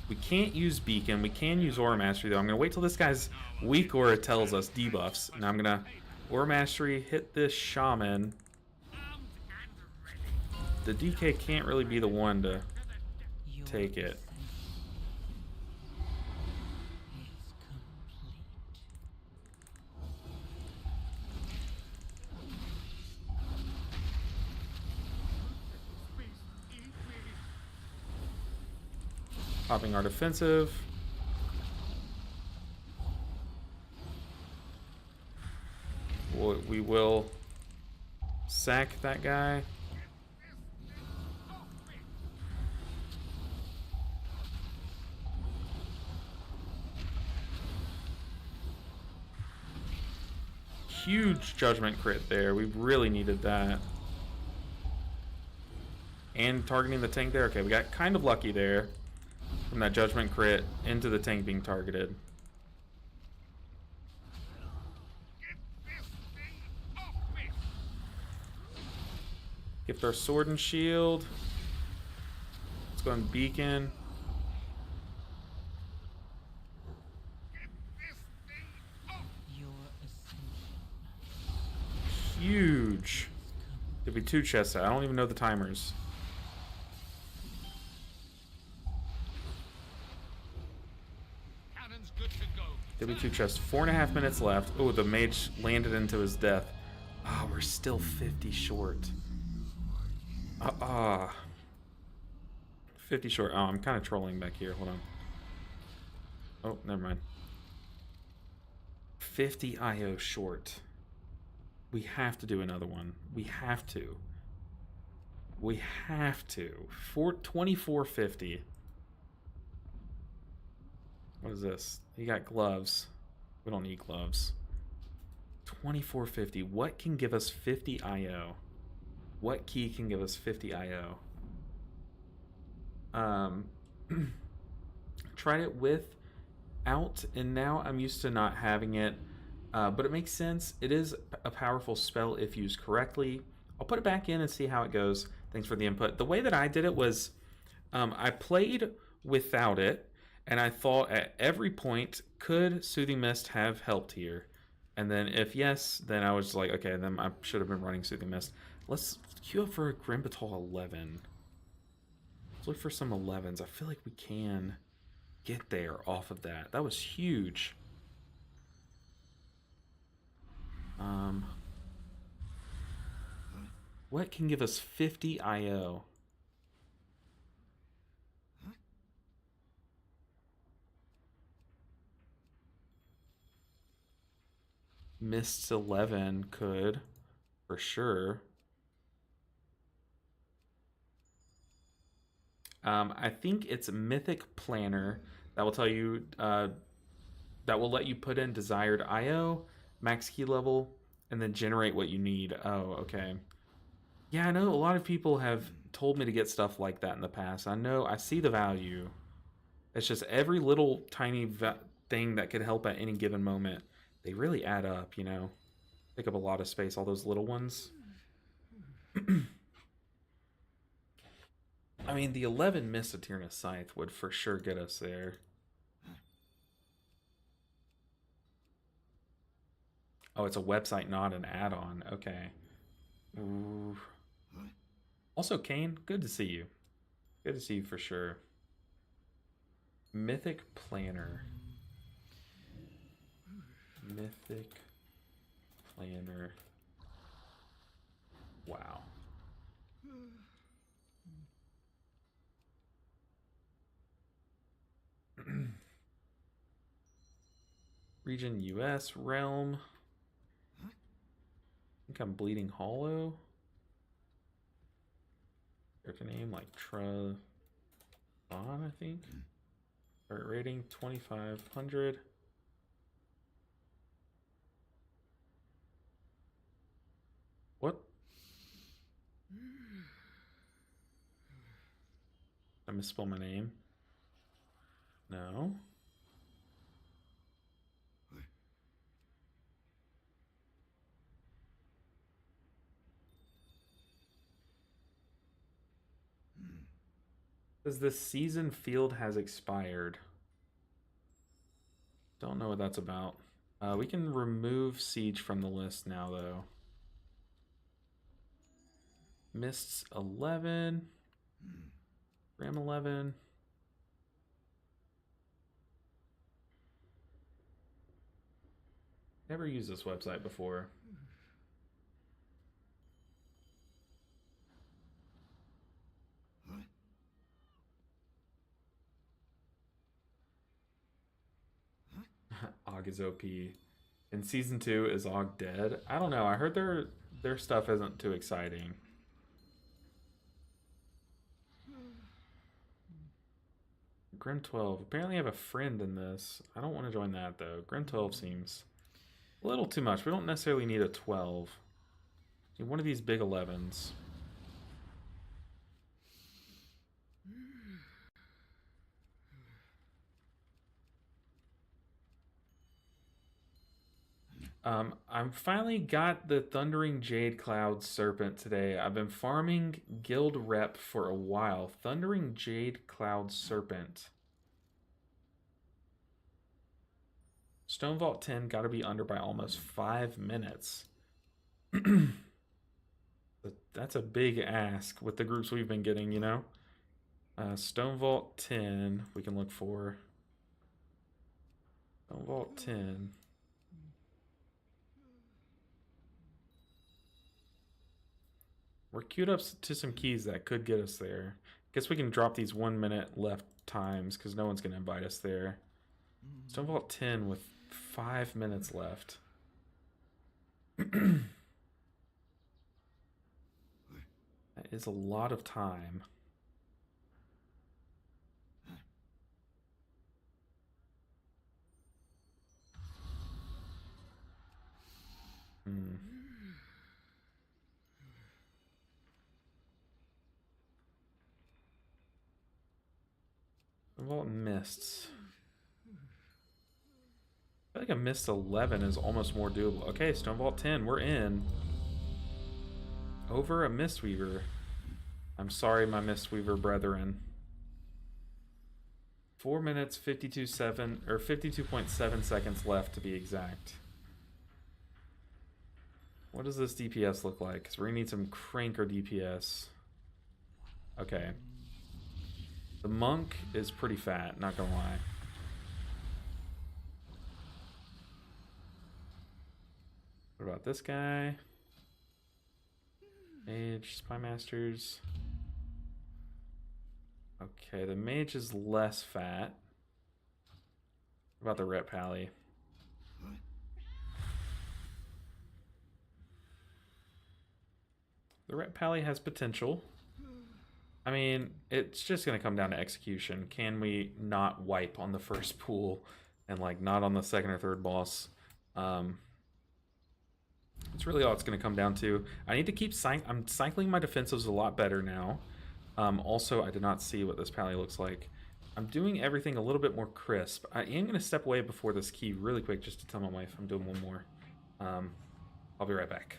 We can't use beacon. We can use aura mastery though. I'm gonna wait till this guy's weak aura tells us debuffs. And I'm gonna aura mastery, hit this shaman. The DK can't really be the one to take it. Popping our defensive. We will sack that guy. Huge judgment crit there. We really needed that. And targeting the tank there. Okay, we got kind of lucky there. From that judgment crit into the tank being targeted. Gift our sword and shield. Let's go and beacon. Huge. There'll be 2 chests out. I don't even know the timers. There'll be 2 chests. 4.5 minutes left. Oh, the mage landed into his death. Ah, oh, we're still 50 short. 50 short. Oh, I'm kind of trolling back here. Hold on. Oh, never mind. 50 IO short. We have to do another one. We have to. We have to. 2450. What is this? You got gloves. We don't need gloves. 2450. What can give us 50 IO? What key can give us 50 IO? Try tried it without, and now I'm used to not having it. But it makes sense. It is a powerful spell if used correctly. I'll put it back in and see how it goes. Thanks for the input. The way that I did it was I played without it, and I thought at every point, could Soothing Mist have helped here? And then if yes, then I was like, okay, then I should have been running Soothing Mist. Let's queue up for a Grimbatal 11. Let's look for some 11s. I feel like we can get there off of that. That was huge. What can give us 50 IO? Mist's 11 could, for sure. I think it's Mythic Planner that will tell you, that will let you put in desired IO, max key level, and then generate what you need. Oh, okay. Yeah, I know a lot of people have told me to get stuff like that in the past. I know, I see the value. It's just every little tiny thing that could help at any given moment. They really add up, you know. Take up a lot of space, all those little ones. I mean, the 11 Mist Eterna Scythe would for sure get us there. Oh, it's a website, not an add-on. Okay. Ooh. Also, Kane, good to see you. Good to see you for sure. Mythic Planner. Mythic Planner. Wow. Region US Realm. I think I'm Bleeding Hollow. Character name like Travon, I think. Heart rating 2500. What? I misspelled my name. No. Says this season field has expired. Don't know what that's about. We can remove Siege from the list now, though. Mists 11. Ram 11. Never used this website before. Og is OP. In season 2, is Og dead? I don't know. I heard their stuff isn't too exciting. Grim 12. Apparently I have a friend in this. I don't want to join that though. Grim 12 seems a little too much. We don't necessarily need a 12. Need one of these big 11s. I'm finally got the Thundering Jade Cloud Serpent today. I've been farming guild rep for a while. Thundering Jade Cloud Serpent. Stone Vault 10 got to be under by almost 5 minutes. That's a big ask with the groups we've been getting, you know? Stone Vault 10 we can look for. Stone Vault 10. We're queued up to some keys that could get us there. Guess we can drop these 1 minute left times because no one's going to invite us there. Stone Vault 10 with 5 minutes left. That is a lot of time. Vault Mists. feel like a Mist 11 is almost more doable. Okay, Stone Vault 10, we're in. Over a Mistweaver. I'm sorry, my Mistweaver brethren. 4 minutes 52.7 seconds left to be exact. What does this DPS look like? Because we're gonna need some cranker DPS. Okay. The monk is pretty fat, not gonna lie. What about this guy? Mage, Spy Masters. Okay, the mage is less fat. What about the Ret Pally? The Ret Pally has potential. I mean, it's just going to come down to execution. Can we not wipe on the first pool and like not on the second or third boss? It's really all it's going to come down to. I need to keep I'm cycling my defensives a lot better now. Also, I did not see what this Pally looks like. I'm doing everything a little bit more crisp. I am going to step away before this key really quick just to tell my wife I'm doing one more. I'll be right back.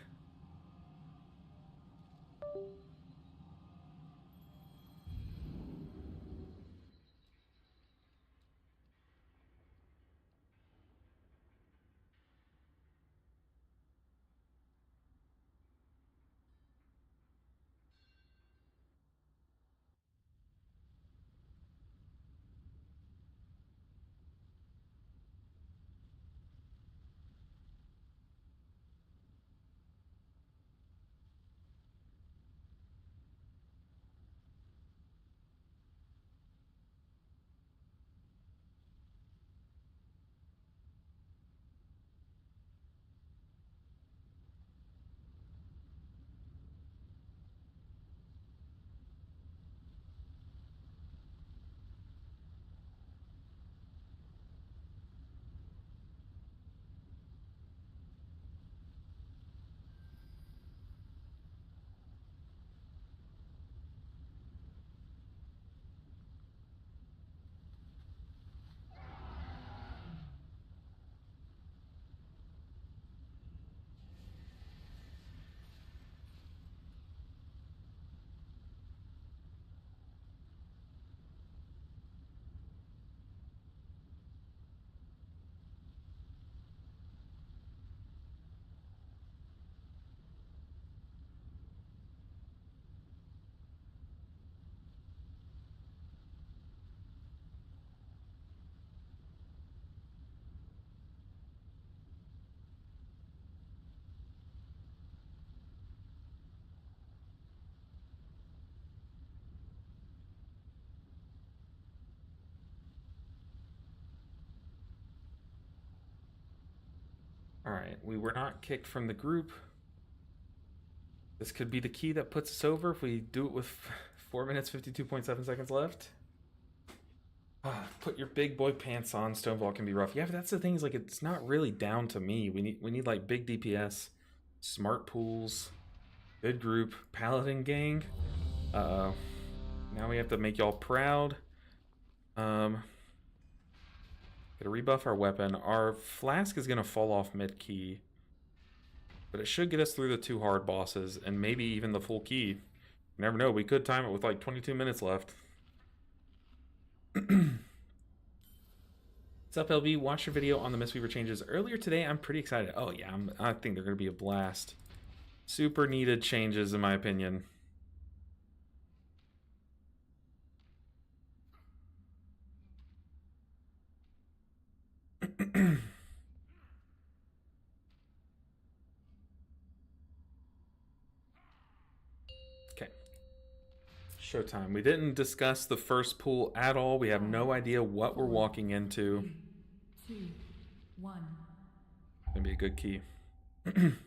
Alright, we were not kicked from the group. This could be the key that puts us over if we do it with 4 minutes 52.7 seconds left. Put your big boy pants on. Stonewall can be rough. Yeah, but that's the thing, is like it's not really down to me. We need like big DPS, smart pools, good group, paladin gang. Now we have to make y'all proud. Gotta rebuff our weapon. Our flask is gonna fall off mid key, but it should get us through the 2 hard bosses and maybe even the full key. You never know. We could time it with like 22 minutes left. What's up, LB? Watch your video on the Mistweaver changes earlier today. I'm pretty excited. Oh yeah, I think they're gonna be a blast. Super needed changes in my opinion. Okay. Showtime. We didn't discuss the first pool at all. We have no idea what we're walking into. 2, 1. Gonna be a good key. And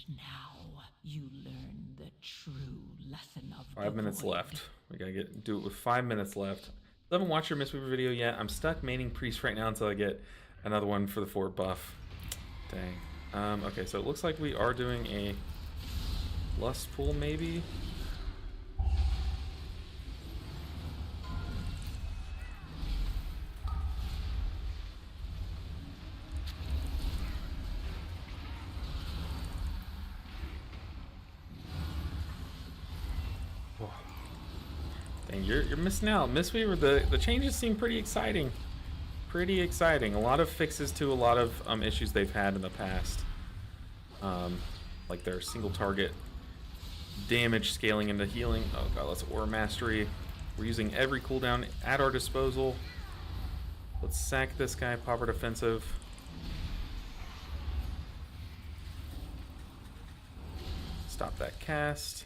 now you learn the true lesson of 5 the minutes void. left. We gotta do it with 5 minutes left. Still haven't watched your Mistweaver video yet. I'm stuck maining Priest right now until I get another one for the 4 buff. Dang. Okay, so it looks like we are doing a lust pool, maybe. And you're missing out. Mistweaver, the changes seem pretty exciting. Pretty exciting. A lot of fixes to a lot of issues they've had in the past. Like their single target damage scaling into healing. Oh god, that's Aura Mastery. We're using every cooldown at our disposal. Let's sack this guy, pop our defensive. Stop that cast.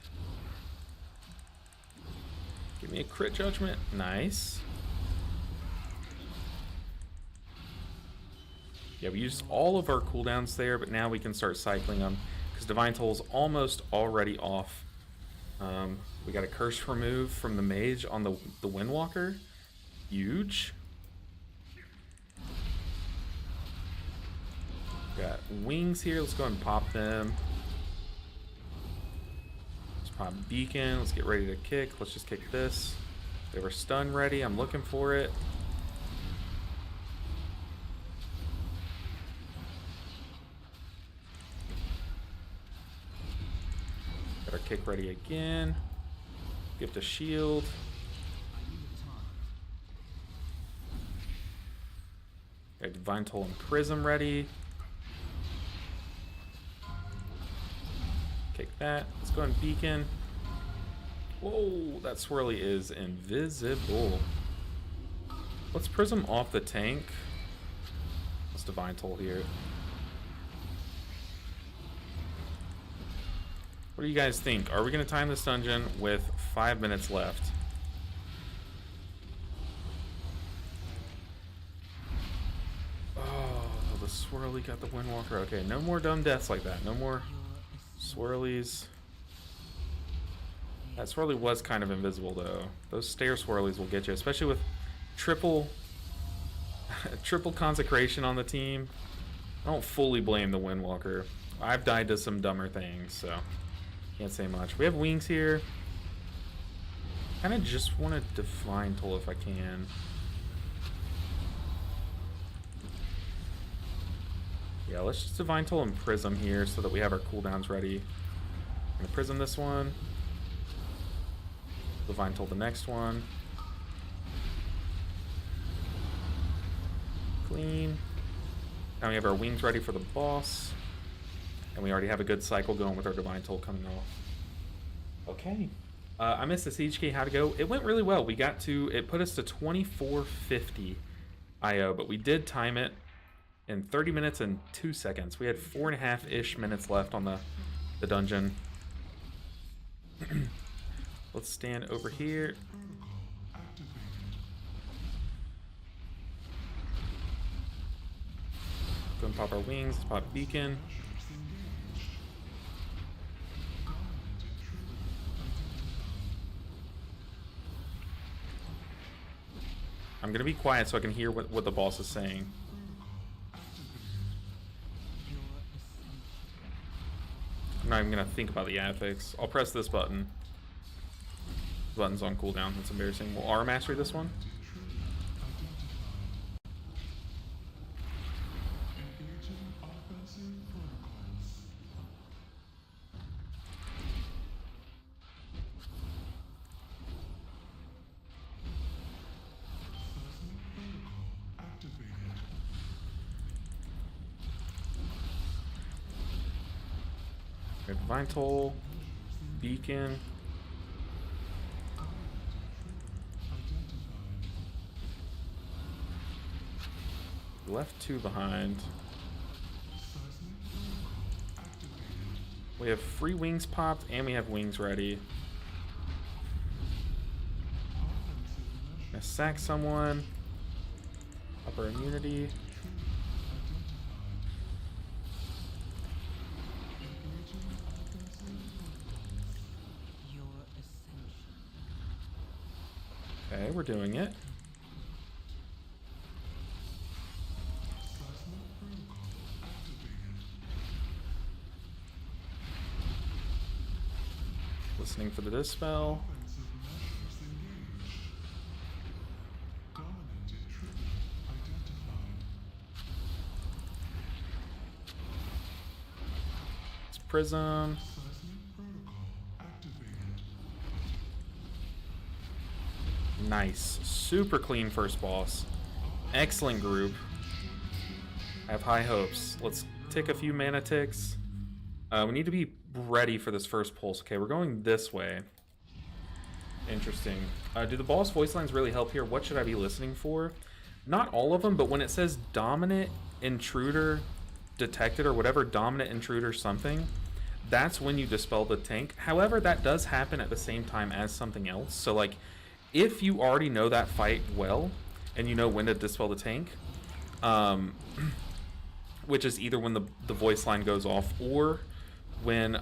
Give me a crit judgment. Nice. Yeah, we used all of our cooldowns there, but now we can start cycling them because Divine Toll's almost already off. We got a curse remove from the mage on the Windwalker. Huge. Got wings here. Let's go ahead and pop them. Let's pop beacon. Let's get ready to kick. Let's just kick this. We have our stun ready. I'm looking for it. Got our kick ready again. Gift a shield. Got Divine Toll and Prism ready. Kick that. Let's go and beacon. Whoa, that swirly is invisible. Let's Prism off the tank. Let's Divine Toll here. What do you guys think? Are we going to time this dungeon with 5 minutes left? Oh, the swirly got the Windwalker. Okay, no more dumb deaths like that. No more swirlies. That swirly was kind of invisible though. Those stair swirlies will get you, especially with triple consecration on the team. I don't fully blame the Windwalker. I've died to some dumber things, so can't say much. We have wings here. Kind of just want to Divine Toll if I can. Yeah, let's just Divine Toll and Prism here so that we have our cooldowns ready. I'm gonna Prism this one. Divine Toll the next one. Clean. Now we have our wings ready for the boss. And we already have a good cycle going with our Divine Toll coming off. Okay. I missed the Siege Key. How'd it go? It went really well. We got to, it put us to 2450 IO, but we did time it in 30 minutes and 2 seconds. We had 4.5-ish minutes left on the dungeon. Let's stand over here. Go and pop our wings. Let's pop beacon. I'm gonna be quiet so I can hear what the boss is saying. I'm not even gonna think about the affix. I'll press this button. The button's on cooldown. That's embarrassing. We'll Aura Mastery this one. Divine Toll, beacon. Left 2 behind. We have free wings popped and we have wings ready. Gonna sack someone. Upper immunity. Okay, we're doing it. Listening for the dispel. It's Prism. Nice. Super clean first boss. Excellent group. I have high hopes. Let's tick a few mana ticks. We need to be ready for this first pulse. Okay, we're going this way. Interesting. Do the boss voice lines really help here? What should I be listening for? Not all of them, but when it says dominant intruder detected or whatever, dominant intruder something, that's when you dispel the tank. However, that does happen at the same time as something else. So like, if you already know that fight well and you know when to dispel the tank, which is either when the voice line goes off or when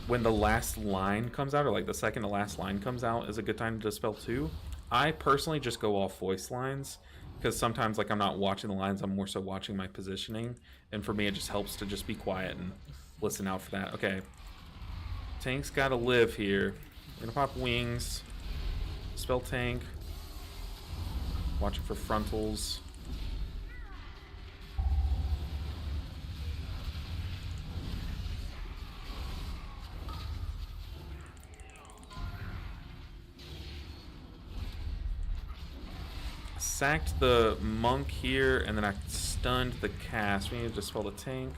the last line comes out, or like the second to last line comes out, is a good time to dispel too. I personally just go off voice lines because sometimes like I'm not watching the lines, I'm more so watching my positioning, and for me it just helps to just be quiet and listen out for that. Okay, tank's gotta live here. We're gonna pop wings, spell tank, watching for frontals. Sacked the monk here, and then I stunned the cast. We need to dispel the tank.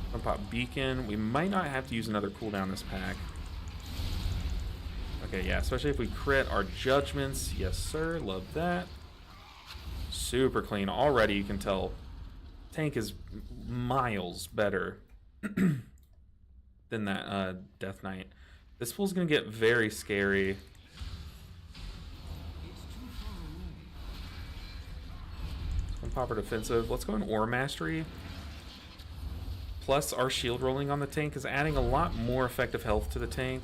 I'm gonna pop beacon. We might not have to use another cooldown this pack. Okay, yeah, especially if we crit our judgments. Yes, sir. Love that. Super clean. Already you can tell tank is miles better than that Death Knight. This pool's gonna get very scary. Popper defensive. Let's go in Aura Mastery. Plus our shield rolling on the tank is adding a lot more effective health to the tank.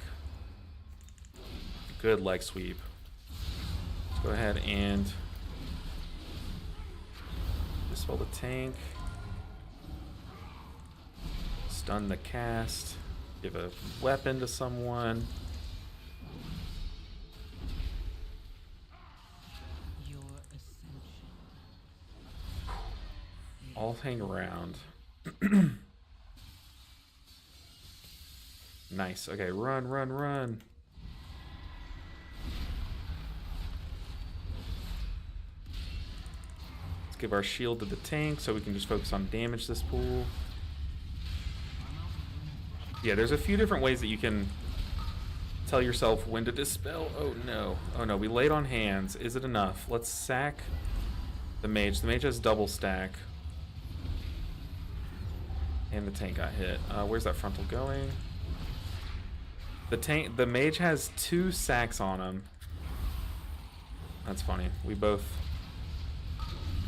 Good leg sweep. Let's go ahead and dispel the tank. Stun the cast. Give a weapon to someone. I'll hang around. Nice. Okay, run, run, run. Let's give our shield to the tank so we can just focus on damage this pool. Yeah, there's a few different ways that you can tell yourself when to dispel. Oh no. Oh no, we laid on hands. Is it enough? Let's sack the mage. The mage has double stack. And the tank got hit. Where's that frontal going? The mage has 2 sacks on him. That's funny. We both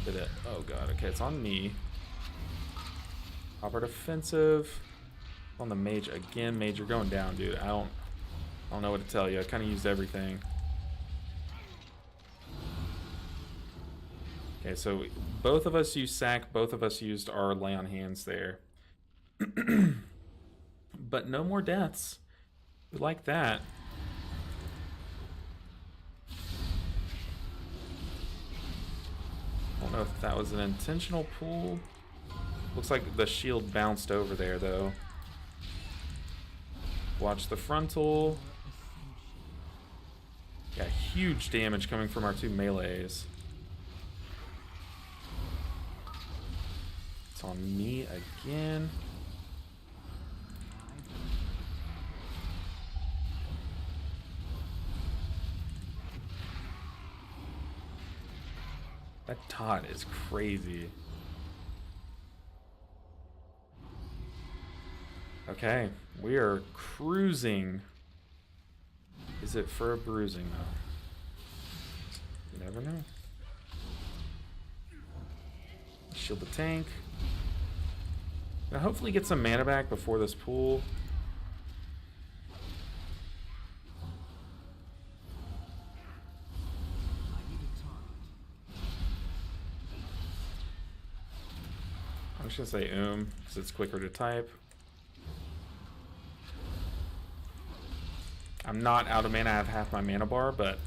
did it. Oh god. Okay, it's on me. Popper defensive. On the mage again. Mage, you're going down, dude. I don't know what to tell you. I kind of used everything. Okay, so both of us used sack. Both of us used our lay on hands there. But no more deaths. We like that. I don't know if that was an intentional pull. Looks like the shield bounced over there though. Watch the frontal. Yeah, huge damage coming from our 2 melees. It's on me again. That Todd is crazy. Okay, we are cruising. Is it for a bruising though? You never know. Shield the tank. Now hopefully get some mana back before this pool. I'm just gonna say because it's quicker to type. I'm not out of mana. I have half my mana bar, but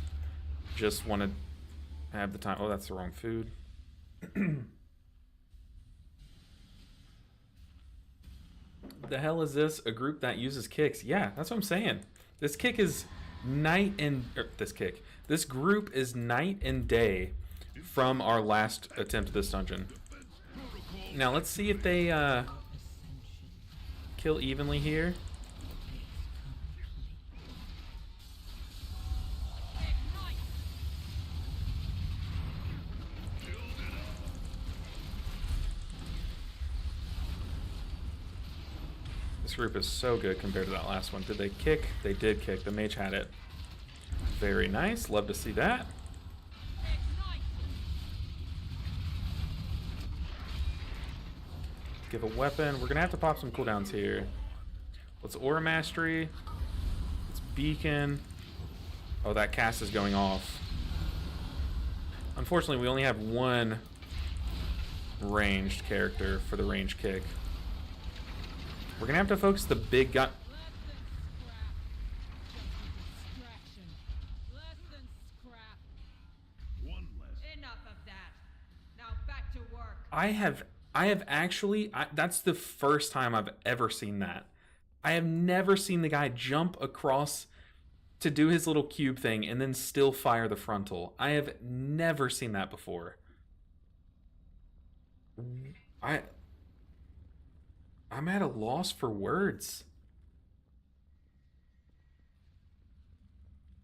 just want to have the time. Oh, that's the wrong food. The hell is this? A group that uses kicks? Yeah, that's what I'm saying. This kick is night and this group is night and day from our last attempt at this dungeon. Now let's see if they Ascension kill evenly here. is complete. Ignite! This group is so good compared to that last one. Did they kick? They did kick. The mage had it. Very nice. Love to see that. Ignite! Give a weapon. We're going to have to pop some cooldowns here. Let's Aura Mastery. Let's Beacon. Oh, that cast is going off. Unfortunately, we only have one ranged character for the range kick. We're going to have to focus the big gun. Less than scrap. One less. Enough of that. Now back to work. I have actually, that's the first time I've ever seen that. I have never seen the guy jump across to do his little cube thing and then still fire the frontal. I have never seen that before. I'm at a loss for words.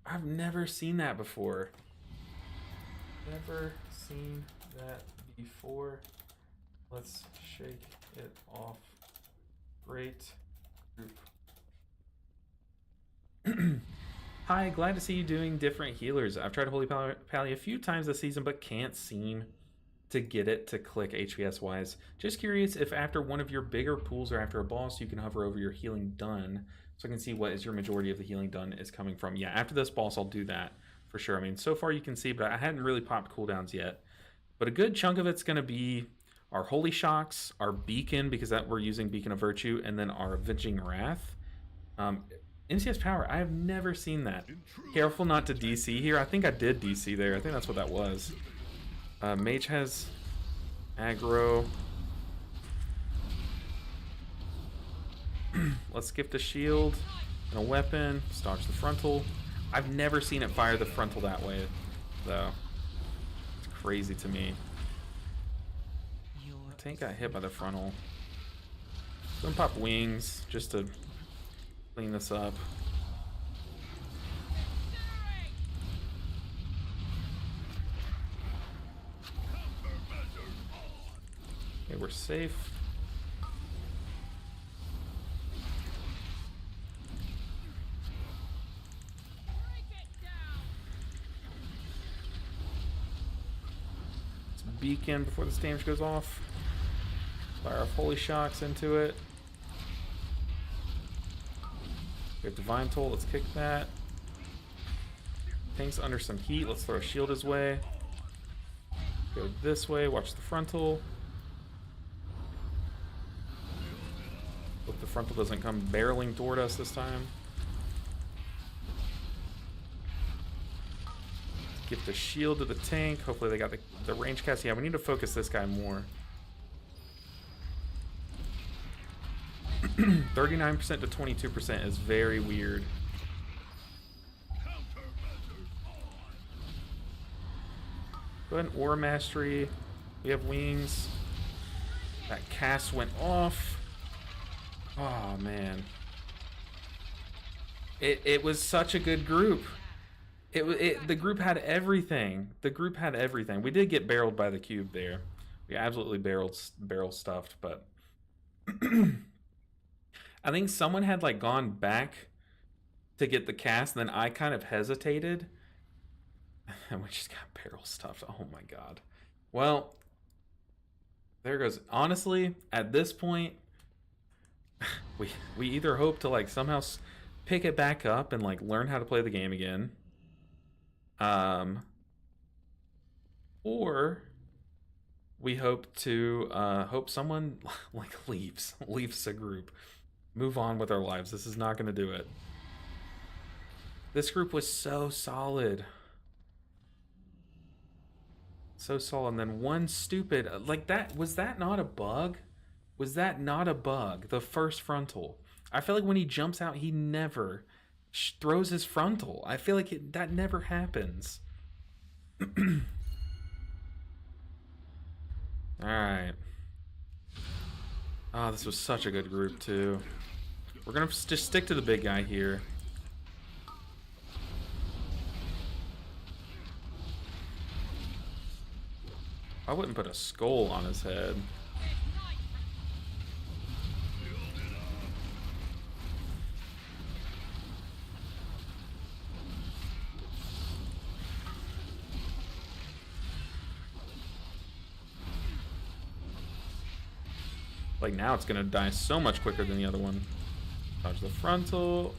I've never seen that before. Never seen that before. Let's shake it off. Great group. Hi, glad to see you doing different healers. I've tried Holy Pally a few times this season, but can't seem to get it to click HPS wise. Just curious if after one of your bigger pools or after a boss, you can hover over your healing done, so I can see what is your majority of the healing done is coming from. Yeah, after this boss, I'll do that for sure. I mean, so far you can see, but I hadn't really popped cooldowns yet. But a good chunk of it's going to be our Holy Shocks, our Beacon, because that we're using Beacon of Virtue, and then our Avenging Wrath. NCS Power, I have never seen that. Careful not to DC here. I think I did DC there. I think that's what that was. Mage has aggro. Let's gift a shield and a weapon. Dodge the frontal. I've never seen it fire the frontal that way, though. It's crazy to me. Your Tank got hit by the frontal. Gonna pop wings just to clean this up. Okay, we're safe. Let's beacon before this damage goes off. Fire our Holy Shocks into it. We have Divine Toll, let's kick that. Tank's under some heat, let's throw a shield his way. Go this way, watch the frontal. Hope the frontal doesn't come barreling toward us this time. Give the shield to the tank. Hopefully they got the range cast. Yeah, we need to focus this guy more. 39% to 22% is very weird. Go ahead and Aura Mastery. We have wings. That cast went off. Oh, man. It was such a good group. The group had everything. The group had everything. We did get barreled by the cube there. We absolutely barrel stuffed, but I think someone had like gone back to get the cast, and then I kind of hesitated, and we just got barrel stuffed. Oh my god. Well, there goes. Honestly, at this point, we either hope to like somehow pick it back up and like learn how to play the game again, or we hope to hope someone like leaves the group, move on with our lives. This is not going to do it. This group was so solid. So solid. And then one stupid, like that, was that not a bug? Was that not a bug? The first frontal. I feel like when he jumps out, he never throws his frontal. I feel like that never happens. Alright. Oh, this was such a good group, too. We're gonna just stick to the big guy here. I wouldn't put a skull on his head. Like, now it's gonna die so much quicker than the other one. Dodge the frontal.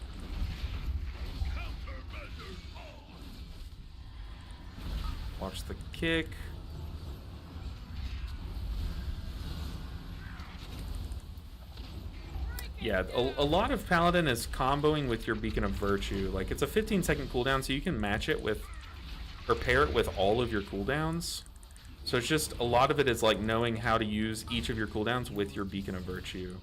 Watch the kick. Yeah, a lot of Paladin is comboing with your Beacon of Virtue. Like, it's a 15-second cooldown, so you can match it with, or pair it with all of your cooldowns. So it's just, a lot of it is like knowing how to use each of your cooldowns with your Beacon of Virtue.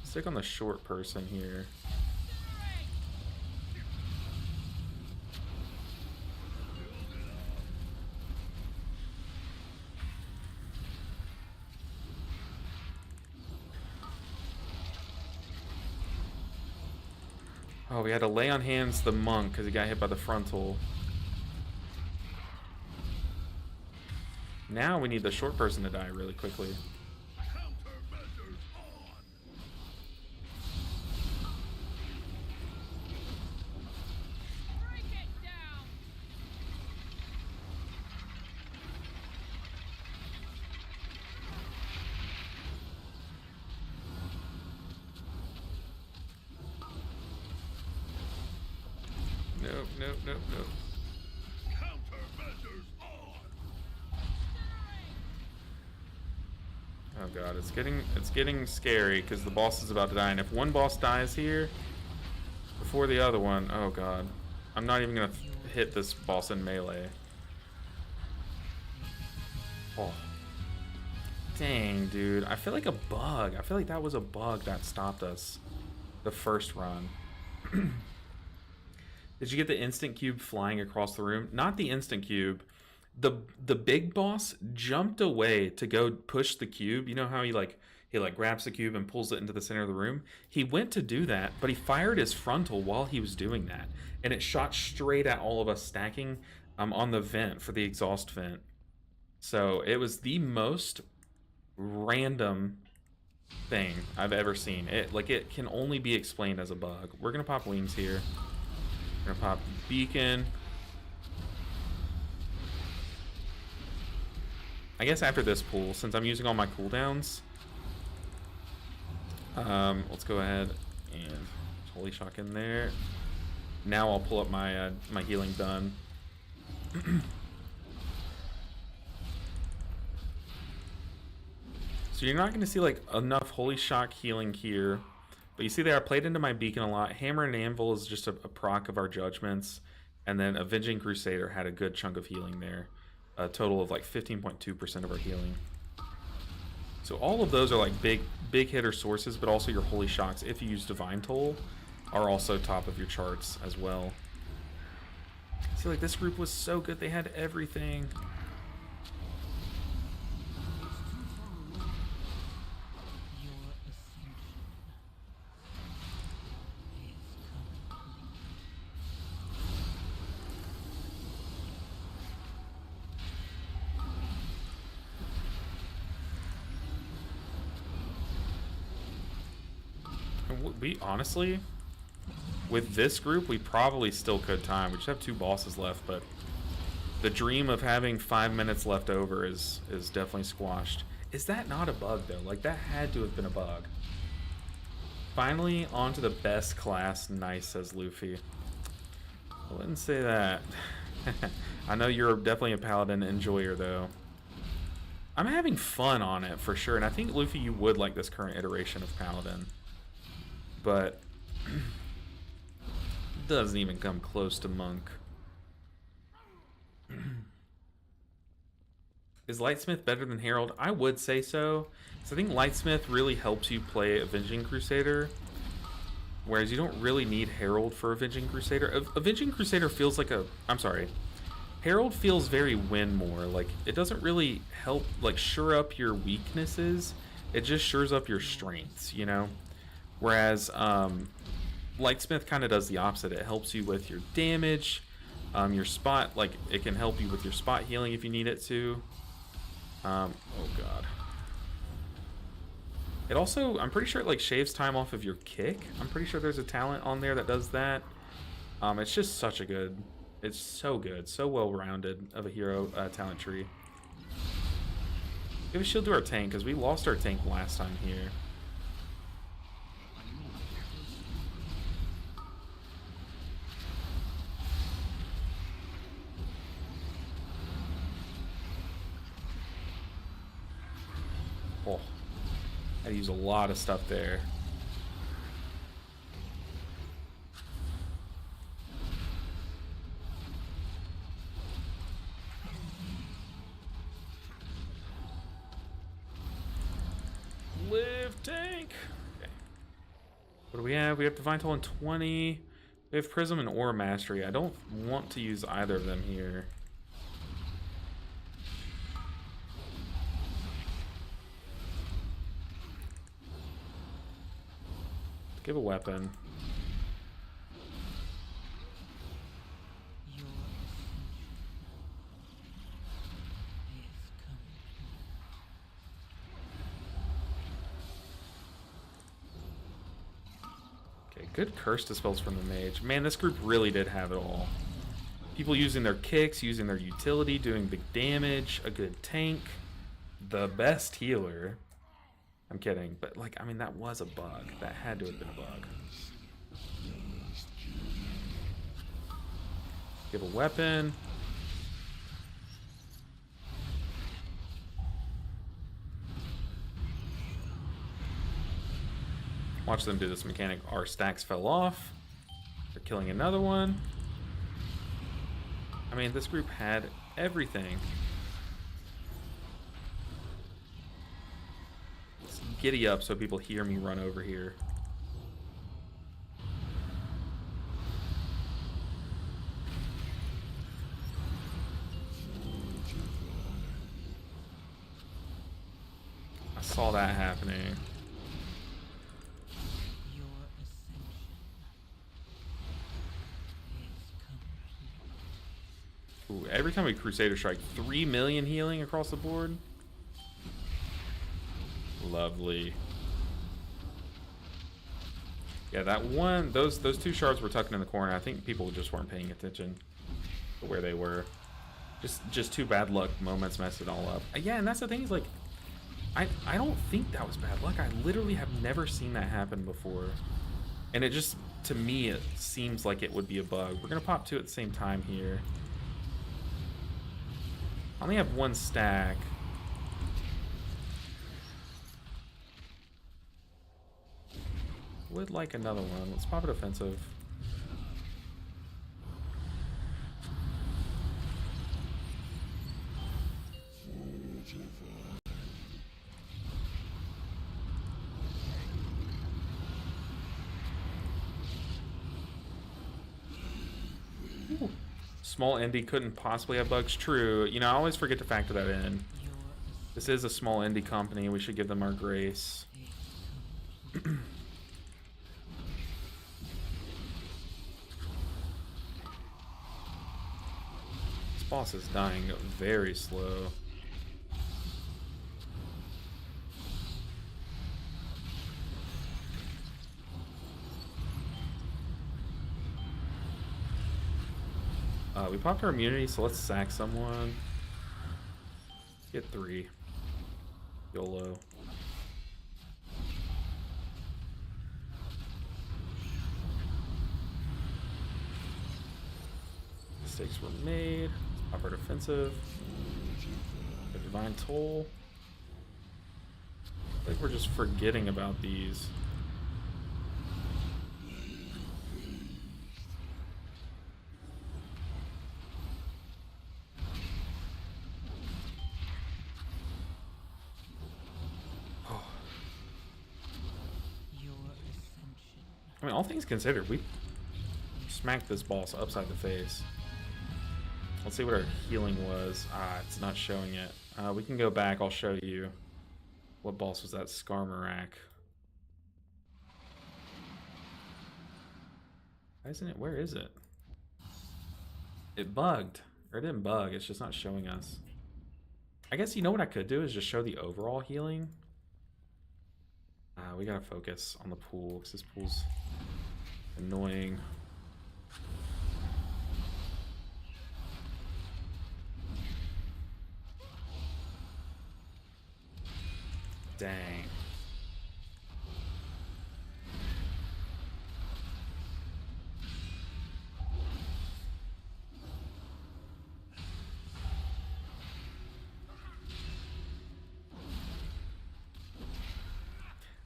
Stick on the short person here. Oh, we had to lay on hands the monk because he got hit by the frontal. Now we need the short person to die really quickly. Nope, nope, nope, nope. Oh god, it's getting scary because the boss is about to die, and if one boss dies here before the other one, oh god, I'm not even gonna hit this boss in melee. Oh, dang, dude, I feel like a bug. I feel like that was a bug that stopped us the first run. Did you get the instant cube flying across the room? Not the instant cube. The big boss jumped away to go push the cube. You know how he grabs the cube and pulls it into the center of the room? He went to do that, but he fired his frontal while he was doing that, and it shot straight at all of us stacking on the vent for the exhaust vent. So it was the most random thing I've ever seen. It can only be explained as a bug. We're gonna pop wings here. We're gonna pop beacon. I guess after this pool, since I'm using all my cooldowns, let's go ahead and holy shock in there. Now I'll pull up my my healing done. So you're not going to see like enough holy shock healing here, but you see there I played into my beacon a lot. Hammer and Anvil is just a proc of our judgments, and then Avenging Crusader had a good chunk of healing there. A total of like 15.2% of our healing. So all of those are like big hitter sources, but also your holy shocks, if you use Divine Toll, are also top of your charts as well. See, like this group was so good, they had everything. We honestly, with this group, we probably still could time. We just have 2 bosses left, but the dream of having 5 minutes left over is definitely squashed. Is that not a bug though? Like that had to have been a bug. Finally, on to the best class. Nice, says Luffy. I wouldn't say that. I know you're definitely a paladin enjoyer though. I'm having fun on it for sure, and I think Luffy, you would like this current iteration of paladin. But doesn't even come close to Monk. Is Lightsmith better than Herald? I would say so. So I think Lightsmith really helps you play Avenging Crusader. Whereas you don't really need Herald for Avenging Crusader. Avenging Crusader feels like a... I'm sorry. Herald feels very win more. Like, it doesn't really help, like, shore up your weaknesses. It just shores up your strengths, you know? Whereas, Lightsmith kind of does the opposite. It helps you with your damage, your spot, like, it can help you with your spot healing if you need it to. Oh, God. It also, I'm pretty sure it, like, shaves time off of your kick. I'm pretty sure there's a talent on there that does that. It's just such a good... It's so good, so well-rounded of a hero talent tree. Give a shield to our tank, because we lost our tank last time here. Oh, I use a lot of stuff there. Live tank. Okay. What do we have? We have Divine Toll in 20. We have Prism and Aura Mastery. I don't want to use either of them here. Give a weapon. Okay, good curse dispels from the mage. Man, this group really did have it all. People using their kicks, using their utility, doing big damage, a good tank, the best healer. I'm kidding, but like, I mean, that was a bug. That had to have been a bug. Give a weapon. Watch them do this mechanic. Our stacks fell off. They're killing another one. I mean, this group had everything. Let's giddy up so people hear me run over here. I saw that happening. Ooh, every time we Crusader Strike, 3 million healing across the board. Lovely. Yeah, that one, those two shards were tucked in the corner. I think people just weren't paying attention to where they were. Just two bad luck moments messed it all up. Yeah, and that's the thing is, like, I don't think that was bad luck. I literally have never seen that happen before. And it just, to me, it seems like it would be a bug. We're gonna pop two at the same time here. I only have one stack. Would like another one. Let's pop it offensive. Ooh. Small indie couldn't possibly have bugs. True. You know, I always forget to factor that in. This is a small indie company. We should give them our grace. This boss is dying very slow. We popped our immunity, so let's sack someone. Get 3. YOLO. Mistakes were made. Pop our defensive. A Divine Toll. I think we're just forgetting about these. I mean, all things considered, we smacked this boss upside the face. Let's see what our healing was. Ah, it's not showing it. We can go back. I'll show you. What boss was that? Skarmorak. Why isn't it? Where is it? It bugged. Or it didn't bug. It's just not showing us. I guess you know what I could do is just show the overall healing. We gotta focus on the pool because this pool's annoying. Dang.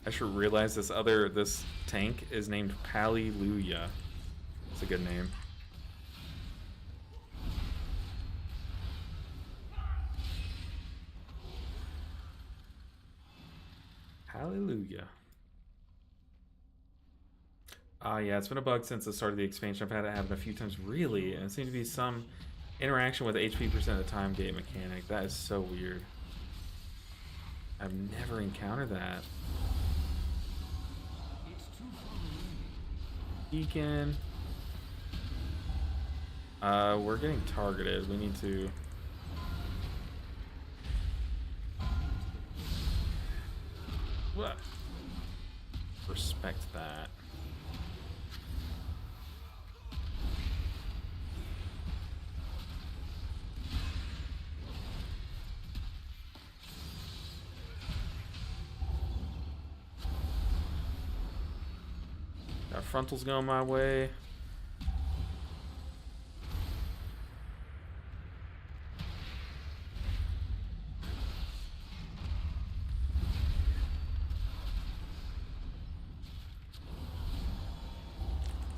I should realize this tank is named Hallelujah. It's a good name. Hallelujah. Yeah, it's been a bug since the start of the expansion. I've had it happen a few times, really, and it seems to be some interaction with HP percent of the time gate mechanic. That is so weird. I've never encountered that. Beacon. We're getting targeted. We need to... What? Respect that. Got frontals going my way.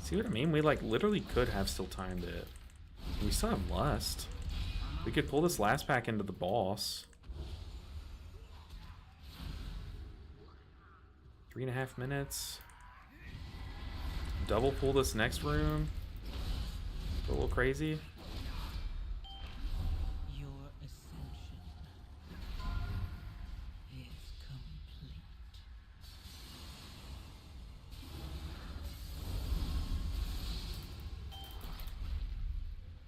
See what I mean? We like literally could have still timed it. We still have lust. We could pull this last pack into the boss. 3.5 minutes. Double pull this next room. A little crazy. Your ascension is complete.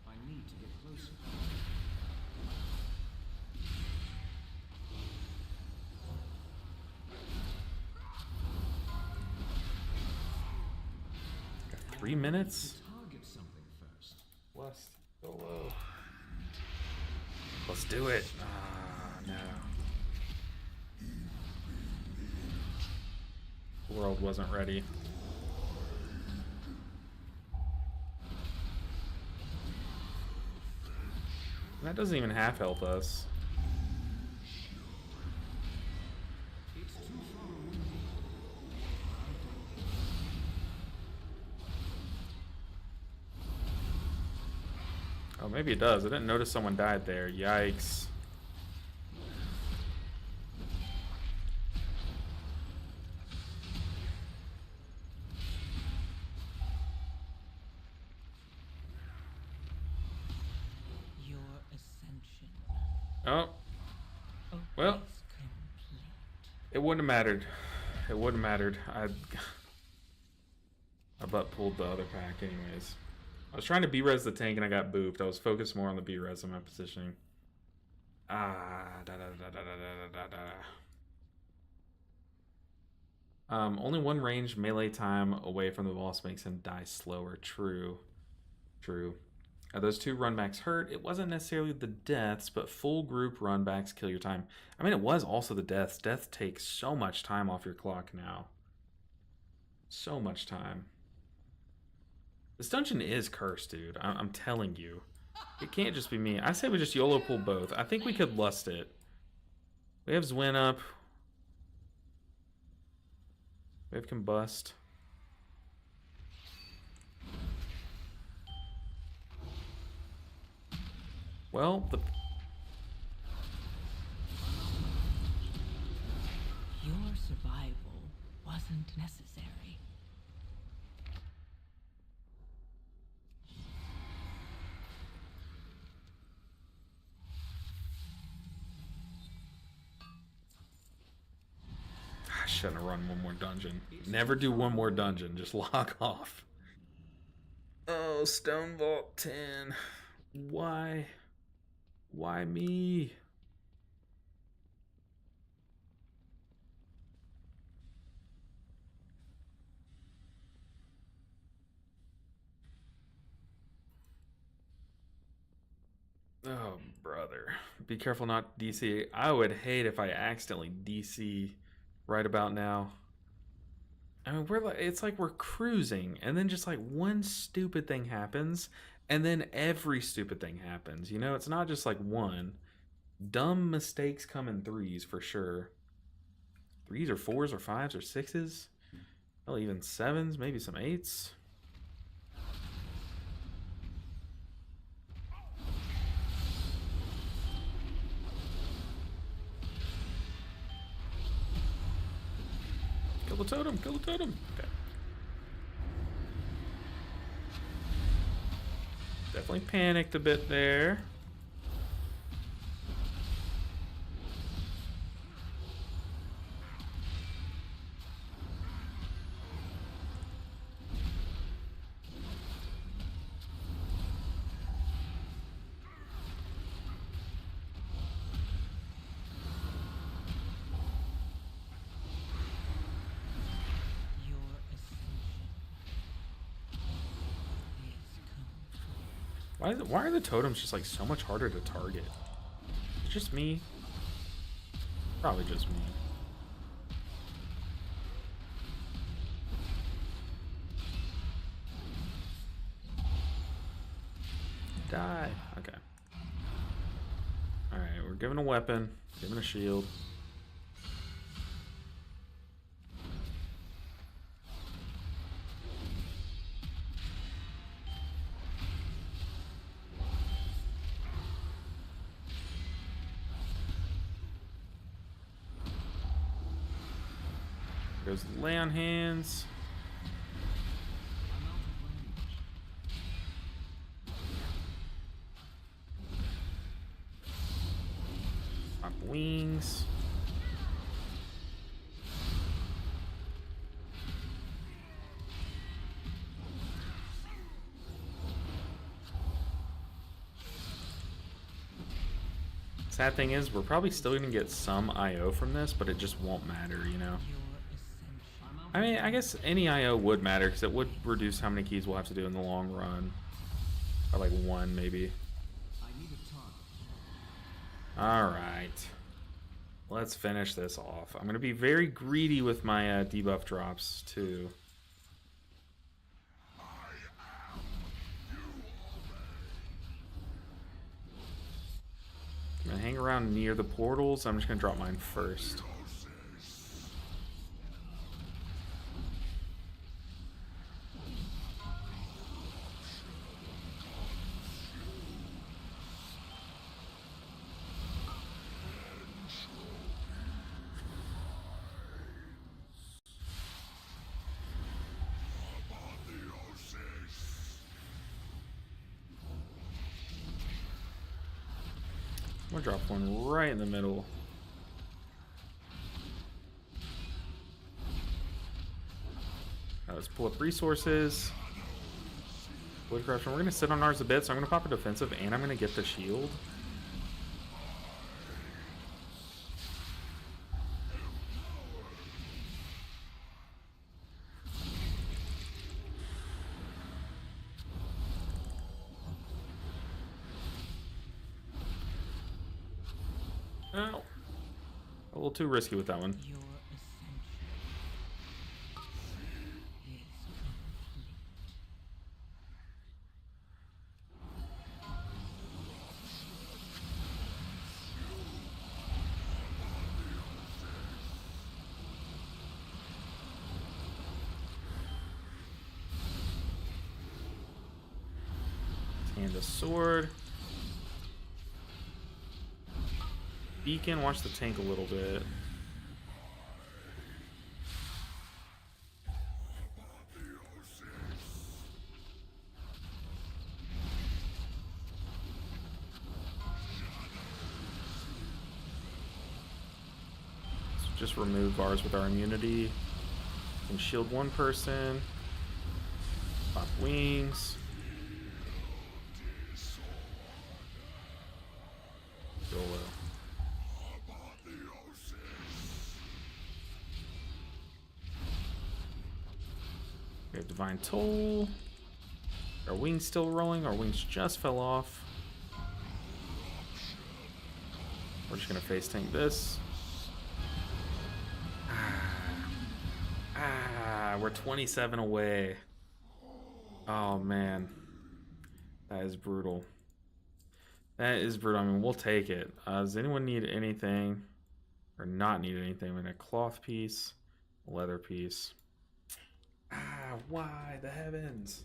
I need to get closer. Got 3 minutes. Target something first. Lust. Go low. Let's do it. Ah, no. The world wasn't ready. That doesn't even half help us. It's too far away. Oh, maybe it does. I didn't notice someone died there. Yikes. Your ascension Oh, well, is complete. it wouldn't have mattered. It wouldn't have mattered. I butt pulled the other pack anyways. I was trying to B-res the tank and I got booped. I was focused more on the B-res of my positioning. Only one range melee time away from the boss makes him die slower. True. True. Those 2 runbacks hurt. It wasn't necessarily the deaths, but full group runbacks kill your time. I mean, it was also the deaths. Death takes so much time off your clock now. So much time. This dungeon is cursed, dude. I'm telling you. It can't just be me. I say we just YOLO pull both. I think we could lust it. We have Zwin up. We have Combust. Well, Your survival wasn't necessary. shouldn't have run one more dungeon. Never do one more dungeon. Just log off. Oh, Stone Vault 10. Why? Why me? Oh, brother. Be careful not DC. I would hate if I accidentally DC right about now. I mean, it's like we're cruising, and then just like one stupid thing happens, and then every stupid thing happens. You know, it's not just like one. Dumb mistakes come in threes for sure. Threes or fours or fives or sixes. Hell, even sevens, maybe some eights. Kill the totem, kill the totem. Okay. Definitely panicked a bit there. Why are the totems just like so much harder to target? It's just me. Probably just me. Die. Okay. Alright, we're given a weapon, given a shield. Goes lay on hands. Pop wings. Sad thing is, we're probably still gonna get some IO from this, but it just won't matter, you know? I mean, I guess any IO would matter, because it would reduce how many keys we'll have to do in the long run. By like one, maybe. Alright. Let's finish this off. I'm gonna be very greedy with my debuff drops, too. I'm gonna hang around near the portals. I'm just gonna drop mine first. I'm gonna drop one right in the middle. Let's pull up resources. Wood corruption. We're gonna sit on ours a bit, so I'm gonna pop a defensive and I'm gonna get the shield. Oh, a little too risky with that one. And a sword. Beacon, watch the tank a little bit. just remove ours with our immunity. Can shield one person. Pop wings. Solo. We have Divine Toll. Our wings still rolling. Our wings just fell off. We're just gonna face tank this. We're 27 away. Oh man, that is brutal. That is brutal. I mean, we'll take it. Does anyone need anything or not need anything? We need a cloth piece, a leather piece. Why the heavens?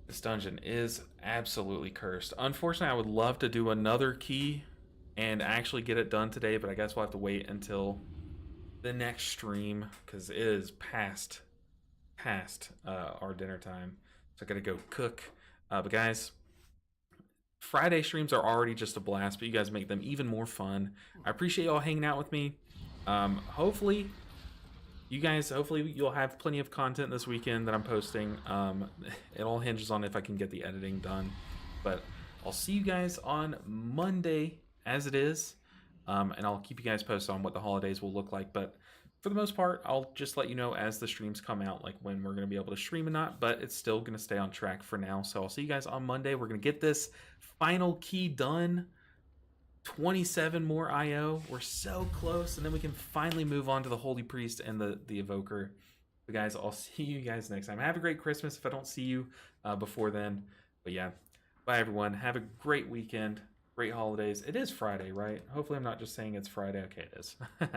This dungeon is absolutely cursed. Unfortunately, I would love to do another key and actually get it done today, but I guess we'll have to wait until the next stream because it is past our dinner time. So I gotta go cook. But guys, Friday streams are already just a blast, but you guys make them even more fun. I appreciate y'all hanging out with me. Hopefully you'll have plenty of content this weekend that I'm posting. It all hinges on if I can get the editing done. But I'll see you guys on Monday as it is. And I'll keep you guys posted on what the holidays will look like. But for the most part, I'll just let you know as the streams come out, like when we're going to be able to stream and not. But it's still going to stay on track for now. So I'll see you guys on Monday. We're going to get this final key done. 27 more IO. We're so close. And then we can finally move on to the Holy Priest and the Evoker. But guys, I'll see you guys next time. Have a great Christmas if I don't see you before then. But yeah, bye everyone. Have a great weekend. Great holidays. It is Friday, right? Hopefully I'm not just saying it's Friday. Okay, it is.